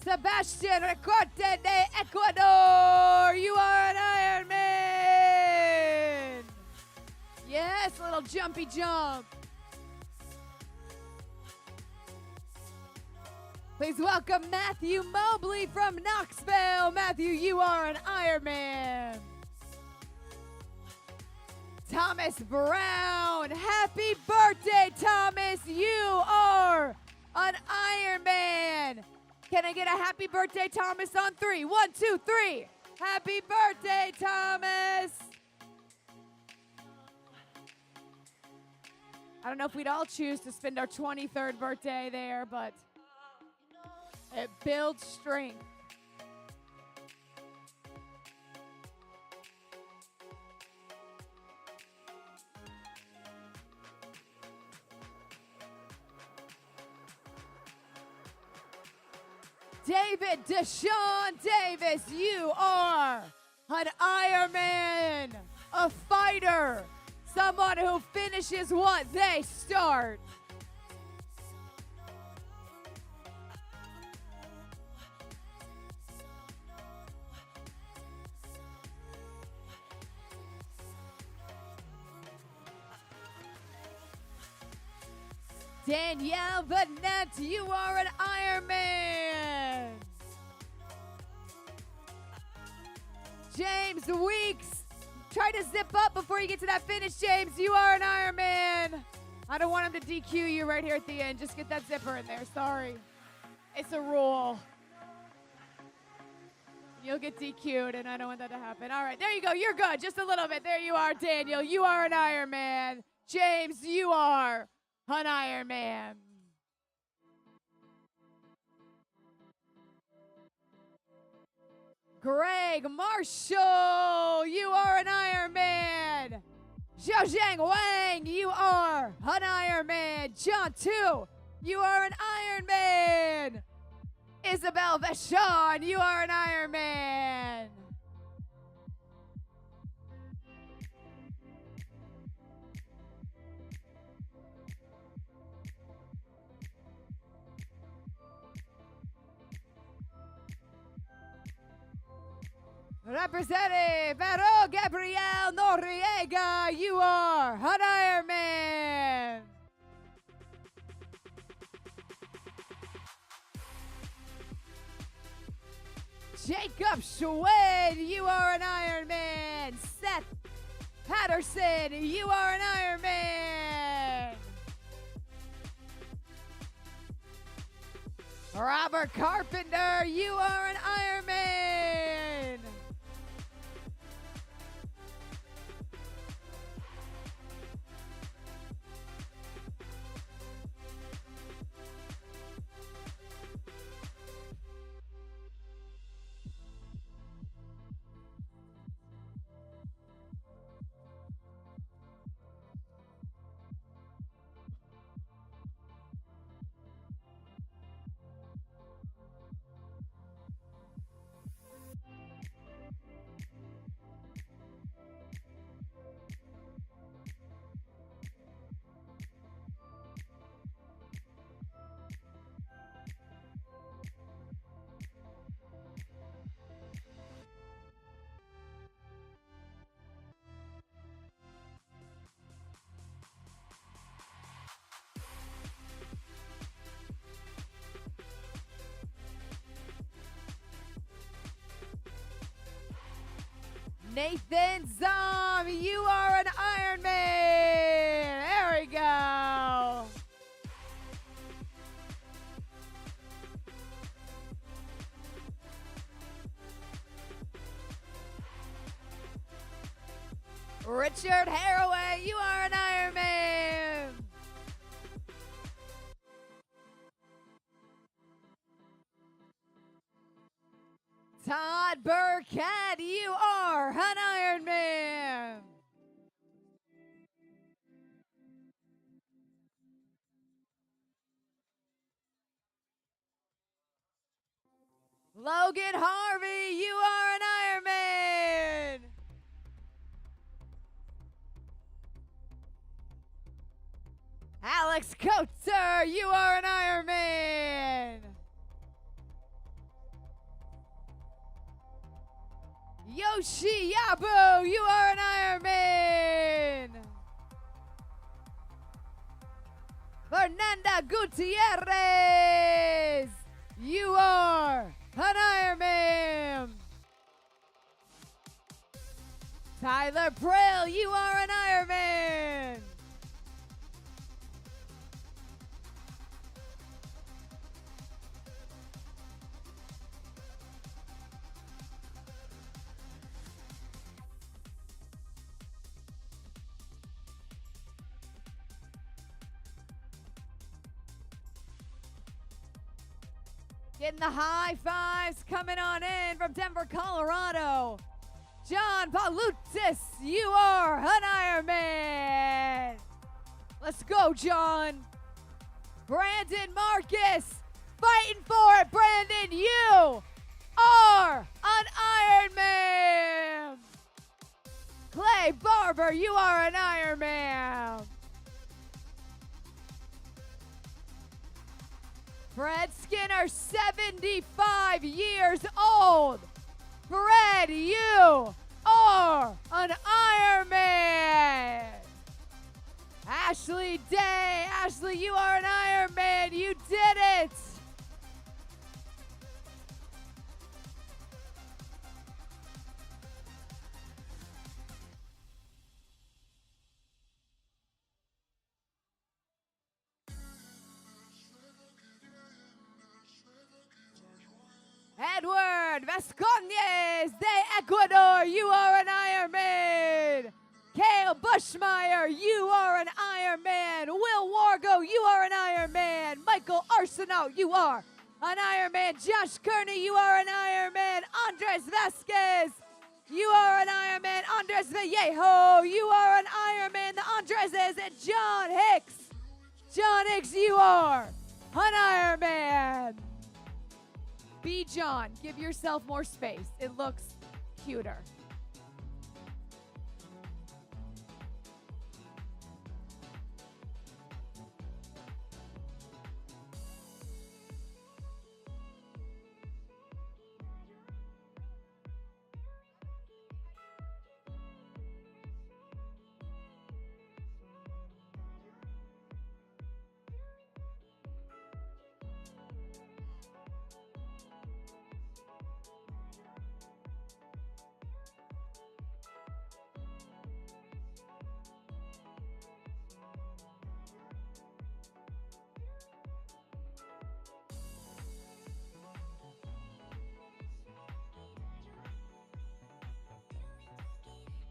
Sebastian Recorte de Ecuador, you are an Ironman. Yes, little jumpy jump. Please welcome Matthew Mobley from Knoxville. Matthew, you are an Ironman. Thomas Brown, happy birthday, Thomas. You are an Ironman. Can I get a happy birthday, Thomas, on 3? 1, 2, 3. Happy birthday, Thomas. I don't know if we'd all choose to spend our 23rd birthday there, but it builds strength. David Deshaun Davis, you are an Ironman, a fighter, someone who finishes what they start. Danielle Vanette, you are an Ironman. James Weeks. Try to zip up before you get to that finish, James. You are an Ironman. I don't want him to DQ you right here at the end. Just get that zipper in there. Sorry. It's a rule. You'll get DQ'd, and I don't want that to happen. All right, there you go. You're good. Just a little bit. There you are, Daniel. You are an Ironman. James, you are an Ironman. Greg Marshall, you are an Ironman. Xiaozhang Wang, you are an Ironman. John Tu, you are an Ironman. Isabel Vachon, you are an Ironman. Representative Vero Gabriel Noriega, you are an Ironman. Jacob Schwed, you are an Ironman. Seth Patterson, you are an Ironman. Robert Carpenter, you are an Ironman. Nathan Zom, you are an Ironman. There we go. Richard Haraway, you are an Ironman. Todd Burkett, you are an Ironman. Logan Harvey, you are an Ironman. Alex Coater, you are an Ironman. Yoshi Yabu, you are an Ironman. Fernanda Gutierrez, you are an Ironman. Tyler Brill, you are an Ironman. Getting the high fives coming on in from Denver, Colorado. John Palutis, you are an Ironman. Let's go, John. Brandon Marcus, fighting for it, Brandon. You are an Ironman. Clay Barber, you are an Ironman. Fred Skinner, 75 years old. Fred, you are an Ironman. Ashley Day, Ashley, you are an Ironman. You did it. Vasconez de Ecuador, you are an Ironman. Kale Bushmeyer, you are an Ironman. Will Wargo, you are an Ironman. Michael Arsenault, you are an Ironman. Josh Kearney, you are an Ironman. Andres Vasquez, you are an Ironman. Andres Vallejo, you are an Ironman. The Andreses and John Hicks. John Hicks, you are an Ironman. Be John, give yourself more space. It looks cuter.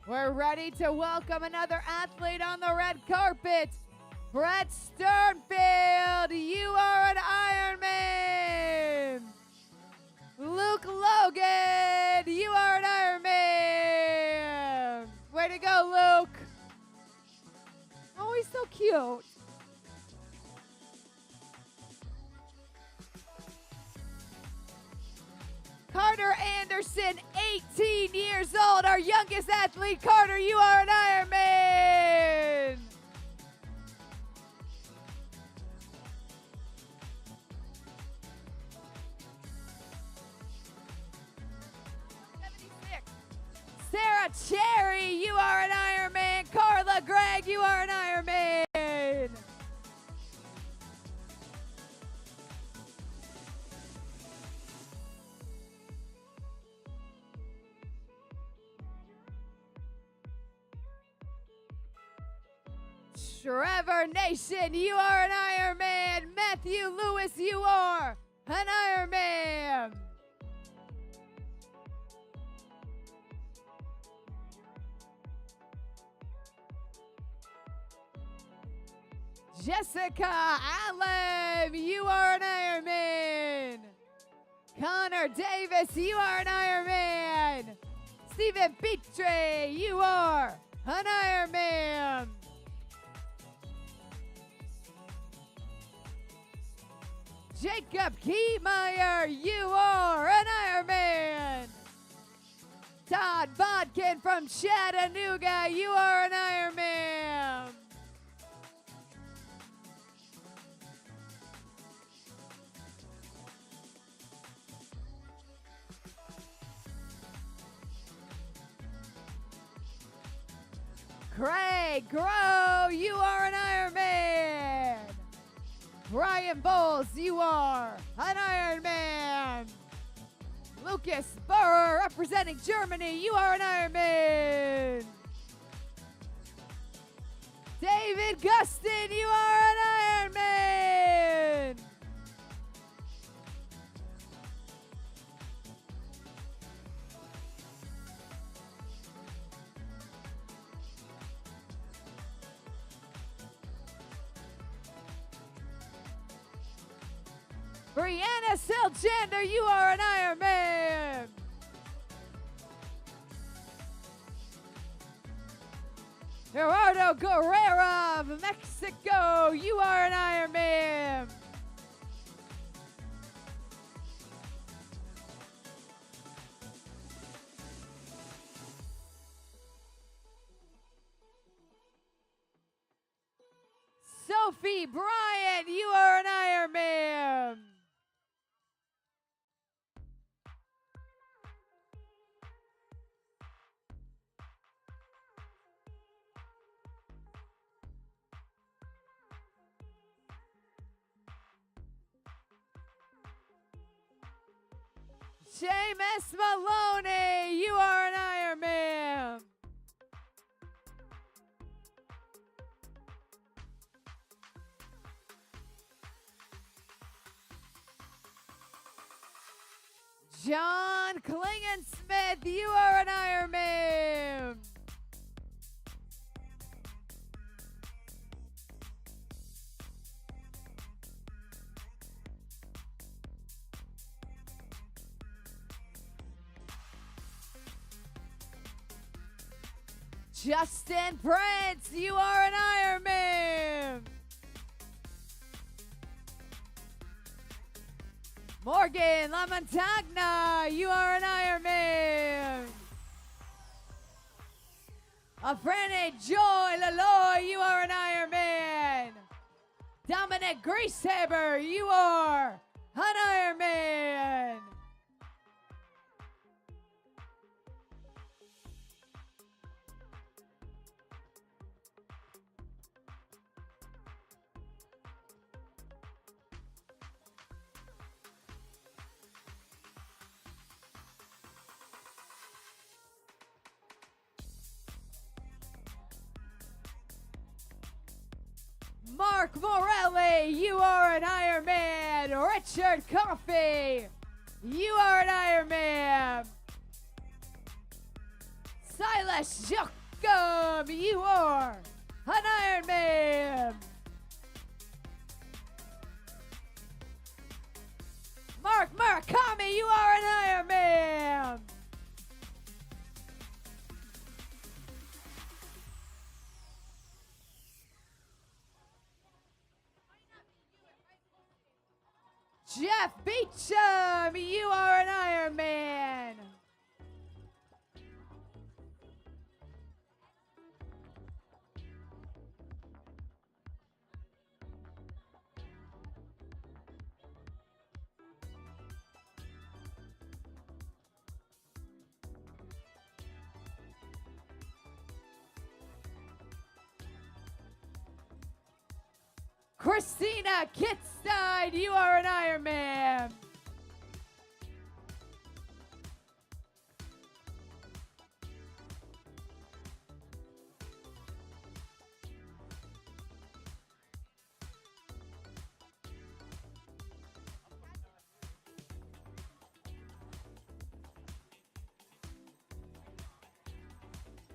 We're ready to welcome another athlete on the red carpet. Brett Sternfield, you are an Ironman. Luke Logan, you are an Ironman. Way to go, Luke. Oh, he's so cute. Carter Anderson, 18 years old, our youngest athlete. Carter, you are an Ironman. Sarah Cherry, you are an Ironman. Carla Gregg, you are an Ironman. Trevor Nation, you are an Ironman. Matthew Lewis, you are an Ironman. Jessica Allen, you are an Ironman. Connor Davis, you are an Ironman. Stephen Pitre, you are an Ironman. Jacob Keymeyer, you are an Ironman. Todd Bodkin from Chattanooga, you are an Ironman. Craig Grow, you are an Ironman. Brian Bowles, you are an Ironman. Lucas Burrer, representing Germany, you are an Ironman. David Gustin, you are an Ironman. Brianna Seljander, you are an Ironman. Gerardo Guerrera of Mexico, you are an Ironman. Sophie Bryant, you are an Ironman. James Maloney, you are an Ironman. John Klingensmith, you are an Ironman. Justin Prince, you are an Ironman. Morgan Lamontagna, you are an Ironman. Afrene Joy Laloy, you are an Ironman. Dominic Greasehaber, you are an Ironman. Mark Morelli, you are an Ironman. Richard Coffey, you are an Ironman. Silas Jochum, you are an Ironman. Mark Murakami, you are an Ironman. Jeff Beecham, you are an Ironman. Christina Kitstein, you are an Ironman.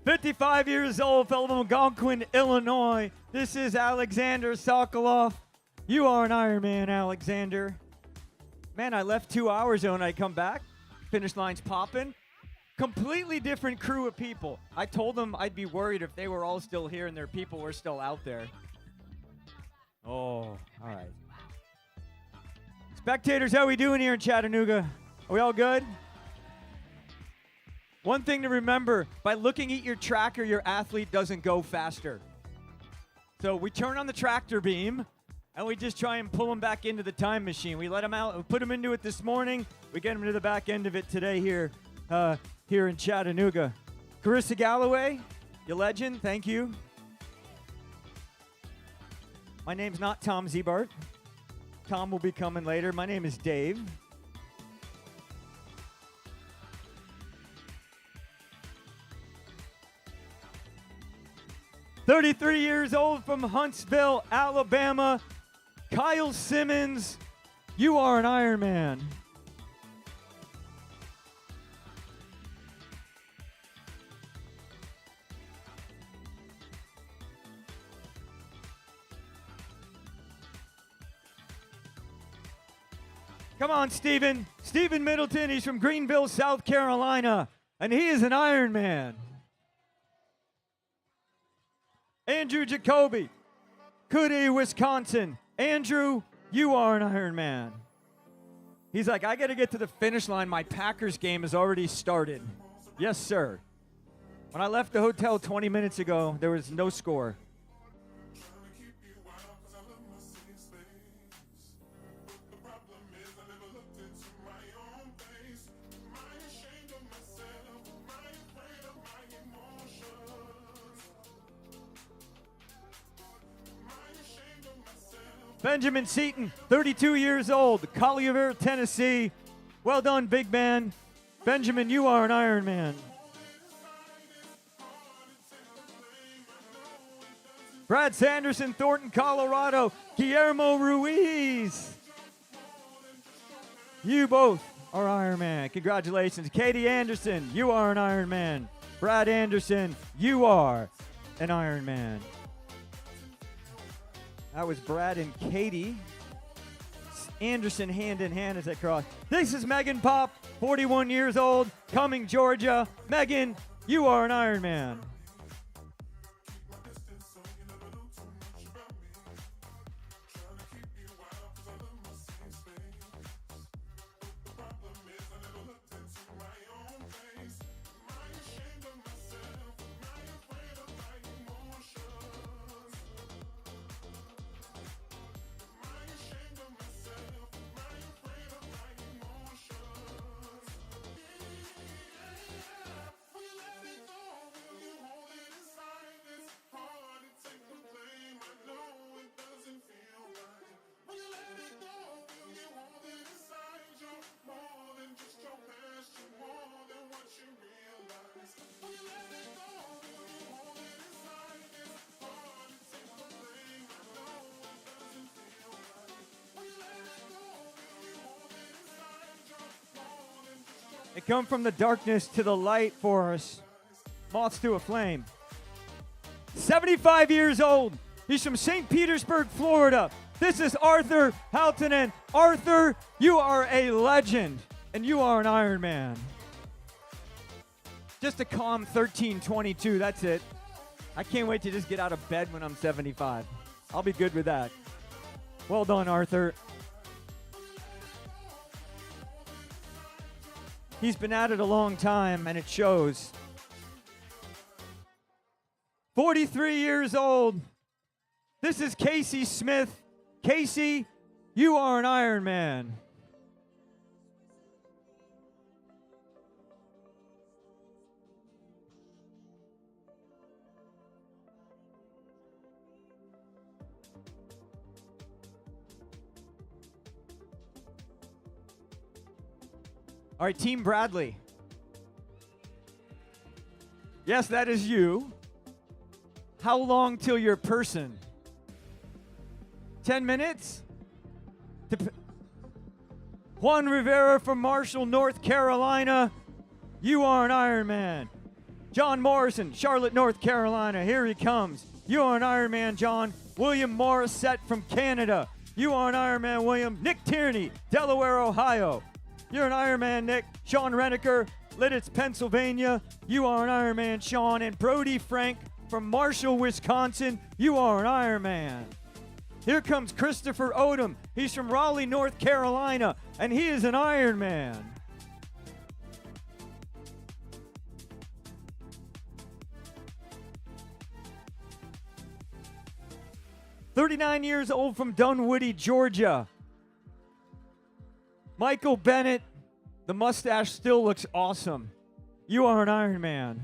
"55 years old, from Algonquin, Illinois. This is Alexander Sokoloff. You are an Ironman, Alexander." Man, I left 2 hours ago and I come back. Finish line's popping. Completely different crew of people. I told them I'd be worried if they were all still here and their people were still out there. Oh, all right. Spectators, how we doing here in Chattanooga? Are we all good? One thing to remember, by looking at your tracker, your athlete doesn't go faster. So we turn on the tractor beam, and we just try and pull them back into the time machine. We let them out, we put them into it this morning. We get them to the back end of it today here in Chattanooga. Carissa Galloway, you legend, thank you. My name's not Tom Zebart. Tom will be coming later. My name is Dave. "33 years old, from Huntsville, Alabama, Kyle Simmons, you are an Ironman." Come on, Stephen. Stephen Middleton, he's from Greenville, South Carolina, and he is an Ironman. Andrew Jacoby, Cootie, Wisconsin. Andrew, you are an Ironman. He's like, "I got to get to the finish line. My Packers game has already started." Yes, sir. When I left the hotel 20 minutes ago, there was no score. Benjamin Seaton, 32 years old, Collierville, Tennessee. Well done, big man. Benjamin, you are an Ironman. Brad Sanderson, Thornton, Colorado. Guillermo Ruiz. You both are Ironman. Congratulations. Katie Anderson, you are an Ironman. Brad Anderson, you are an Ironman. That was Brad and Katie Anderson hand in hand as they cross. This is Megan Pop, 41 years old, Cumming, Georgia. Megan, you are an Ironman. They come from the darkness to the light for us. Moths to a flame. 75 years old. He's from St. Petersburg, Florida. This is Arthur Haltonen. Arthur, you are a legend, and you are an Ironman. Just a calm 13:22, that's it. I can't wait to just get out of bed when I'm 75. I'll be good with that. Well done, Arthur. He's been at it a long time, and it shows. 43 years old. This is Casey Smith. Casey, you are an Ironman. All right, Team Bradley. Yes, that is you. How long till your person? 10 minutes? Juan Rivera from Marshall, North Carolina. You are an Ironman. John Morrison, Charlotte, North Carolina. Here he comes. You are an Ironman, John. William Morissette from Canada. You are an Ironman, William. Nick Tierney, Delaware, Ohio. You're an Ironman, Nick. Sean Reniker, Lidditz, Pennsylvania. You are an Ironman, Sean. And Brody Frank from Marshall, Wisconsin. You are an Ironman. Here comes Christopher Odom. He's from Raleigh, North Carolina, and he is an Ironman. "39 years old from Dunwoody, Georgia. Michael Bennett, the mustache still looks awesome. You are an Ironman.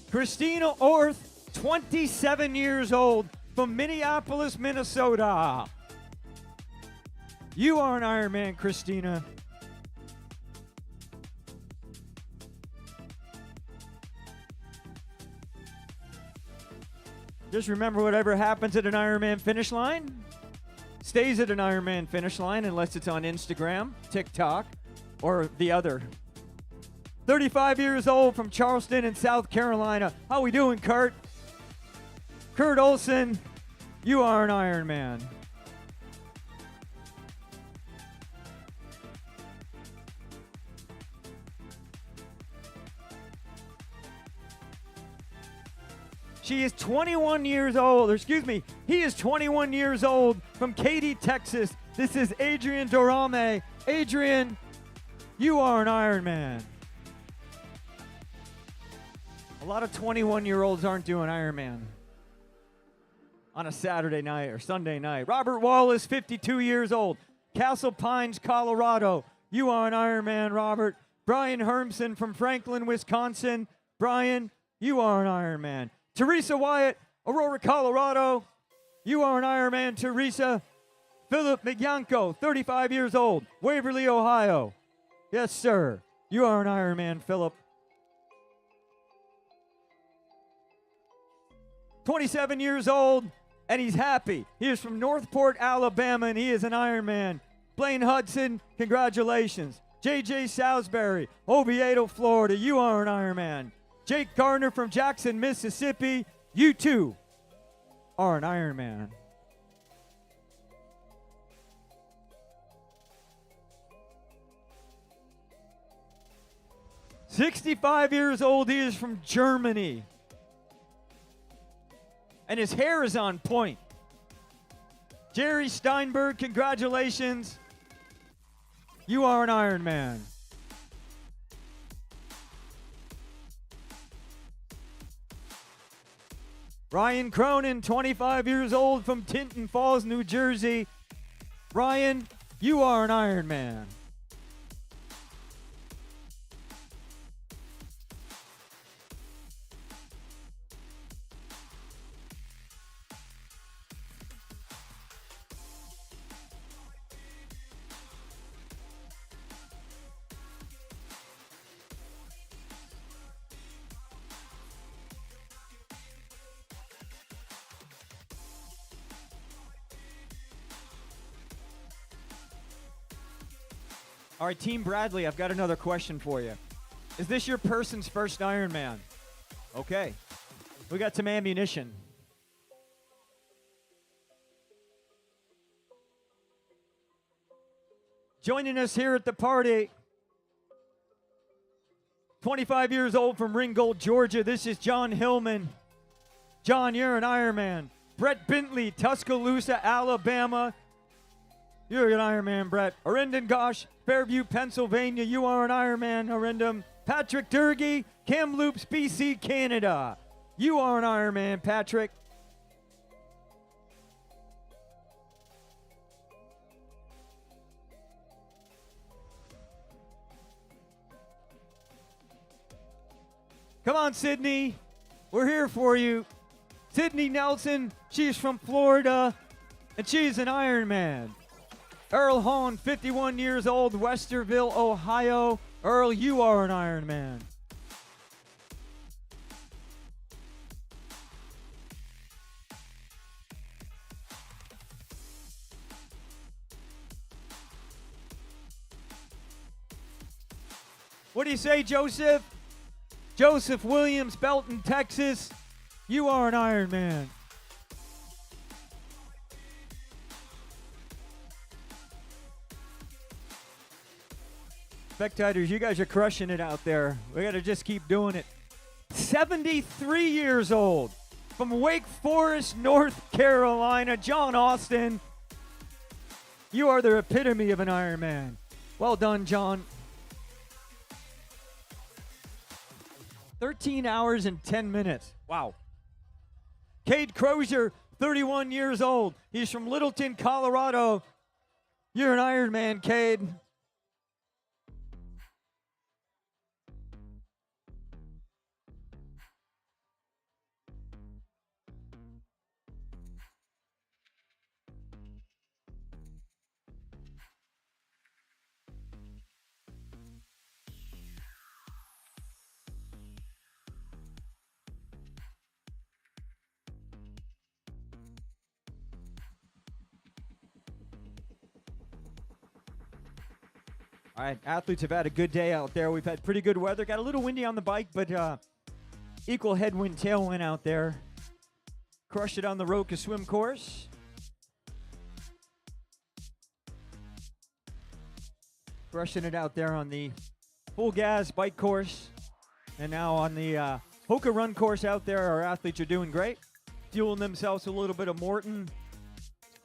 Christina Orth, 27 years old, from Minneapolis, Minnesota. You are an Ironman, Christina. Just remember, whatever happens at an Ironman finish line stays at an Ironman finish line unless it's on Instagram, TikTok, or the other. 35 years old from Charleston in South Carolina. How we doing, Kurt? Kurt Olson, you are an Ironman. She is 21 years old, or excuse me, he is 21 years old from Katy, Texas. This is Adrian Dorame. Adrian, you are an Ironman. A lot of 21-year-olds aren't doing Ironman on a Saturday night or Sunday night. Robert Wallace, 52 years old, Castle Pines, Colorado. You are an Ironman, Robert. Brian Hermson from Franklin, Wisconsin. Brian, you are an Ironman. Teresa Wyatt, Aurora, Colorado. You are an Ironman, Teresa. Philip McYanko, 35 years old, Waverly, Ohio. Yes, sir. You are an Ironman, Philip. 27 years old, and he's happy. He is from Northport, Alabama, and he is an Ironman. Blaine Hudson, congratulations. J.J. Salisbury, Oviedo, Florida, you are an Ironman. Jake Gardner from Jackson, Mississippi, you too are an Ironman. "65 years old, he is from Germany. And his hair is on point. Jerry Steinberg, congratulations. You are an Ironman. Ryan Cronin, 25 years old, from Tinton Falls, New Jersey. Ryan, you are an Ironman. All right, Team Bradley, I've got another question for you. Is this your person's first Ironman? Okay. We got some ammunition. Joining us here at the party, 25 years old, from Ringgold, Georgia, this is John Hillman. John, you're an Ironman. Brett Bentley, Tuscaloosa, Alabama. You're an Ironman, Brett. Arendon Gosh, Fairview, Pennsylvania. You are an Ironman, Arendon. Patrick Durkee, Kamloops, BC, Canada. You are an Ironman, Patrick. Come on, Sydney. We're here for you. Sydney Nelson, she's from Florida, and she's an Ironman. Earl Hahn, 51 years old, Westerville, Ohio. Earl, you are an Ironman. What do you say, Joseph? Joseph Williams, Belton, Texas. You are an Ironman. Spectators, you guys are crushing it out there. We got to just keep doing it. 73 years old, from Wake Forest, North Carolina, John Austin. You are the epitome of an Ironman. Well done, John. 13 hours and 10 minutes. Wow. Cade Crozier, 31 years old. He's from Littleton, Colorado. You're an Ironman, Cade. All right, athletes have had a good day out there. We've had pretty good weather. Got a little windy on the bike, but equal headwind, tailwind out there. Crushed it on the Roca swim course. Crushing it out there on the full gas bike course. And now on the Hoka run course out there, our athletes are doing great. Fueling themselves a little bit of Morton.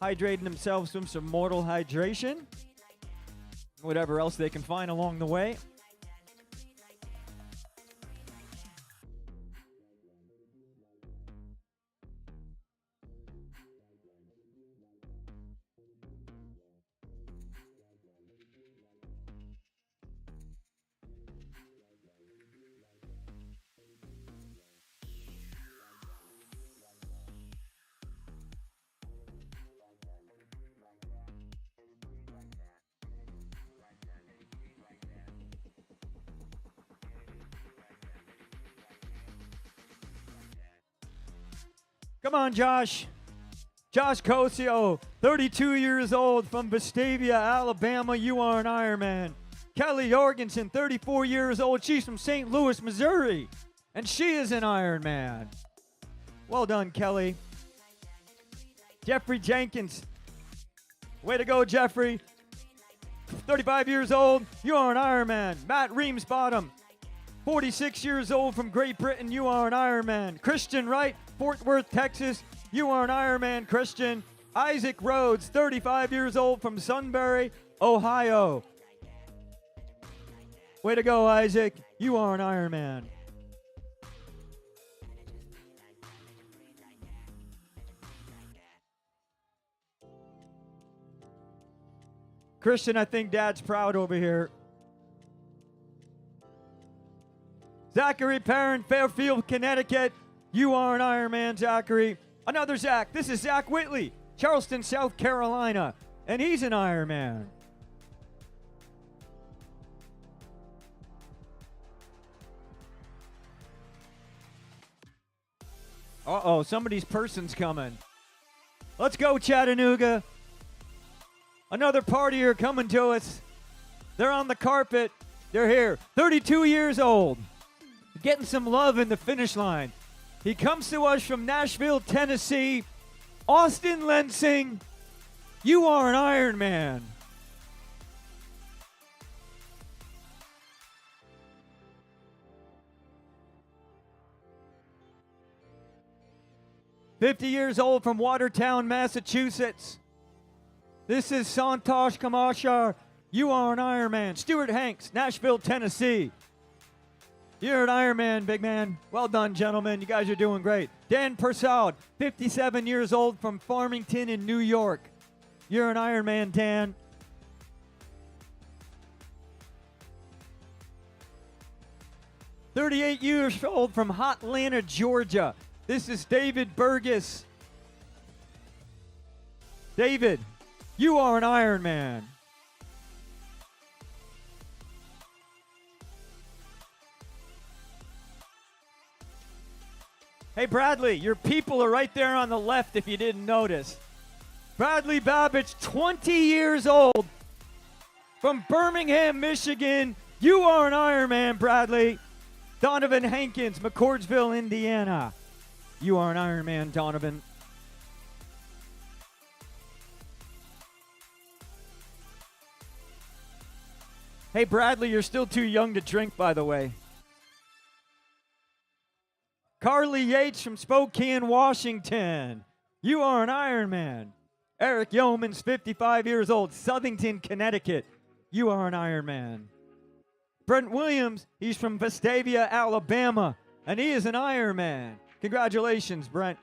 Hydrating themselves with some Mortal hydration. Whatever else they can find along the way. Come on, Josh. Josh Cosio, 32 years old from Vestavia, Alabama. You are an Ironman. Kelly Jorgensen, 34 years old. She's from St. Louis, Missouri. And she is an Ironman. Well done, Kelly. Jeffrey Jenkins. Way to go, Jeffrey. 35 years old. You are an Ironman. Matt Reamsbottom, 46 years old from Great Britain. You are an Ironman. Christian Wright, Fort Worth, Texas. You are an Ironman, Christian. Isaac Rhodes, 35 years old from Sunbury, Ohio. Way to go, Isaac. You are an Ironman. Christian, I think Dad's proud over here. Zachary Perrin, Fairfield, Connecticut. You are an Ironman, Zachary. Another Zach. This is Zach Whitley, Charleston, South Carolina. And he's an Ironman. Uh-oh, somebody's person's coming. Let's go, Chattanooga. Another partier coming to us. They're on the carpet. They're here. 32 years old. Getting some love in the finish line. He comes to us from Nashville, Tennessee. Austin Lensing. You are an Ironman. "50 years old from Watertown, Massachusetts. This is Santosh Kamashar. You are an Ironman. Stuart Hanks, Nashville, Tennessee. You're an Ironman, big man. Well done, gentlemen. You guys are doing great. Dan Persaud, 57 years old from Farmington in New York. You're an Ironman, Dan. "38 years old from Hotlanta, Georgia. This is David Burgess. David, you are an Ironman. Hey, Bradley, your people are right there on the left if you didn't notice. Bradley Babbage, 20 years old from Birmingham, Michigan. You are an Ironman, Bradley. Donovan Hankins, McCordsville, Indiana. You are an Ironman, Donovan. Hey, Bradley, you're still too young to drink, by the way. Carly Yates from Spokane, Washington. You are an Ironman. Eric Yeomans, 55 years old, Southington, Connecticut. You are an Ironman. Brent Williams, he's from Vestavia, Alabama, and he is an Ironman. Congratulations, Brent.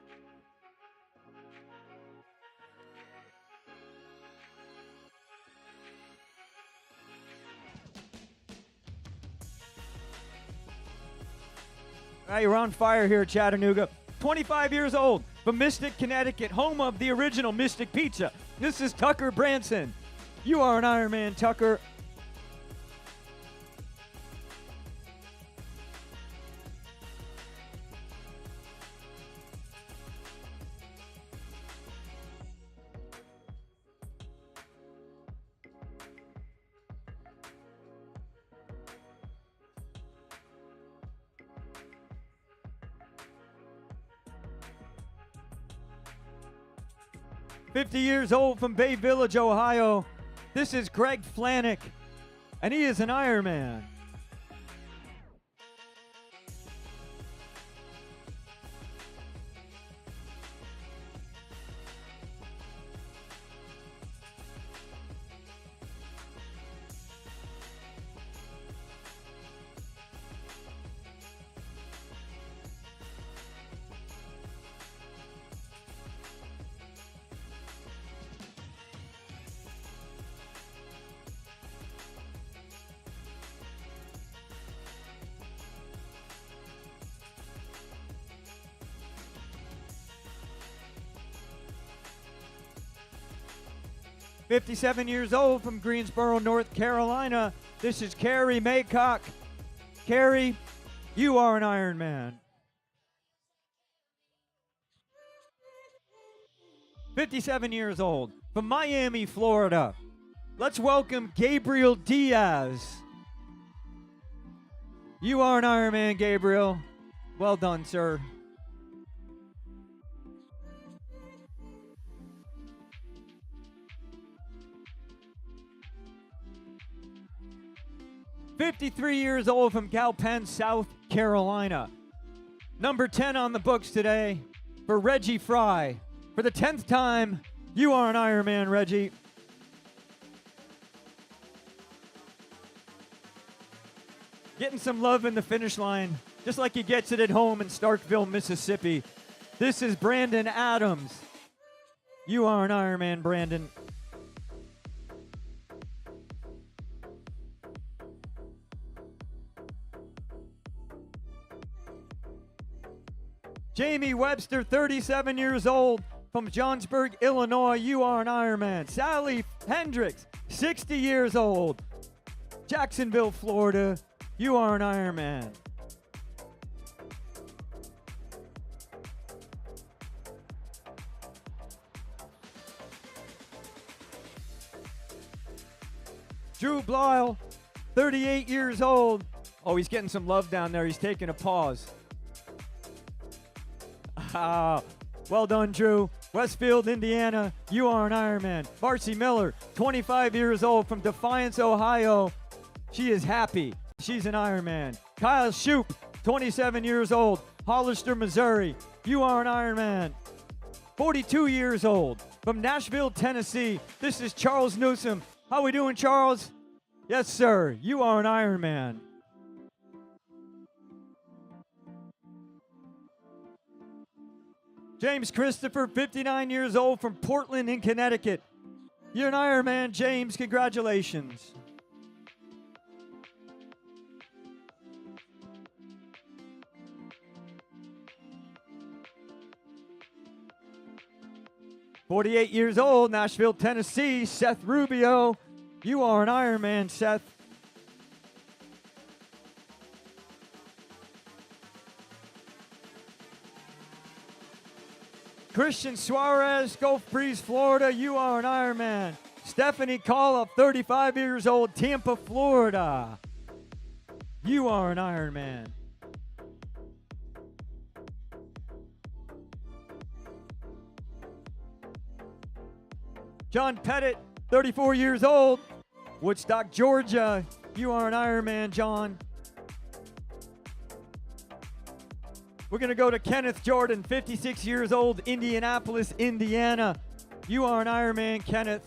All right, we're on fire here at Chattanooga. 25 years old from Mystic, Connecticut, home of the original Mystic Pizza. This is Tucker Branson. You are an Ironman, Tucker. "50 years old from Bay Village, Ohio. This is Greg Flanick, and he is an Ironman. "57 years old from Greensboro, North Carolina. This is Carrie Maycock. Carrie, you are an Ironman. 57 years old, from Miami, Florida. Let's welcome Gabriel Diaz. You are an Ironman, Gabriel. Well done, sir. "53 years old, from Galpen, South Carolina. Number 10 on the books today for Reggie Fry. For the 10th time, you are an Ironman, Reggie. Getting some love in the finish line, just like he gets it at home in Starkville, Mississippi. This is Brandon Adams. You are an Ironman, Brandon. Jamie Webster, 37 years old, from Johnsburg, Illinois. You are an Ironman. Sally Hendricks, 60 years old, Jacksonville, Florida. You are an Ironman. Drew Blyle, 38 years old. Oh, he's getting some love down there. He's taking a pause. Well done, Drew. Westfield, Indiana. You are an Ironman. Marcy Miller, 25 years old, from Defiance, Ohio. She is happy. She's an Ironman. Kyle Shoup, 27 years old, Hollister, Missouri. You are an Ironman. 42 years old, from Nashville, Tennessee. This is Charles Newsom. How we doing, Charles? Yes, sir. You are an Ironman. James Christopher, 59 years old, from Portland in Connecticut. You're an Ironman, James. Congratulations. "48 years old, Nashville, Tennessee, Seth Rubio. You are an Ironman, Seth. Christian Suarez, Gulf Breeze, Florida. You are an Ironman. Stephanie Call, 35 years old, Tampa, Florida. You are an Ironman. John Pettit, 34 years old, Woodstock, Georgia. You are an Ironman, John. We're going to go to Kenneth Jordan, 56 years old, Indianapolis, Indiana. You are an Ironman, Kenneth.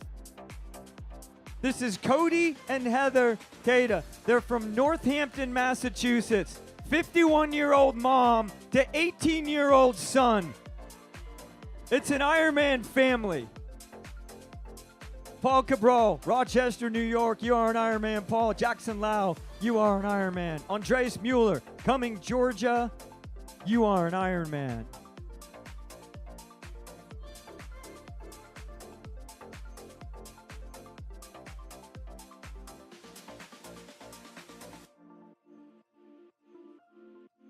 This is Cody and Heather Cada. They're from Northampton, Massachusetts. 51-year-old mom to 18-year-old son. It's an Ironman family. Paul Cabral, Rochester, New York. You are an Ironman, Paul. Jackson Lau, you are an Ironman. Andres Mueller, Cumming, Georgia. You are an Ironman.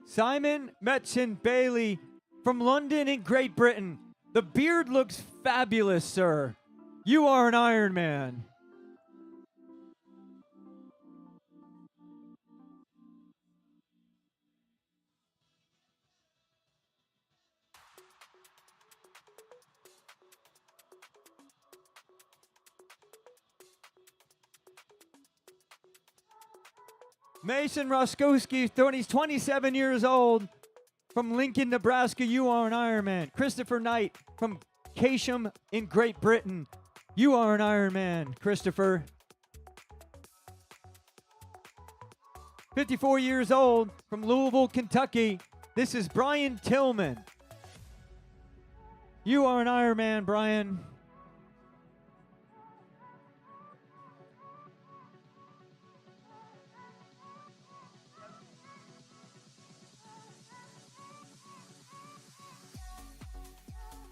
Simon Metzen Bailey, from London in Great Britain. The beard looks fabulous, sir. You are an Ironman. Mason Roskowski, he's 27 years old, from Lincoln, Nebraska. You are an Ironman. Christopher Knight, from Casham in Great Britain. You are an Ironman, Christopher. 54 years old, from Louisville, Kentucky. This is Brian Tillman. You are an Ironman, Brian.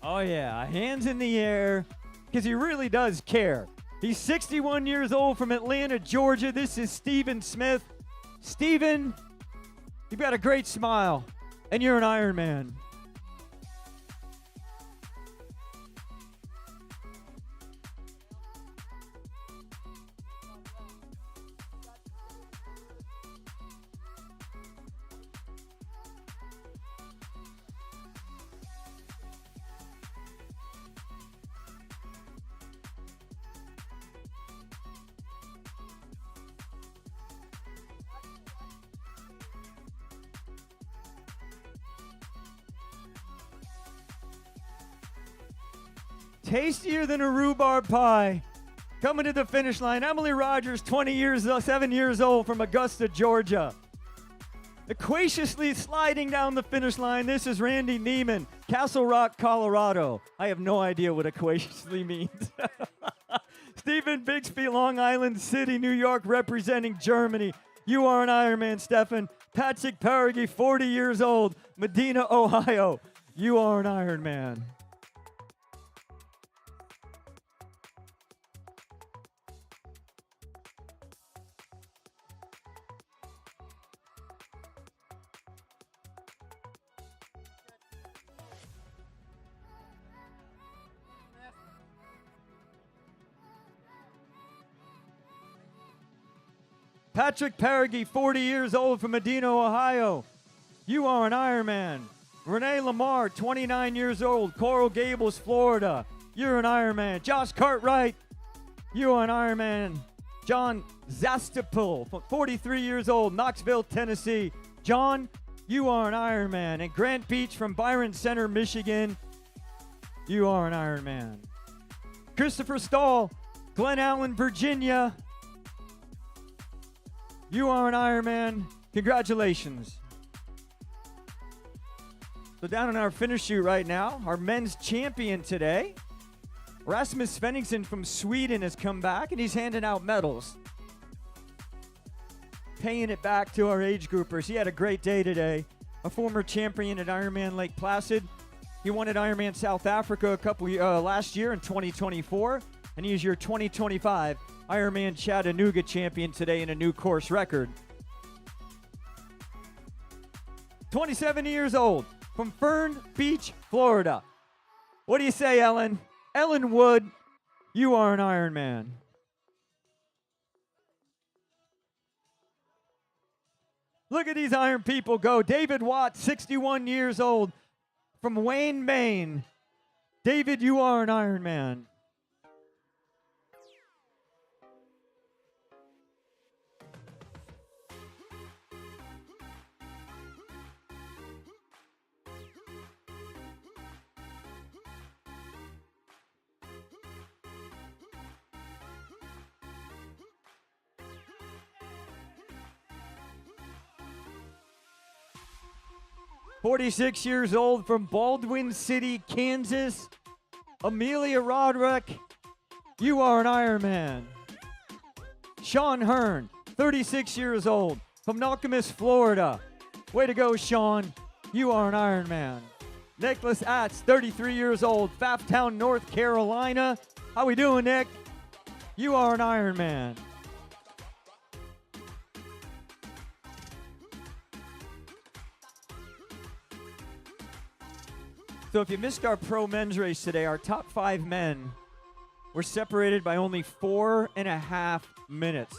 Oh yeah, hands in the air, because he really does care. He's 61 years old, from Atlanta, Georgia. This is Stephen Smith. Stephen, you've got a great smile, and you're an Ironman. Tastier than a rhubarb pie. Coming to the finish line, Emily Rogers, 7 years old from Augusta, Georgia. Equaciously sliding down the finish line, this is Randy Neiman, Castle Rock, Colorado. I have no idea what equaciously means. Stephen Bixby, Long Island City, New York, representing Germany. You are an Ironman, Stefan. Patrick Parigi, 40 years old, Medina, Ohio. You are an Ironman. Patrick Parigi, 40 years old from Medina, Ohio. You are an Ironman. Renee Lamar, 29 years old, Coral Gables, Florida. You're an Ironman. Josh Cartwright, you are an Ironman. John Zastapil, 43 years old, Knoxville, Tennessee. John, you are an Ironman. And Grant Beach from Byron Center, Michigan. You are an Ironman. Christopher Stahl, Glen Allen, Virginia. You are an Ironman. Congratulations. So down in our finish chute right now, our men's champion today, Rasmus Svenningsson from Sweden, has come back, and he's handing out medals. Paying it back to our age groupers. He had a great day today. A former champion at Ironman Lake Placid. He won at Ironman South Africa last year in 2024, and he is your 2025 Ironman Chattanooga champion today in a new course record. 27 years old from Fern Beach, Florida. What do you say, Ellen? Ellen Wood, you are an Ironman. Look at these Iron people go. David Watt, 61 years old from Wayne, Maine. David, you are an Ironman. .46 years old from Baldwin City, Kansas. Amelia Roderick, you are an Ironman. Sean Hearn, 36 years old from Nalcamus, Florida. Way to go, Sean. You are an Ironman. Nicholas Atz, 33 years old, Pfafftown, North Carolina. How we doing, Nick? You are an Ironman. So if you missed our pro men's race today, our top 5 men were separated by only 4.5 minutes.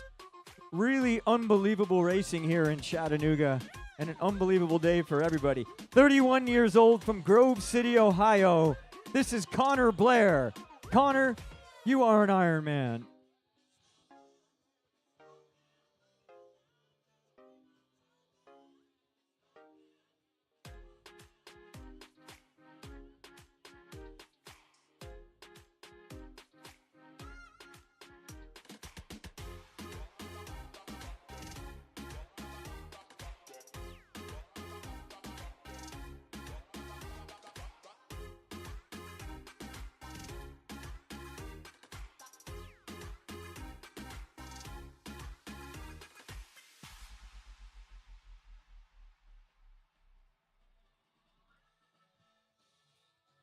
Really unbelievable racing here in Chattanooga, and an unbelievable day for everybody. 31 years old from Grove City, Ohio. This is Connor Blair. Connor, you are an Ironman.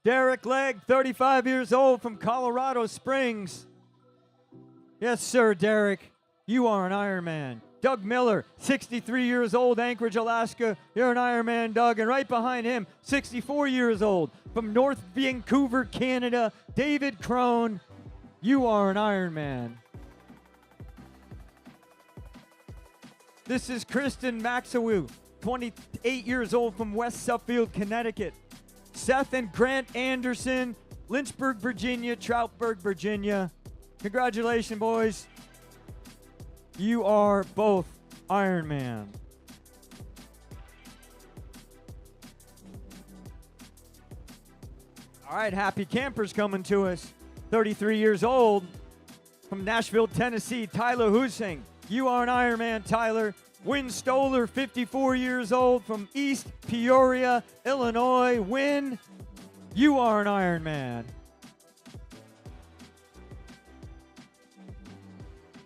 Derek Legg, 35 years old from Colorado Springs. Yes, sir, Derek. You are an Ironman. Doug Miller, 63 years old, Anchorage, Alaska. You're an Ironman, Doug. And right behind him, 64 years old from North Vancouver, Canada, David Crone. You are an Ironman. This is Kristen Maxawu, 28 years old from West Suffield, Connecticut. Seth and Grant Anderson, Lynchburg, Virginia, Troutburg, Virginia. Congratulations, boys. You are both Ironman. All right, Happy Campers coming to us. 33 years old from Nashville, Tennessee, Tyler Husing. You are an Ironman, Tyler. Win Stoller, 54 years old from East Peoria, Illinois. Win, you are an Ironman.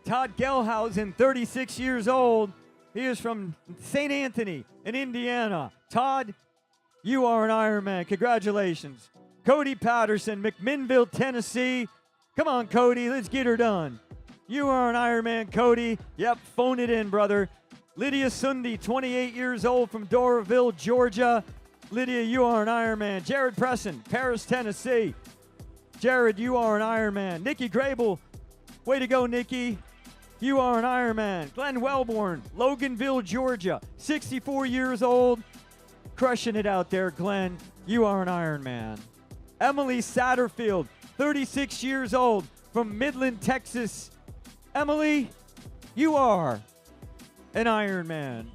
Todd Gelhausen, 36 years old. He is from St. Anthony in Indiana. Todd, you are an Ironman. Congratulations. Cody Patterson, McMinnville, Tennessee. Come on, Cody, let's get her done. You are an Ironman, Cody. Yep, phone it in, brother. Lydia Sundy, 28 years old from Doraville, Georgia. Lydia, you are an Ironman. Jared Presson, Paris, Tennessee. Jared, you are an Ironman. Nikki Grable, way to go, Nikki. You are an Ironman. Glenn Wellborn, Loganville, Georgia, 64 years old. Crushing it out there, Glenn. You are an Ironman. Emily Satterfield, 36 years old from Midland, Texas. Emily, you are an Ironman.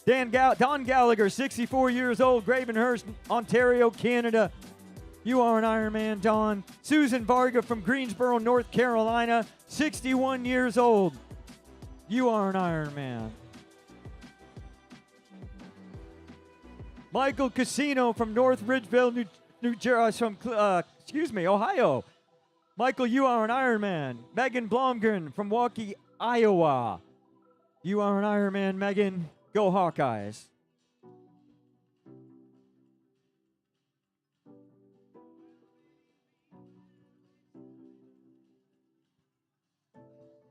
Don Gallagher, 64 years old, Gravenhurst, Ontario, Canada. You are an Ironman, Don. Susan Varga from Greensboro, North Carolina, 61 years old. You are an Ironman. Michael Casino from North Ridgeville, New Jersey, Ohio. Michael, you are an Ironman. Megan Blomgren from Waukee, Iowa. You are an Ironman, Megan. Go Hawkeyes.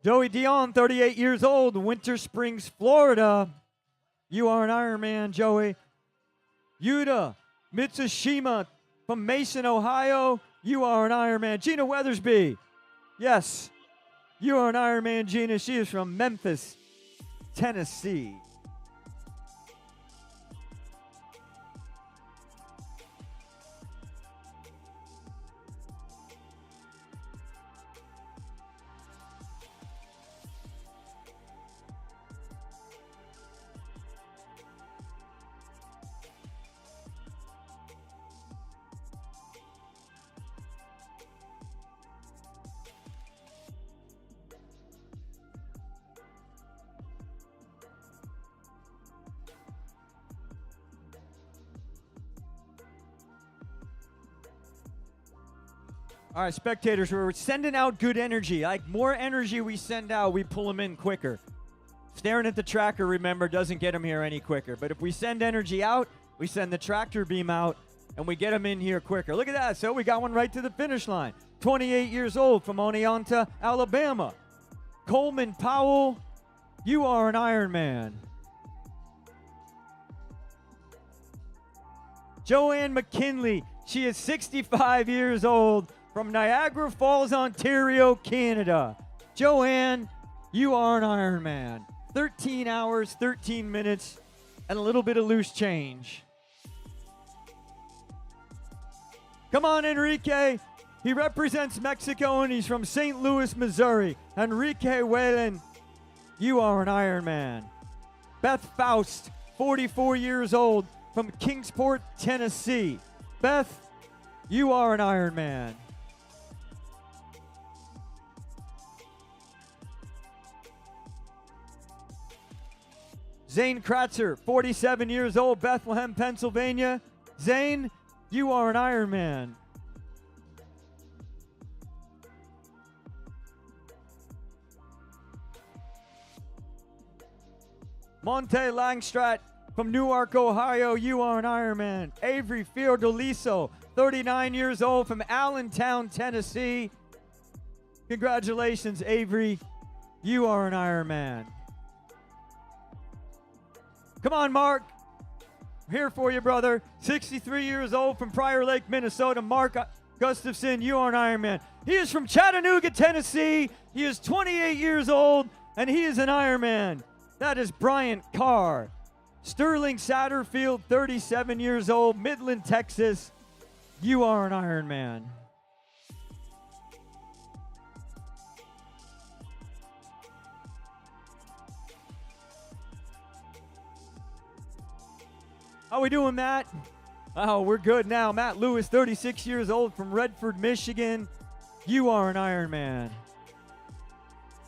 Joey Dion, 38 years old, Winter Springs, Florida. You are an Ironman, Joey. Yuta Mitsushima from Mason, Ohio. You are an Ironman. Gina Weathersby. Yes, you are an Ironman, Gina. She is from Memphis, Tennessee. All right, spectators, we're sending out good energy. Like, more energy we send out, we pull them in quicker. Staring at the tracker, remember, doesn't get them here any quicker. But if we send energy out, we send the tractor beam out, and we get them in here quicker. Look at that. So we got one right to the finish line. 28 years old from Oneonta, Alabama. Coleman Powell, you are an Ironman. Joanne McKinley, she is 65 years old from Niagara Falls, Ontario, Canada. Joanne, you are an Ironman. 13 hours, 13 minutes, and a little bit of loose change. Come on, Enrique. He represents Mexico, and he's from St. Louis, Missouri. Enrique Whalen, you are an Ironman. Beth Faust, 44 years old, from Kingsport, Tennessee. Beth, you are an Ironman. Zane Kratzer, 47 years old, Bethlehem, Pennsylvania. Zane, you are an Ironman. Monte Langstrat from Newark, Ohio, you are an Ironman. Avery Fiordoliso, 39 years old, from Allentown, Tennessee. Congratulations, Avery. You are an Ironman. Come on, Mark. I'm here for you, brother. 63 years old, from Prior Lake, Minnesota. Mark Gustafson, you are an Ironman. He is from Chattanooga, Tennessee. He is 28 years old, and he is an Ironman. That is Bryant Carr. Sterling Satterfield, 37 years old, Midland, Texas. You are an Ironman. How we doing, Matt? Oh, we're good now. Matt Lewis, 36 years old from Redford, Michigan. You are an Ironman.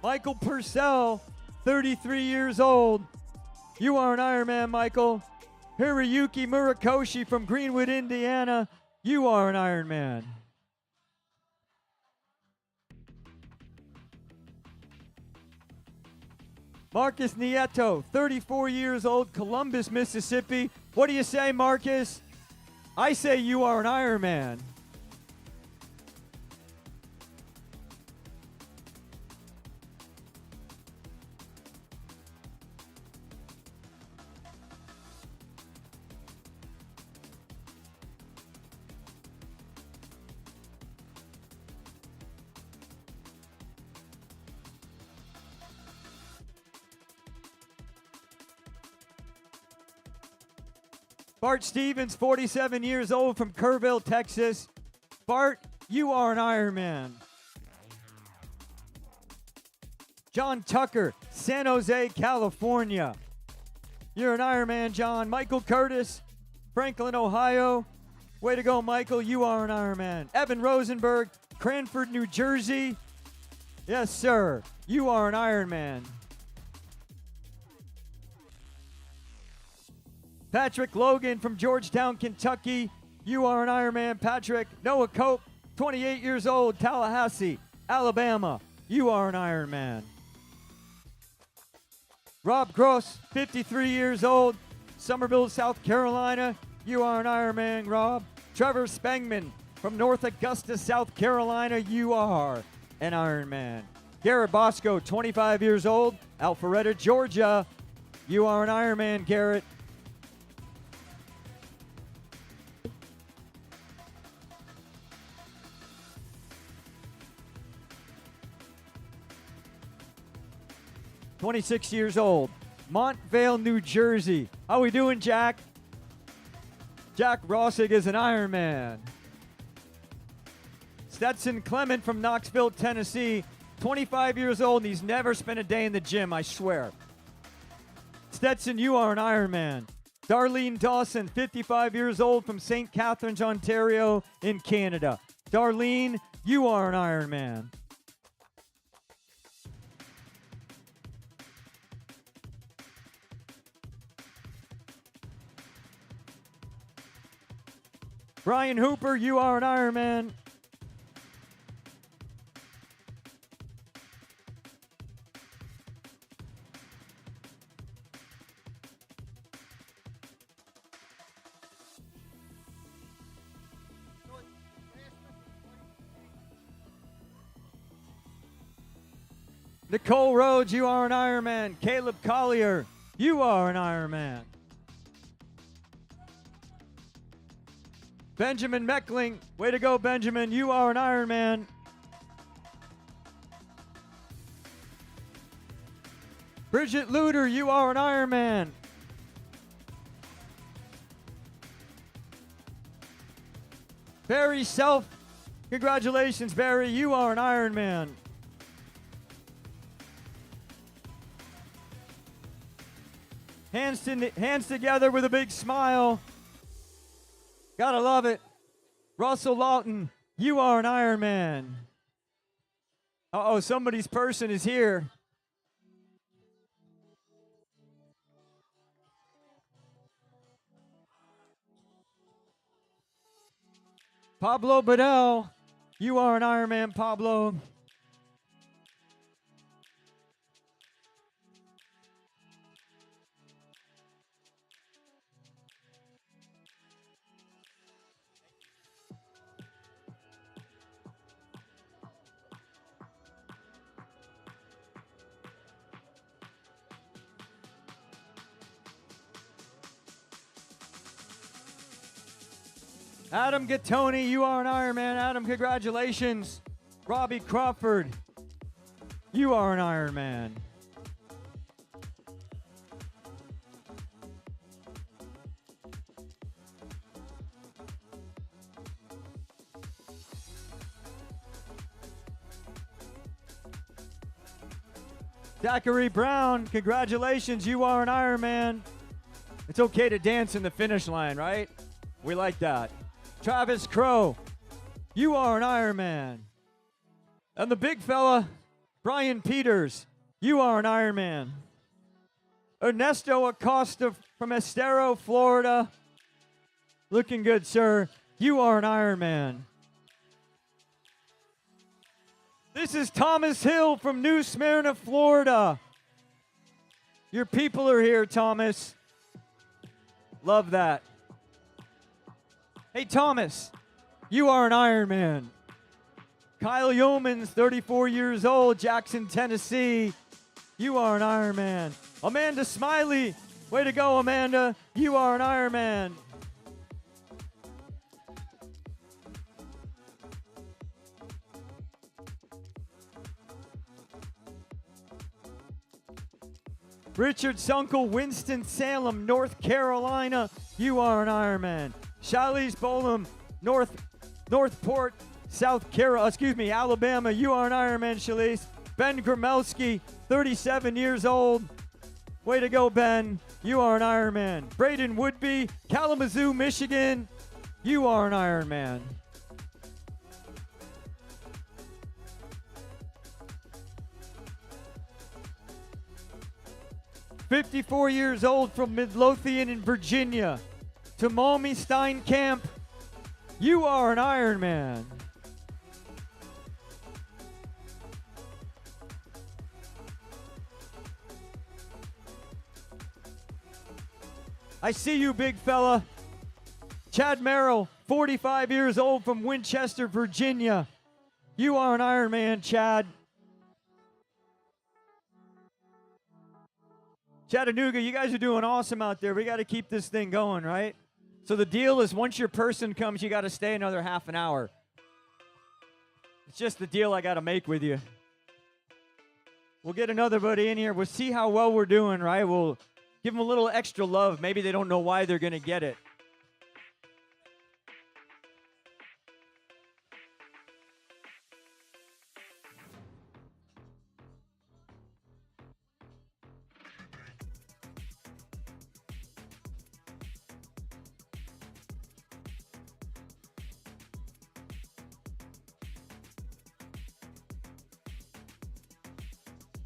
Michael Purcell, 33 years old. You are an Ironman, Michael. Hiroyuki Murakoshi from Greenwood, Indiana. You are an Ironman. Marcus Nieto, 34 years old, Columbus, Mississippi. What do you say, Marcus? I say you are an Ironman. Bart Stevens, 47 years old from Kerrville, Texas. Bart, you are an Ironman. John Tucker, San Jose, California. You're an Ironman, John. Michael Curtis, Franklin, Ohio. Way to go, Michael. You are an Ironman. Evan Rosenberg, Cranford, New Jersey. Yes, sir. You are an Ironman. Patrick Logan from Georgetown, Kentucky. You are an Ironman, Patrick. Noah Cope, 28 years old, Tallahassee, Alabama. You are an Ironman. Rob Gross, 53 years old, Summerville, South Carolina. You are an Ironman, Rob. Trevor Spangman from North Augusta, South Carolina. You are an Ironman. Garrett Bosco, 25 years old, Alpharetta, Georgia. You are an Ironman, Garrett. (26 years old), Montvale, New Jersey. How we doing, Jack? Jack Rossig is an Ironman. Stetson Clement from Knoxville, Tennessee, 25 years old, and he's never spent a day in the gym, I swear. Stetson, you are an Ironman. Darlene Dawson, 55 years old, from St. Catharines, Ontario, in Canada. Darlene, you are an Ironman. Brian Hooper, you are an Ironman. Nicole Rhodes, you are an Ironman. Caleb Collier, you are an Ironman. Benjamin Meckling, way to go, Benjamin. You are an Ironman. Bridget Luder, you are an Ironman. Barry Self, congratulations, Barry. You are an Ironman. Hands together with a big smile. Gotta love it. Russell Lawton, you are an Ironman. Uh-oh, somebody's person is here. Pablo Bedell, you are an Ironman, Pablo. Adam Gattoni, you are an Ironman. Adam, congratulations. Robbie Crawford, you are an Ironman. Zachary Brown, congratulations. You are an Ironman. It's okay to dance in the finish line, right? We like that. Travis Crow, you are an Ironman. And the big fella, Brian Peters, you are an Ironman. Ernesto Acosta from Estero, Florida. Looking good, sir. You are an Ironman. This is Thomas Hill from New Smyrna, Florida. Your people are here, Thomas. Love that. Hey, Thomas, you are an Ironman. Kyle Yeomans, 34 years old, Jackson, Tennessee. You are an Ironman. Amanda Smiley, way to go, Amanda. You are an Ironman. Richard Sunkel, Winston-Salem, North Carolina. You are an Ironman. Charlize Bolam, Northport, Alabama. You are an Ironman, Charlize. Ben Gromelski, 37 years old. Way to go, Ben. You are an Ironman. Braden Woodby, Kalamazoo, Michigan. You are an Ironman. "54 years old from Midlothian in Virginia. Tamami Steinkamp, you are an Ironman. I see you, big fella. Chad Merrill, 45 years old from Winchester, Virginia. You are an Ironman, Chad. Chattanooga, you guys are doing awesome out there. We got to keep this thing going, right? So the deal is once your person comes, you got to stay another half an hour. It's just the deal I got to make with you. We'll get another buddy in here. We'll see how well we're doing, right? We'll give them a little extra love. Maybe they don't know why they're going to get it.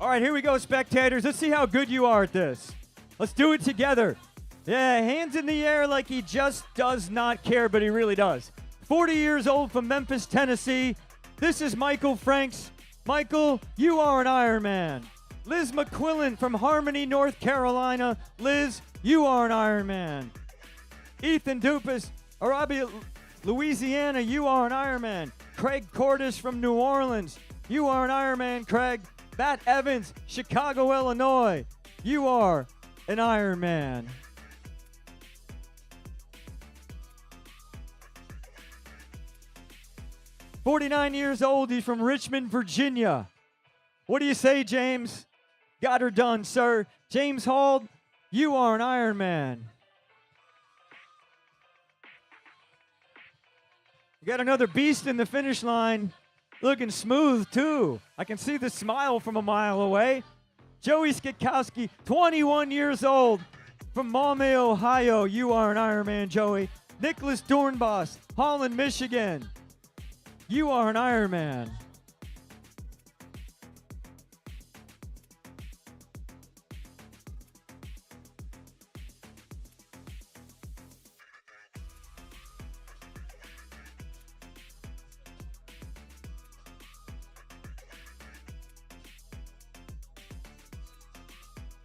All right, here we go, spectators. Let's see how good you are at this. Let's do it together. Yeah, hands in the air like he just does not care, but he really does. 40 years old from Memphis, Tennessee. This is Michael Franks. Michael, you are an Ironman. Liz McQuillan from Harmony, North Carolina. Liz, you are an Ironman. Ethan Dupas, Arabia, Louisiana, you are an Ironman. Craig Cordish from New Orleans, you are an Ironman, Craig. Matt Evans, Chicago, Illinois, you are an Ironman. "49 years old, he's from Richmond, Virginia. What do you say, James? Got her done, sir. James Hall, you are an Ironman. You got another beast in the finish line. Looking smooth, too. I can see the smile from a mile away. Joey Skitkowski, 21 years old, from Maumee, Ohio. You are an Ironman, Joey. Nicholas Dornbos, Holland, Michigan. You are an Ironman.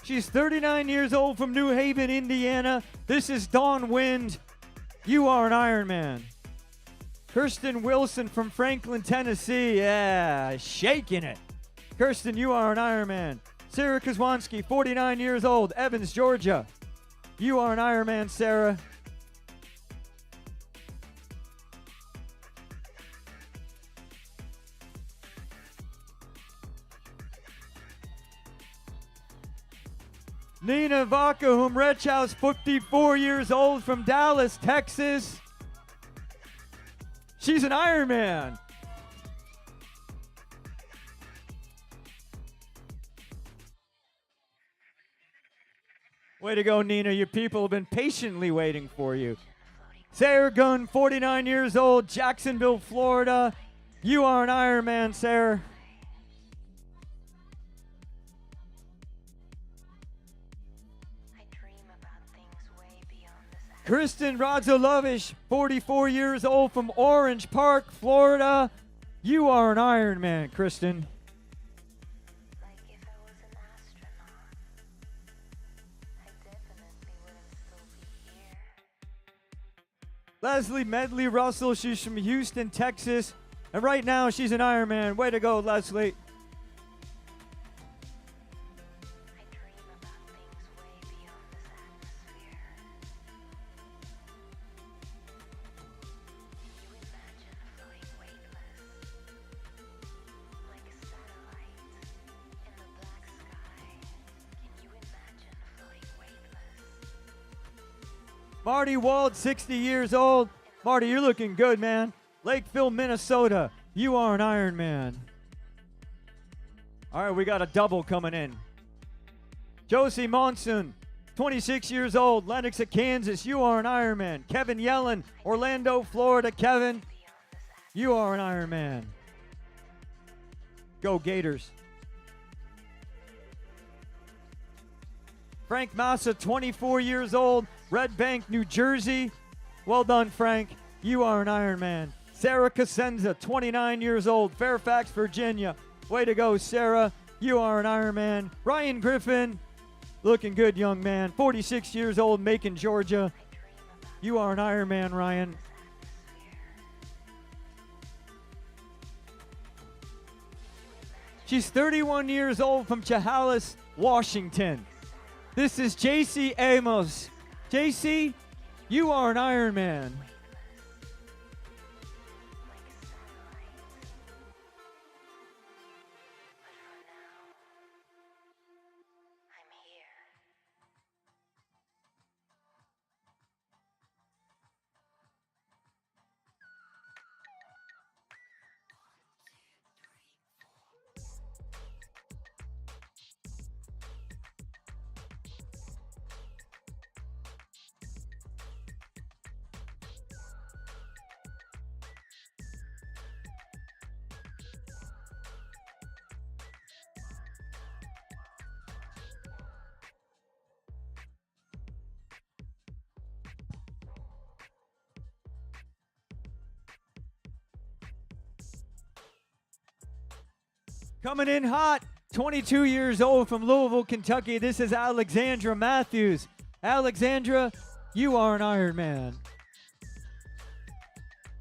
She's 39 years old from New Haven, Indiana. This is Dawn Wind. You are an Ironman. Kirsten Wilson from Franklin, Tennessee. Yeah, shaking it. Kirsten, you are an Ironman. Sarah Kozwanski, 49 years old, Evans, Georgia. You are an Ironman, Sarah. Nina Vaca Humrechaus, 54 years old, from Dallas, Texas. She's an Ironman. Way to go, Nina. Your people have been patiently waiting for you. Sarah Gunn, 49 years old, Jacksonville, Florida. You are an Ironman, Sarah. I dream about things way beyond this atmosphere. Kristen Radzolovich, 44 years old from Orange Park, Florida. You are an Ironman, Kristen. Like if I was an astronaut, I definitely wouldn't still be here. Leslie Medley Russell, she's from Houston, Texas. And right now, she's an Ironman. Way to go, Leslie. I dream about things way beyond this atmosphere. Can you imagine floating weightless, like a satellite in the black sky? Can you imagine floating weightless? Marty Wald, 60 years old. Marty, you're looking good, man. Lakeville, Minnesota. You are an Ironman. All right, we got a double coming in. Josie Monson, 26 years old, Lenox at Kansas. You are an Ironman. Kevin Yellen, Orlando, Florida. Kevin, you are an Ironman. Go Gators. Frank Massa, 24 years old, Red Bank, New Jersey. Well done, Frank. You are an Ironman. Sarah Cosenza, 29 years old, Fairfax, Virginia. Way to go, Sarah. You are an Ironman. Ryan Griffin, looking good, young man. 46 years old, Macon, Georgia. You are an Ironman, Ryan. She's 31 years old from Chehalis, Washington. This is JC Amos. JC, you are an Ironman. Coming in hot, 22 years old from Louisville, Kentucky. This is Alexandra Matthews. Alexandra, you are an Ironman.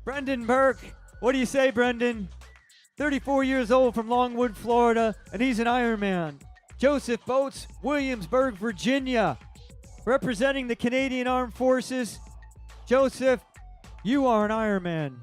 Brendan Burke, what do you say, Brendan? 34 years old from Longwood, Florida, and he's an Ironman. Joseph Boats, Williamsburg, Virginia, representing the Canadian Armed Forces. Joseph, you are an Ironman.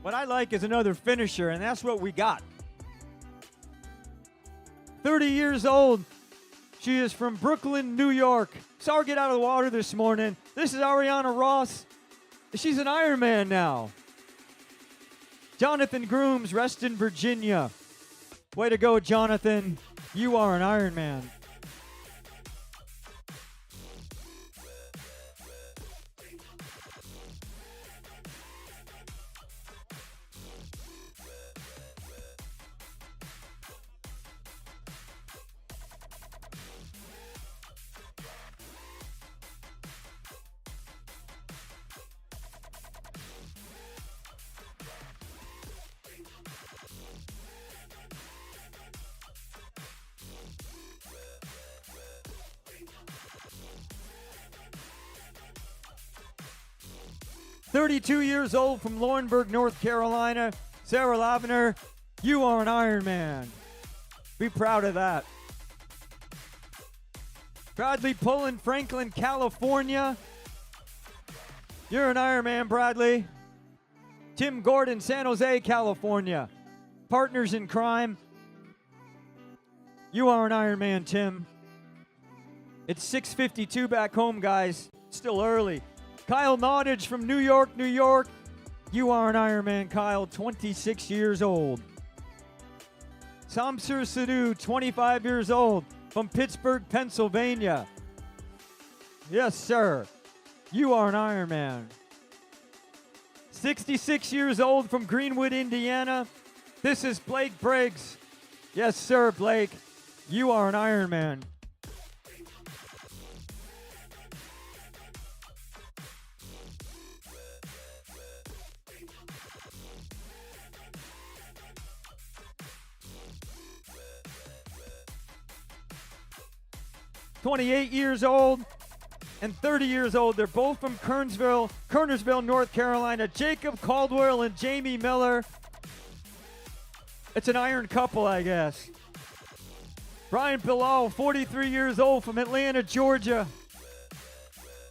What I like is another finisher, and that's what we got. 30 years old. She is from Brooklyn, New York. Saw her get out of the water this morning. This is Ariana Ross. She's an Ironman now. Jonathan Grooms, Reston, Virginia. Way to go, Jonathan. You are an Ironman. 32 years old from Laurinburg, North Carolina. Sarah Lavender, you are an Ironman. Be proud of that. Bradley Pullen, Franklin, California. You're an Ironman, Bradley. Tim Gordon, San Jose, California. Partners in crime. You are an Ironman, Tim. It's 6:52 back home, guys. Still early. Kyle Nottage from New York, New York. You are an Ironman, Kyle, 26 years old. Samsur Sidhu, 25 years old, from Pittsburgh, Pennsylvania. Yes, sir. You are an Ironman. 66 years old from Greenwood, Indiana. This is Blake Briggs. Yes, sir, Blake. You are an Ironman. "28 years old and 30 years old. They're both from Kernersville, North Carolina. Jacob Caldwell and Jamie Miller. It's an iron couple, I guess. Brian Bilal, 43 years old, from Atlanta, Georgia.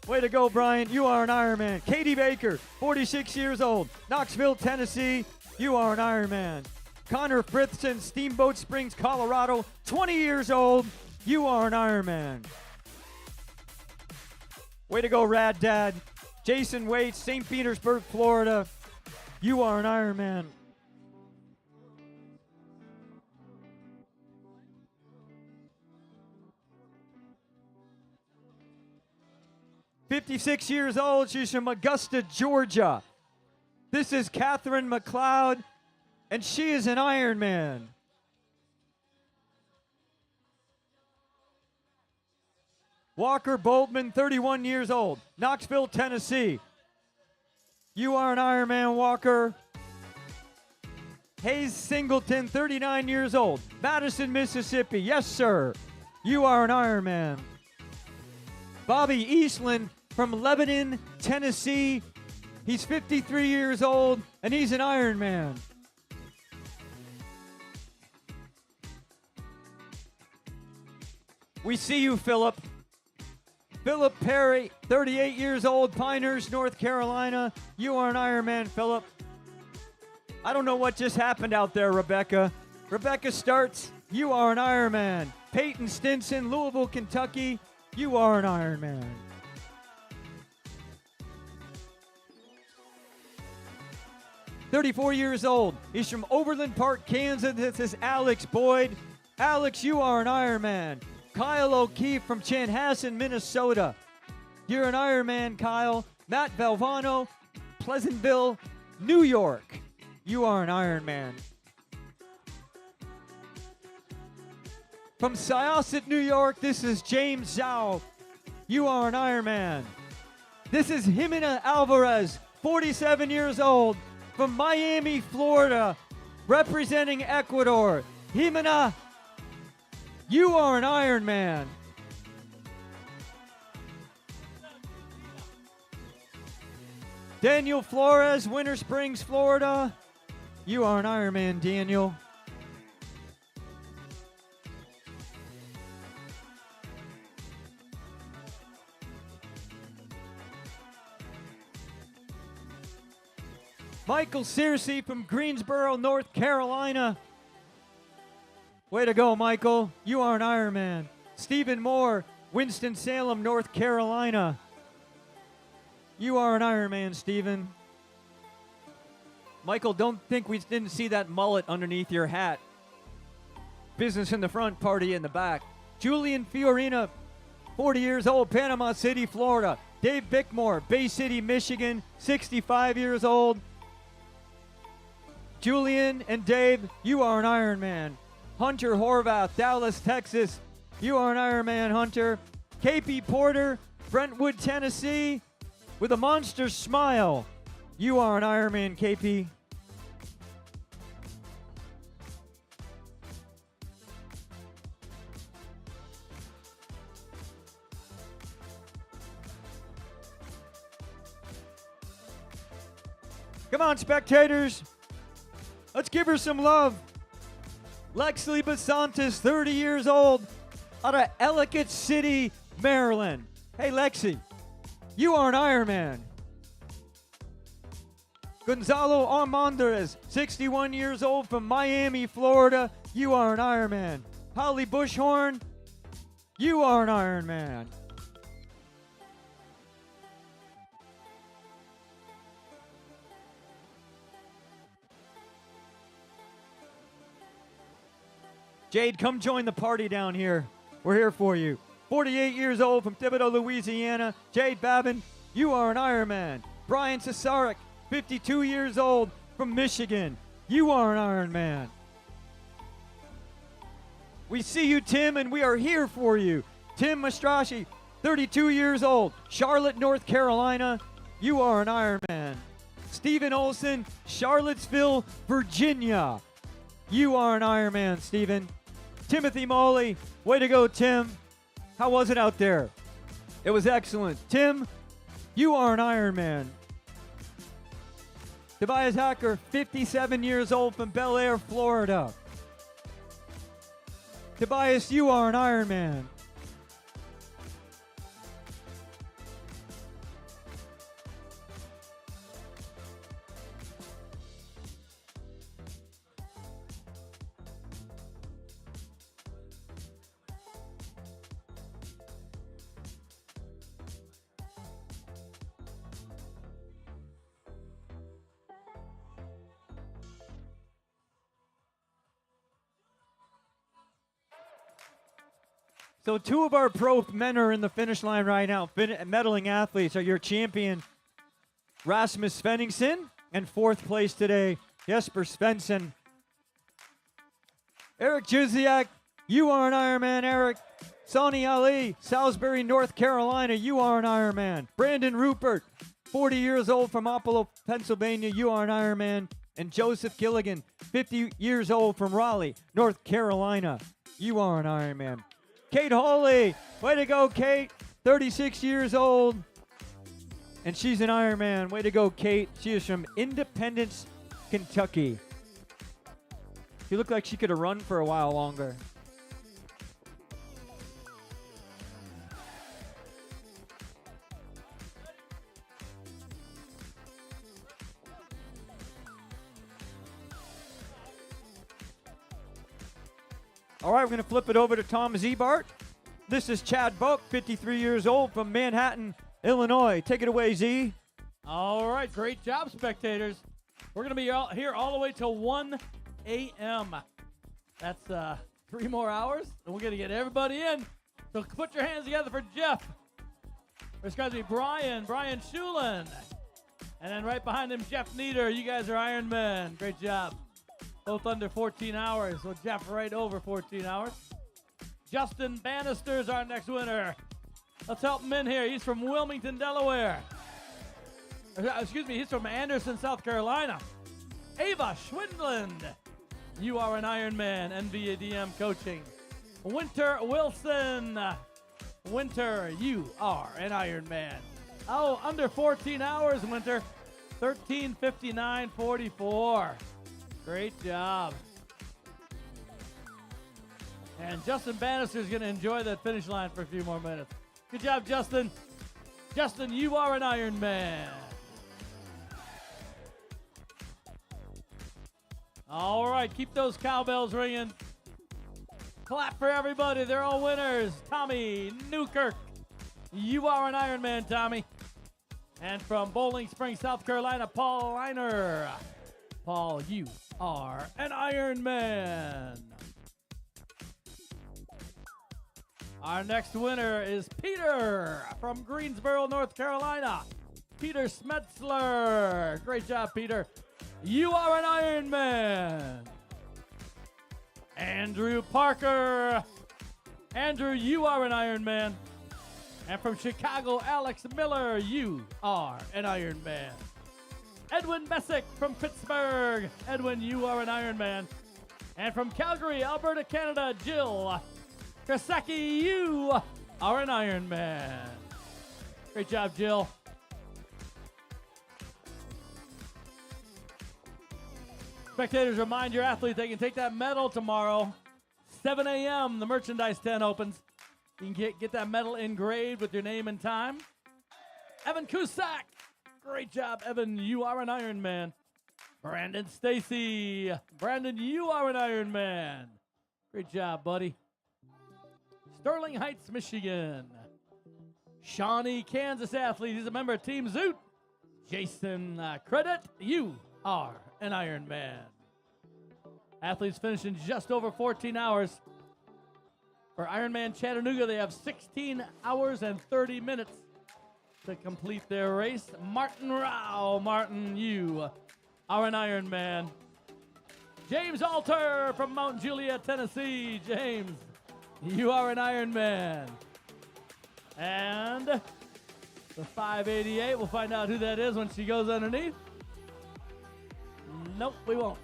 Way to go, Brian. You are an Ironman. Katie Baker, 46 years old, Knoxville, Tennessee. You are an Ironman. Connor Frithson, Steamboat Springs, Colorado, 20 years old. You are an Ironman. Way to go, Rad Dad. Jason Waits, St. Petersburg, Florida. You are an Ironman. "56 years old. She's from Augusta, Georgia. This is Catherine McLeod, and she is an Ironman. Walker Boltman, 31 years old, Knoxville, Tennessee. You are an Ironman, Walker. Hayes Singleton, 39 years old, Madison, Mississippi. Yes, sir. You are an Ironman. Bobby Eastland from Lebanon, Tennessee. He's 53 years old, and he's an Ironman. We see you, Philip. Philip Perry, 38 years old, Pinehurst, North Carolina. You are an Ironman, Philip. I don't know what just happened out there, Rebecca. Rebecca Starts, you are an Ironman. Peyton Stinson, Louisville, Kentucky. You are an Ironman. "34 years old. He's from Overland Park, Kansas. This is Alex Boyd. Alex, you are an Ironman. Kyle O'Keefe from Chanhassen, Minnesota. You're an Ironman, Kyle. Matt Valvano, Pleasantville, New York. You are an Ironman. From Syosset, New York, this is James Zhao. You are an Ironman. This is Jimena Alvarez, 47 years old, from Miami, Florida, representing Ecuador. Jimena, you are an Ironman. Daniel Flores, Winter Springs, Florida. You are an Ironman, Daniel. Michael Searcy from Greensboro, North Carolina. Way to go, Michael. You are an Ironman. Stephen Moore, Winston-Salem, North Carolina. You are an Ironman, Stephen. Michael, don't think we didn't see that mullet underneath your hat. Business in the front, party in the back. Julian Fiorina, 40 years old, Panama City, Florida. Dave Bickmore, Bay City, Michigan, 65 years old. Julian and Dave, you are an Ironman. Hunter Horvath, Dallas, Texas. You are an Ironman, Hunter. KP Porter, Brentwood, Tennessee, with a monster smile. You are an Ironman, KP. Come on, spectators. Let's give her some love. Lexley Basantis, 30 years old, out of Ellicott City, Maryland. Hey, Lexi, you are an Ironman. Gonzalo Armandez, 61 years old, from Miami, Florida. You are an Ironman. Holly Bushhorn, you are an Ironman. Jade, come join the party down here. We're here for you. 48 years old, from Thibodaux, Louisiana. Jade Babin, you are an Ironman. Brian Cesarek, 52 years old, from Michigan. You are an Ironman. We see you, Tim, and we are here for you. Tim Mastrashi, 32 years old, Charlotte, North Carolina. You are an Ironman. Stephen Olson, Charlottesville, Virginia. You are an Ironman, Stephen. Timothy Moley, way to go, Tim. How was it out there? It was excellent. Tim, you are an Ironman. Tobias Hacker, 57 years old, from Bel Air, Florida. Tobias, you are an Ironman. So two of our pro men are in the finish line right now. Medaling athletes are your champion, Rasmus Svenningsson, and fourth place today, Jesper Svensson. Eric Jiziak, you are an Ironman, Eric. Sonny Ali, Salisbury, North Carolina, you are an Ironman. Brandon Rupert, 40 years old, from Apollo, Pennsylvania, you are an Ironman. And Joseph Gilligan, 50 years old, from Raleigh, North Carolina, you are an Ironman. Kate Hawley, way to go, Kate, 36 years old, and she's an Ironman. Way to go, Kate. She is from Independence, Kentucky. She looked like she could have run for a while longer. All right, we're going to flip it over to Tom Zebart. This is Chad Buck, 53 years old, from Manhattan, Illinois. Take it away, Z. All right, great job, spectators. We're going to be here all the way till 1 a.m. That's 3 more hours, and we're going to get everybody in. So put your hands together for Jeff. There's going to be Brian Schulin. And then right behind him, Jeff Nieder. You guys are Iron Men. Great job. Both under 14 hours, so Jeff right over 14 hours. Justin Bannister's our next winner. Let's help him in here. He's from Wilmington, Delaware. Excuse me, he's from Anderson, South Carolina. Ava Schwindland, you are an Ironman, NVADM coaching. Winter Wilson. Winter, you are an Ironman. Oh, under 14 hours, Winter. 13:59:44. Great job. And Justin Bannister is going to enjoy that finish line for a few more minutes. Good job, Justin. Justin, you are an Ironman. All right, keep those cowbells ringing. Clap for everybody. They're all winners. Tommy Newkirk, you are an Ironman, Tommy. And from Bowling Springs, South Carolina, Paul Leiner. Paul, you are an Ironman. Our next winner is Peter from Greensboro, North Carolina. Peter Smetzler. Great job, Peter. You are an Ironman. Andrew Parker. Andrew, you are an Ironman. And from Chicago, Alex Miller, you are an Ironman. Edwin Messick from Pittsburgh. Edwin, you are an Ironman. And from Calgary, Alberta, Canada, Jill Krasecki, you are an Ironman. Great job, Jill. Spectators, remind your athletes they can take that medal tomorrow. 7 a.m. the merchandise tent opens. You can get that medal engraved with your name and time. Evan Cusack. Great job, Evan. You are an Ironman. Brandon Stacy. Brandon, you are an Ironman. Great job, buddy. Sterling Heights, Michigan. Shawnee, Kansas athlete. He's a member of Team Zoot. Jason Credit, you are an Ironman. Athletes finish in just over 14 hours. For Ironman Chattanooga, they have 16 hours and 30 minutes to complete their race. Martin Rao. Martin, you are an Ironman. James Alter from Mount Juliet, Tennessee. James, you are an Ironman. And the 588, we'll find out who that is when she goes underneath. Nope, we won't.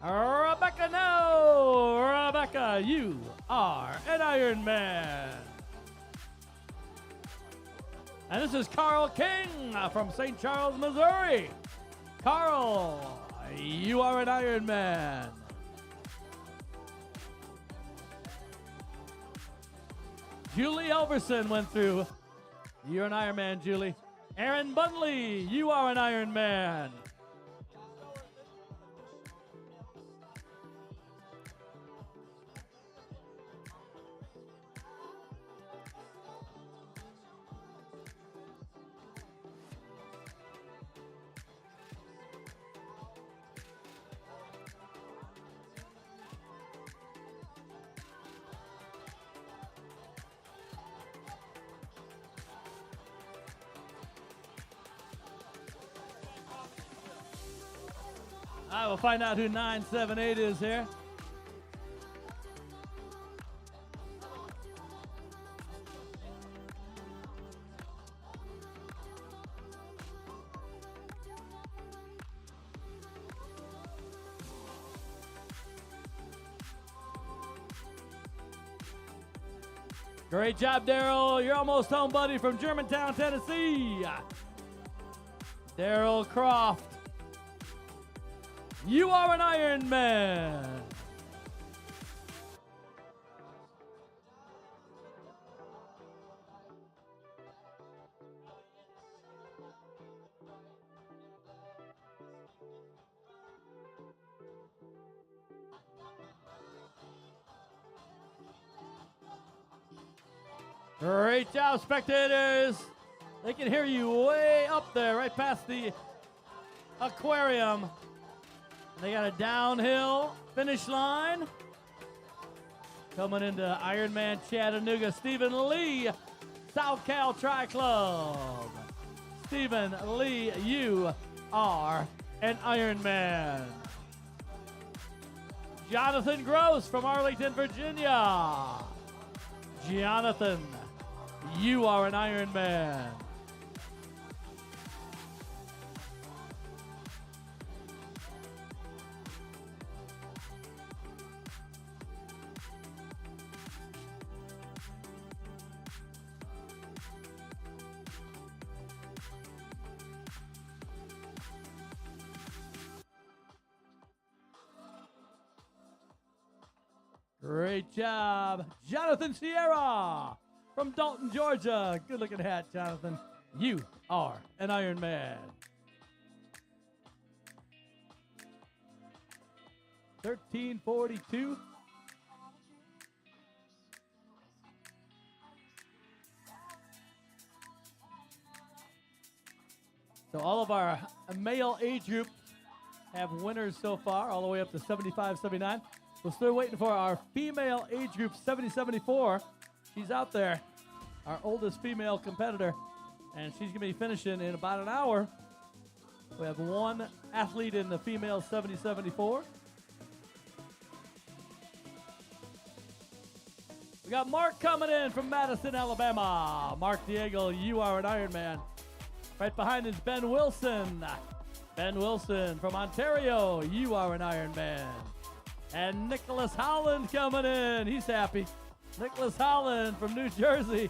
Rebecca, no! Rebecca, you are an Ironman. And this is Carl King from St. Charles, Missouri. Carl, you are an Ironman. Julie Elverson went through. You're an Ironman, Julie. Aaron Bunley, you are an Ironman. I will find out who 978 is here. Great job, Daryl. You're almost home, buddy, from Germantown, Tennessee. Daryl Croft. You are an Ironman. Great job, spectators. They can hear you way up there, right past the aquarium. They got a downhill finish line. Coming into Ironman Chattanooga, Stephen Lee, South Cal Tri Club. Stephen Lee, you are an Ironman. Jonathan Gross from Arlington, Virginia. Jonathan, you are an Ironman. Great job, Jonathan Sierra from Dalton, Georgia. Good looking hat, Jonathan. You are an Ironman. 13:42. So all of our male age group have winners so far, all the way up to 75, 79. We're still waiting for our female age group, 70-74. She's out there, our oldest female competitor, and she's going to be finishing in about an hour. We have one athlete in the female 70-74. We got Mark coming in from Madison, Alabama. Mark Diego, you are an Ironman. Right behind is Ben Wilson. Ben Wilson from Ontario, you are an Ironman. And Nicholas Holland coming in. He's happy. Nicholas Holland from New Jersey.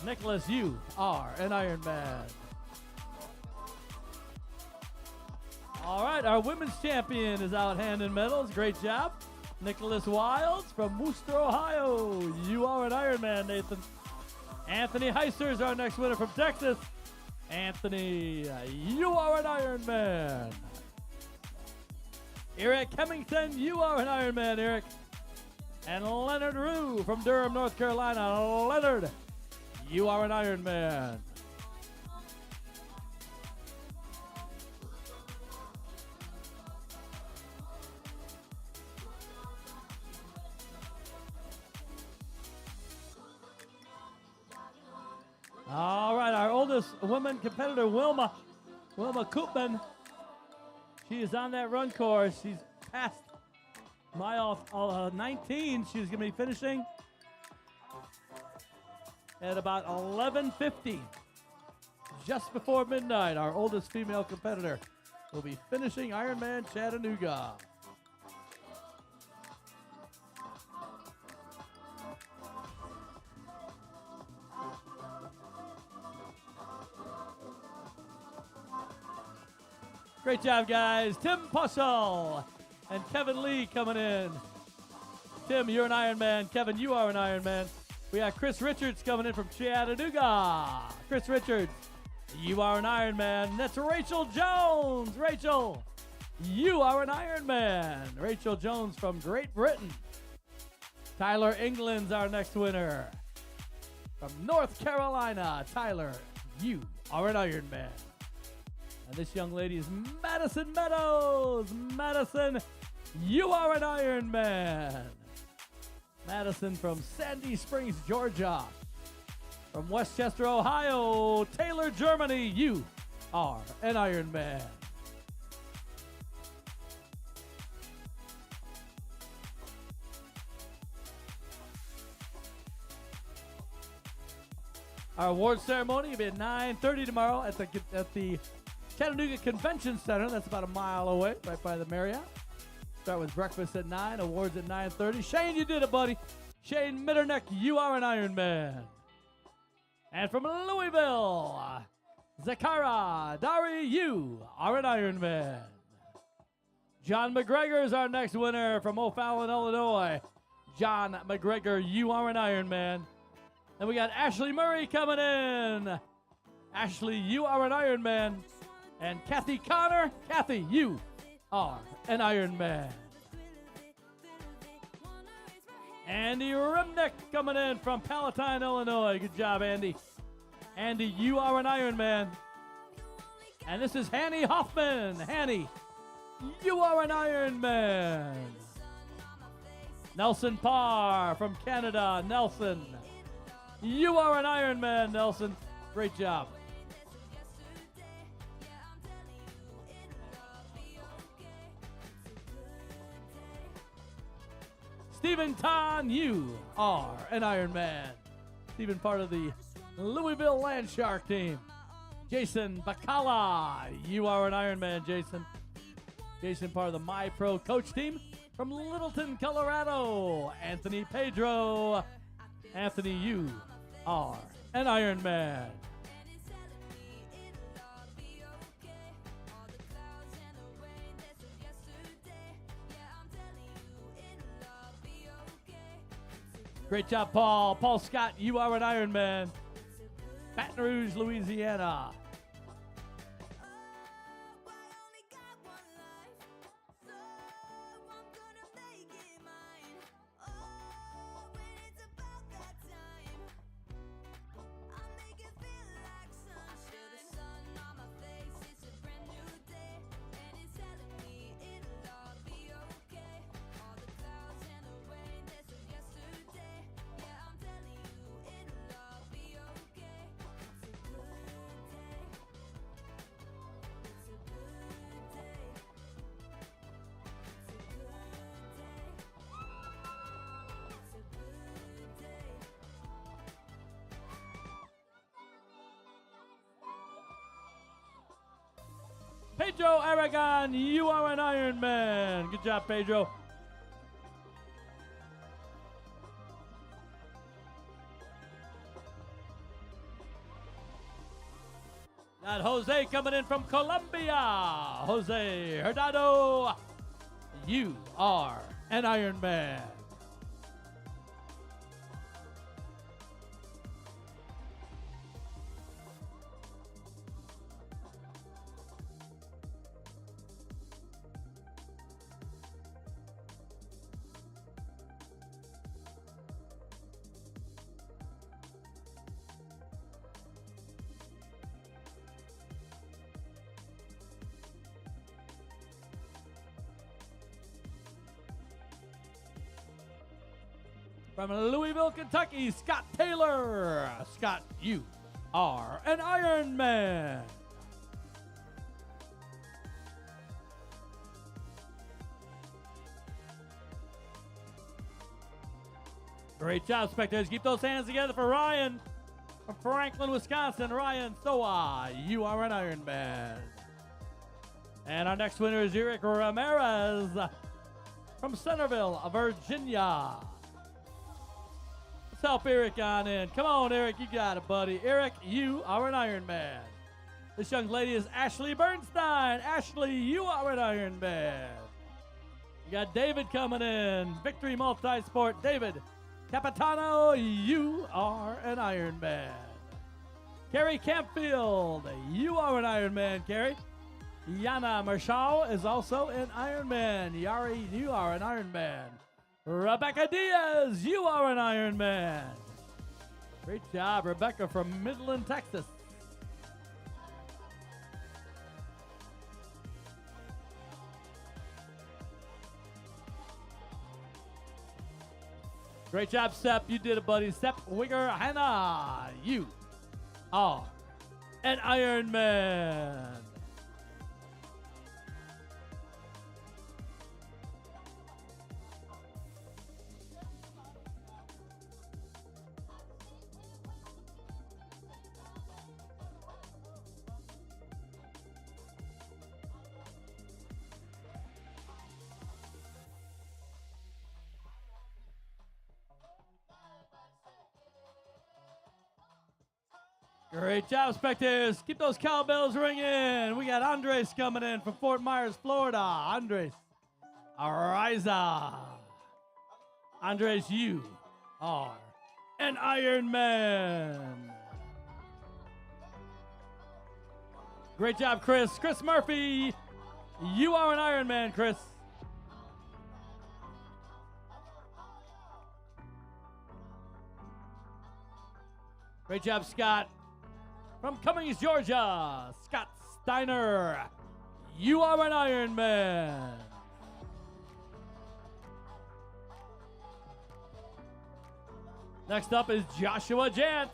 Nicholas, you are an Ironman. All right, our women's champion is out handing medals. Great job. Nicholas Wilds from Worcester, Ohio. You are an Ironman, Nathan. Anthony Heister is our next winner from Texas. Anthony, you are an Ironman. Eric Hemmington, you are an Ironman, Eric. And Leonard Rue from Durham, North Carolina. Leonard, you are an Ironman. All right, our oldest women competitor, Wilma Koopman. She is on that run course. She's past mile 19. She's going to be finishing at about 11:50, just before midnight. Our oldest female competitor will be finishing Ironman Chattanooga. Great job, guys. Tim Pussell and Kevin Lee coming in. Tim, you're an Ironman. Kevin, you are an Ironman. We got Chris Richards coming in from Chattanooga. Chris Richards, you are an Ironman. That's Rachel Jones. Rachel, you are an Ironman. Rachel Jones from Great Britain. Tyler England's our next winner. From North Carolina, Tyler, you are an Ironman. And this young lady is Madison Meadows. Madison, you are an Ironman. Madison from Sandy Springs, Georgia. From Westchester, Ohio, Taylor, Germany, you are an Ironman. Our award ceremony will be at 9:30 tomorrow at the Chattanooga Convention Center. That's about a mile away, right by the Marriott. Start with breakfast at 9, awards at 9:30. Shane, you did it, buddy. Shane Mitterneck, you are an Ironman. And from Louisville, Zakara Dari, you are an Ironman. John McGregor is our next winner from O'Fallon, Illinois. John McGregor, you are an Ironman. Then we got Ashley Murray coming in. Ashley, you are an Ironman. And Kathy Connor, Kathy, you are an Ironman. Andy Rimnick coming in from Palatine, Illinois. Good job, Andy. Andy, you are an Ironman. And this is Hanny Hoffman. Hanny, you are an Ironman. Nelson Parr from Canada. Nelson, you are an Ironman, Nelson. Great job. Stephen Ton, you are an Ironman. Stephen, part of the Louisville Land Shark team. Jason Bacala, you are an Ironman, Jason. Jason, part of the My Pro coach team from Littleton, Colorado. Anthony Pedro. Anthony, you are an Ironman. Great job, Paul. Paul Scott, you are an Ironman. Baton Rouge, Louisiana. Pedro Aragon, you are an Ironman. Good job, Pedro. Got Jose coming in from Colombia. Jose Herdado, you are an Ironman. From Louisville, Kentucky, Scott Taylor. Scott, you are an Ironman. Great job, spectators. Keep those hands together for Ryan from Franklin, Wisconsin. Ryan Soa, you are an Ironman. And our next winner is Eric Ramirez from Centerville, Virginia. Let's help Eric on in. Come on, Eric, you got it, buddy. Eric, you are an Ironman. This young lady is Ashley Bernstein. Ashley, you are an Ironman. You got David coming in. Victory Multisport. David Capitano, you are an Ironman. Carrie Campfield, you are an Ironman, Carrie. Yana Marshall is also an Ironman. Yari, you are an Ironman. Rebecca Diaz, you are an Ironman. Great job, Rebecca from Midland, Texas. Great job, Sepp. You did it, buddy. Sepp Wigger Hannah, you are an Ironman. Great job, spectators. Keep those cowbells ringing. We got Andres coming in from Fort Myers, Florida. Andres Ariza. Andres, you are an Ironman. Great job, Chris. Chris Murphy, you are an Ironman, Chris. Great job, Scott. From Cummings, Georgia, Scott Steiner, you are an Ironman. Next up is Joshua Jantz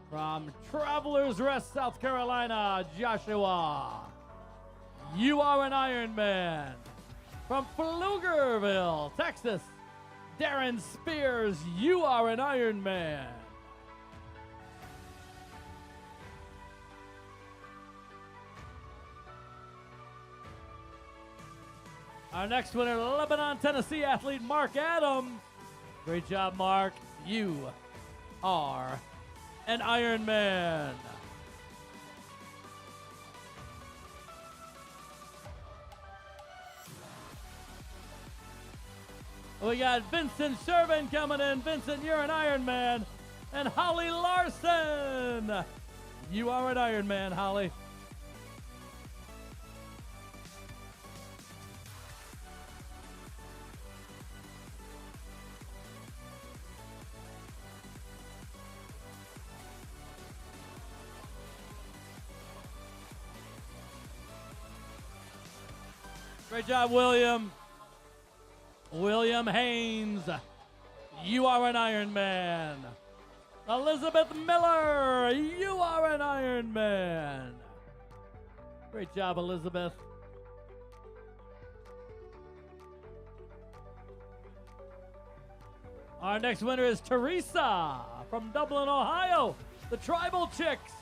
from Travelers Rest, South Carolina. Joshua, you are an Ironman. From Pflugerville, Texas, Darren Spears, you are an Ironman. Our next winner, Lebanon, Tennessee athlete Mark Adams. Great job, Mark. You are an Ironman. We got Vincent Shervin coming in. Vincent, you're an Ironman. And Holly Larson. You are an Ironman, Holly. Great job, William. William Haynes, you are an Ironman. Elizabeth Miller, you are an Ironman. Great job, Elizabeth. Our next winner is Teresa from Dublin, Ohio. The Tribal Chicks.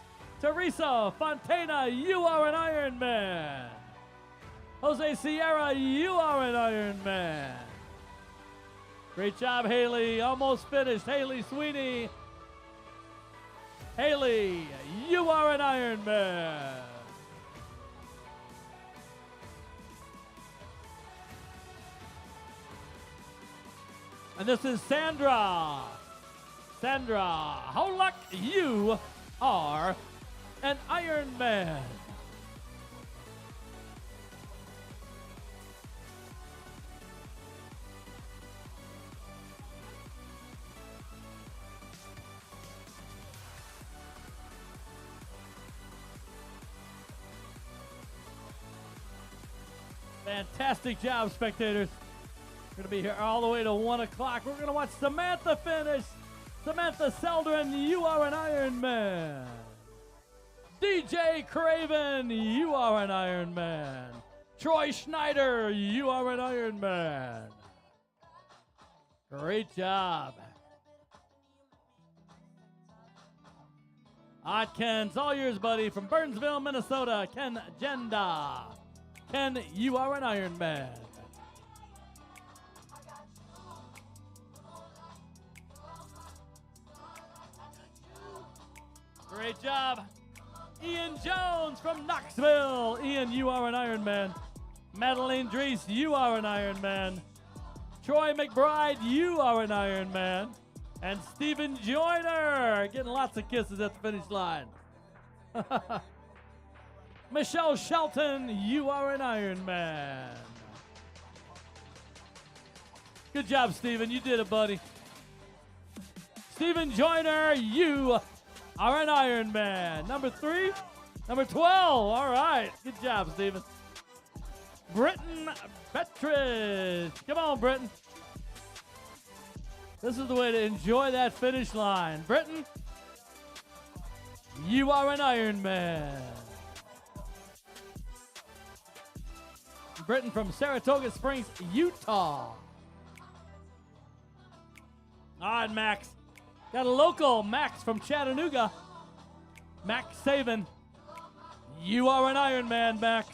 Teresa Fontana, you are an Ironman. Jose Sierra, you are an Ironman. Great job, Haley. Almost finished. Haley Sweeney. Haley, You are an Iron Man. And this is Sandra. Sandra Holuck, you are an Iron Man. Fantastic job, spectators. We're going to be here all the way to 1 o'clock. We're going to watch Samantha finish. Samantha Seldrin, you are an Iron Man. DJ Craven, you are an Iron Man. Troy Schneider, you are an Iron Man. Great job. Ken's all yours, buddy, from Burnsville, Minnesota. Ken Jenda. Ken, you are an Iron Man. Great job. Ian Jones from Knoxville. Ian, you are an Iron Man. Madeline Drees, you are an Iron Man. Troy McBride, you are an Iron Man. And Stephen Joyner, getting lots of kisses at the finish line. Michelle Shelton, you are an Iron Man. Good job, Stephen. You did it, buddy. Stephen Joyner, you are an Iron Man. Number 3, number 12. All right. Good job, Stephen. Britton Bettridge. Come on, Britton. This is the way to enjoy that finish line. Britton, you are an Iron Man. Britton from Saratoga Springs, Utah. All right, Max. Got a local, Max from Chattanooga. Max Saban. You are an Iron Man, Max.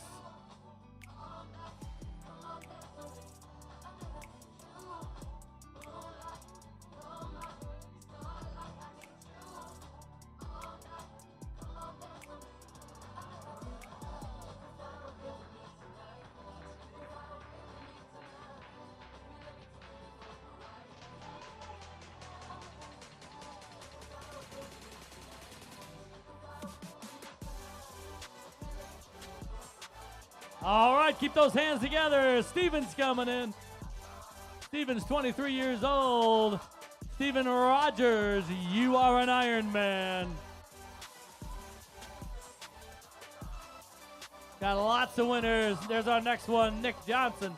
All right, keep those hands together. Steven's coming in. Steven's 23 years old. Steven Rogers, you are an Iron Man. Got lots of winners. There's our next one, Nick Johnson.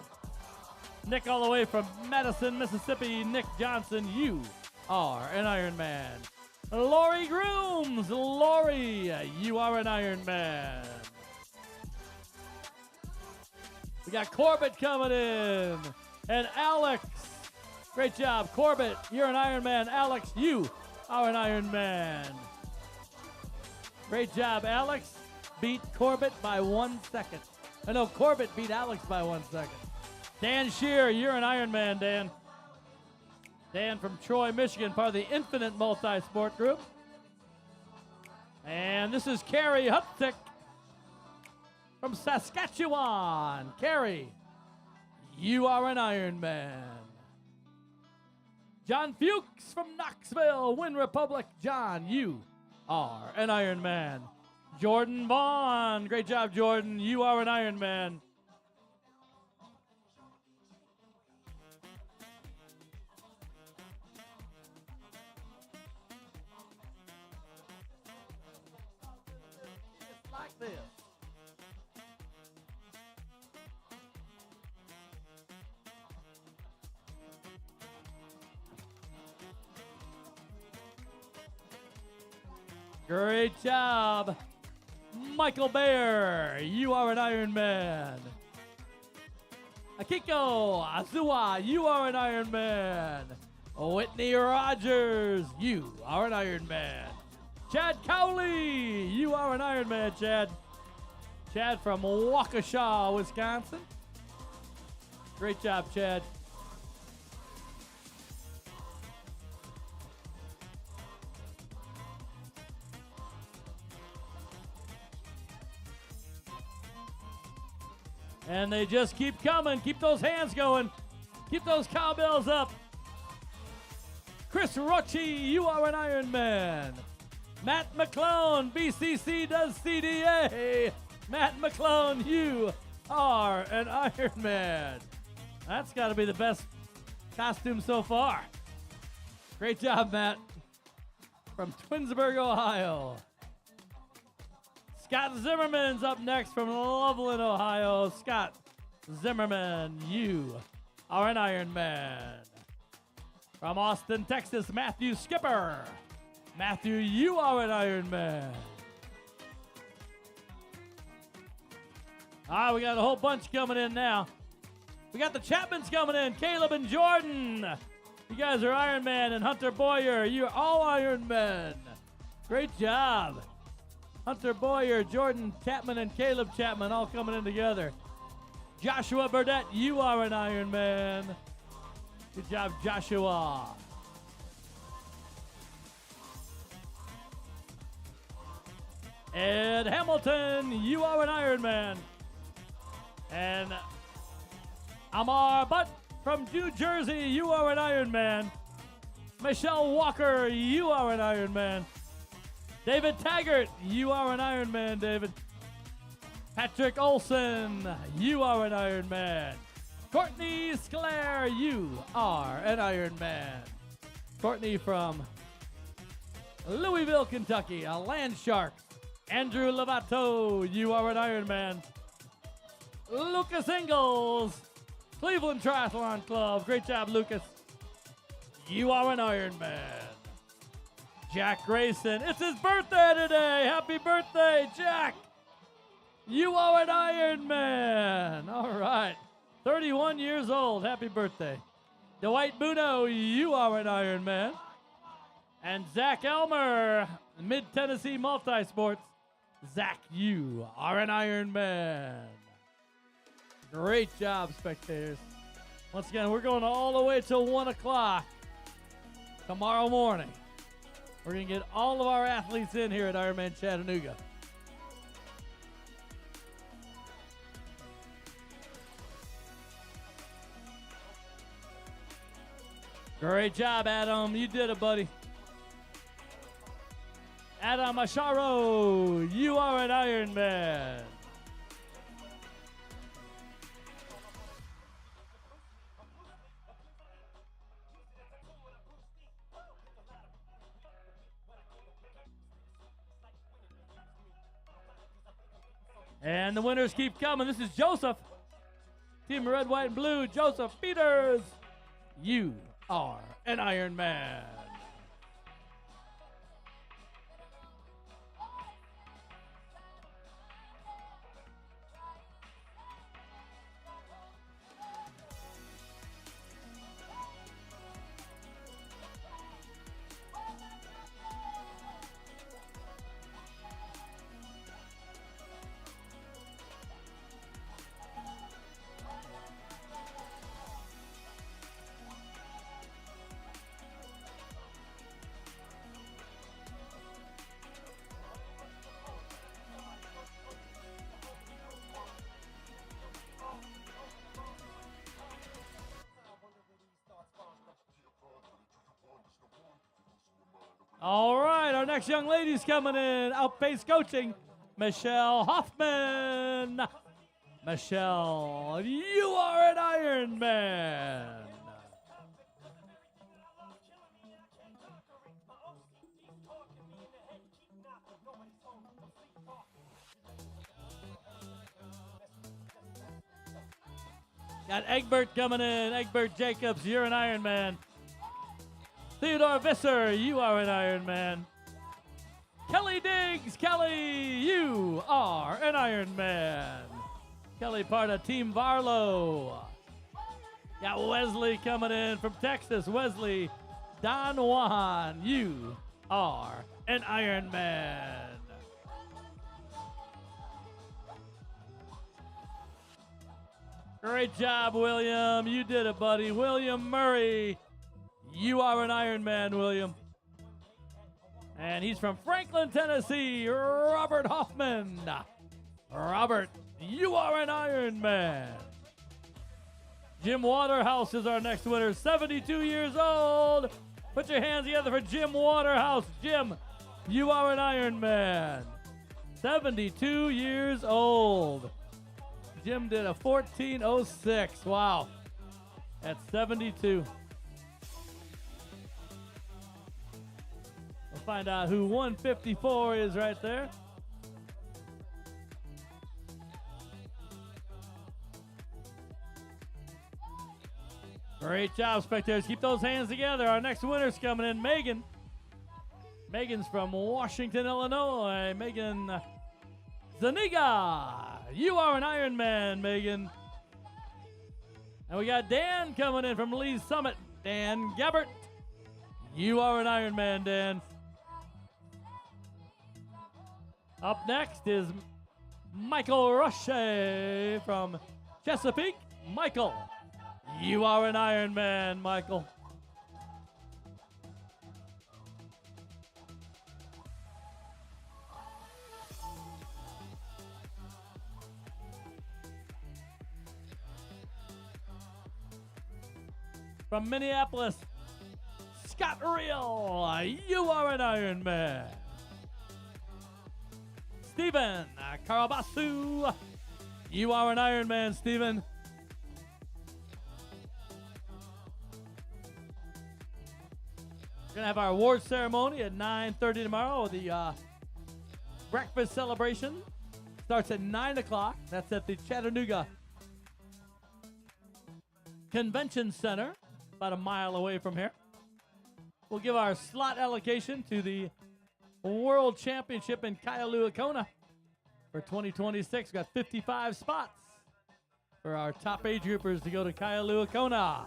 Nick all the way from Madison, Mississippi. Nick Johnson, you are an Iron Man. Lori Grooms, Lori, you are an Iron Man. We got Corbett coming in. And Alex. Great job, Corbett. You're an Iron Man. Alex, you are an Iron Man. Great job, Alex. Beat Corbett by 1 second. No, Corbett beat Alex by 1 second. Dan Shear, you're an Iron Man, Dan. Dan from Troy, Michigan, part of the Infinite Multi-Sport Group. And this is Carrie Huptick from Saskatchewan. Carrie, you are an Iron Man. John Fuchs from Knoxville, Win Republic. John, you are an Iron Man. Jordan Vaughn, great job, Jordan. You are an Iron Man. Just like this. Great job. Michael Bayer, you are an Iron Man. Akiko Azua, you are an Iron Man. Whitney Rogers, you are an Iron Man. Chad Cowley, you are an Iron Man, Chad. Chad from Waukesha, Wisconsin. Great job, Chad. And they just keep coming. Keep those hands going. Keep those cowbells up. Chris Rochi, you are an Ironman. Matt McClone, BCC does CDA. Matt McClone, you are an Ironman. That's got to be the best costume so far. Great job, Matt. From Twinsburg, Ohio. Scott Zimmerman's up next from Loveland, Ohio. Scott Zimmerman, you are an Ironman. From Austin, Texas, Matthew Skipper. Matthew, you are an Ironman. All right, we got a whole bunch coming in now. We got the Chapmans coming in, Caleb and Jordan. You guys are Ironman, and Hunter Boyer, you're all Ironmen. Great job. Hunter Boyer, Jordan Chapman, and Caleb Chapman all coming in together. Joshua Burdett, you are an Ironman. Good job, Joshua. Ed Hamilton, you are an Ironman. And Amar Butt from New Jersey, you are an Ironman. Michelle Walker, you are an Ironman. David Taggart, you are an Ironman, David. Patrick Olson, you are an Ironman. Courtney Sclair, you are an Ironman. Courtney from Louisville, Kentucky, a land shark. Andrew Lovato, you are an Ironman. Lucas Ingalls, Cleveland Triathlon Club. Great job, Lucas. You are an Ironman. Jack Grayson, it's his birthday today. Happy birthday, Jack. You are an Ironman. All right. 31 years old. Happy birthday. Dwight Buno, you are an Ironman. And Zach Elmer, Mid-Tennessee Multisports. Zach, you are an Ironman. Great job, spectators. Once again, we're going all the way till 1 o'clock tomorrow morning. We're going to get all of our athletes in here at Ironman Chattanooga. Great job, Adam. You did it, buddy. Adam Asharo, you are an Ironman. And the winners keep coming. This is Joseph. Team Red, White, and Blue. Joseph Peters. You are an Ironman. All right, our next young lady's coming in. Outpace Coaching, Michelle Hoffman. Michelle, you are an Ironman. Got Egbert coming in. Egbert Jacobs, you're an Ironman. Theodore Visser, you are an Ironman. Kelly Diggs, Kelly, you are an Ironman. Kelly part of Team Varlo. Got Wesley coming in from Texas. Wesley Don Juan, you are an Ironman. Great job, William. You did it, buddy. William Murray. You are an Ironman, William. And he's from Franklin, Tennessee. Robert Hoffman. Robert, You are an Iron Man. Jim Waterhouse is our next winner, 72 years old. Put your hands together for Jim Waterhouse. Jim, you are an Iron Man. 72 years old. Jim did a 14:06. Wow. At 72. We'll find out who 154 is right there. Great job, spectators. Keep those hands together. Our next winner's coming in, Megan. Megan's from Washington, Illinois. Megan Zaniga. You are an Iron Man, Megan. And we got Dan coming in from Lee's Summit. Dan Gabbert. You are an Iron Man, Dan. Up next is Michael Roche from Chesapeake. Michael, you are an Iron Man, Michael. From Minneapolis, Scott Reel, you are an Iron Man. Stephen Karabasu, you are an Iron Man, Stephen. We're going to have our award ceremony at 9:30 tomorrow. The breakfast celebration starts at 9 o'clock. That's at the Chattanooga Convention Center, about a mile away from here. We'll give our slot allocation to the World Championship in Kailua-Kona for 2026. We've got 55 spots for our top age groupers to go to Kailua-Kona.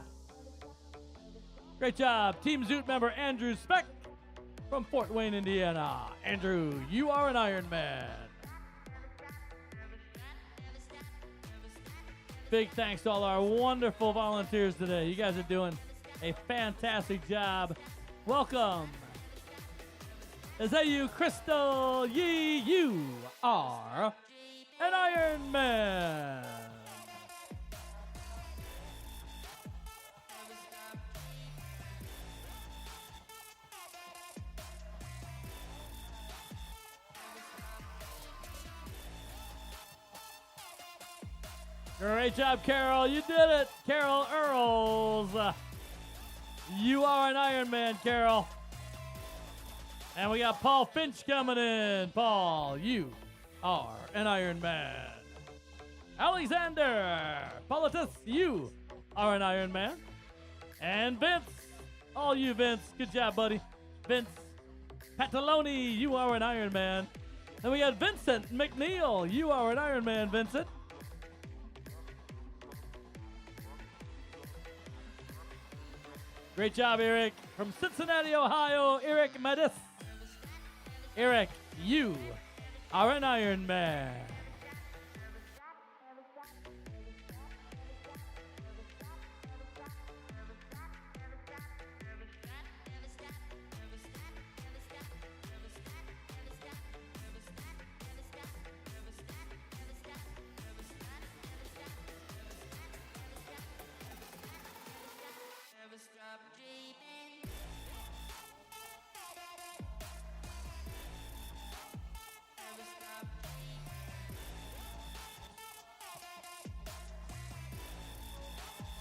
Great job, Team Zoot member Andrew Speck from Fort Wayne, Indiana. Andrew, you are an Iron Man. Big thanks to all our wonderful volunteers today. You guys are doing a fantastic job. Welcome. Is that you, Crystal Yee? You are an Iron Man. Great job, Carol. You did it. Carol Earls. You are an Iron Man, Carol. And we got Paul Finch coming in. Paul, you are an Iron Man. Alexander Politis, you are an Iron Man. And Vince, all you Vince, good job, buddy. Vince Pataloni, you are an Iron Man. And we got Vincent McNeil, you are an Iron Man, Vincent. Great job, Eric. From Cincinnati, Ohio, Eric Medis. Eric, you are an Iron Man.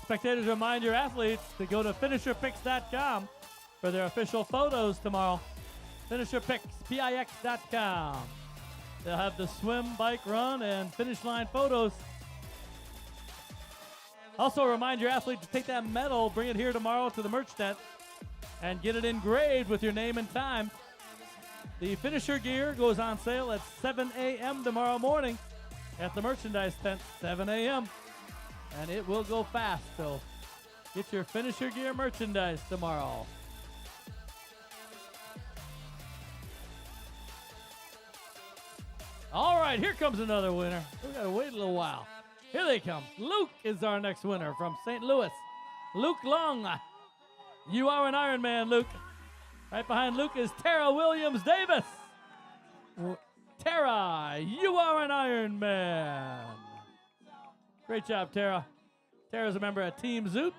Spectators, remind your athletes to go to finisherpicks.com for their official photos tomorrow. Finisherpicks, PIX.com. They'll have the swim, bike, run, and finish line photos. Also, remind your athlete to take that medal, bring it here tomorrow to the merch tent, and get it engraved with your name and time. The finisher gear goes on sale at 7 a.m. tomorrow morning at the merchandise tent, 7 a.m. And it will go fast, so get your finisher gear merchandise tomorrow. All right, here comes another winner. We gotta wait a little while. Here they come. Luke is our next winner from St. Louis. Luke Long. You are an Iron Man, Luke. Right behind Luke is Tara Williams Davis. Tara, you are an Iron Man. Great job, Tara. Tara's a member of Team Zoot.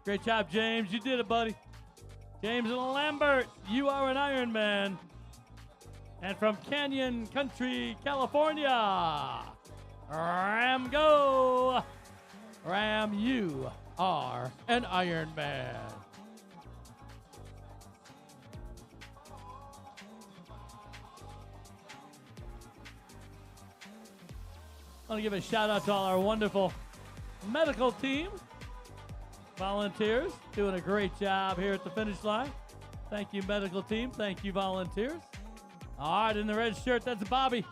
Great job, James. You did it, buddy. James Lambert, you are an Ironman. And from Canyon Country, California, Ram go. Ram, you are an Ironman. I want to give a shout out to all our wonderful medical team. Volunteers doing a great job here at the finish line. Thank you, medical team. Thank you, volunteers. All right, in the red shirt, that's Bobby.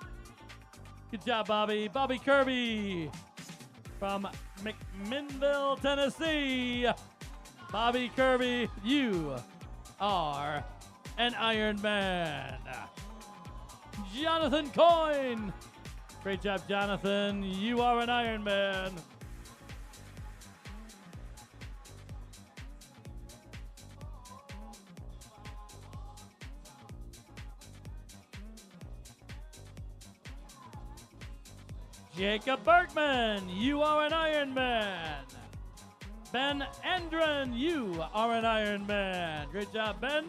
Good job, Bobby. Bobby Kirby from McMinnville, Tennessee. Bobby Kirby, you are an Ironman. Jonathan Coyne. Great job, Jonathan. You are an Ironman. Jacob Bergman, you are an Ironman. Ben Andren, you are an Ironman. Great job, Ben.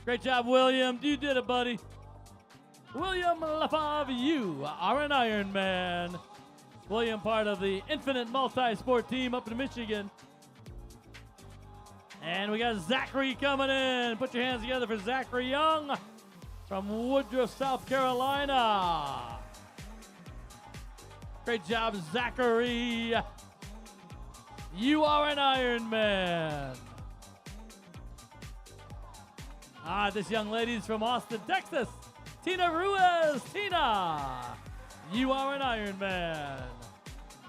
Great job, William. You did it, buddy. William Lafave, you are an Ironman. William, part of the Infinite Multi-Sport team up in Michigan. And we got Zachary coming in. Put your hands together for Zachary Young from Woodruff, South Carolina. Great job, Zachary. You are an Ironman. This young lady's from Austin, Texas. Tina Ruiz. Tina, you are an Ironman.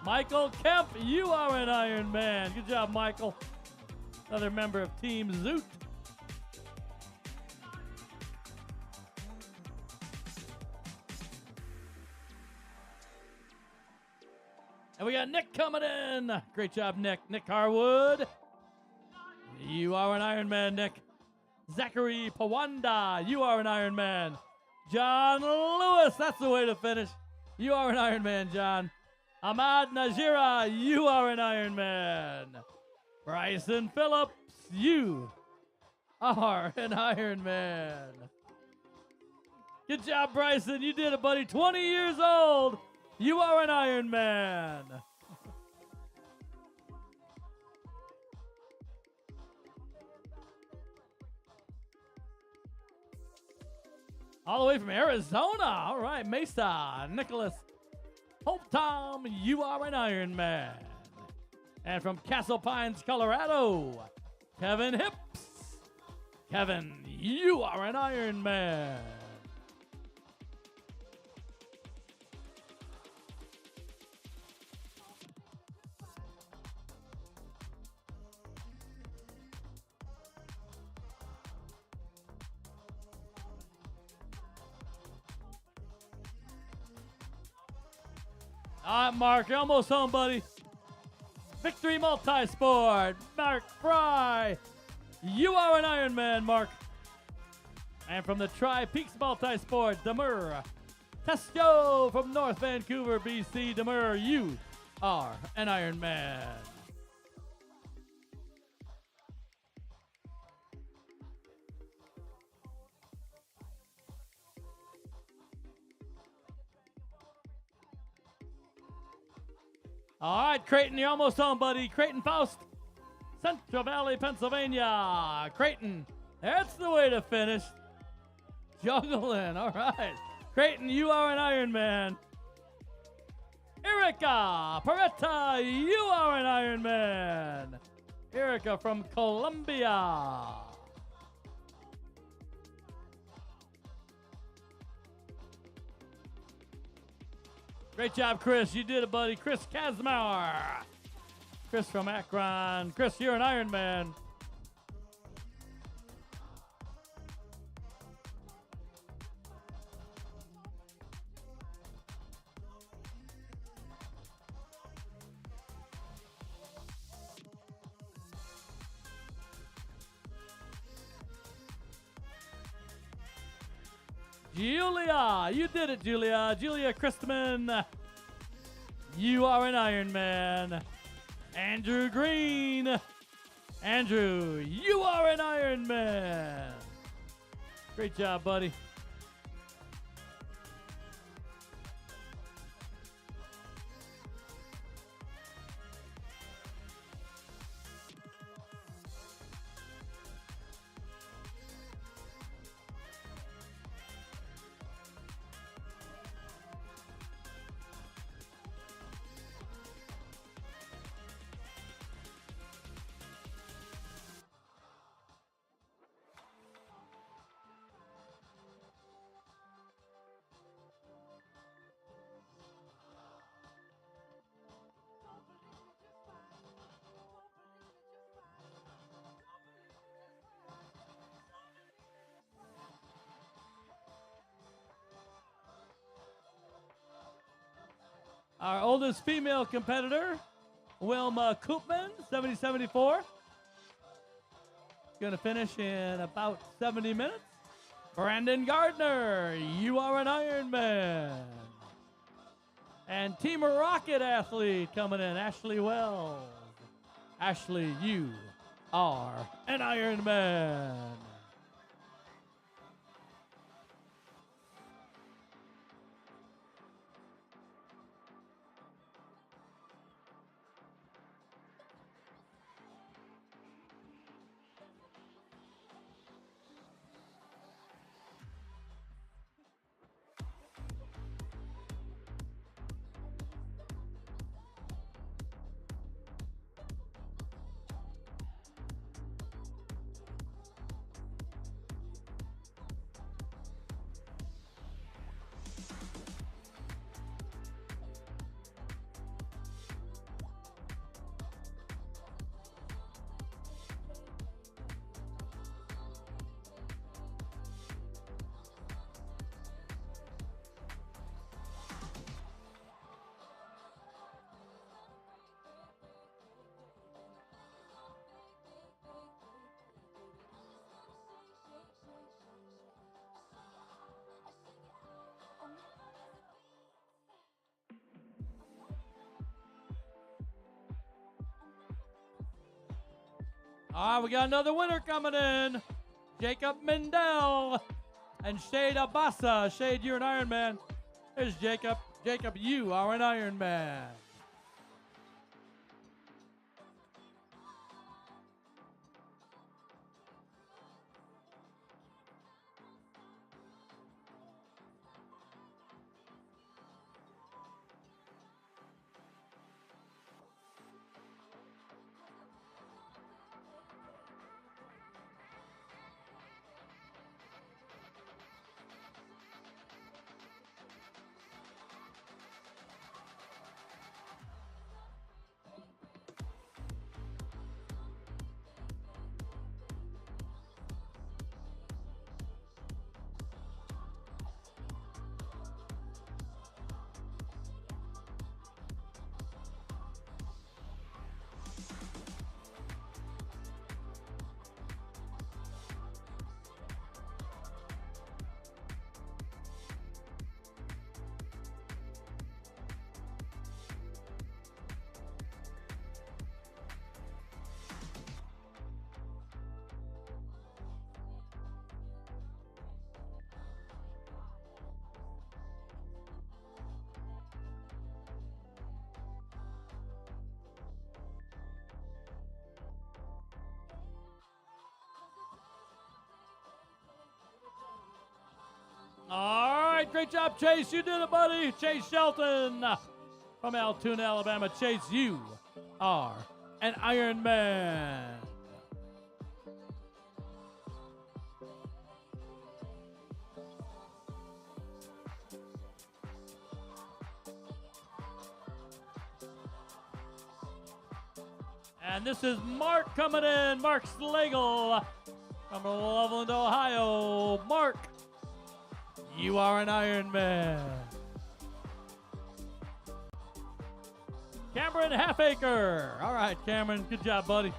Michael Kemp, you are an Ironman. Good job, Michael. Another member of Team Zoot. And we got Nick coming in. Great job, Nick. Nick Harwood. You are an Ironman, Nick. Zachary Pawanda, you are an Ironman. John Lewis, that's the way to finish. You are an Ironman, John. Ahmad Najira, you are an Ironman. Bryson Phillips, you are an Ironman. Good job, Bryson. You did it, buddy. 20 years old. You are an Ironman. All the way from Arizona. All right, Mesa, Nicholas Hope Tom, you are an Ironman. And from Castle Pines, Colorado, Kevin Hips. Kevin, you are an Ironman. All right, Mark, you're almost home, buddy. Victory Multisport, Mark Fry. You are an Ironman, Mark. And from the Tri-Peaks Multisport, Demur Tesco from North Vancouver, BC. Demur, you are an Ironman. All right, Creighton, you're almost home, buddy. Creighton Faust, Central Valley, Pennsylvania. Creighton, that's the way to finish. Juggling, all right. Creighton, you are an Ironman. Erica Peretta, you are an Ironman. Erica from Colombia. Great job, Chris. You did it, buddy. Chris Kazmauer. Chris from Akron. Chris, you're an Ironman. Julia, you did it, Julia. Julia Christman, you are an Ironman. Andrew Green, Andrew, you are an Ironman. Great job, buddy. Our oldest female competitor, Wilma Koopman, 70-74. Going to finish in about 70 minutes. Brandon Gardner, you are an Ironman. And Team Rocket athlete coming in, Ashley Wells. Ashley, you are an Ironman. All right, we got another winner coming in. Jacob Mendel and Shade Abassa. Shade, you're an Ironman. There's Jacob. Jacob, you are an Ironman. All right, great job, Chase. You did it, buddy. Chase Shelton. From Altoona, Alabama, Chase, you are an Iron Man. And this is Mark coming in. Mark Slagle from Loveland, Ohio. Mark, you are an Iron Man. Cameron Halfacre. All right, Cameron, good job, buddy.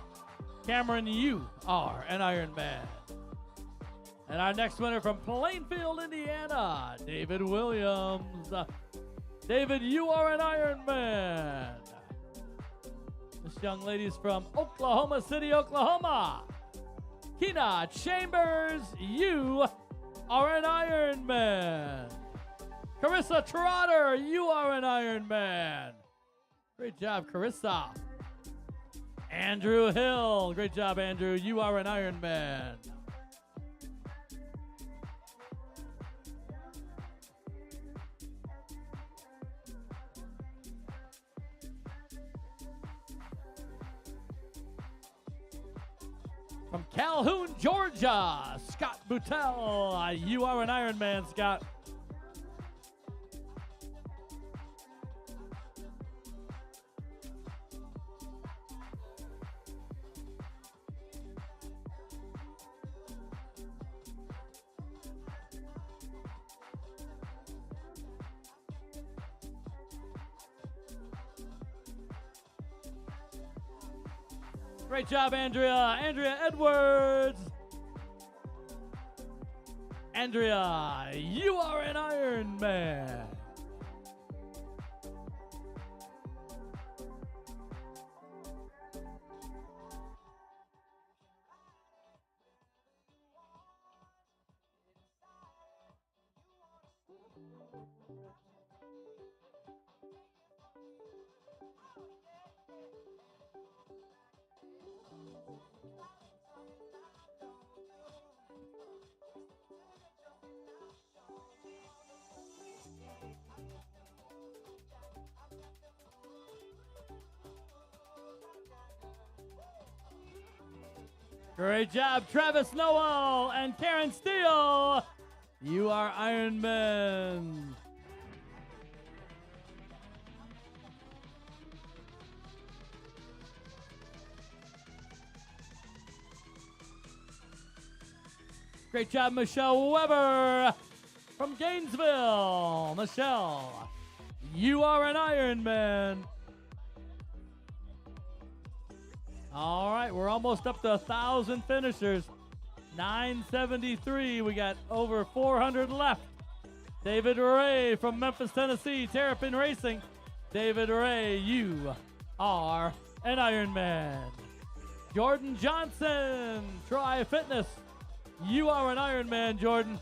Cameron, you are an Iron Man. And our next winner from Plainfield, Indiana, David Williams. David, you are an Iron Man. This young lady's from Oklahoma City, Oklahoma. Kina Chambers, you are an Iron Man. Carissa Trotter, you are an Iron Man. Great job, Carissa. Andrew Hill, great job, Andrew. You are an Iron Man. From Calhoun, Georgia, Scott Boutel. You are an Iron Man, Scott. Great job, Andrea. Andrea Edwards. Andrea, you are an Iron Man. Great job, Travis Noel and Karen Steele. You are Iron Men. Great job, Michelle Weber from Gainesville. Michelle, you are an Iron Man. All right, we're almost up to 1,000 finishers. 973. We got over 400 left. David Ray from Memphis, Tennessee, Terrapin Racing. David Ray, you are an Iron Man. Jordan Johnson, Try Fitness. You are an Iron Man, Jordan.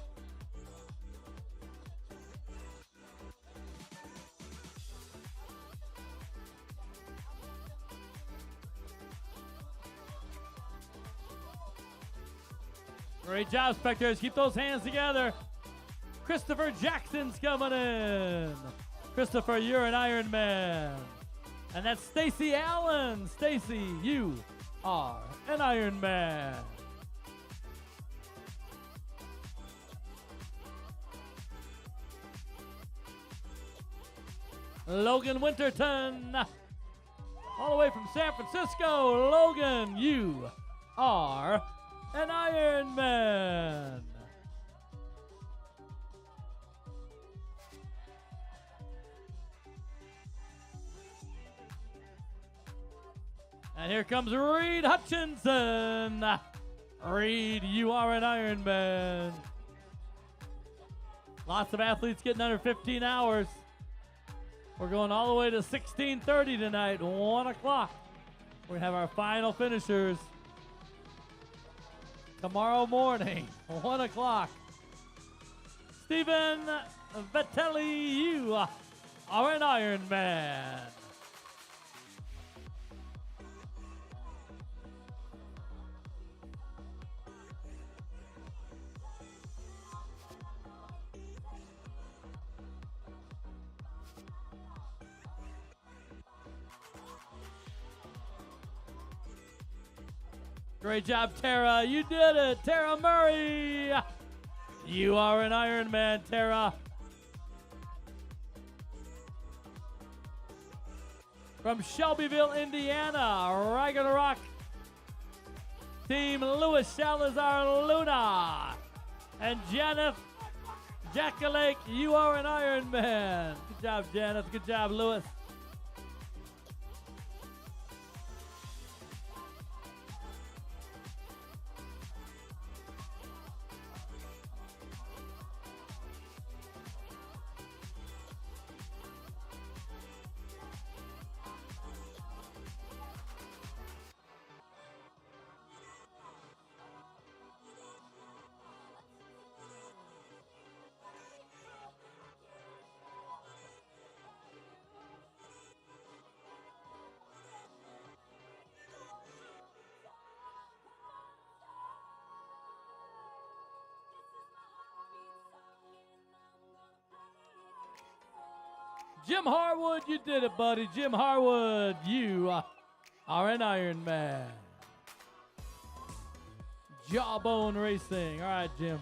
Great job, spectators. Keep those hands together. Christopher Jackson's coming in. Christopher, you're an Iron Man. And that's Stacy Allen. Stacy, you are an Iron Man. Logan Winterton, all the way from San Francisco. Logan, you are an Iron Man. And here comes Reed Hutchinson. Reed, you are an Iron Man. Lots of athletes getting under 15 hours. We're going all the way to 16:30 tonight, 1 o'clock. We're going to have our final finishers tomorrow morning, 1 o'clock. Stephen Vettelli, you are an Iron Man. Great job, Tara. You did it. Tara Murray. You are an Ironman, Tara. From Shelbyville, Indiana, Ragnarok Team Louis Salazar Luna. And Janeth Jackalake, you are an Ironman. Good job, Janeth. Good job, Louis. Jim Harwood, you did it, buddy. Jim Harwood, you are an Ironman. Jawbone Racing. All right, Jim.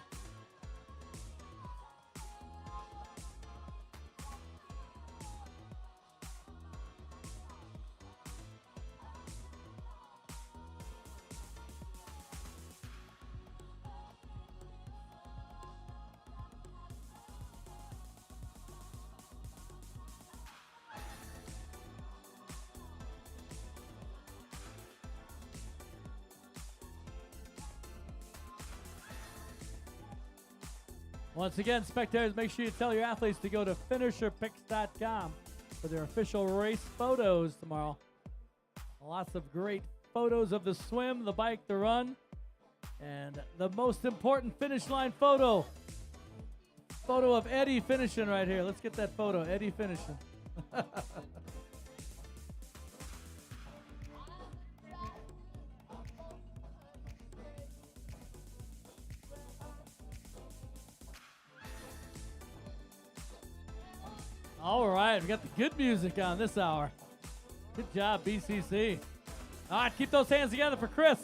Once again, spectators, make sure you tell your athletes to go to finisherpics.com for their official race photos tomorrow. Lots of great photos of the swim, the bike, the run, and the most important finish line photo. Photo of Eddie finishing right here. Let's get that photo. Eddie finishing. All right, we got the good music on this hour. Good job, BCC. All right, keep those hands together for Chris.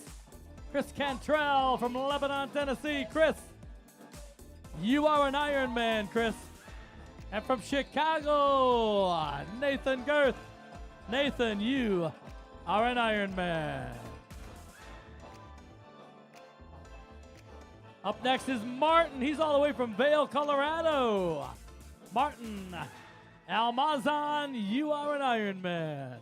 Chris Cantrell from Lebanon, Tennessee. Chris, you are an Ironman, Chris. And from Chicago, Nathan Girth. Nathan, you are an Ironman. Up next is Martin. He's all the way from Vail, Colorado. Martin Almazan, you are an Ironman.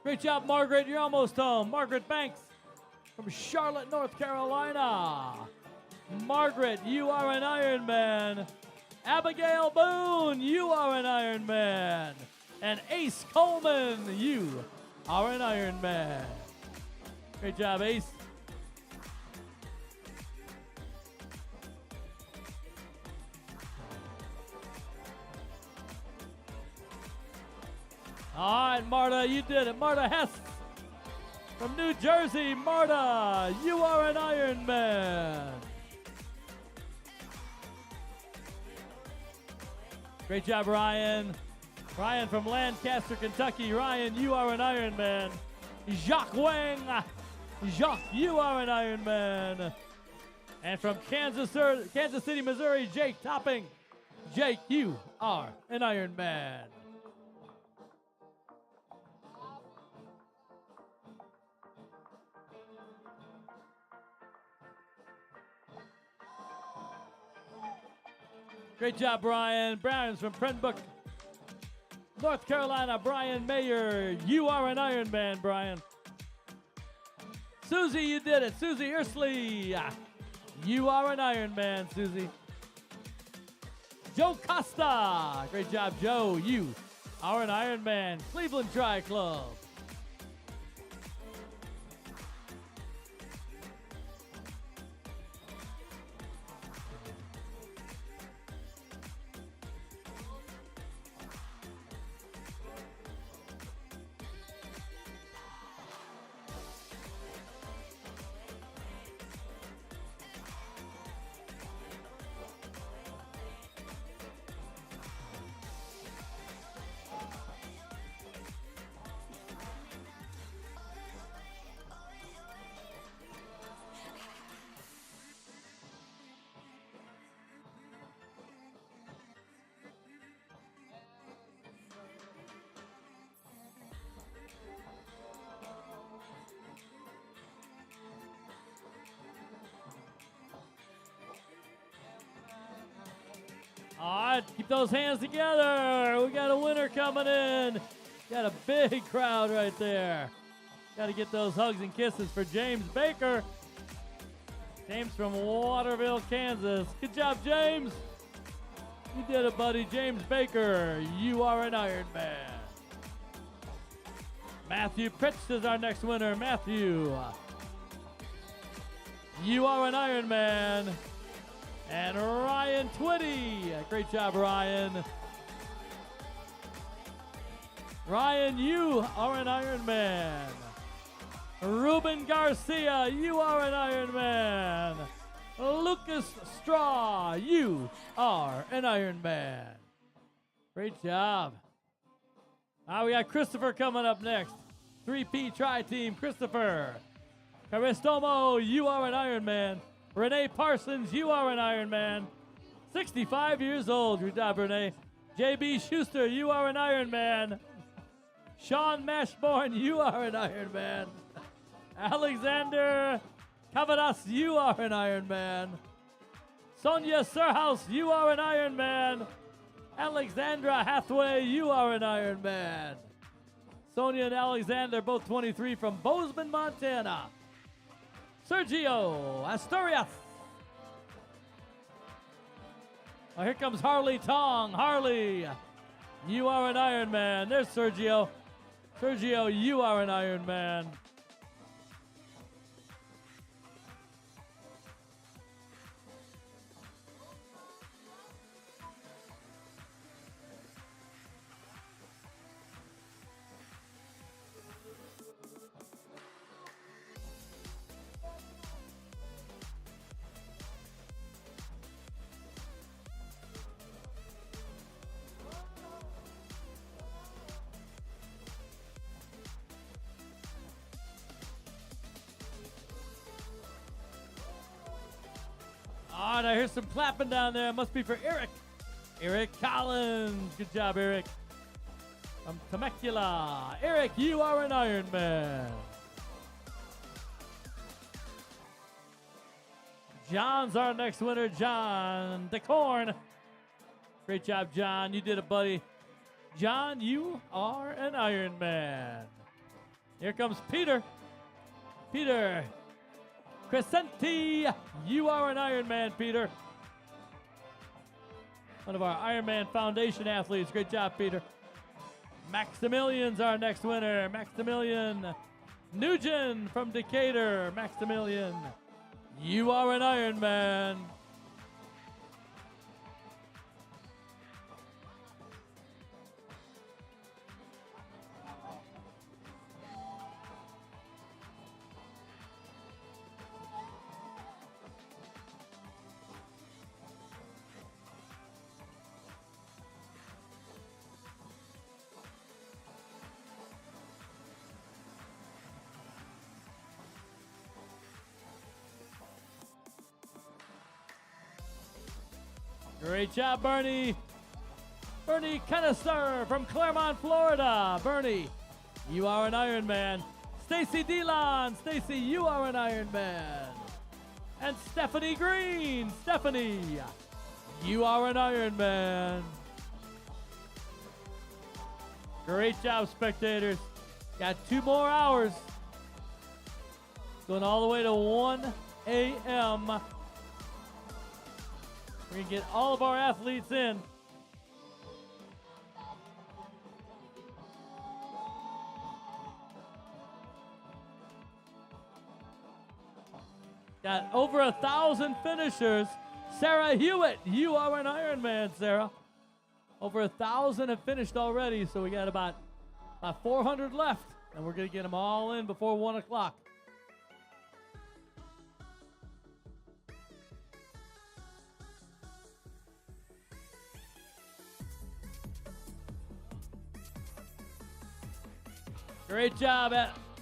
Great job, Margaret. You're almost home. Margaret Banks from Charlotte, North Carolina. Margaret, you are an Ironman. Abigail Boone, you are an Ironman. And Ace Coleman, you are an Ironman. Great job, Ace. All right, Marta, you did it. Marta Hess from New Jersey. Marta, you are an Ironman. Great job, Ryan. Ryan from Lancaster, Kentucky. Ryan, you are an Ironman. Jacques Wang. Jacques, you are an Ironman. And from Kansas City, Missouri, Jake Topping. Jake, you are an Ironman. Great job, Brian. Brian's from Pembroke, North Carolina. Brian Mayer, you are an Ironman, Brian. Susie, you did it. Susie Ursley, you are an Ironman, Susie. Joe Costa, great job, Joe. You are an Ironman. Cleveland Tri Club. All right, keep those hands together. We got a winner coming in. Got a big crowd right there. Got to get those hugs and kisses for James Baker. James from Waterville, Kansas. Good job, James. You did it, buddy. James Baker, you are an Ironman. Matthew Pritz is our next winner. Matthew, you are an Ironman. And Ryan Twitty. Great job, Ryan. Ryan, you are an Ironman. Ruben Garcia, you are an Ironman. Lucas Straw, you are an Ironman. Great job. We got Christopher coming up next. 3P Tri-Team, Christopher. Caristomo, you are an Ironman. Renee Parsons, you are an Ironman. 65 years old. Good job, Renee. JB Schuster, you are an Ironman. Sean Mashborn, you are an Ironman. Alexander Cavadas, you are an Ironman. Sonia Surhouse, you are an Ironman. Alexandra Hathaway, you are an Ironman. Sonia and Alexander, both 23 from Bozeman, Montana. Sergio Asturias. Oh, here comes Harley Tong. Harley, you are an Ironman. There's Sergio. Sergio, you are an Ironman. All right, I hear some clapping down there. Must be for Eric. Eric Collins. Good job, Eric. From Temecula. Eric, you are an Ironman. John's our next winner, John DeCorn. Great job, John. You did it, buddy. John, you are an Ironman. Here comes Peter. Peter Crescenti, you are an Ironman, Peter. One of our Ironman Foundation athletes. Great job, Peter. Maximilian's our next winner. Maximilian Nugent from Decatur. Maximilian, you are an Ironman. Great job, Bernie. Bernie Kennister from Claremont, Florida. Bernie, you are an Ironman. Stacy Delon. Stacy, you are an Ironman. And Stephanie Green. Stephanie, you are an Ironman. Great job, spectators. Got 2 more hours. Going all the way to 1 a.m. We're going to get all of our athletes in. Got over 1,000 finishers. Sarah Hewitt, you are an Ironman, Sarah. Over 1,000 have finished already, so we got about 400 left, and we're going to get them all in before 1 o'clock. Great job,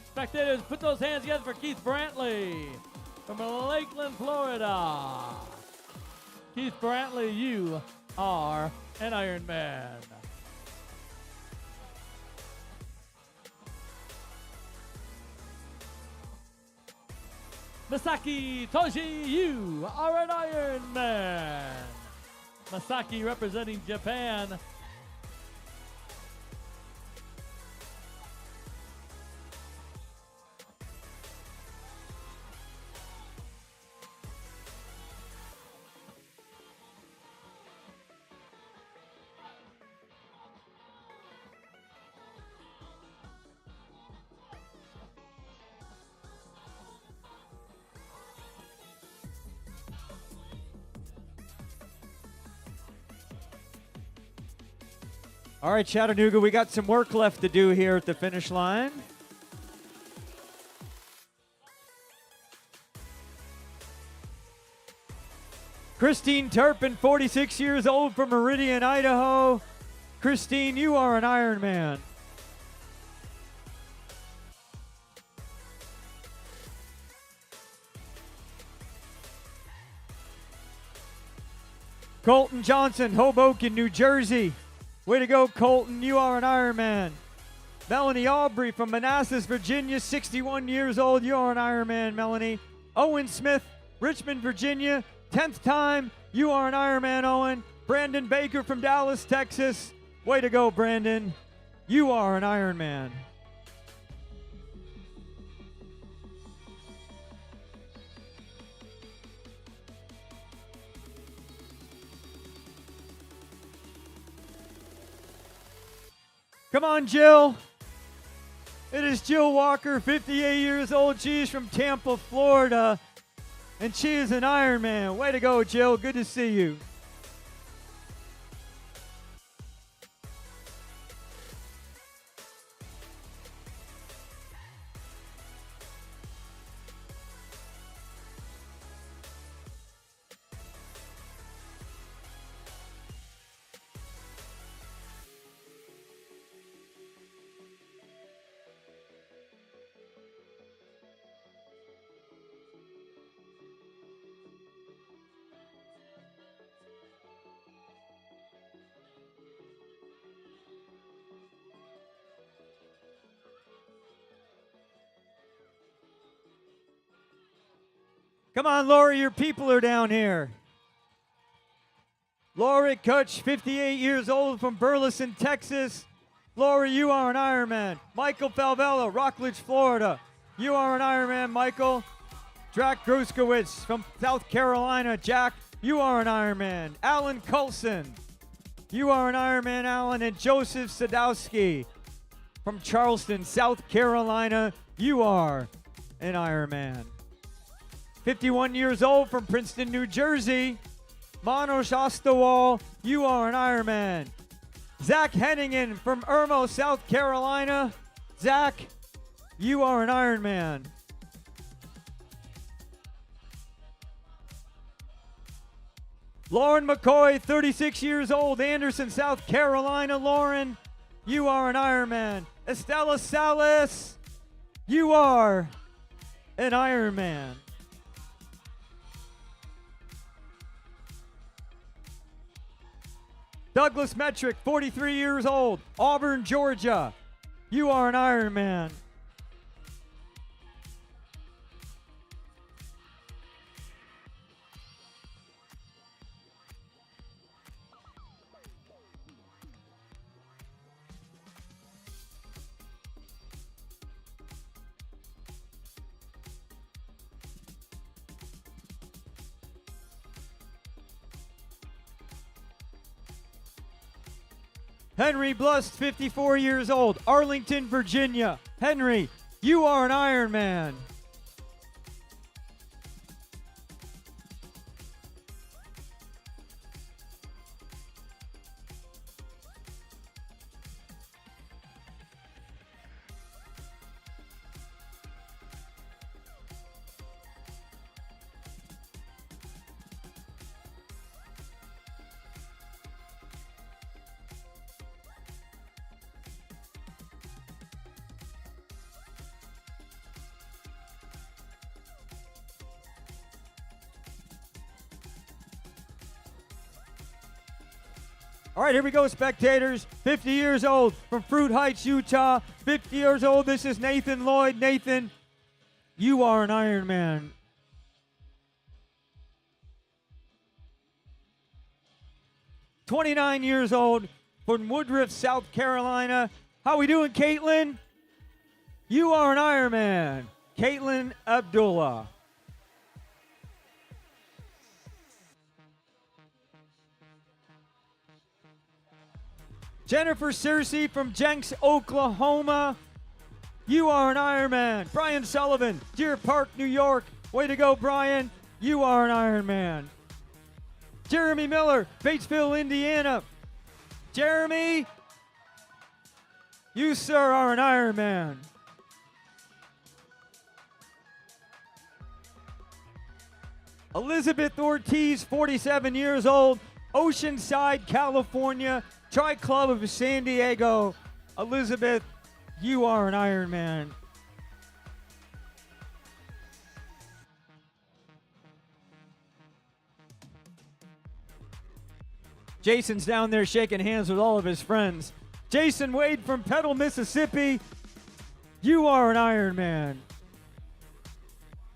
spectators. Put those hands together for Keith Brantley from Lakeland, Florida. Keith Brantley, you are an Ironman. Misaki Toji, you are an Ironman. Masaki representing Japan. All right, Chattanooga, we got some work left to do here at the finish line. Christine Turpin, 46 years old from Meridian, Idaho. Christine, you are an Ironman. Colton Johnson, Hoboken, New Jersey. Way to go, Colton. You are an Ironman. Melanie Aubrey from Manassas, Virginia, 61 years old. You are an Ironman, Melanie. Owen Smith, Richmond, Virginia, 10th time. You are an Ironman, Owen. Brandon Baker from Dallas, Texas. Way to go, Brandon. You are an Ironman. Come on, Jill. It is Jill Walker, 58 years old. She is from Tampa, Florida, and she is an Ironman. Way to go, Jill. Good to see you. Come on, Lori, your people are down here. Lori Kutch, 58 years old from Burleson, Texas. Lori, you are an Ironman. Michael Falvella, Rockledge, Florida. You are an Ironman, Michael. Jack Gruskowitz from South Carolina. Jack, you are an Ironman. Alan Coulson, you are an Ironman, Alan. And Joseph Sadowski from Charleston, South Carolina. You are an Ironman. 51 years old from Princeton, New Jersey. Manos Ostawal, you are an Ironman. Zach Henningen from Irmo, South Carolina. Zach, you are an Ironman. Lauren McCoy, 36 years old, Anderson, South Carolina. Lauren, you are an Ironman. Estella Salas, you are an Ironman. Douglas Metrick, 43 years old, Auburn, Georgia. You are an Ironman. Henry Blust, 54 years old, Arlington, Virginia. Henry, you are an Ironman. All right, here we go, spectators. 50 years old from Fruit Heights, Utah. 50 years old, this is Nathan Lloyd. Nathan, you are an Ironman. 29 years old from Woodruff, South Carolina. How we doing, Caitlin? You are an Ironman. Caitlin Abdullah. Jennifer Searcy from Jenks, Oklahoma. You are an Ironman. Brian Sullivan, Deer Park, New York. Way to go, Brian. You are an Ironman. Jeremy Miller, Batesville, Indiana. Jeremy, you, sir, are an Ironman. Elizabeth Ortiz, 47 years old, Oceanside, California, Tri Club of San Diego. Elizabeth, you are an Ironman. Jason's down there shaking hands with all of his friends. Jason Wade from Petal, Mississippi. You are an Ironman.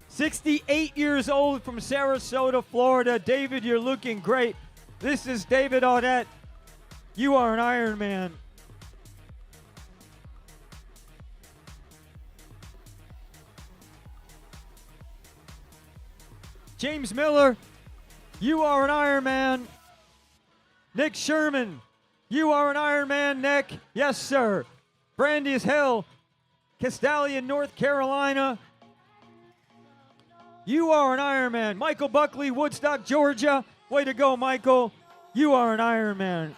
68 years old from Sarasota, Florida. David, you're looking great. This is David Audette. You are an Ironman. James Miller, you are an Ironman. Nick Sherman, you are an Ironman, Nick. Yes, sir. Brandy's Hill, Castellian, North Carolina. You are an Ironman. Michael Buckley, Woodstock, Georgia. Way to go, Michael. You are an Ironman.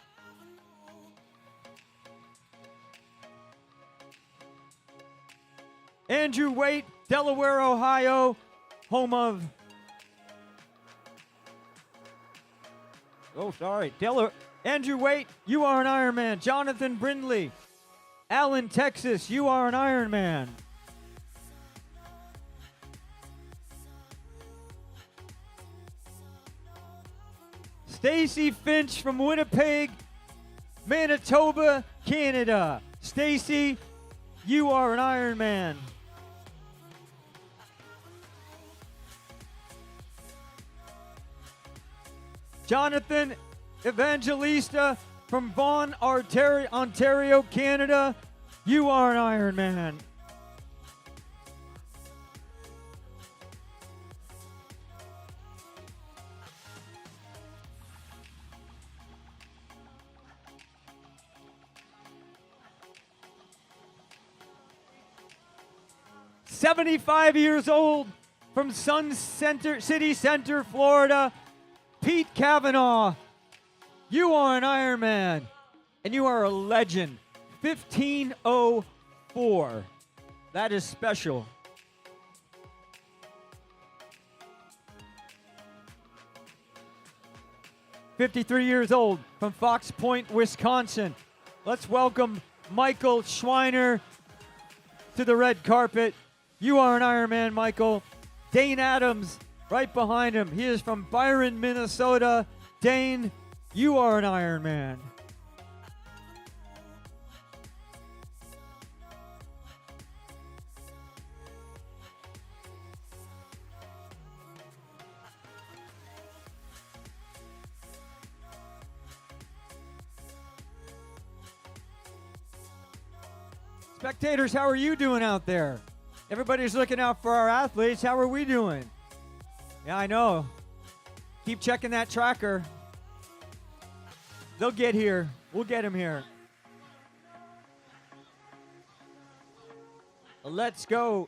Andrew Waite, Delaware, Ohio, home of... Oh, sorry. Andrew Waite, you are an Ironman. Jonathan Brindley, Allen, Texas, you are an Ironman. Stacy Finch from Winnipeg, Manitoba, Canada. Stacy, you are an Ironman. Jonathan Evangelista from Vaughan, Ontario, Canada. You are an Ironman. "75 years old from City Center, Florida. Pete Kavanaugh, you are an Ironman, and you are a legend. 15:04. That is special. "53 years old from Fox Point, Wisconsin. Let's welcome Michael Schweiner to the red carpet. You are an Ironman, Michael. Dane Adams, right behind him. He is from Byron, Minnesota. Dane, you are an Ironman. Spectators, how are you doing out there? Everybody's looking out for our athletes. How are we doing? Yeah, I know. Keep checking that tracker. They'll get here. We'll get them here. Let's go.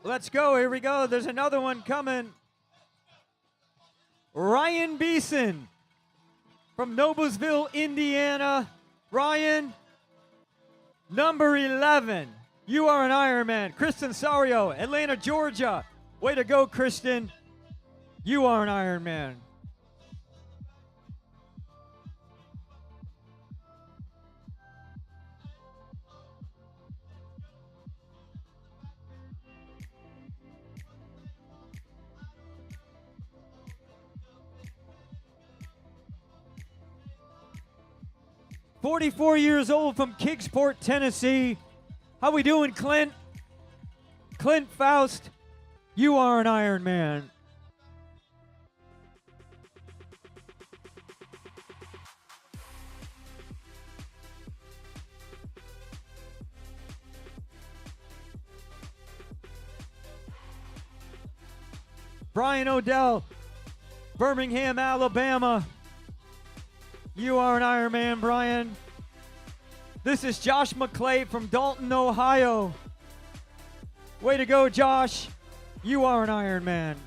Let's go. Here we go. There's another one coming. Ryan Beeson from Noblesville, Indiana. Ryan, number 11. You are an Ironman. Kristen Sario, Atlanta, Georgia. Way to go, Kristen. You are an Ironman. "44 years old from Kingsport, Tennessee. How we doing, Clint? Clint Faust, you are an Ironman. Brian Odell, Birmingham, Alabama. You are an Ironman, Brian. This is Josh McClay from Dalton, Ohio. Way to go, Josh. You are an Ironman.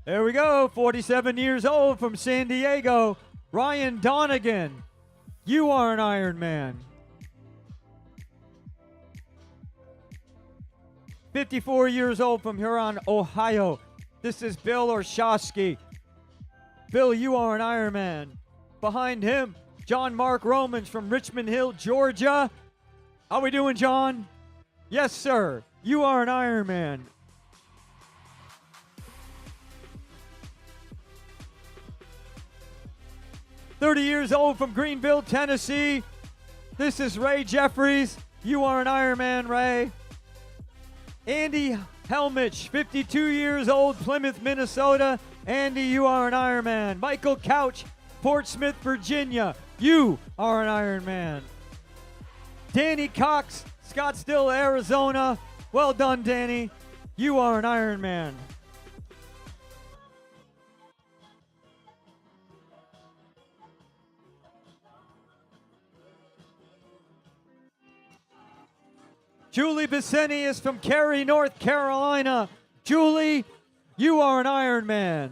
There we go, 47 years old from San Diego, Ryan Donegan. You are an Ironman. 54 years old from Huron, Ohio. This is Bill Orshowski. Bill, you are an Ironman. Behind him, John Mark Romans from Richmond Hill, Georgia. How we doing, John? Yes, sir. You are an Ironman. "30 years old from Greenville, Tennessee. This is Ray Jeffries. You are an Ironman, Ray. Andy Helmich, 52 years old, Plymouth, Minnesota. Andy, you are an Ironman. Michael Couch, Portsmouth, Virginia. You are an Ironman. Danny Cox, Scottsdale, Arizona. Well done, Danny. You are an Ironman. Julie Bisseni is from Cary, North Carolina. Julie, you are an Ironman.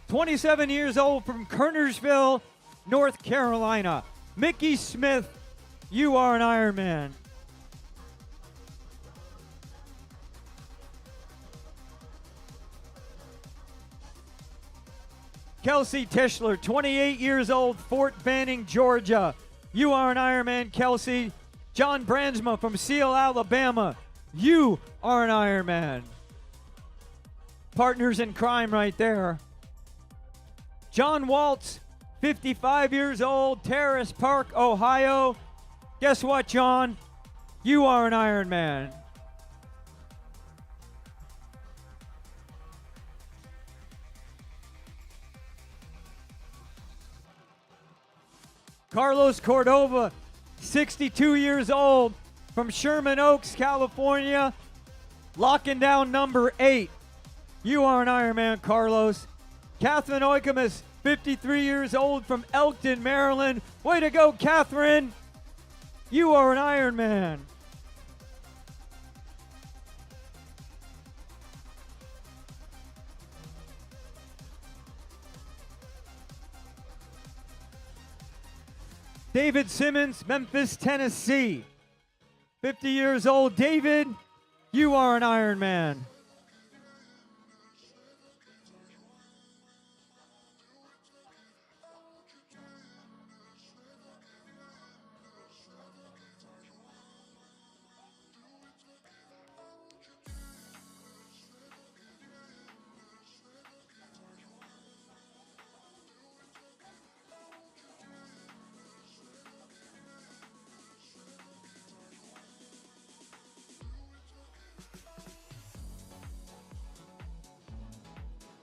"27 years old from Kernersville, North Carolina. Mickey Smith, you are an Ironman. Kelsey Tischler, 28 years old, Fort Banning, Georgia. You are an Ironman, Kelsey. John Brandsma from Seal, Alabama. You are an Ironman. Partners in crime right there. John Waltz, 55 years old, Terrace Park, Ohio. Guess what, John? You are an Ironman. Carlos Cordova, 62 years old, from Sherman Oaks, California. Locking down number 8. You are an Ironman, Carlos. Catherine Oikamus, 53 years old, from Elkton, Maryland. Way to go, Catherine. You are an Ironman. David Simmons, Memphis, Tennessee. 50 years old. David, you are an Ironman.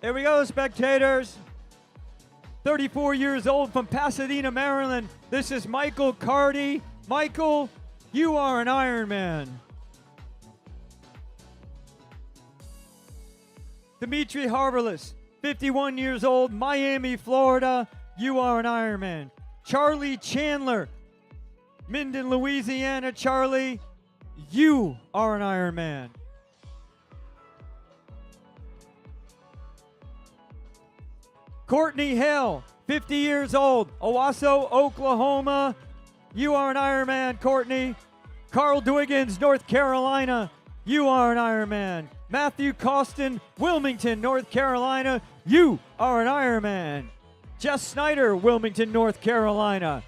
There we go, spectators. 34 years old, from Pasadena, Maryland. This is Michael Carty. Michael, you are an Ironman. Dimitri Harverless, 51 years old, Miami, Florida. You are an Ironman. Charlie Chandler, Minden, Louisiana. Charlie, you are an Ironman. Courtney Hill, 50 years old, Owasso, Oklahoma. You are an Ironman, Courtney. Carl Dwiggins, North Carolina, you are an Ironman. Matthew Costin, Wilmington, North Carolina, you are an Ironman. Jess Snyder, Wilmington, North Carolina,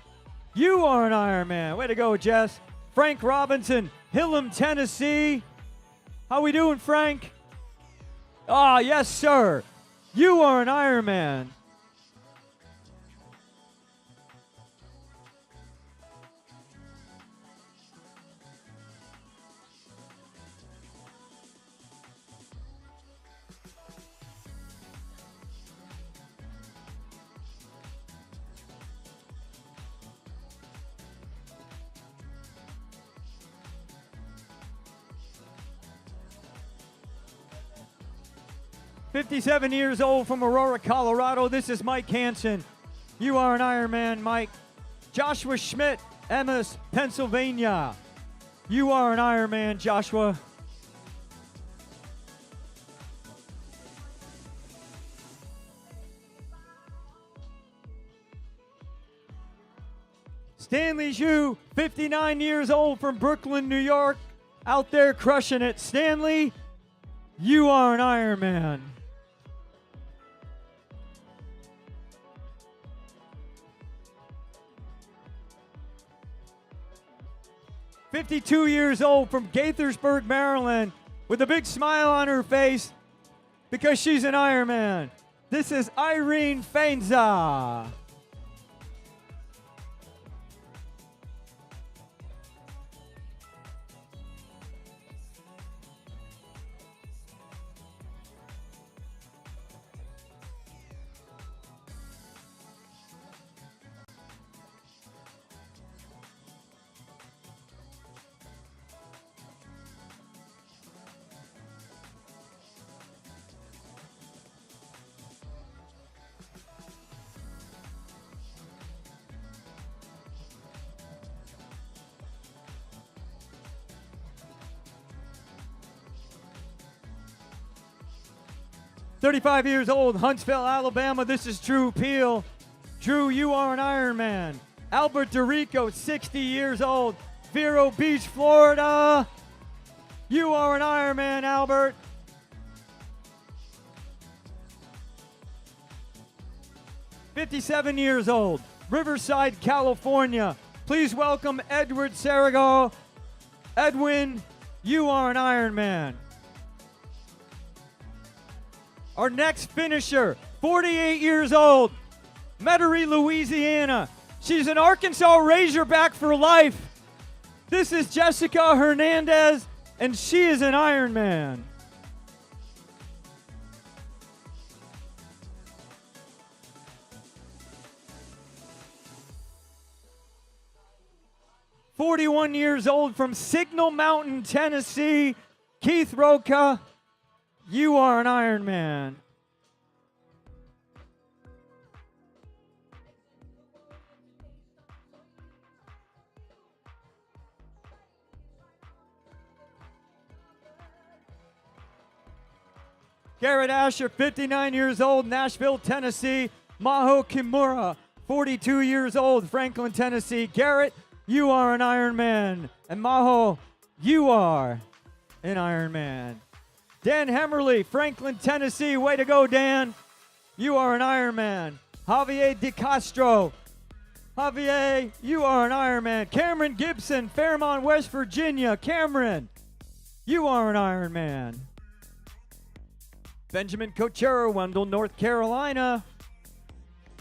you are an Ironman. Way to go, Jess. Frank Robinson, Hillam, Tennessee. How we doing, Frank? Ah, yes, sir. You are an Ironman. "57 years old from Aurora, Colorado. This is Mike Hansen. You are an Ironman, Mike. Joshua Schmidt, Emmaus, Pennsylvania. You are an Ironman, Joshua. Stanley Zhu, 59 years old from Brooklyn, New York. Out there crushing it. Stanley, you are an Ironman. "52 years old from Gaithersburg, Maryland, with a big smile on her face because she's an Ironman. This is Irene Fainza. "35 years old, Huntsville, Alabama. This is Drew Peel. Drew, you are an Ironman. Albert DeRico, 60 years old, Vero Beach, Florida. You are an Ironman, Albert. "57 years old, Riverside, California. Please welcome Edward Sarago. Edwin, you are an Ironman. Our next finisher, 48 years old, Metairie, Louisiana. She's an Arkansas Razorback for life. This is Jessica Hernandez, and she is an Ironman. "41 years old from Signal Mountain, Tennessee, Keith Roca. You are an Ironman. Garrett Asher, 59 years old, Nashville, Tennessee. Maho Kimura, 42 years old, Franklin, Tennessee. Garrett, you are an Ironman. And Maho, you are an Ironman. Dan Hemmerly, Franklin, Tennessee. Way to go, Dan. You are an Ironman. Javier DeCastro. Javier, you are an Ironman. Cameron Gibson, Fairmont, West Virginia. Cameron, you are an Ironman. Benjamin Cochera, Wendell, North Carolina.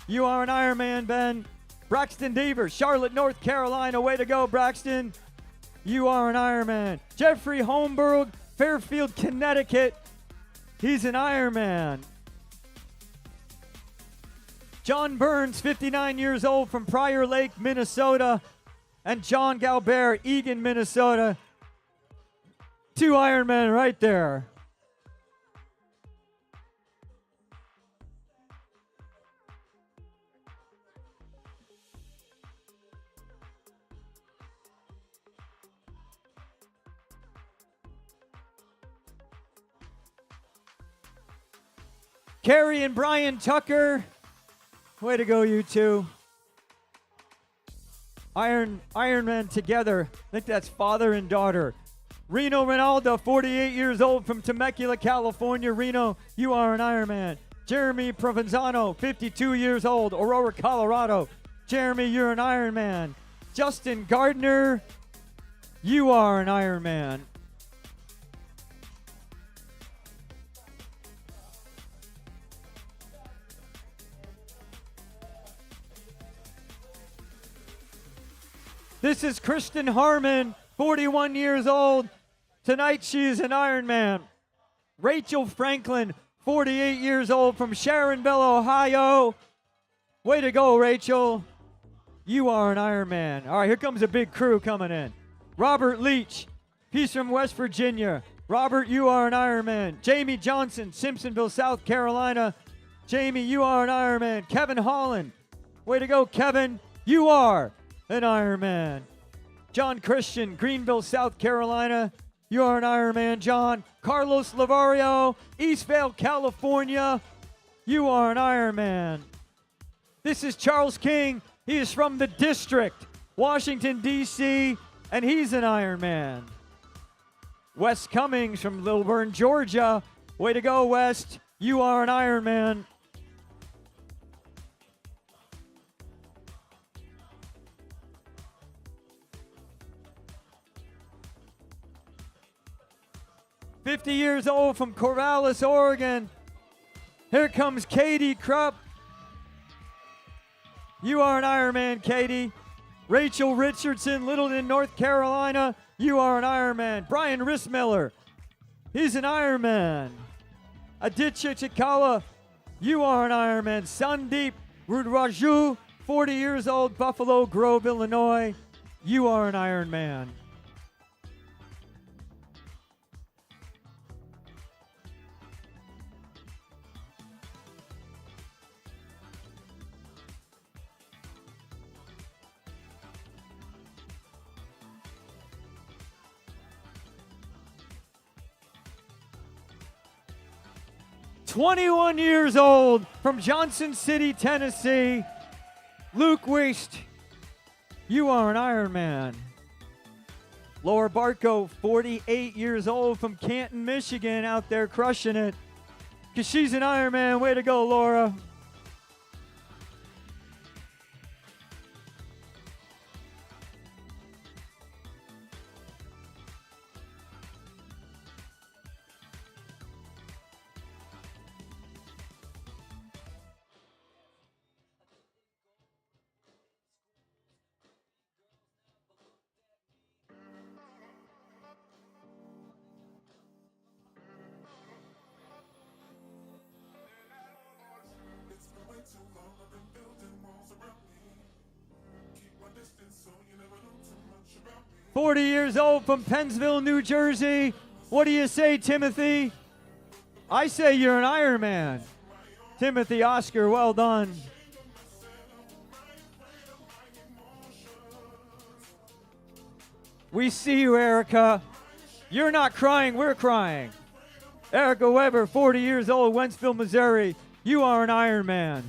You are an Ironman, Ben. Braxton Deaver, Charlotte, North Carolina. Way to go, Braxton. You are an Ironman. Jeffrey Holmberg, Fairfield, Connecticut. He's an Ironman. John Burns, 59 years old, from Prior Lake, Minnesota. And John Galbert, Eagan, Minnesota. 2 Ironmen right there. Carrie and Brian Tucker. Way to go, you two. Ironman together. I think that's father and daughter. Reno Ronaldo, 48 years old from Temecula, California. Reno, you are an Ironman. Jeremy Provenzano, 52 years old, Aurora, Colorado. Jeremy, you're an Ironman. Justin Gardner, you are an Ironman. This is Kristen Harmon, 41 years old. Tonight she is an Ironman. Rachel Franklin, 48 years old from Sharonville, Ohio. Way to go, Rachel. You are an Ironman. All right, here comes a big crew coming in. Robert Leach, he's from West Virginia. Robert, you are an Ironman. Jamie Johnson, Simpsonville, South Carolina. Jamie, you are an Ironman. Kevin Holland, way to go, Kevin. You are an Ironman. John Christian, Greenville, South Carolina. You are an Ironman, John. Carlos Lavario, Eastvale, California. You are an Ironman. This is Charles King. He is from the district, Washington, D.C., and he's an Ironman. Wes Cummings from Lilburn, Georgia. Way to go, West. You are an Ironman. "50 years old from Corvallis, Oregon. Here comes Katie Krupp. You are an Ironman, Katie. Rachel Richardson, Littleton, North Carolina. You are an Ironman. Brian Rissmiller, he's an Ironman. Aditya Chikala, you are an Ironman. Sandeep Rudraju, 40 years old, Buffalo Grove, Illinois. You are an Ironman. "21 years old from Johnson City, Tennessee. Luke Weist, you are an Ironman. Laura Barco, 48 years old from Canton, Michigan, out there crushing it. Because she's an Ironman. Way to go, Laura. It's been way too long, I've been building walls around me. Keep my distance so you never know too much about me. 40 years old from Pennsville, New Jersey. What do you say, Timothy? I say you're an Ironman. Timothy Oscar, well done. We see you, Erica. You're not crying, we're crying. Erica Weber, 40 years old, Wentzville, Missouri. You are an Ironman.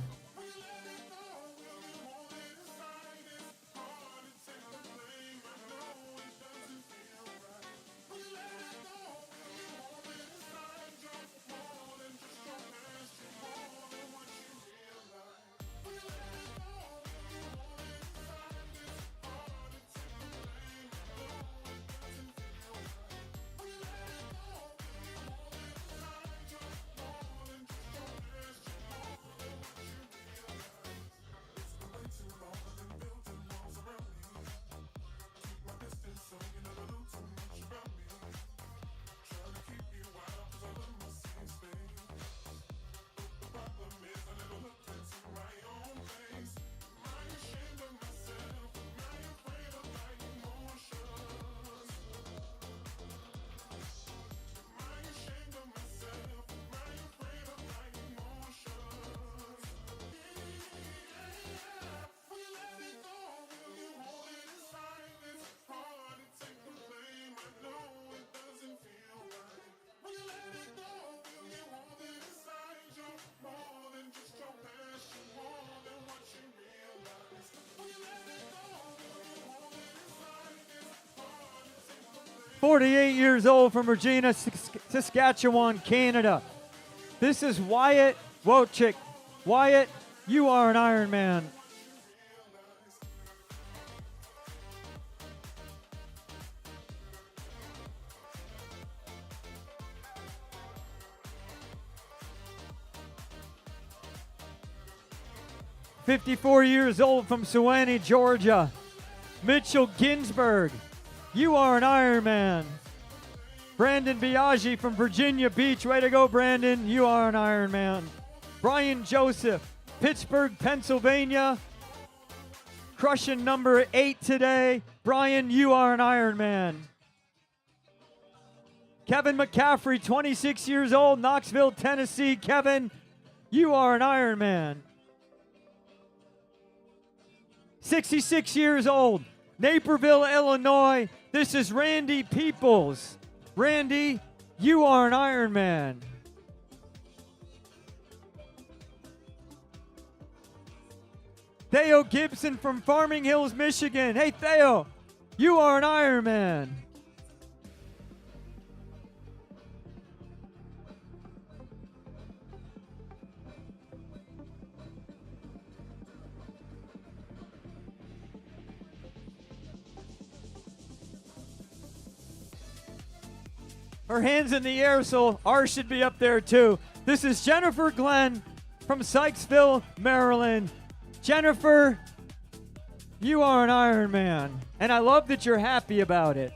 48 years old from Regina, Saskatchewan, Canada. This is Wyatt Wojcik. Wyatt, you are an Ironman. "54 years old from Sewanee, Georgia. Mitchell Ginsburg, you are an Ironman. Brandon Biaggi from Virginia Beach, way to go, Brandon, you are an Ironman. Brian Joseph, Pittsburgh, Pennsylvania, crushing number 8 today. Brian, you are an Ironman. Kevin McCaffrey, 26 years old, Knoxville, Tennessee. Kevin, you are an Ironman. 66 years old, Naperville, Illinois. This is Randy Peoples. Randy, you are an Ironman. Theo Gibson from Farming Hills, Michigan. Hey, Theo, you are an Ironman. Her hands in the air, so ours should be up there too. This is Jennifer Glenn from Sykesville, Maryland. Jennifer, you are an Ironman, and I love that you're happy about it.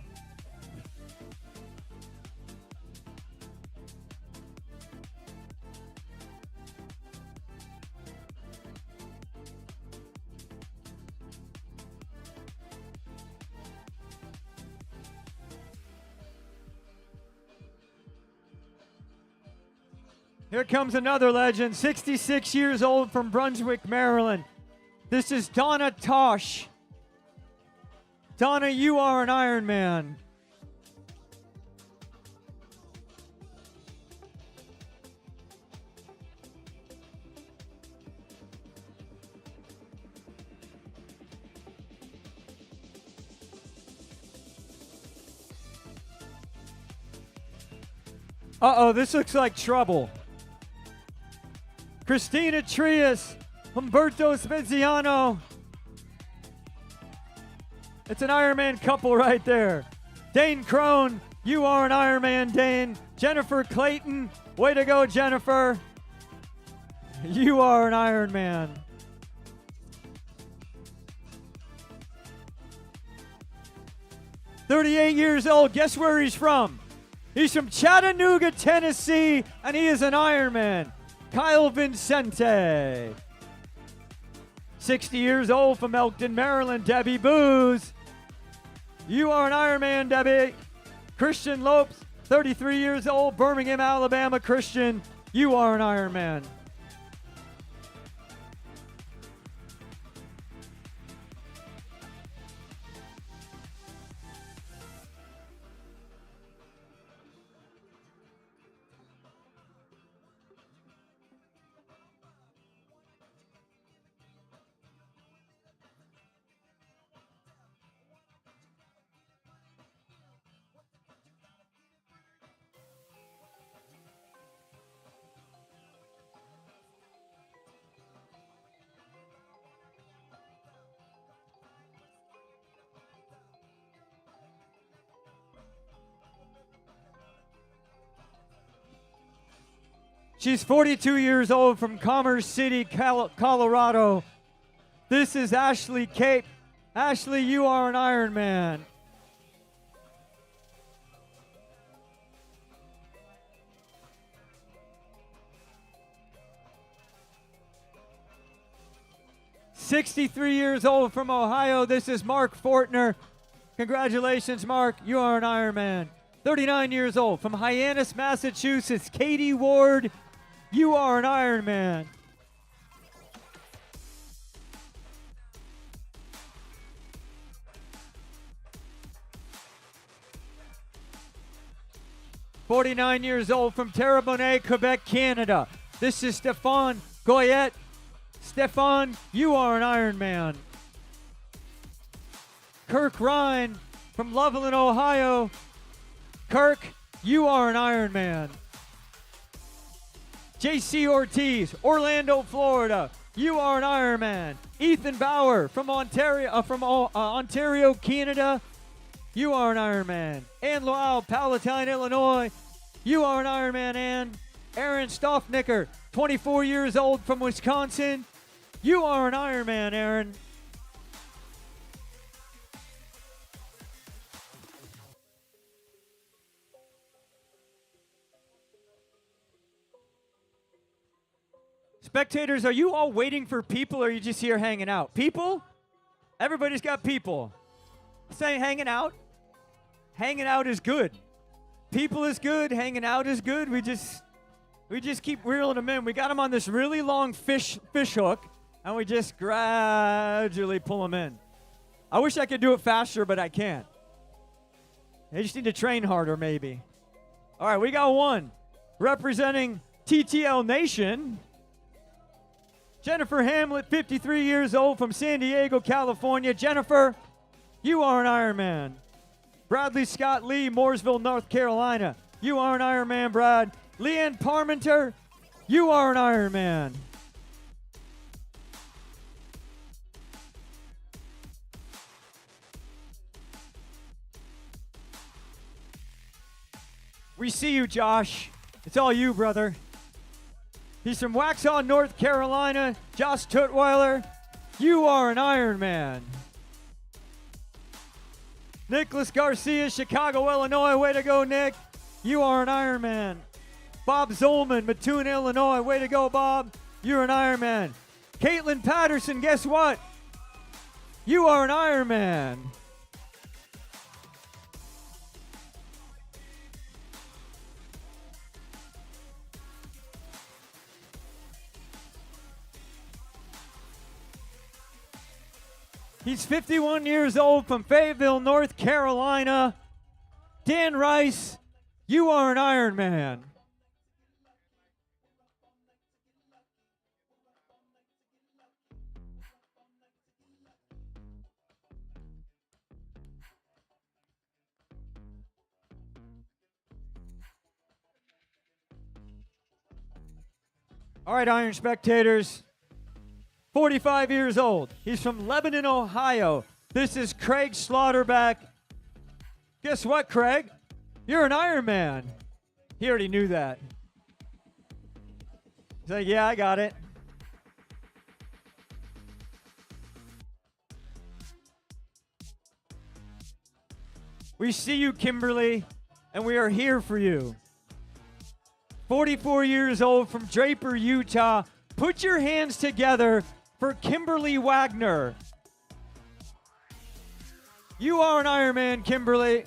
Here comes another legend, 66 years old from Brunswick, Maryland. This is Donna Tosh. Donna, you are an Ironman. Uh-oh, this looks like trouble. Christina Trias, Humberto Speziano. It's an Ironman couple right there. Dane Crone, you are an Ironman, Dane. Jennifer Clayton, way to go, Jennifer. You are an Ironman. "38 years old, guess where he's from? He's from Chattanooga, Tennessee, and he is an Ironman. Kyle Vincente. 60 years old from Elkton, Maryland, Debbie Booz. You are an Ironman, Debbie. Christian Lopes, 33 years old, Birmingham, Alabama. Christian, you are an Ironman. She's 42 years old from Commerce City, Colorado. This is Ashley Cape. Ashley, you are an Ironman. "63 years old from Ohio. This is Mark Fortner. Congratulations, Mark. You are an Ironman. 39 years old from Hyannis, Massachusetts. Katie Ward. You are an Ironman. "49 years old from Terrebonne, Quebec, Canada. This is Stefan Goyette. Stefan, you are an Ironman. Kirk Ryan from Loveland, Ohio. Kirk, you are an Ironman. JC Ortiz, Orlando, Florida, you are an Ironman. Ethan Bauer from Ontario, Canada, you are an Ironman. Ann Loau, Palatine, Illinois, you are an Ironman. And Aaron Stoffnicker, 24 years old from Wisconsin, you are an Ironman, Aaron. Spectators, are you all waiting for people or are you just here hanging out? People? Everybody's got people. Saying hanging out? Hanging out is good. People is good. Hanging out is good. We just keep reeling them in. We got them on this really long fish hook, and we just gradually pull them in. I wish I could do it faster, but I can't. They just need to train harder, maybe. All right, we got one representing TTL Nation. Jennifer Hamlet, 53 years old from San Diego, California. Jennifer, you are an Ironman. Bradley Scott Lee, Mooresville, North Carolina. You are an Ironman, Brad. Leanne Parmenter, you are an Ironman. We see you, Josh. It's all you, brother. He's from Waxhaw, North Carolina. Josh Tutwiler, you are an Ironman. Nicholas Garcia, Chicago, Illinois. Way to go, Nick. You are an Ironman. Bob Zolman, Mattoon, Illinois. Way to go, Bob. You're an Ironman. Caitlin Patterson, guess what? You are an Ironman. He's 51 years old from Fayetteville, North Carolina. Dan Rice, you are an Ironman. All right, Iron spectators. 45 years old. He's from Lebanon, Ohio. This is Craig Slaughterback. Guess what, Craig? You're an Ironman. He already knew that. He's like, yeah, I got it. We see you, Kimberly, and we are here for you. 44 years old from Draper, Utah. Put your hands together for Kimberly Wagner. You are an Ironman, Kimberly.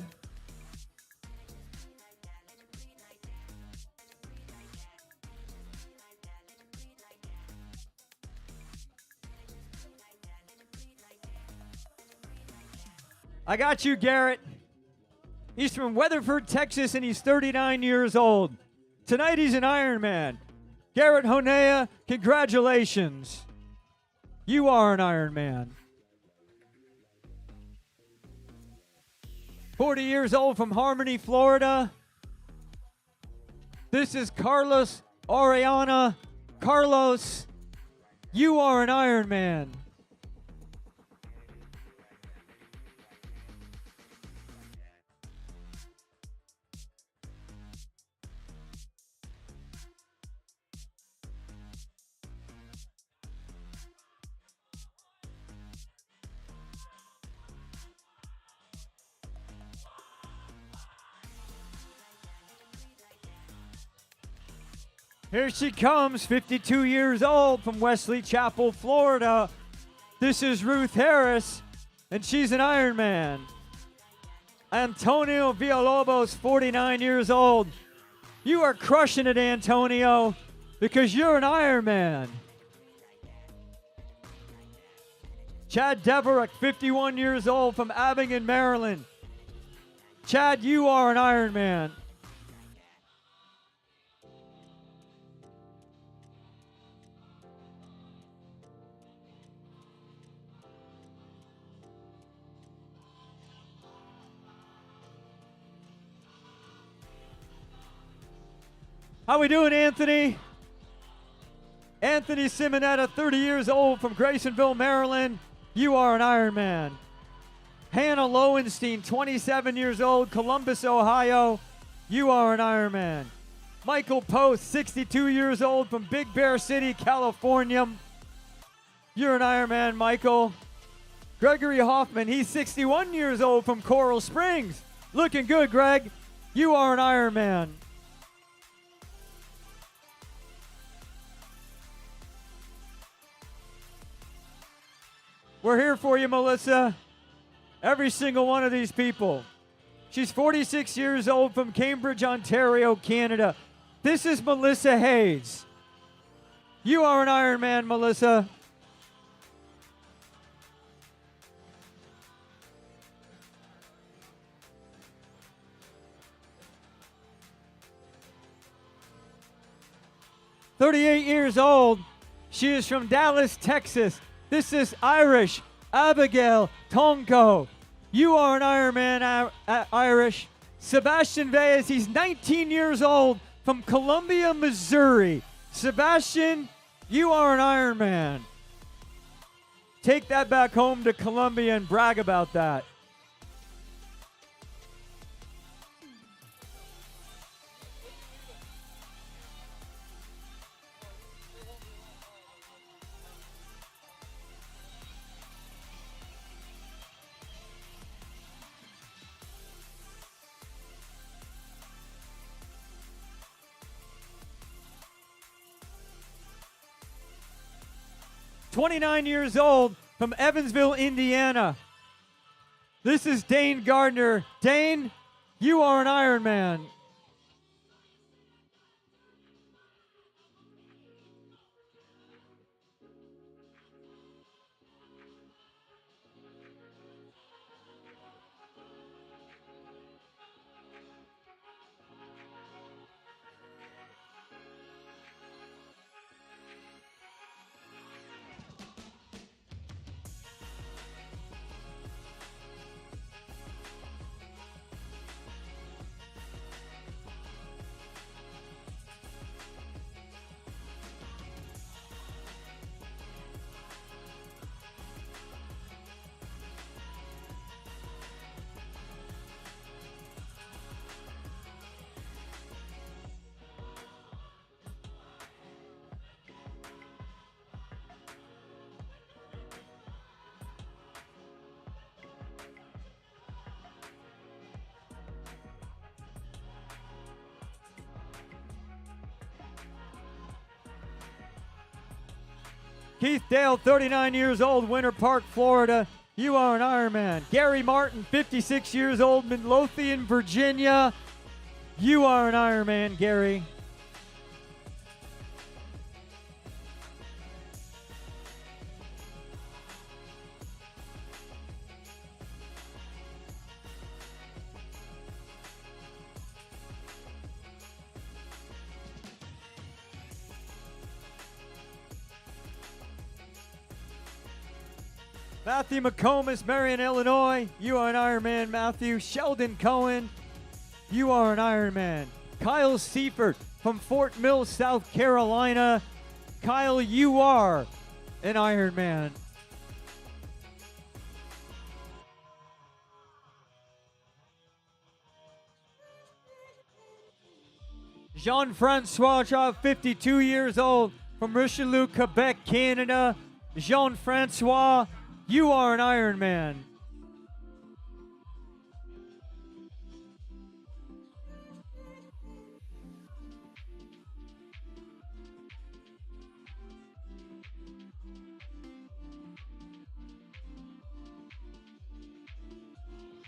I got you, Garrett. He's from Weatherford, Texas, and he's 39 years old. Tonight he's an Ironman. Garrett Honea, congratulations. You are an Ironman. 40 years old from Harmony, Florida. This is Carlos Oriana. Carlos, you are an Ironman. Here she comes, 52 years old from Wesley Chapel, Florida. This is Ruth Harris, and she's an Ironman. Antonio Villalobos, 49 years old. You are crushing it, Antonio, because you're an Ironman. Chad Devereux, 51 years old from Abington, Maryland. Chad, you are an Ironman. How we doing, Anthony? Anthony Simonetta, 30 years old from Graysonville, Maryland. You are an Ironman. Hannah Lowenstein, 27 years old, Columbus, Ohio. You are an Ironman. Michael Post, 62 years old from Big Bear City, California. You're an Ironman, Michael. Gregory Hoffman, he's 61 years old from Coral Springs. Looking good, Greg. You are an Ironman. We're here for you, Melissa. Every single one of these people. She's 46 years old from Cambridge, Ontario, Canada. This is Melissa Hayes. You are an Ironman, Melissa. "38 years old. She is from Dallas, Texas. This is Irish Abigail Tonko. You are an Ironman, Irish. Sebastian Veyes, he's 19 years old from Columbia, Missouri. Sebastian, you are an Ironman. Take that back home to Columbia and brag about that. "29 years old from Evansville, Indiana. This is Dane Gardner. Dane, you are an Ironman. Keith Dale, 39 years old, Winter Park, Florida. You are an Ironman. Gary Martin, 56 years old, Midlothian, Virginia. You are an Ironman, Gary. Matthew McComas, Marion, Illinois. You are an Ironman, Matthew. Sheldon Cohen. You are an Ironman. Kyle Seifert from Fort Mill, South Carolina. Kyle, you are an Ironman. Jean-Francois, 52 years old, from Richelieu, Quebec, Canada. Jean-Francois, you are an Ironman.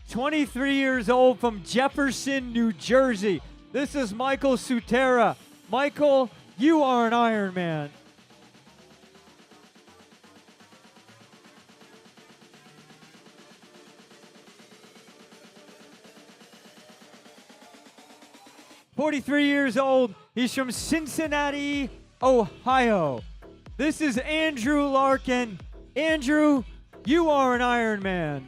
"23 years old, from Jefferson, New Jersey. This is Michael Sutera. Michael, you are an Ironman. "43 years old. He's from Cincinnati, Ohio. This is Andrew Larkin. Andrew, you are an Ironman.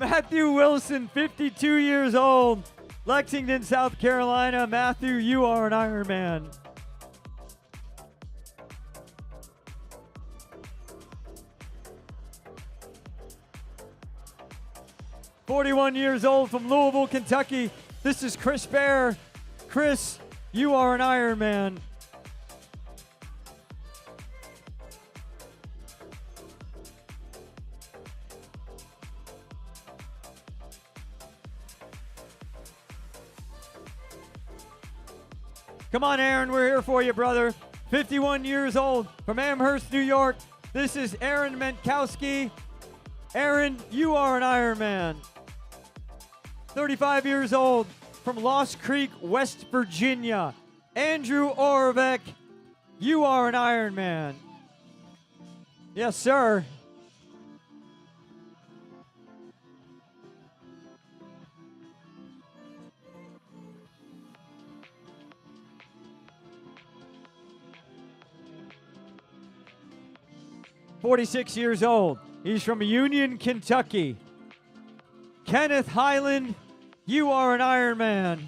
Matthew Wilson, 52 years old, Lexington, South Carolina. Matthew, you are an Ironman. 41 years old from Louisville, Kentucky. This is Chris Bear. Chris, you are an Ironman. Come on, Aaron, we're here for you, brother. 51 years old from Amherst, New York. This is Aaron Menkowski. Aaron, you are an Ironman. 35 years old from Lost Creek, West Virginia. Andrew Orvek, you are an Ironman. Yes, sir. "46 years old. He's from Union, Kentucky. Kenneth Highland, you are an Ironman.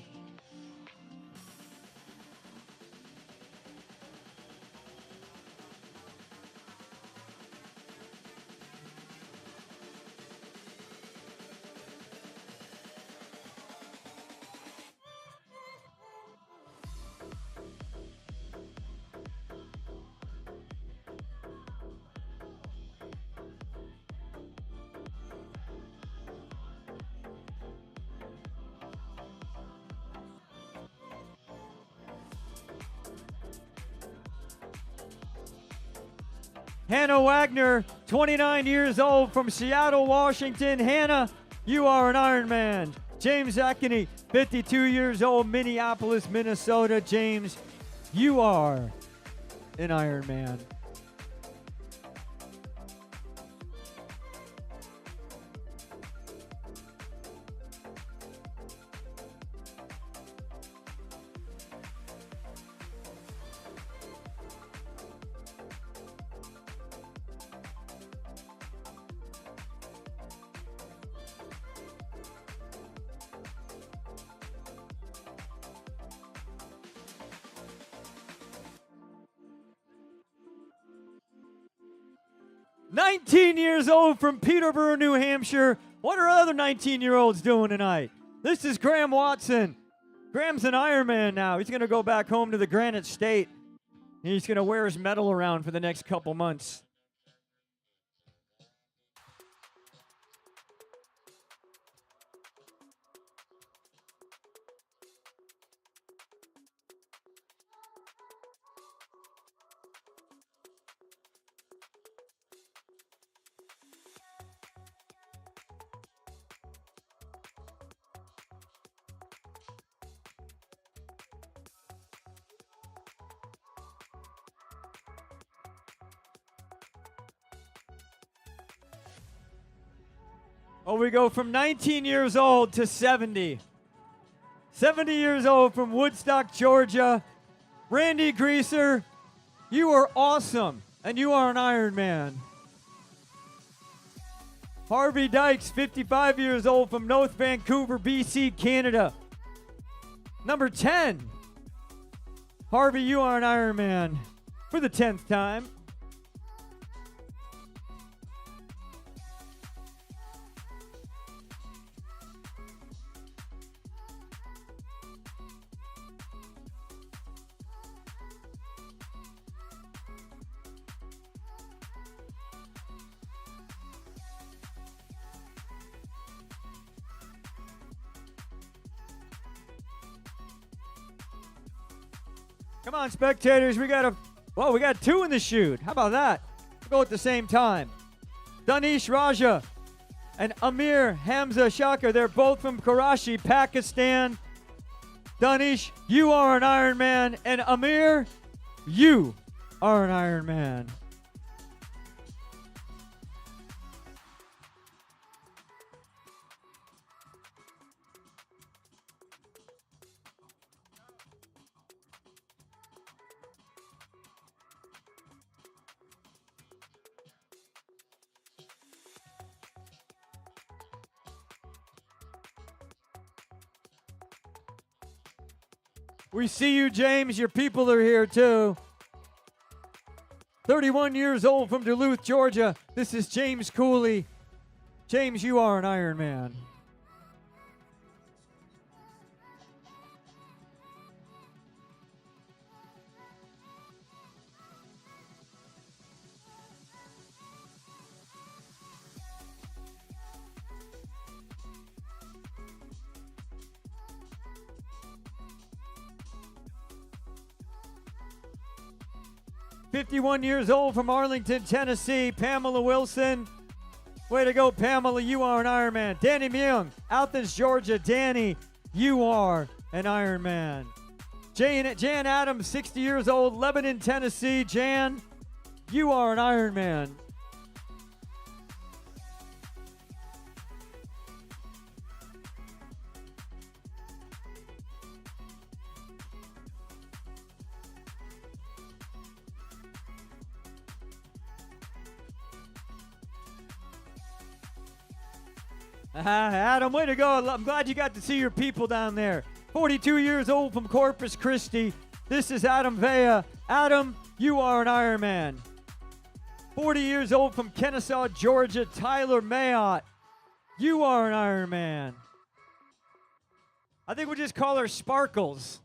Hannah Wagner, 29 years old from Seattle, Washington. Hannah, you are an Ironman. James Ackney, 52 years old, Minneapolis, Minnesota. James, you are an Ironman. "19 years old from Peterborough, New Hampshire." What are other 19-year-olds doing tonight? This is Graham Watson. Graham's an Ironman now. He's going to go back home to the Granite State. He's going to wear his medal around for the next couple months. Oh, we go from 19 years old to 70. 70 years old from Woodstock, Georgia. Randy Greaser, you are awesome, and you are an Ironman. Harvey Dykes, 55 years old from North Vancouver, BC, Canada. Number 10. Harvey, you are an Ironman for the 10th time. Come on, spectators. We got two in the chute. How about that? We'll go at the same time. Danish Raja and Amir Hamza Shaka. They're both from Karachi, Pakistan. Danish, you are an Ironman. And Amir, you are an Ironman. We see you, James. Your people are here, too. 31 years old from Duluth, Georgia. This is James Cooley. James, you are an Ironman. "51 years old from Arlington, Tennessee, Pamela Wilson. Way to go, Pamela. You are an Ironman. Danny Myung, Athens, Georgia. Danny, you are an Ironman. Jan Adams, 60 years old, Lebanon, Tennessee. Jan, you are an Ironman. Adam, way to go. I'm glad you got to see your people down there. 42 years old from Corpus Christi. This is Adam Vea. Adam, you are an Ironman. 40 years old from Kennesaw, Georgia, Tyler Mayotte. You are an Ironman. I think we'll just call her Sparkles.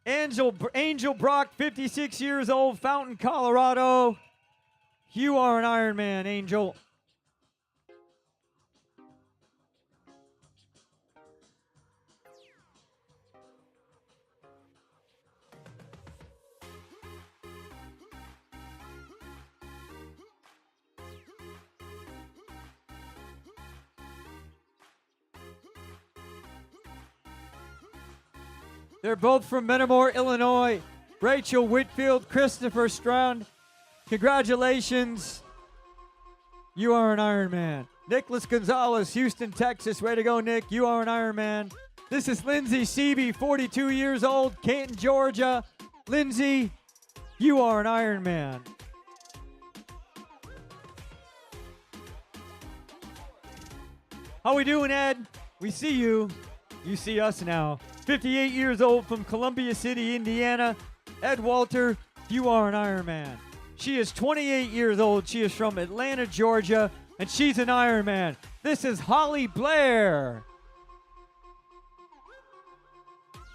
Angel Brock, 56 years old, Fountain, Colorado. You are an Ironman, Angel. They're both from Metamore, Illinois. Rachel Whitfield, Christopher Stroud. Congratulations. You are an Ironman. Nicholas Gonzalez, Houston, Texas. Way to go, Nick. You are an Ironman. This is Lindsay Seavey, 42 years old, Canton, Georgia. Lindsay, you are an Ironman. How we doing, Ed? We see you. You see us now. 58 years old from Columbia City, Indiana. Ed Walter, you are an Ironman. She is 28 years old. She is from Atlanta, Georgia, and she's an Ironman. This is Holly Blair.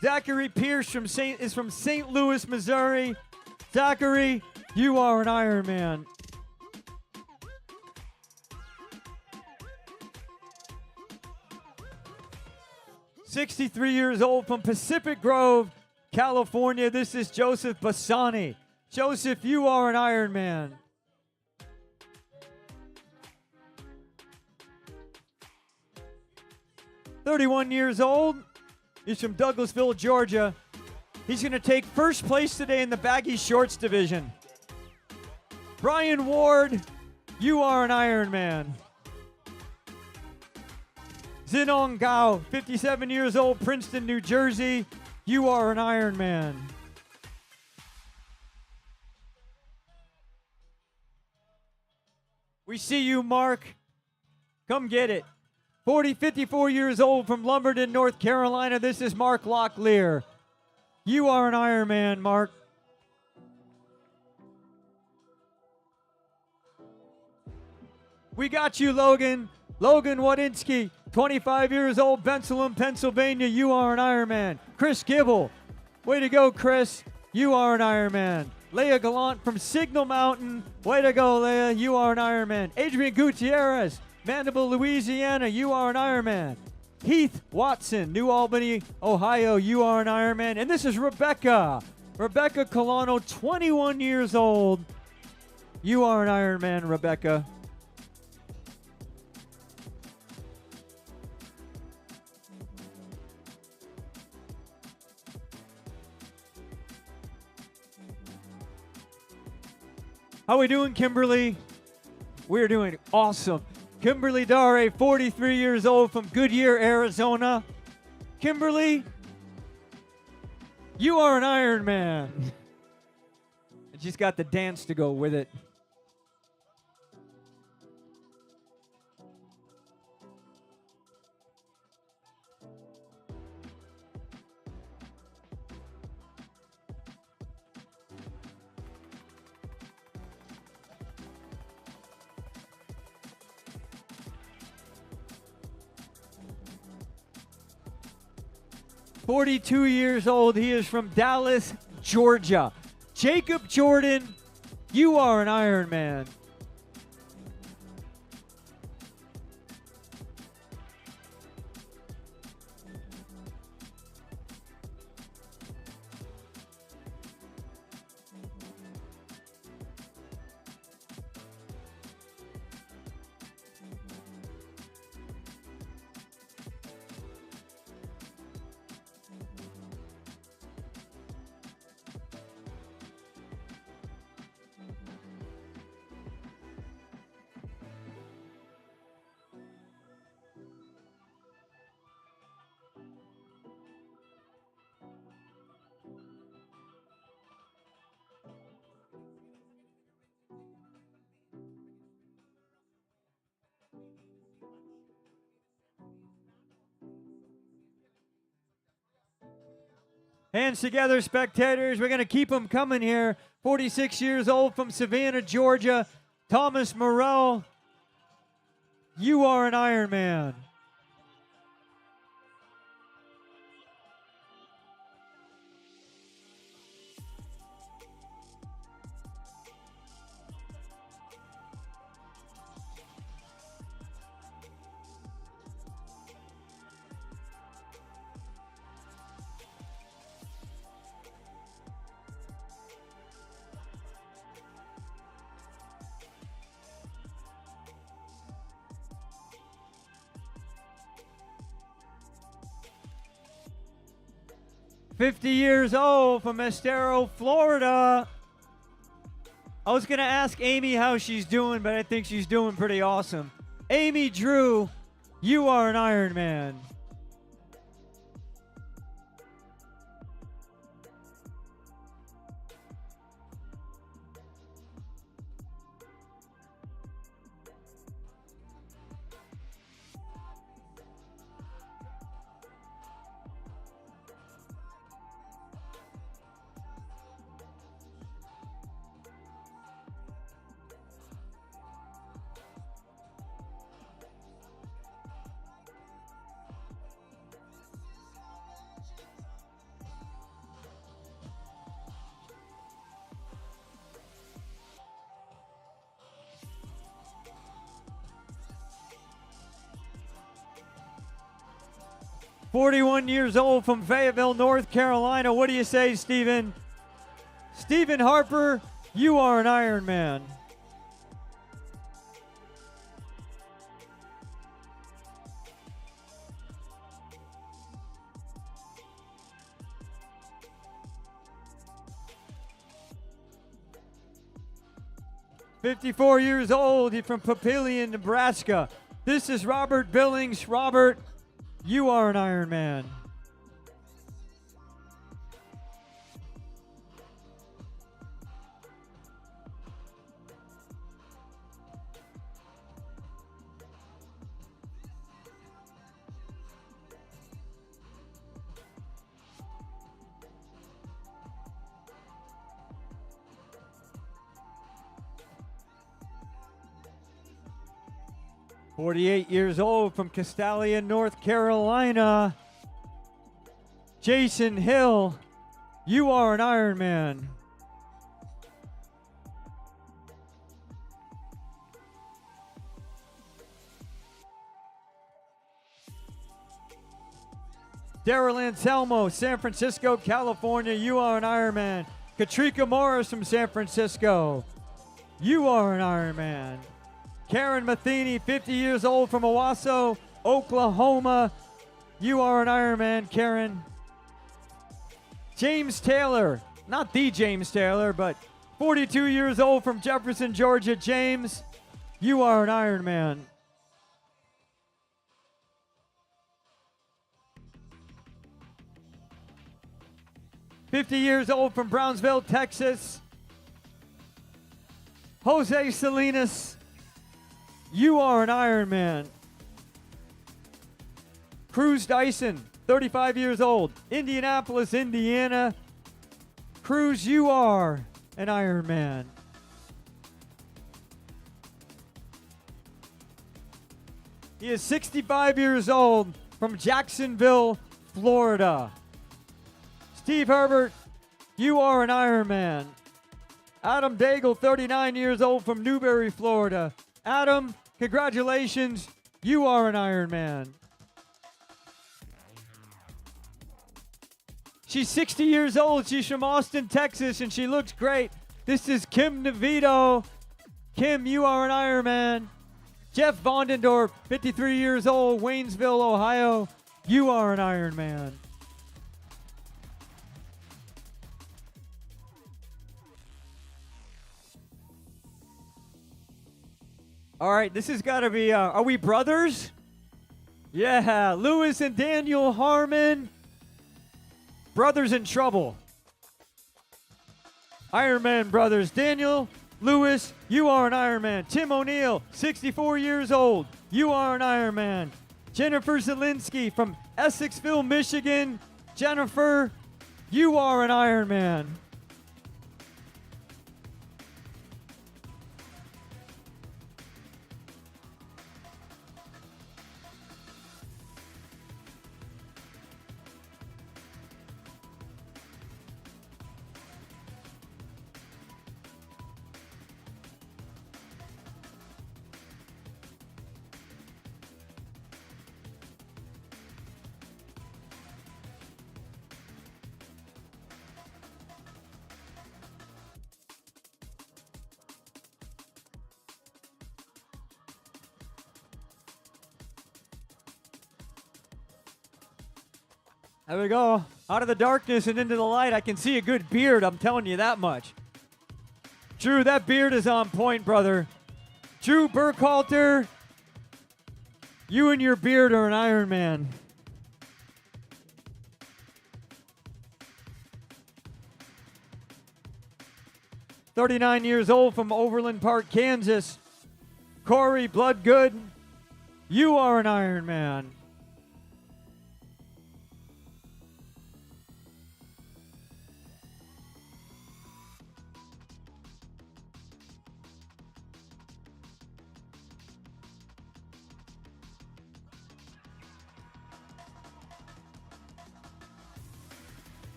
Zachary Pierce is from St. Louis, Missouri. Zachary, you are an Ironman. "63 years old from Pacific Grove, California. This is Joseph Bassani. Joseph, you are an Ironman. "31 years old. He's from Douglasville, Georgia. He's going to take first place today in the baggy shorts division. Brian Ward, you are an Ironman. Zinong Gao, 57 years old, Princeton, New Jersey. You are an Ironman. We see you, Mark. Come get it. 54 years old from Lumberton, North Carolina. This is Mark Locklear. You are an Ironman, Mark. We got you, Logan. Logan Wadinsky, 25 years old, Bensalem, Pennsylvania. You are an Ironman. Chris Gibble. Way to go, Chris. You are an Ironman. Leah Gallant from Signal Mountain. Way to go, Leah. You are an Ironman. Adrian Gutierrez, Mandeville, Louisiana. You are an Ironman. Heath Watson, New Albany, Ohio. You are an Ironman. And this is Rebecca. Rebecca Colano, 21 years old. You are an Ironman, Rebecca. How we doing, Kimberly? We're doing awesome. Kimberly Dare, 43 years old from Goodyear, Arizona. Kimberly, you are an Ironman. And she's got the dance to go with it. 42 years old. He is from Dallas, Georgia. Jacob Jordan, you are an Ironman. Hands together, spectators. We're going to keep them coming here. 46 years old from Savannah, Georgia. Thomas Morrell, you are an Ironman. 50 years old from Estero, Florida. I was going to ask Amy how she's doing, but I think she's doing pretty awesome. Amy Drew, you are an Ironman. 41 years old from Fayetteville, North Carolina. What do you say, Stephen? Stephen Harper, you are an Ironman. "54 years old, he's from Papillion, Nebraska. This is Robert Billings. Robert, you are an Ironman. "48 years old from Castalia, North Carolina. Jason Hill, you are an Ironman. Daryl Anselmo, San Francisco, California, you are an Ironman. Katrika Morris from San Francisco, you are an Ironman. Karen Matheny, 50 years old from Owasso, Oklahoma. You are an Ironman, Karen. James Taylor, not the James Taylor, but 42 years old from Jefferson, Georgia. James, you are an Ironman. "50 years old from Brownsville, Texas. Jose Salinas, you are an Ironman. Cruz Dyson, 35 years old, Indianapolis, Indiana. Cruz, you are an Ironman. He is 65 years old from Jacksonville, Florida. Steve Herbert, you are an Ironman. Adam Daigle, 39 years old from Newberry, Florida. Adam, congratulations, you are an Ironman. She's 60 years old. She's from Austin, Texas, and she looks great. This is Kim DeVito. Kim, you are an Ironman. Jeff Vondendorf, 53 years old, Waynesville, Ohio. You are an Ironman. All right, this has got to be, are we brothers? Yeah, Lewis and Daniel Harmon. Brothers in trouble. Ironman brothers. Daniel, Lewis, you are an Ironman. Tim O'Neill, 64 years old. You are an Ironman. Jennifer Zielinski from Essexville, Michigan. Jennifer, you are an Ironman. There we go. Out of the darkness and into the light, I can see a good beard. I'm telling you that much. Drew, that beard is on point, brother. Drew Burkhalter, you and your beard are an Ironman. "39 years old from Overland Park, Kansas. Corey Bloodgood, you are an Ironman.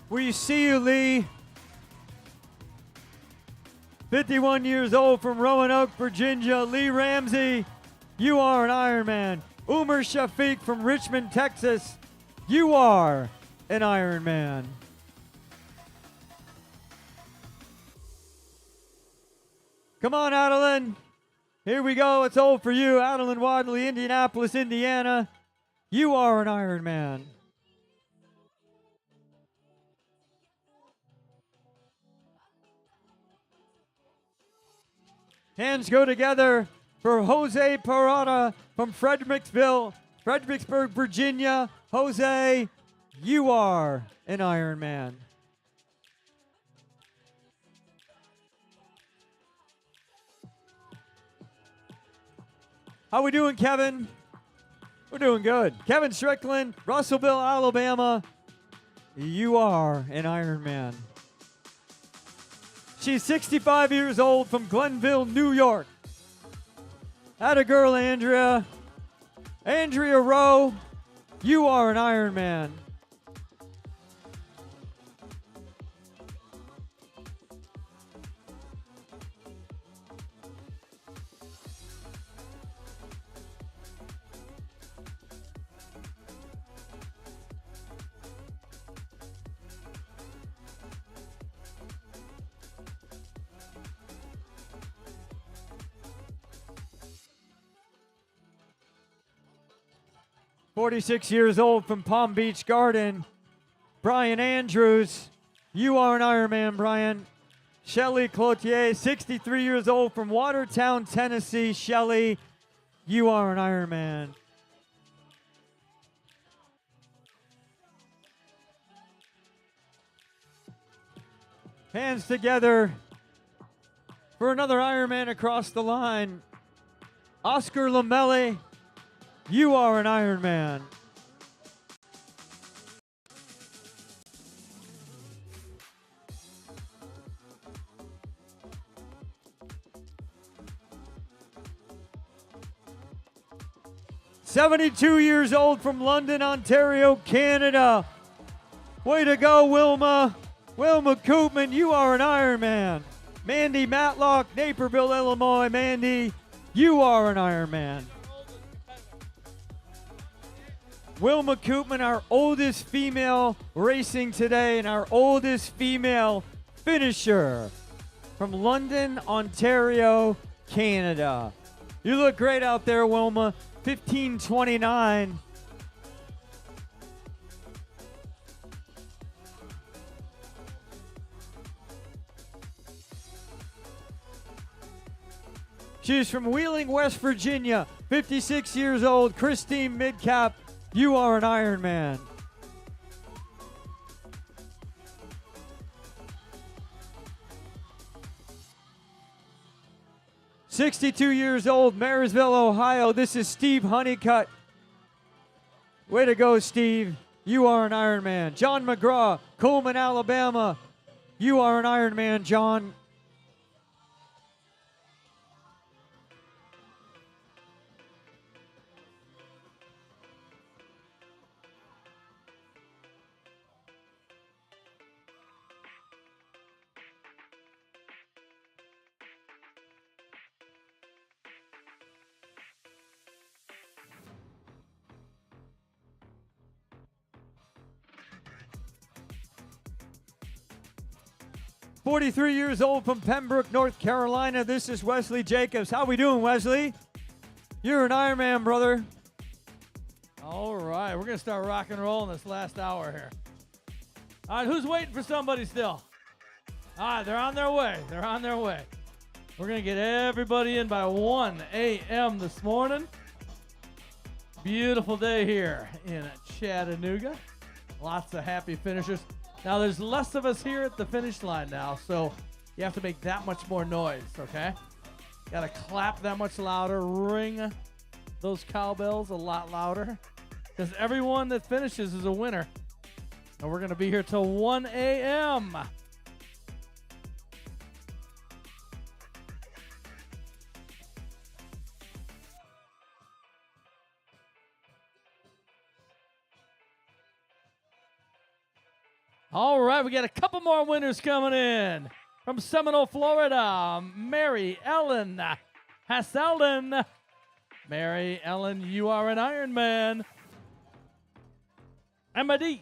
We see you, Lee. 51 years old from Roanoke, Virginia. Lee Ramsey, you are an Ironman. Umar Shafiq from Richmond, Texas. You are an Ironman. Come on, Adeline. Here we go. It's old for you. Adeline Wadley, Indianapolis, Indiana. You are an Ironman. Hands go together for Jose Parada from Fredericksburg, Virginia. Jose, you are an Ironman. How we doing, Kevin? We're doing good. Kevin Strickland, Russellville, Alabama. You are an Ironman. She's 65 years old from Glenville, New York. Atta girl, Andrea. Andrea Rowe, you are an Ironman. "46 years old from Palm Beach Garden, Brian Andrews. You are an Ironman, Brian. Shelly Cloutier, 63 years old from Watertown, Tennessee. Shelly, you are an Ironman. Hands together for another Ironman across the line. Oscar Lamelli, you are an Ironman. 72 years old from London, Ontario, Canada. Way to go, Wilma. Wilma Koopman, you are an Ironman. Mandy Matlock, Naperville, Illinois. Mandy, you are an Ironman. Wilma Koopman, our oldest female racing today and our oldest female finisher from London, Ontario, Canada. You look great out there, Wilma. 15:29. She's from Wheeling, West Virginia, 56 years old. Christine Midcap, you are an Ironman. "62 years old, Marysville, Ohio. This is Steve Honeycutt. Way to go, Steve. You are an Ironman. John McGraw, Coleman, Alabama. You are an Ironman, John. "43 years old from Pembroke, North Carolina. This is Wesley Jacobs. How we doing, Wesley? You're an Ironman, brother." All right, we're going to start rock and roll in this last hour here. All right, who's waiting for somebody still? All right, they're on their way. They're on their way. We're going to get everybody in by 1 a.m. this morning. Beautiful day here in Chattanooga. Lots of happy finishers. Now, there's less of us here at the finish line now, so you have to make that much more noise, okay? Got to clap that much louder, ring those cowbells a lot louder, because everyone that finishes is a winner. And we're going to be here till 1 a.m. All right, we got a couple more winners coming in. From Seminole, Florida, Mary Ellen Hasselden. Mary Ellen, you are an Ironman. Amadi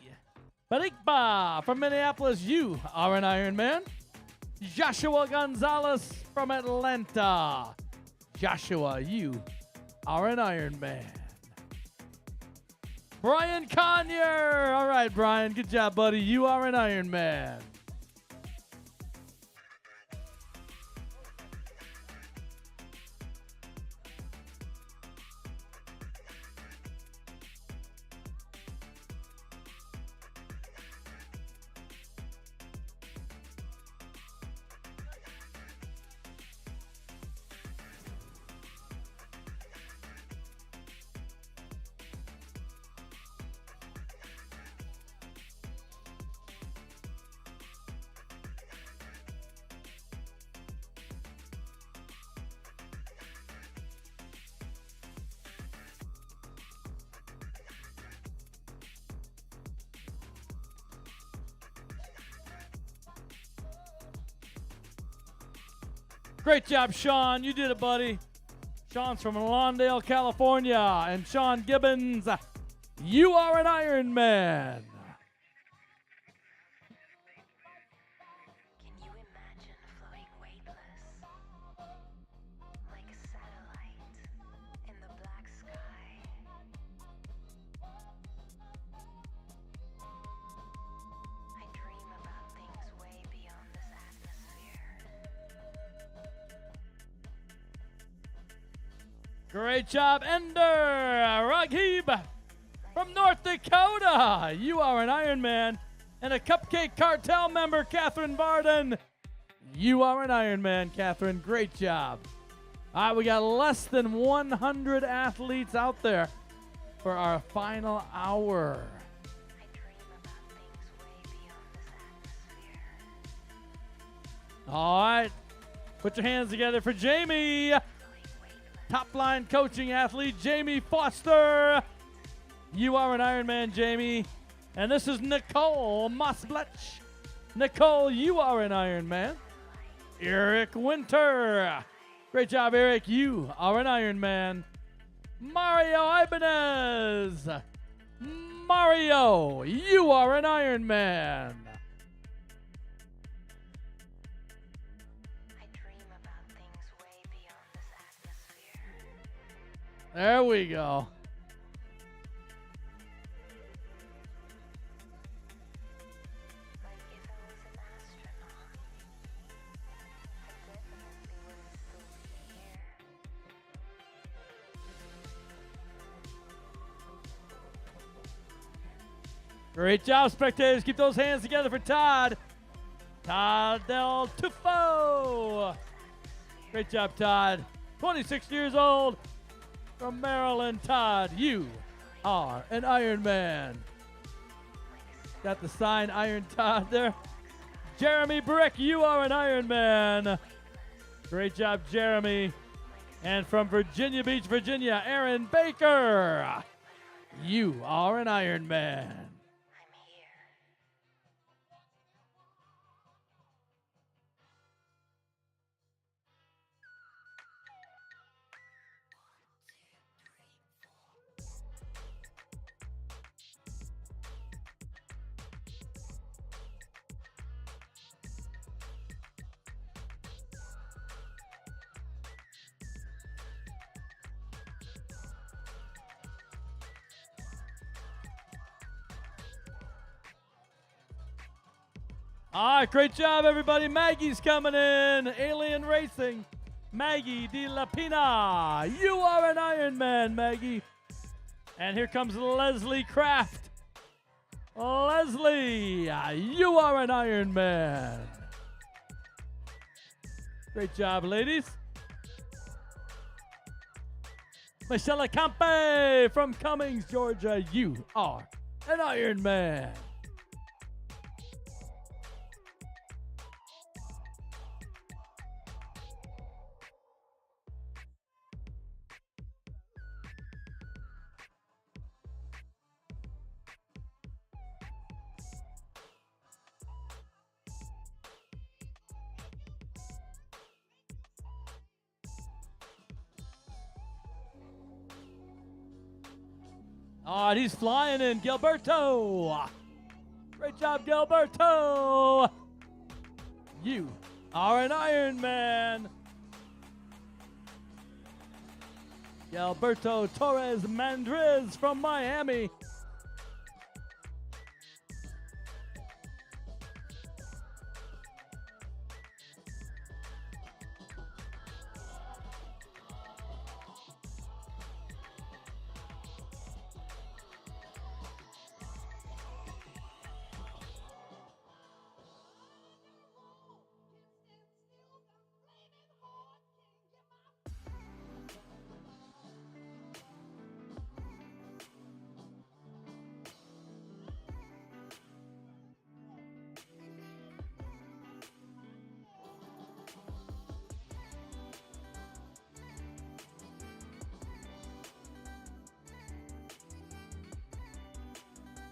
Barikba from Minneapolis, you are an Ironman. Joshua Gonzalez from Atlanta. Joshua, you are an Ironman. Brian Conyer. All right, Brian. Good job, buddy. You are an Ironman. Great job, Sean. You did it, buddy. Sean's from Lawndale, California. And Sean Gibbons, you are an Ironman. Can you imagine floating weightless like a satellite in the black sky? I dream about things way beyond this atmosphere. Great job, Ender Raghib from North Dakota. You are an Ironman. And a Cupcake Cartel member, Catherine Barden. You are an Ironman, Catherine. Great job. All right, we got less than 100 athletes out there for our final hour. I dream about things way beyond this atmosphere. All right, put your hands together for Jamie. Top line coaching athlete, Jamie Foster. You are an Ironman, Jamie. And this is Nicole Mosblech. Nicole, you are an Ironman. Eric Winter. Great job, Eric. You are an Ironman. Mario Ibanez. Mario, you are an Ironman. I dream about things way beyond this atmosphere. There we go. Like if I was an astronaut, I definitely wouldn't still be here. Great job, spectators. Keep those hands together for Todd. Todd Del Tufo. Great job, Todd. 26 years old from Maryland. Todd, you are an Ironman. Got the signed Iron Todd there. Jeremy Brick, you are an Ironman. Great job, Jeremy. And from Virginia Beach, Virginia, Aaron Baker. You are an Ironman. I'm here. All right, great job, everybody. Maggie's coming in. Alien Racing. Maggie De La Pina. You are an Ironman, Maggie. And here comes Leslie Kraft. Leslie, you are an Ironman. Great job, ladies. Michelle Campe from Cummings, Georgia. You are an Ironman. All right, he's flying in, Gilberto. Great job, Gilberto. You are an Ironman. Gilberto Torres Mandriz from Miami.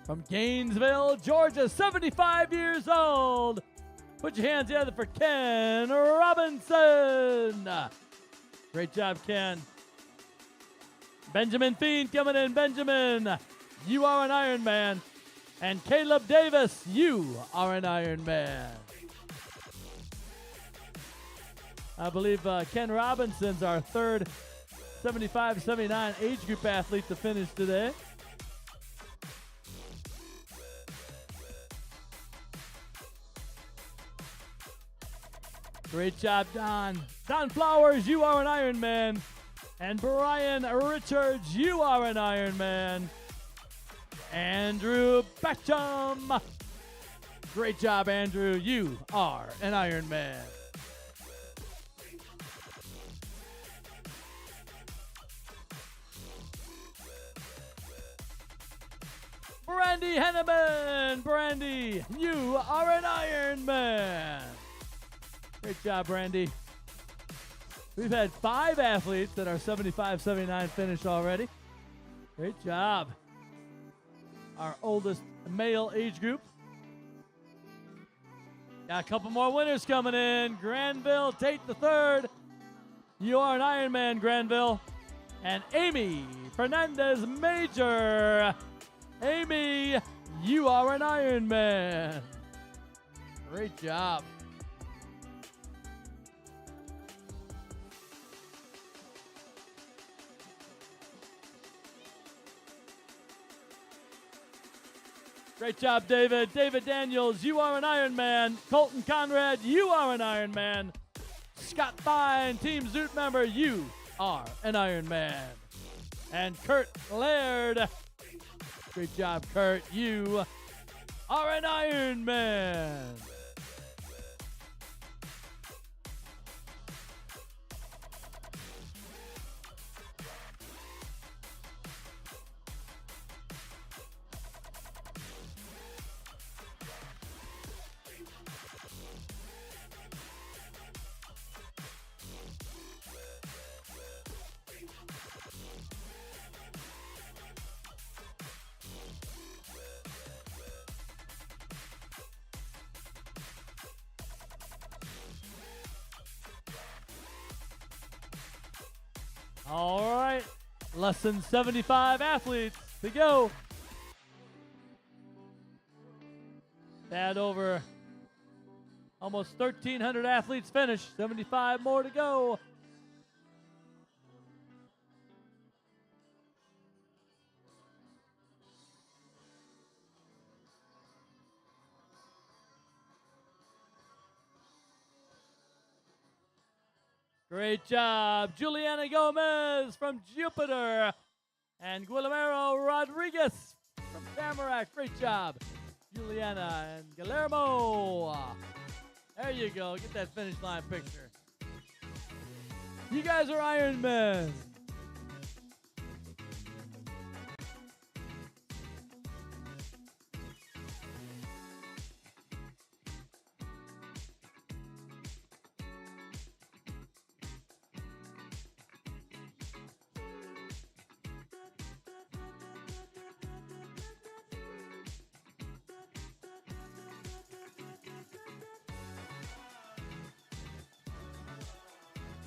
From Gainesville, Georgia, 75 years old. Put your hands together for Ken Robinson. Great job, Ken. Benjamin Fiend coming in. Benjamin, you are an Ironman. And Caleb Davis, you are an Ironman. I believe Ken Robinson's our third 75-79 age group athlete to finish today. Great job, Don. Don Flowers, you are an Ironman. And Brian Richards, you are an Ironman. Andrew Betcham. Great job, Andrew. You are an Ironman. Brandy Henneman. Brandy, you are an Ironman. Great job, Brandy. We've had 5 athletes at our 75-79 finish already. Great job. Our oldest male age group. Got a couple more winners coming in. Granville Tate III. You are an Ironman, Granville. And Amy Fernandez Major. Amy, you are an Ironman. Great job. Great job, David. David Daniels, you are an Ironman. Colton Conrad, you are an Ironman. Scott Fine, Team Zoot member, you are an Ironman. And Kurt Laird, great job, Kurt. You are an Ironman. All right, less than 75 athletes to go. Add over almost 1,300 athletes finished, 75 more to go. Great job, Juliana Gomez from Jupiter and Guillermo Rodriguez from Tamarack. Great job, Juliana and Guillermo. There you go. Get that finish line picture. You guys are Ironmen.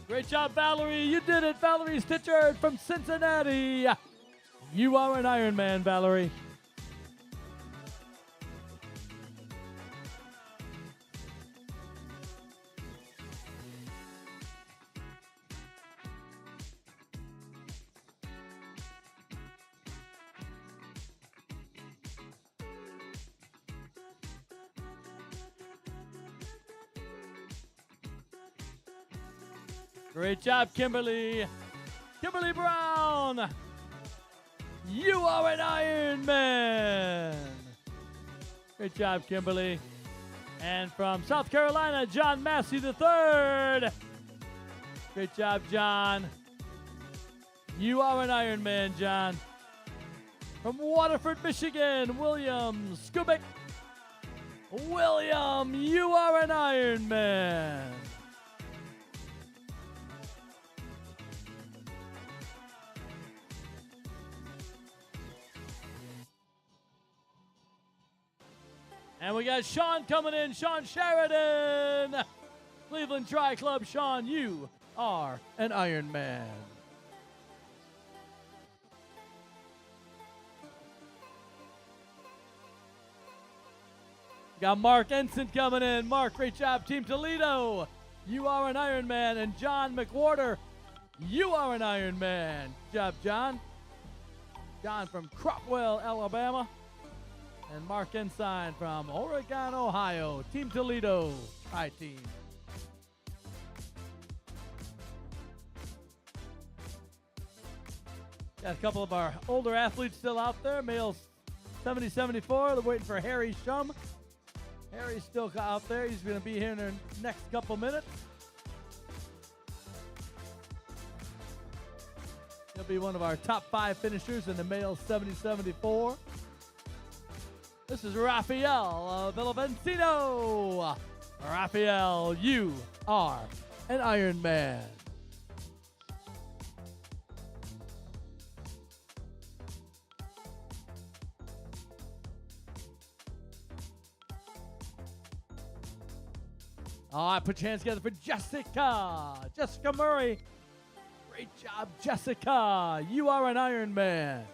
Great job, Valerie. You did it. Valerie Stitchard from Cincinnati. You are an Ironman, Valerie. Great job, Kimberly. Kimberly Brown. You are an Ironman. Great job, Kimberly. And from South Carolina, John Massey III. Great job, John. You are an Ironman, John. From Waterford, Michigan, William Skubik. William, you are an Ironman. And we got Sean coming in, Sean Sheridan. Cleveland Tri Club, Sean, you are an Ironman. Got Mark Ensign coming in. Mark, great job, Team Toledo. You are an Ironman. And John McWhorter, you are an Ironman. Good job, John. John from Cropwell, Alabama. And Mark Ensign from Oregon, Ohio. Team Toledo. Hi, team. Got a couple of our older athletes still out there. Males 70-74. They're waiting for Harry Shum. Harry's still out there. He's going to be here in the next couple minutes. He'll be one of our top 5 finishers in the male 70-74. This is Rafael Villavencino. Rafael, you are an Ironman. All right, put your hands together for Jessica. Jessica Murray. Great job, Jessica. You are an Iron Man.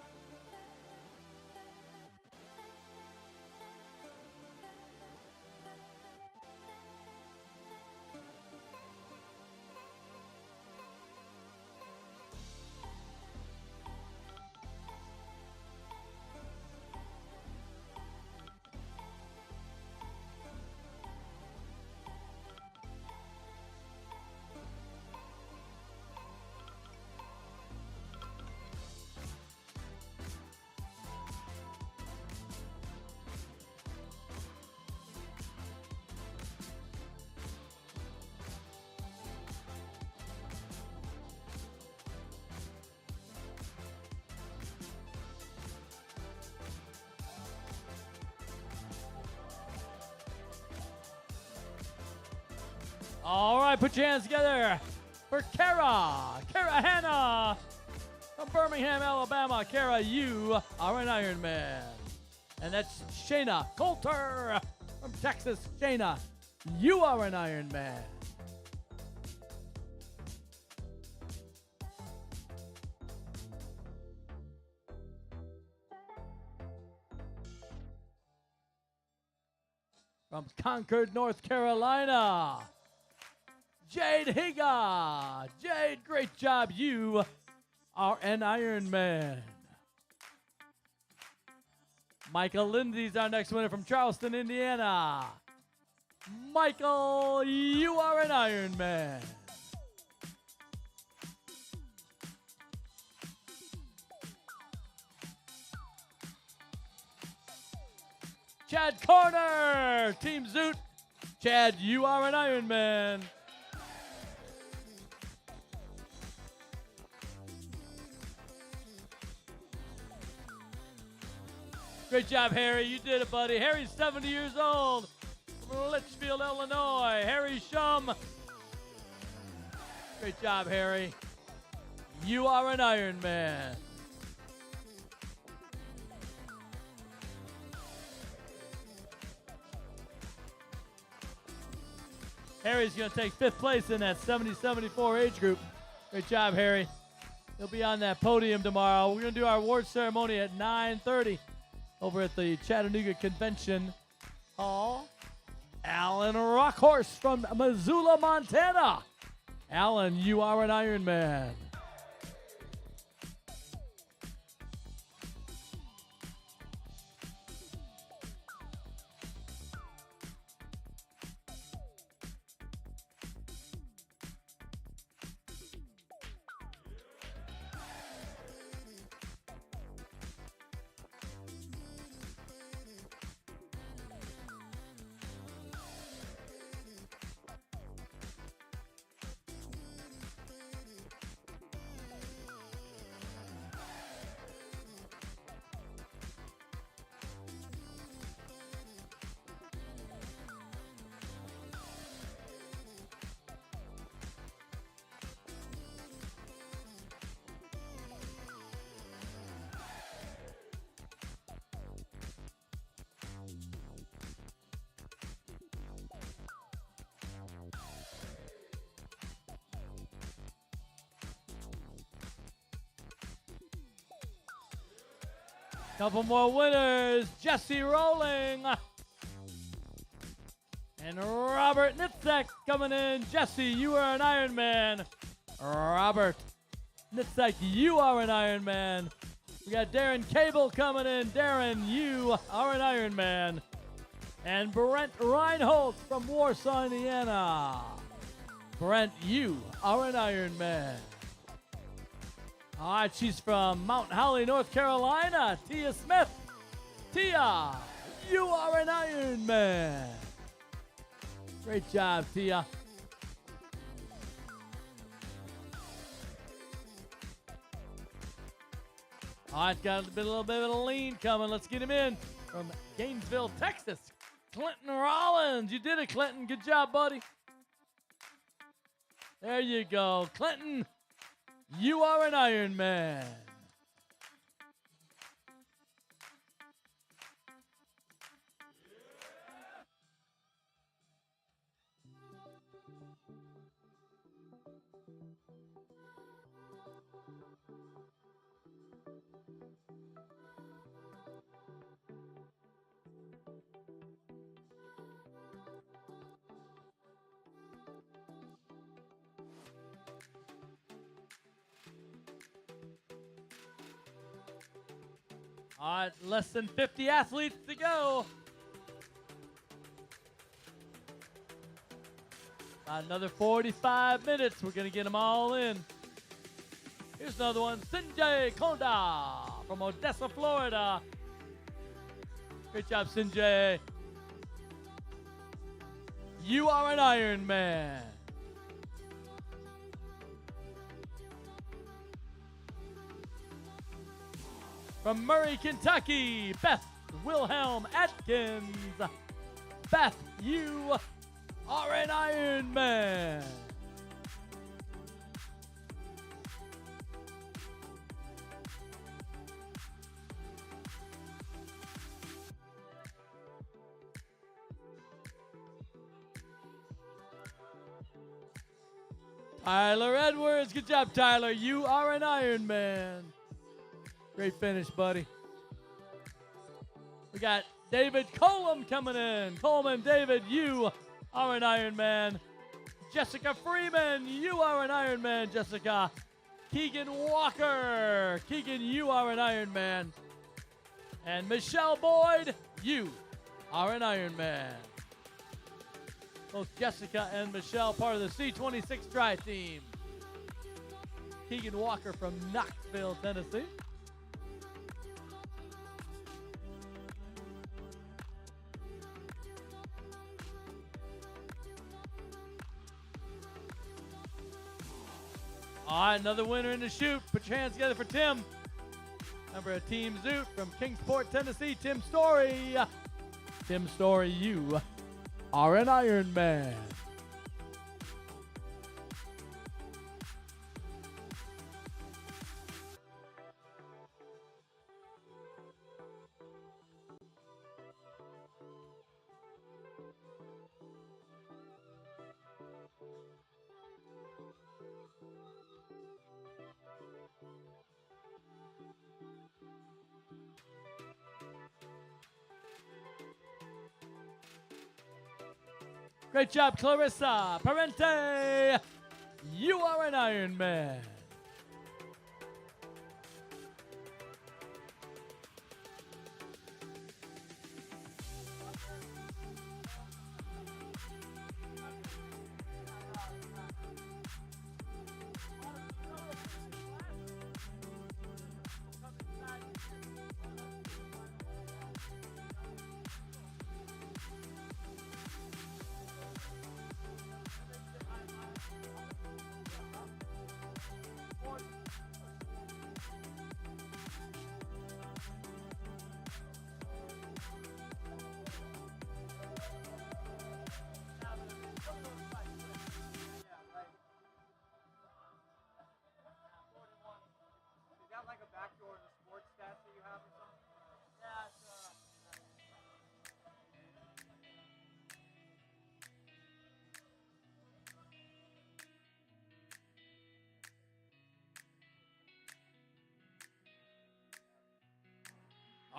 All right, put your hands together for Kara. Kara Hanna from Birmingham, Alabama. Kara, you are an Iron Man. And that's Shayna Coulter from Texas. Shayna, you are an Iron Man. From Concord, North Carolina, Jade Higa. Jade, great job. You are an Iron Man. Michael Lindsay's our next winner from Charleston, Indiana. Michael, you are an Iron Man. Chad Corner, Team Zoot. Chad, you are an Iron Man. Great job, Harry. You did it, buddy. Harry's 70 years old from Litchfield, Illinois. Harry Shum. Great job, Harry. You are an Iron Man. Harry's going to take 5th place in that 70-74 age group. Great job, Harry. He'll be on that podium tomorrow. We're going to do our award ceremony at 9:30 over at the Chattanooga Convention Hall. Alan Rockhorse from Missoula, Montana. Alan, you are an Iron Man. Couple more winners. Jesse Rowling and Robert Nitzek coming in. Jesse, you are an Iron Man. Robert Nitzek, you are an Iron Man. We got Darren Cable coming in. Darren, you are an Iron Man. And Brent Reinholdt from Warsaw, Indiana. Brent, you are an Iron Man. All right, she's from Mount Holly, North Carolina. Tia Smith. Tia, you are an Iron Man. Great job, Tia. All right, got a little bit of a lean coming. Let's get him in from Gainesville, Texas. Clinton Rollins. You did it, Clinton. Good job, buddy. There you go. Clinton, you are an Iron Man. All right, less than 50 athletes to go. Another 45 minutes. We're going to get them all in. Here's another one. Sinjay Konda from Odessa, Florida. Great job, Sinjay. You are an Iron Man. From Murray, Kentucky, Beth Wilhelm Atkins. Beth, you are an Iron Man. Tyler Edwards, good job, Tyler. You are an Iron Man. Great finish, buddy. We got David Colum coming in. Coleman, David, you are an Iron Man. Jessica Freeman, you are an Iron Man, Jessica. Keegan Walker. Keegan, you are an Iron Man. And Michelle Boyd, you are an Iron Man. Both Jessica and Michelle, part of the C26 Tri team. Keegan Walker from Knoxville, Tennessee. All right, another winner in the chute. Put your hands together for Tim. Member of Team Zoot from Kingsport, Tennessee, Tim Story. Tim Story, you are an Iron Man. Great job, Clarissa Parente. You are an Iron Man.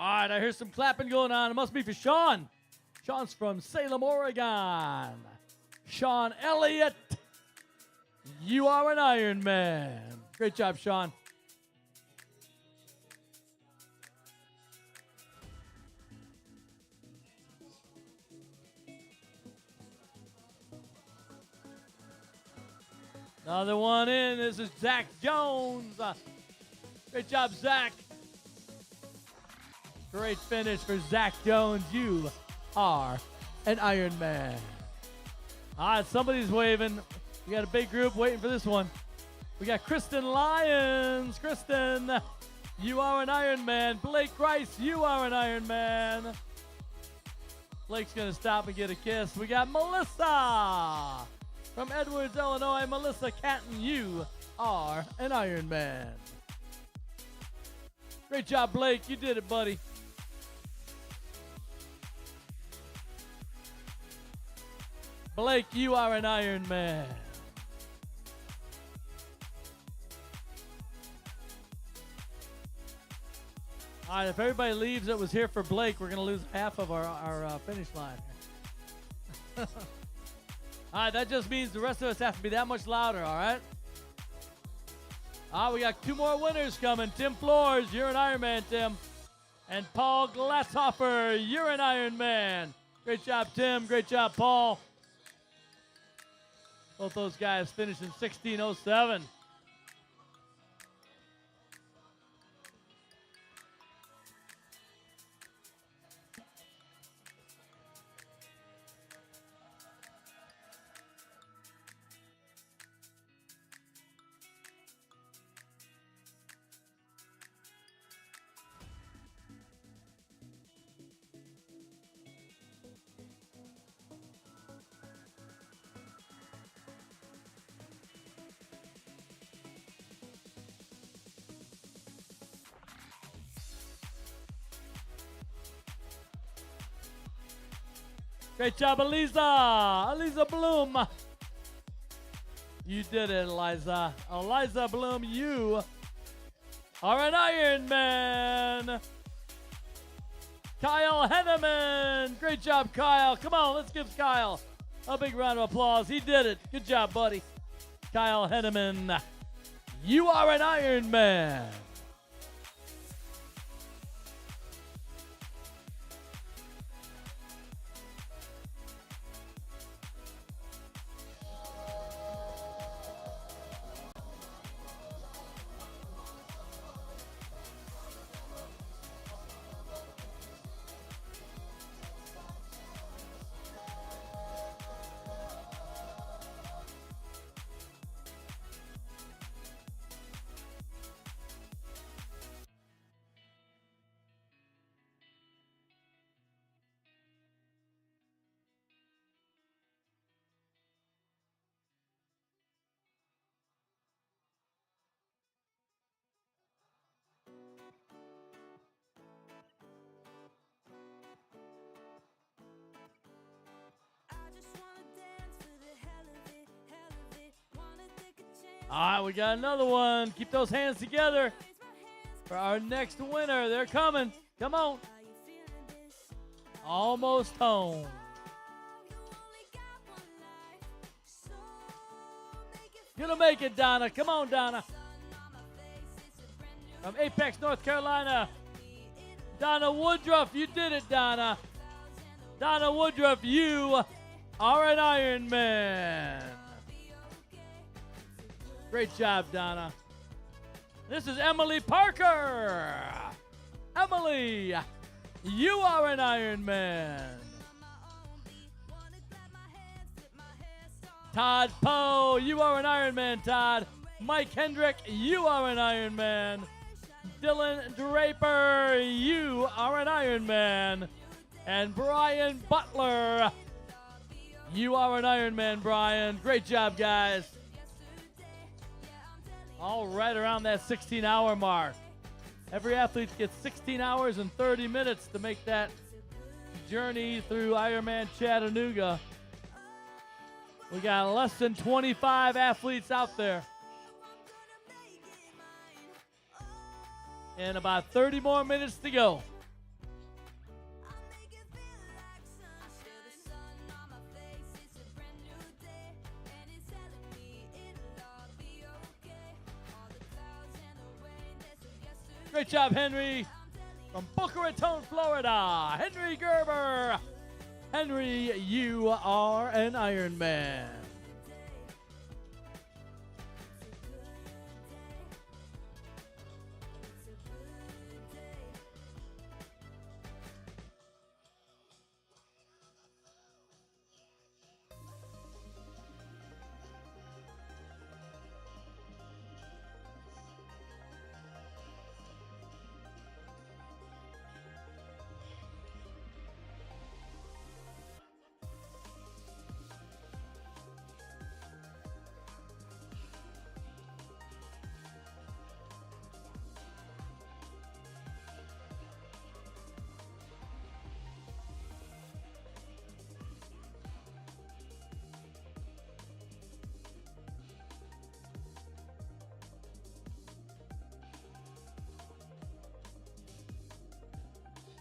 All right, I hear some clapping going on. It must be for Sean. Sean's from Salem, Oregon. Sean Elliott, you are an Iron Man. Great job, Sean. Another one in. This is Zach Jones. Great job, Zach. Great finish for Zach Jones. You are an Iron Man. All right, somebody's waving. We got a big group waiting for this one. We got Kristen Lyons. Kristen, you are an Iron Man. Blake Rice, you are an Iron Man. Blake's going to stop and get a kiss. We got Melissa from Edwards, Illinois. Melissa Catton, you are an Iron Man. Great job, Blake. You did it, buddy. Blake, you are an Iron Man. All right, if everybody leaves that was here for Blake, we're going to lose half of our finish line. All right, that just means the rest of us have to be that much louder, all right? We got 2 more winners coming. Tim Floors, you're an Ironman, Tim. And Paul Glasshopper, you're an Ironman. Great job, Tim. Great job, Paul. Both those guys finished in 16:07. Great job, Eliza. Eliza Bloom. You did it, Eliza. Eliza Bloom, you are an Ironman. Kyle Henneman. Great job, Kyle. Come on, let's give Kyle a big round of applause. He did it. Good job, buddy. Kyle Henneman. You are an Ironman. All right, we got another one. Keep those hands together for our next winner. They're coming. Come on. Almost home. Gonna make it, Donna. Come on, Donna. From Apex, North Carolina, Donna Woodruff. You did it, Donna. Donna Woodruff, you are an Ironman. Great job, Donna. This is Emily Parker. Emily, you are an Ironman. Todd Poe, you are an Ironman, Todd. Mike Hendrick, you are an Ironman. Dylan Draper, you are an Ironman. And Brian Butler, you are an Ironman, Brian. Great job, guys. All right around that 16-hour mark. Every athlete gets 16 hours and 30 minutes to make that journey through Ironman Chattanooga. We got less than 25 athletes out there. And about 30 more minutes to go. Great job, Henry. From Boca Raton, Florida, Henry Gerber. Henry, you are an Ironman.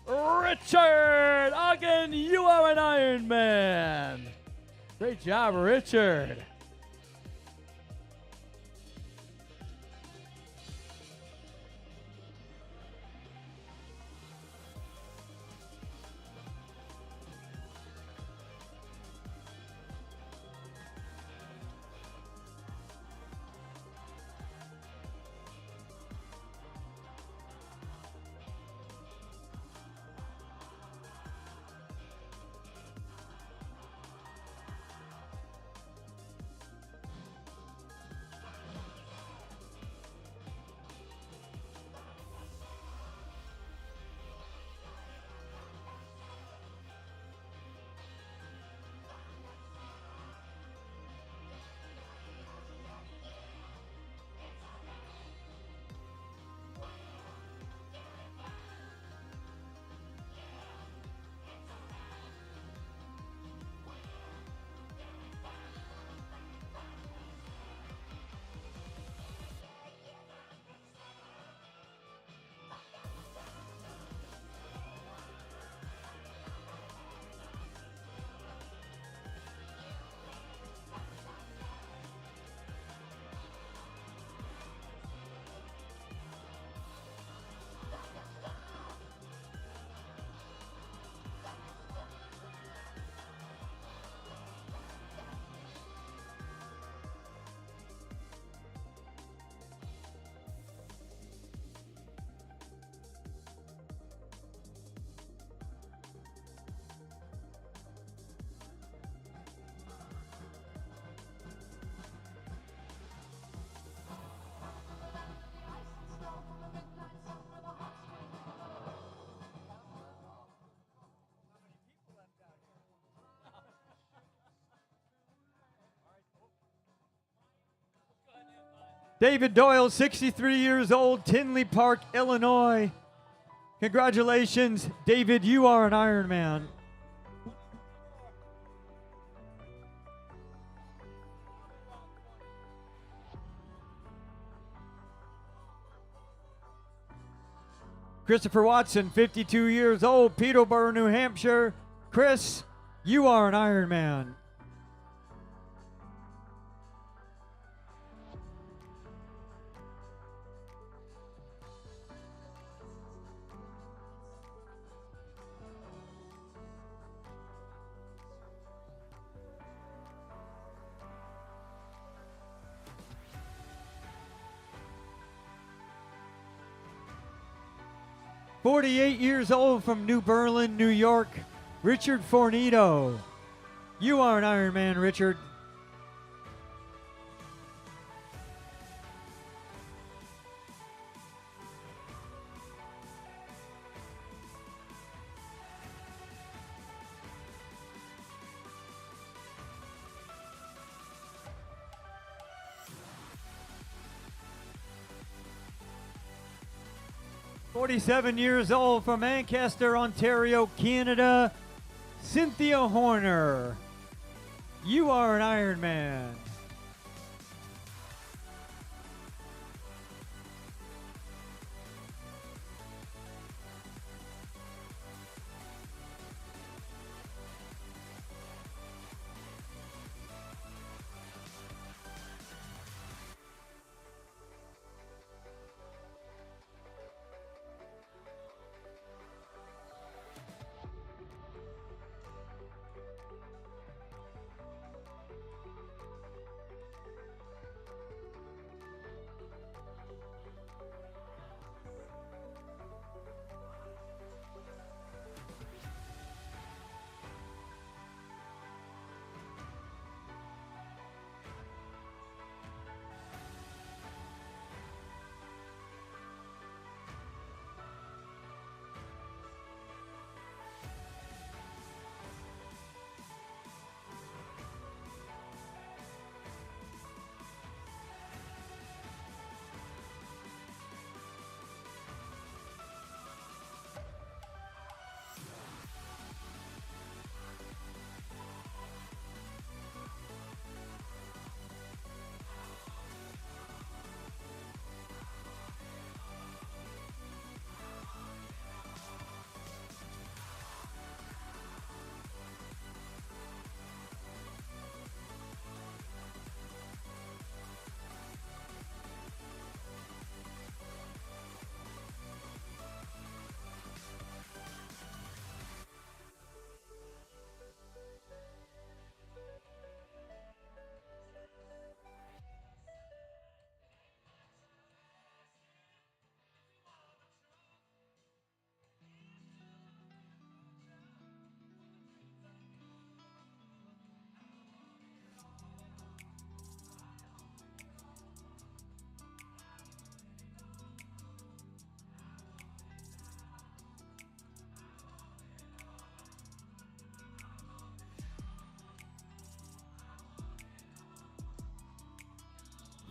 Richard Ogden, you are an Ironman. Great job, Richard. David Doyle, 63 years old, Tinley Park, Illinois. Congratulations, David, you are an Ironman. Christopher Watson, 52 years old, Peterborough, New Hampshire. Chris, you are an Ironman. "48 years old from New Berlin, New York, Richard Fornito. You are an Ironman, Richard. "47 years old from Ancaster, Ontario, Canada, Cynthia Horner. You are an Ironman.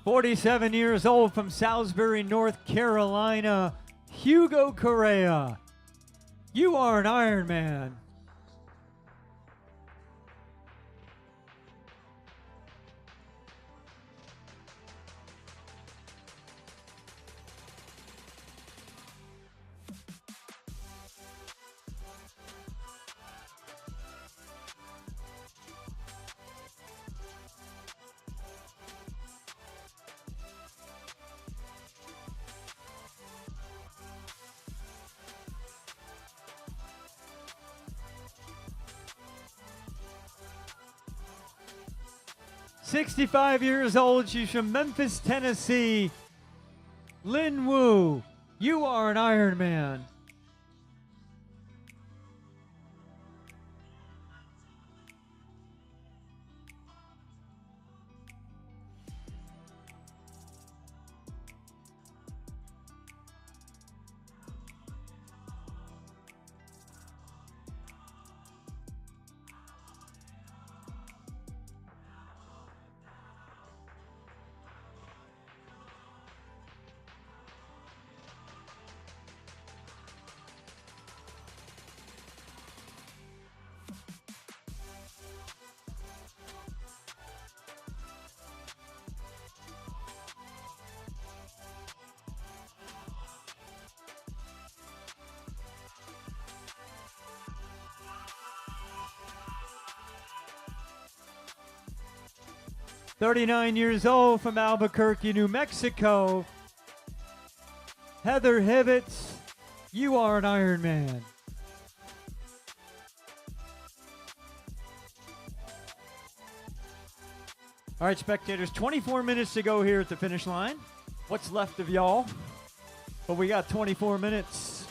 47 years old from Salisbury, North Carolina, Hugo Correa. You are an Ironman. "65 years old, she's from Memphis, Tennessee. Lin Wu, you are an Ironman." "39 years old from Albuquerque, New Mexico, Heather Hibbets, you are an Ironman." All right, spectators, 24 minutes to go here at the finish line. What's left of y'all? But we got 24 minutes.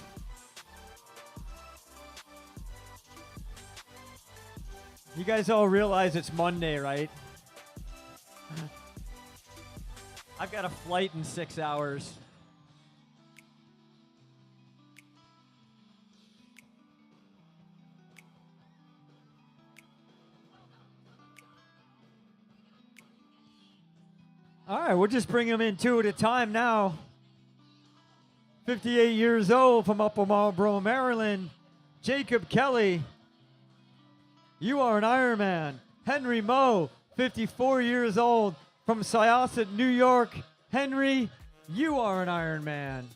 You guys all realize it's Monday, right? I've got a flight in 6 hours. All right, we'll just bring them in two at a time now. 58 years old from Upper Marlboro, Maryland, Jacob Kelly. You are an Ironman. Henry Moe, 54 years old from Syosset, New York. Henry, you are an Ironman.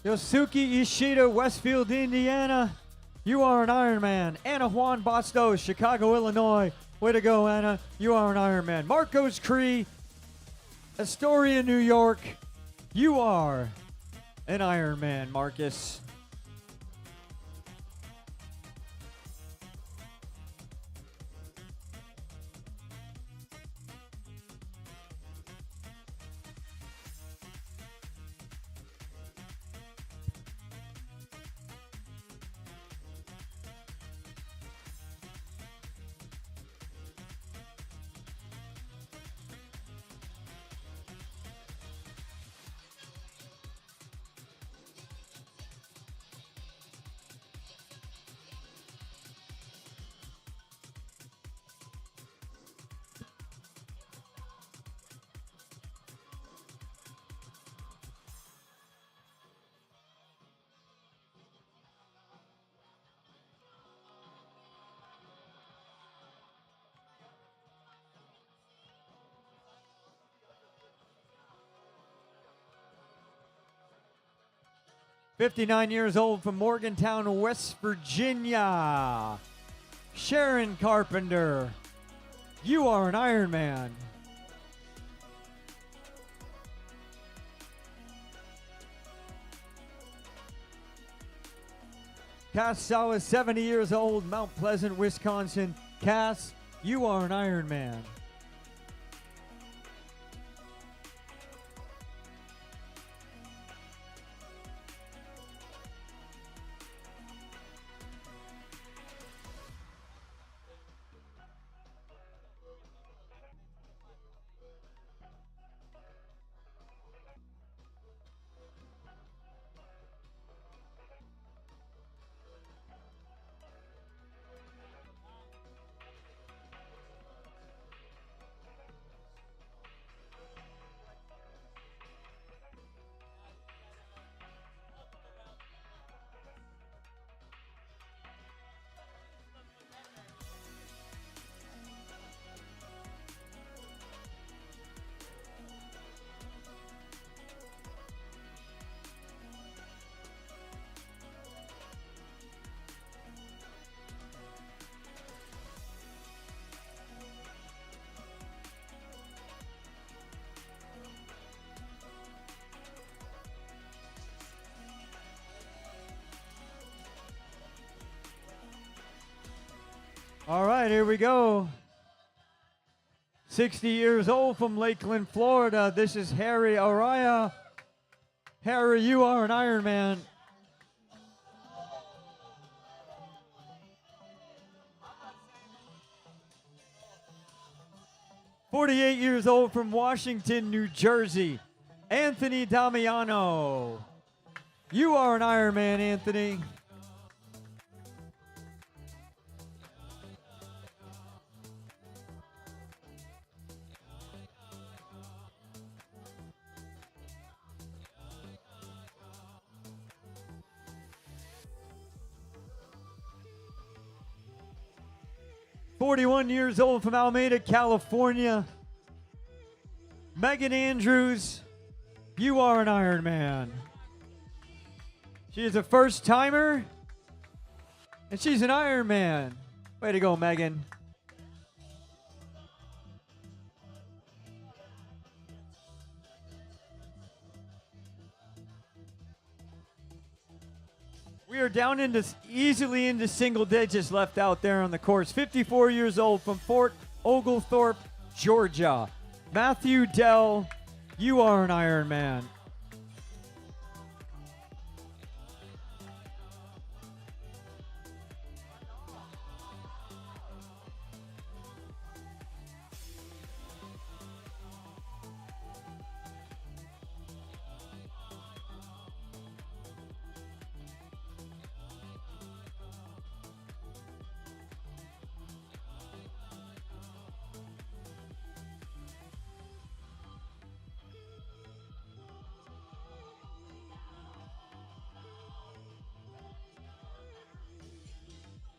Yosuke Ishida, Westfield, Indiana. You are an Ironman. Anna Juan Bastos, Chicago, Illinois. Way to go, Anna. You are an Ironman. Marcos Cree, Astoria, New York. You are an Ironman, Marcus. 59 years old from Morgantown, West Virginia. Sharon Carpenter, you are an Ironman. Cass Sawa, 70 years old, Mount Pleasant, Wisconsin. Cass, you are an Ironman. All right, here we go. 60 years old from Lakeland, Florida. This is Harry Araya. Harry, you are an Ironman. "48 years old from Washington, New Jersey. Anthony Damiano. You are an Ironman, Anthony. "41 years old from Alameda, California. Megan Andrews, you are an Ironman. She is a first timer, and she's an Ironman. Way to go, Megan. We are down easily into single digits left out there on the course. 54 years old from Fort Oglethorpe, Georgia. Matthew Dell, you are an Ironman.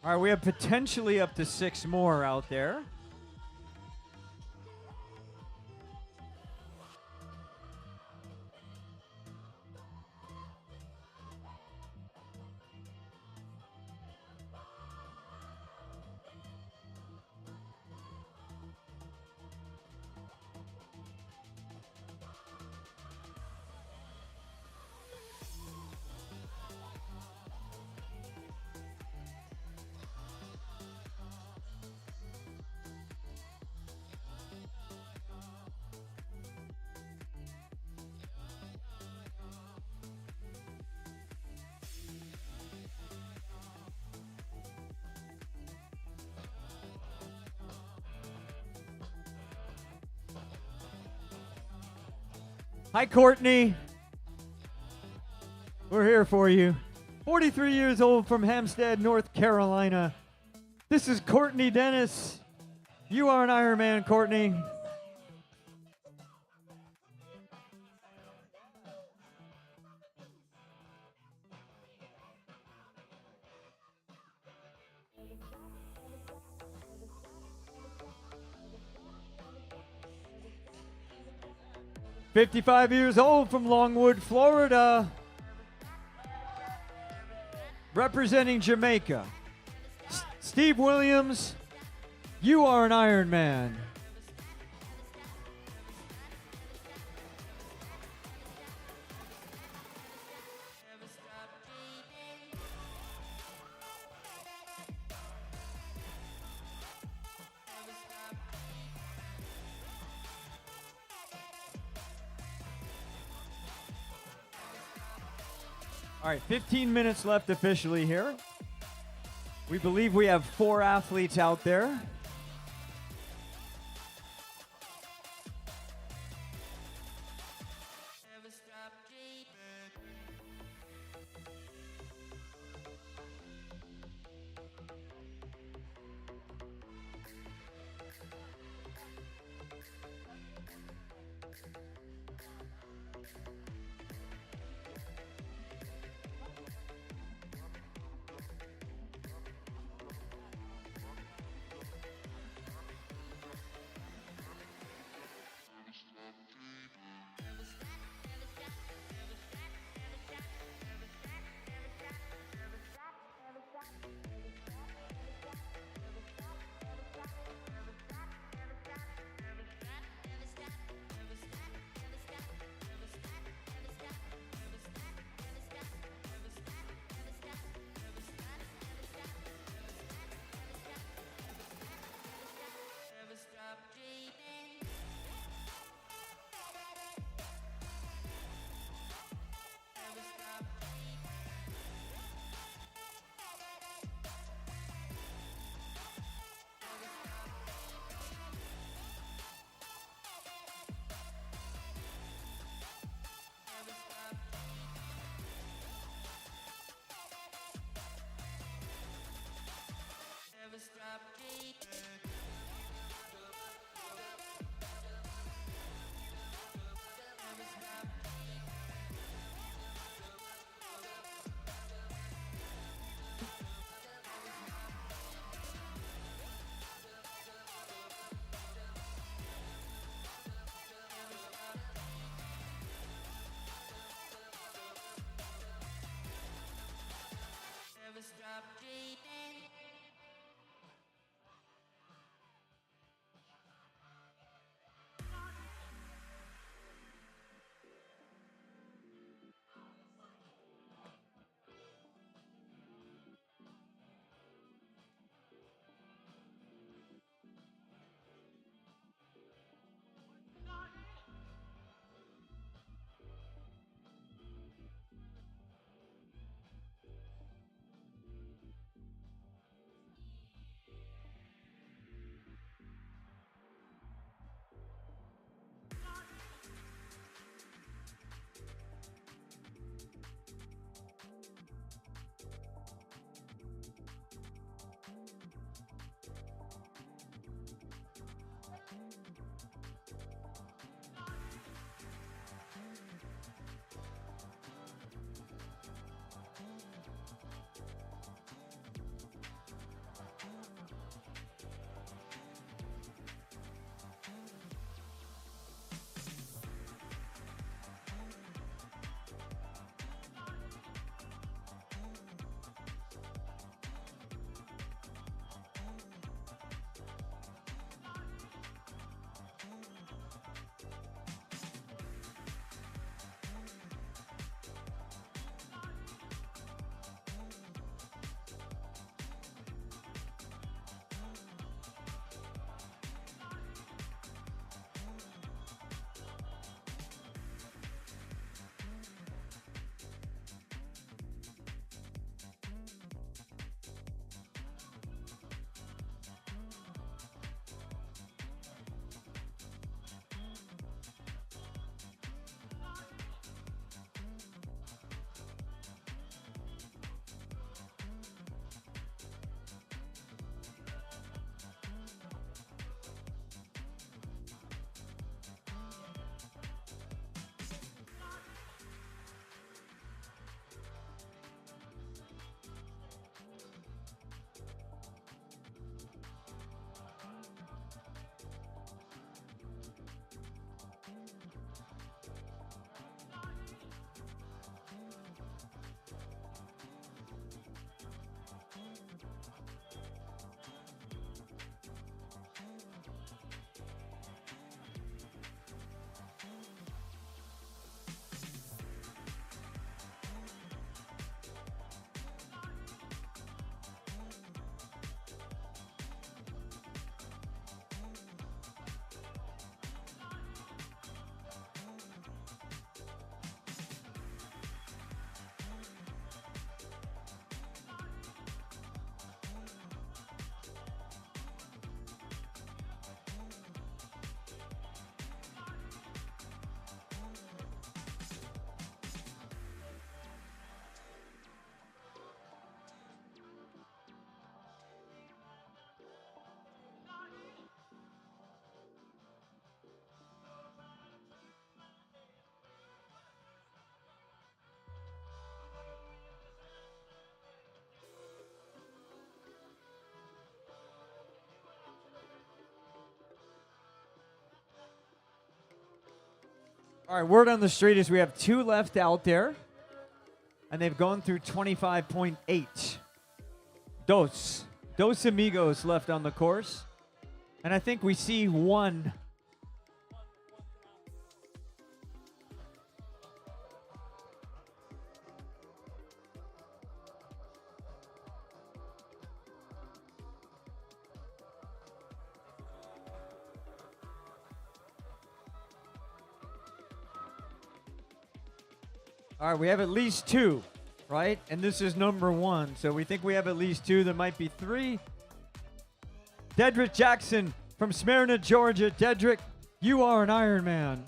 All right, we have potentially up to 6 more out there. Hi, Courtney. We're here for you. 43 years old from Hempstead, North Carolina. This is Courtney Dennis. You are an Ironman, Courtney. "55 years old from Longwood, Florida. representing Jamaica. Steve Williams, you are an Ironman. All right, 15 minutes left officially here. We believe we have 4 athletes out there. All right, word on the street is we have 2 left out there, and they've gone through 25.8. Dos amigos left on the course, and I think we see 1. All right, we have at least 2, right? And this is number 1, so we think we have at least 2. There might be 3. Dedrick Jackson from Smyrna, Georgia. Dedrick, you are an Ironman.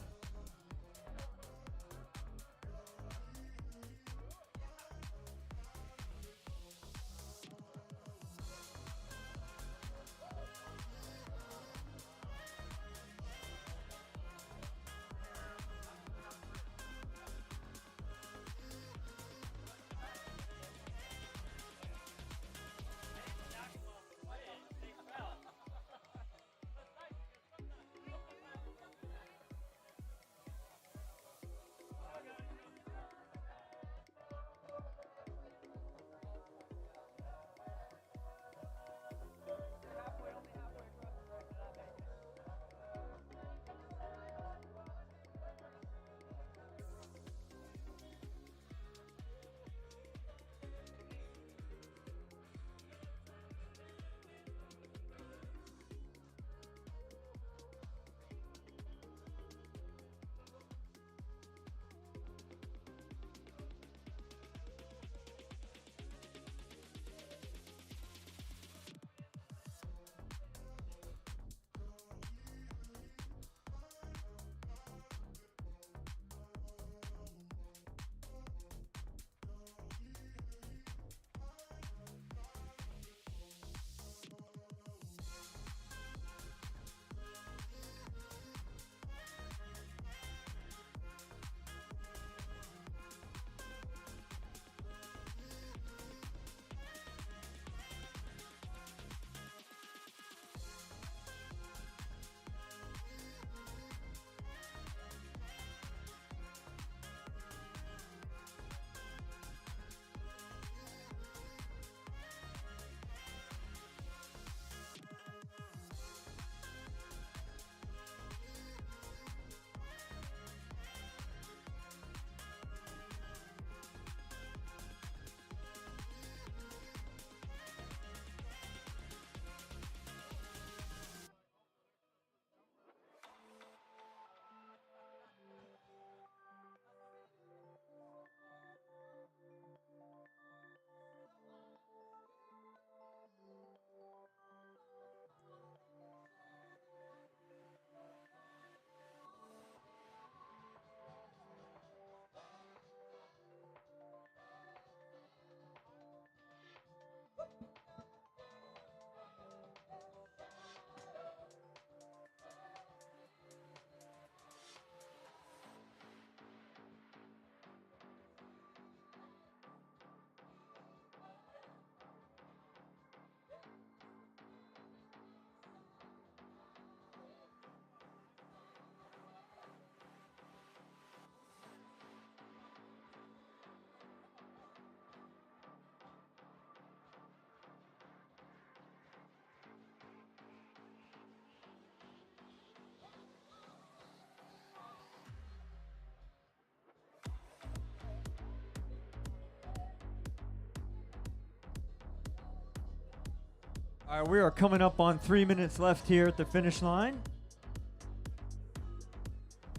All right, we are coming up on 3 minutes left here at the finish line.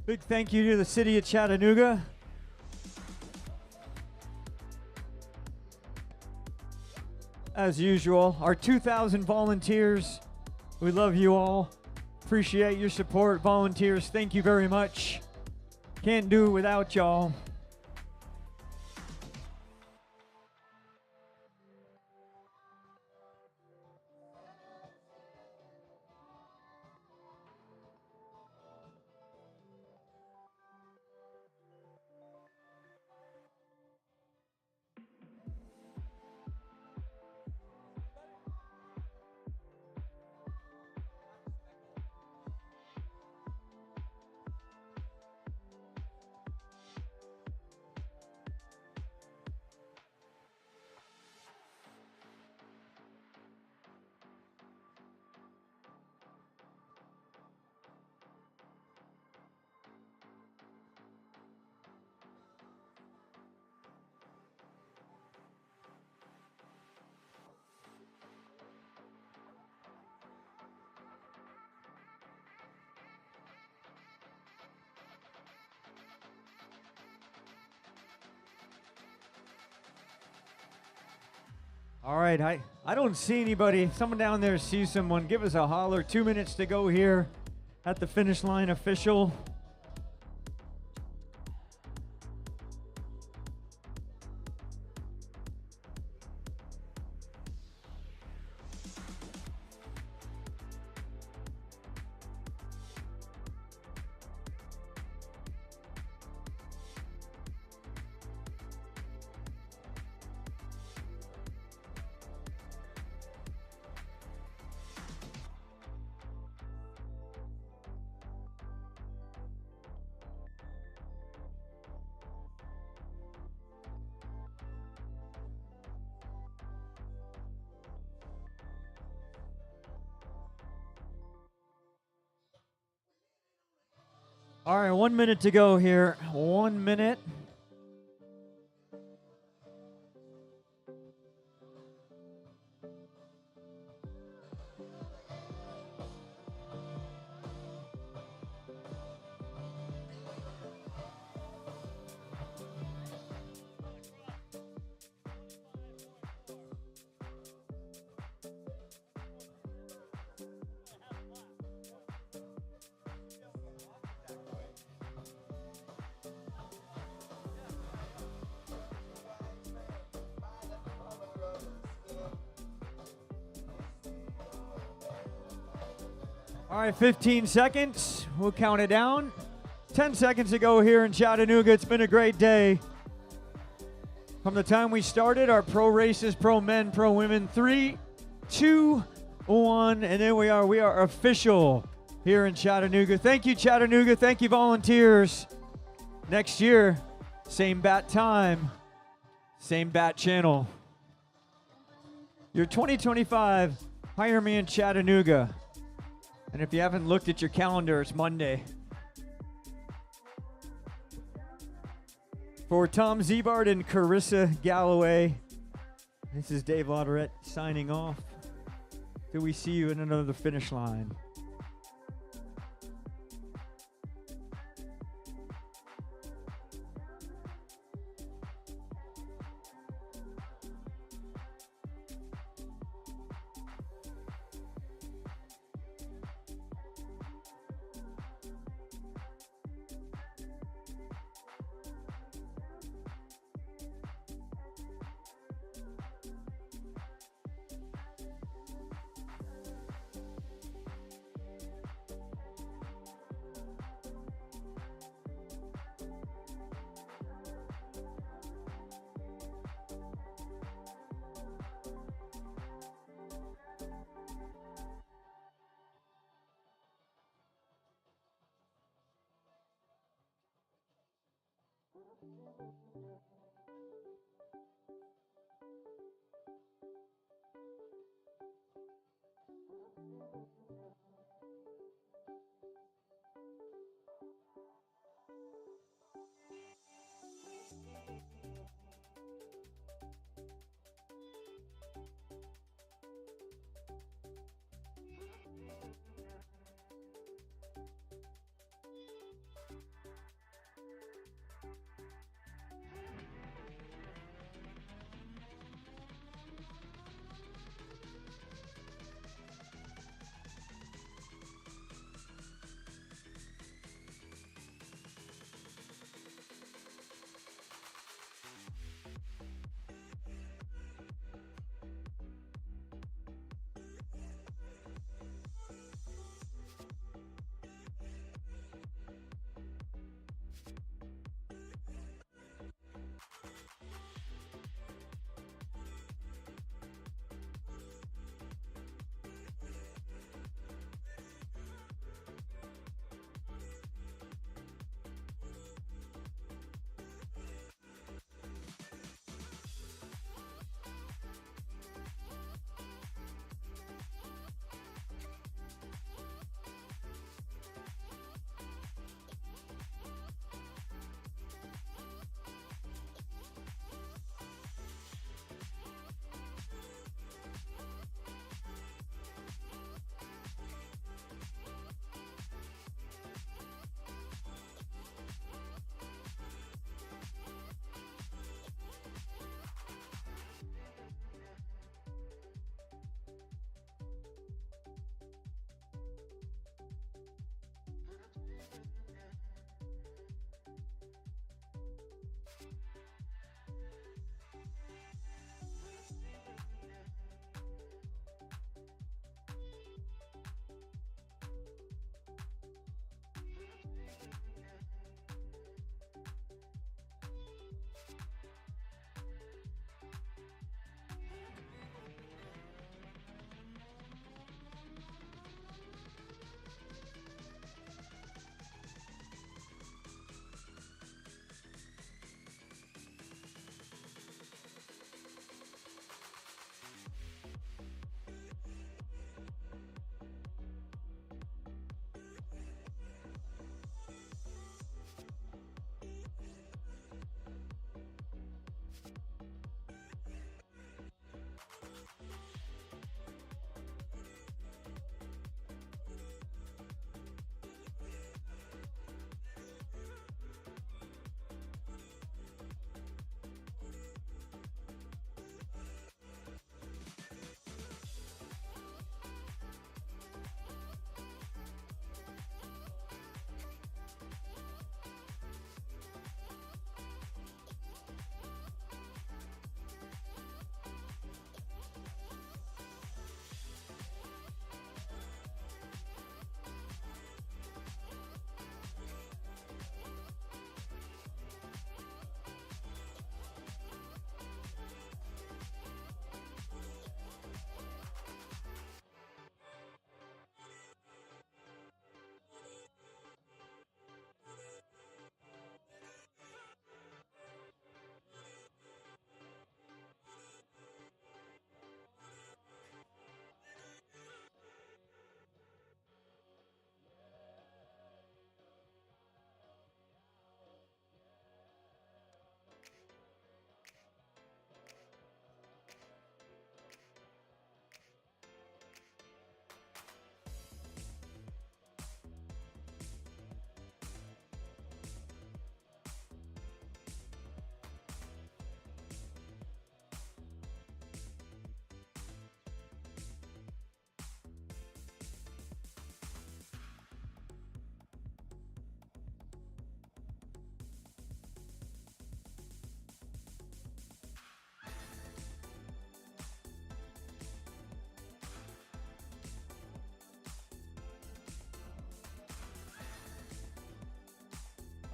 Big thank you to the city of Chattanooga. As usual, our 2,000 volunteers, we love you all. Appreciate your support, volunteers. Thank you very much. Can't do it without y'all. All right, I don't see anybody. If someone down there sees someone, give us a holler. 2 minutes to go here at the finish line official. All right, 1 minute to go here. 1 minute. All right, 15 seconds. We'll count it down. 10 seconds to go here in Chattanooga. It's been a great day. From the time we started, our pro races, pro men, pro women. 3, 2, 1, and there we are. We are official here in Chattanooga. Thank you, Chattanooga. Thank you, volunteers. Next year, same bat time, same bat channel. Your 2025 Ironman Chattanooga. And if you haven't looked at your calendar, it's Monday. For Tom Zebart and Carissa Galloway, this is Dave Lauderette signing off. Till we see you in another finish line.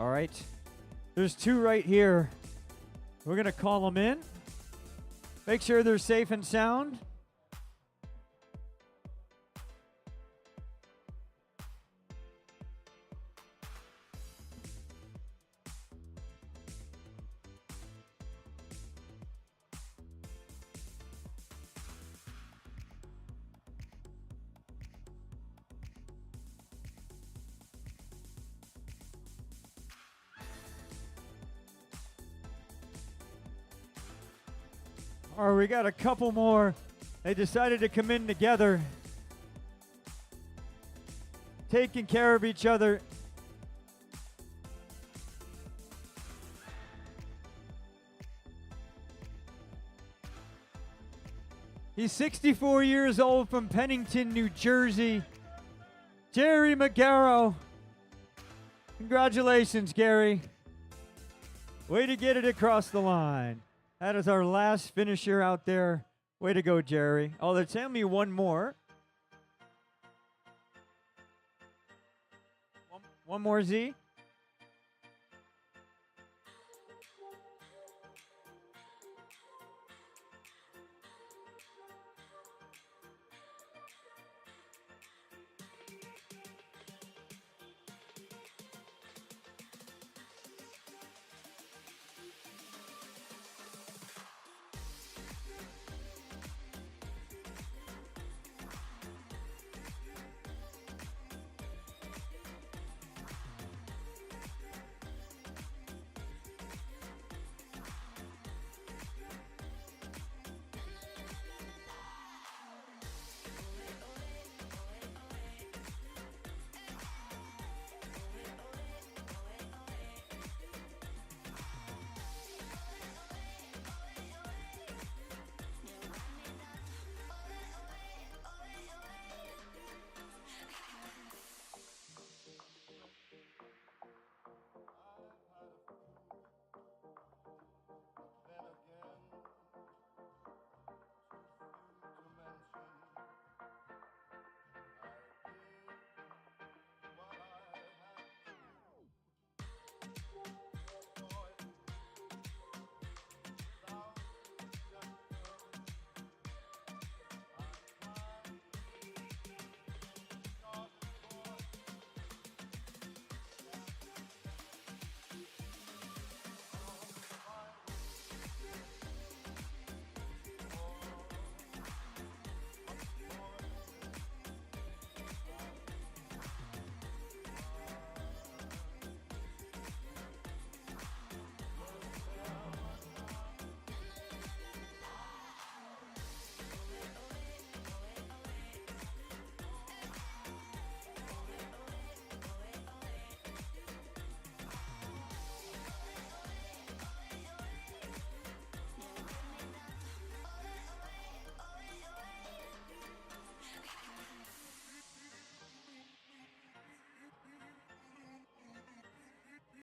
All right. There's 2 right here. We're going to call them in. Make sure they're safe and sound. All right, we got a couple more. They decided to come in together, taking care of each other. He's 64 years old from Pennington, New Jersey. Jerry McGarrow. Congratulations, Gary. Way to get it across the line. That is our last finisher out there. Way to go, Jerry. Oh, they're telling me one more. One more, Z.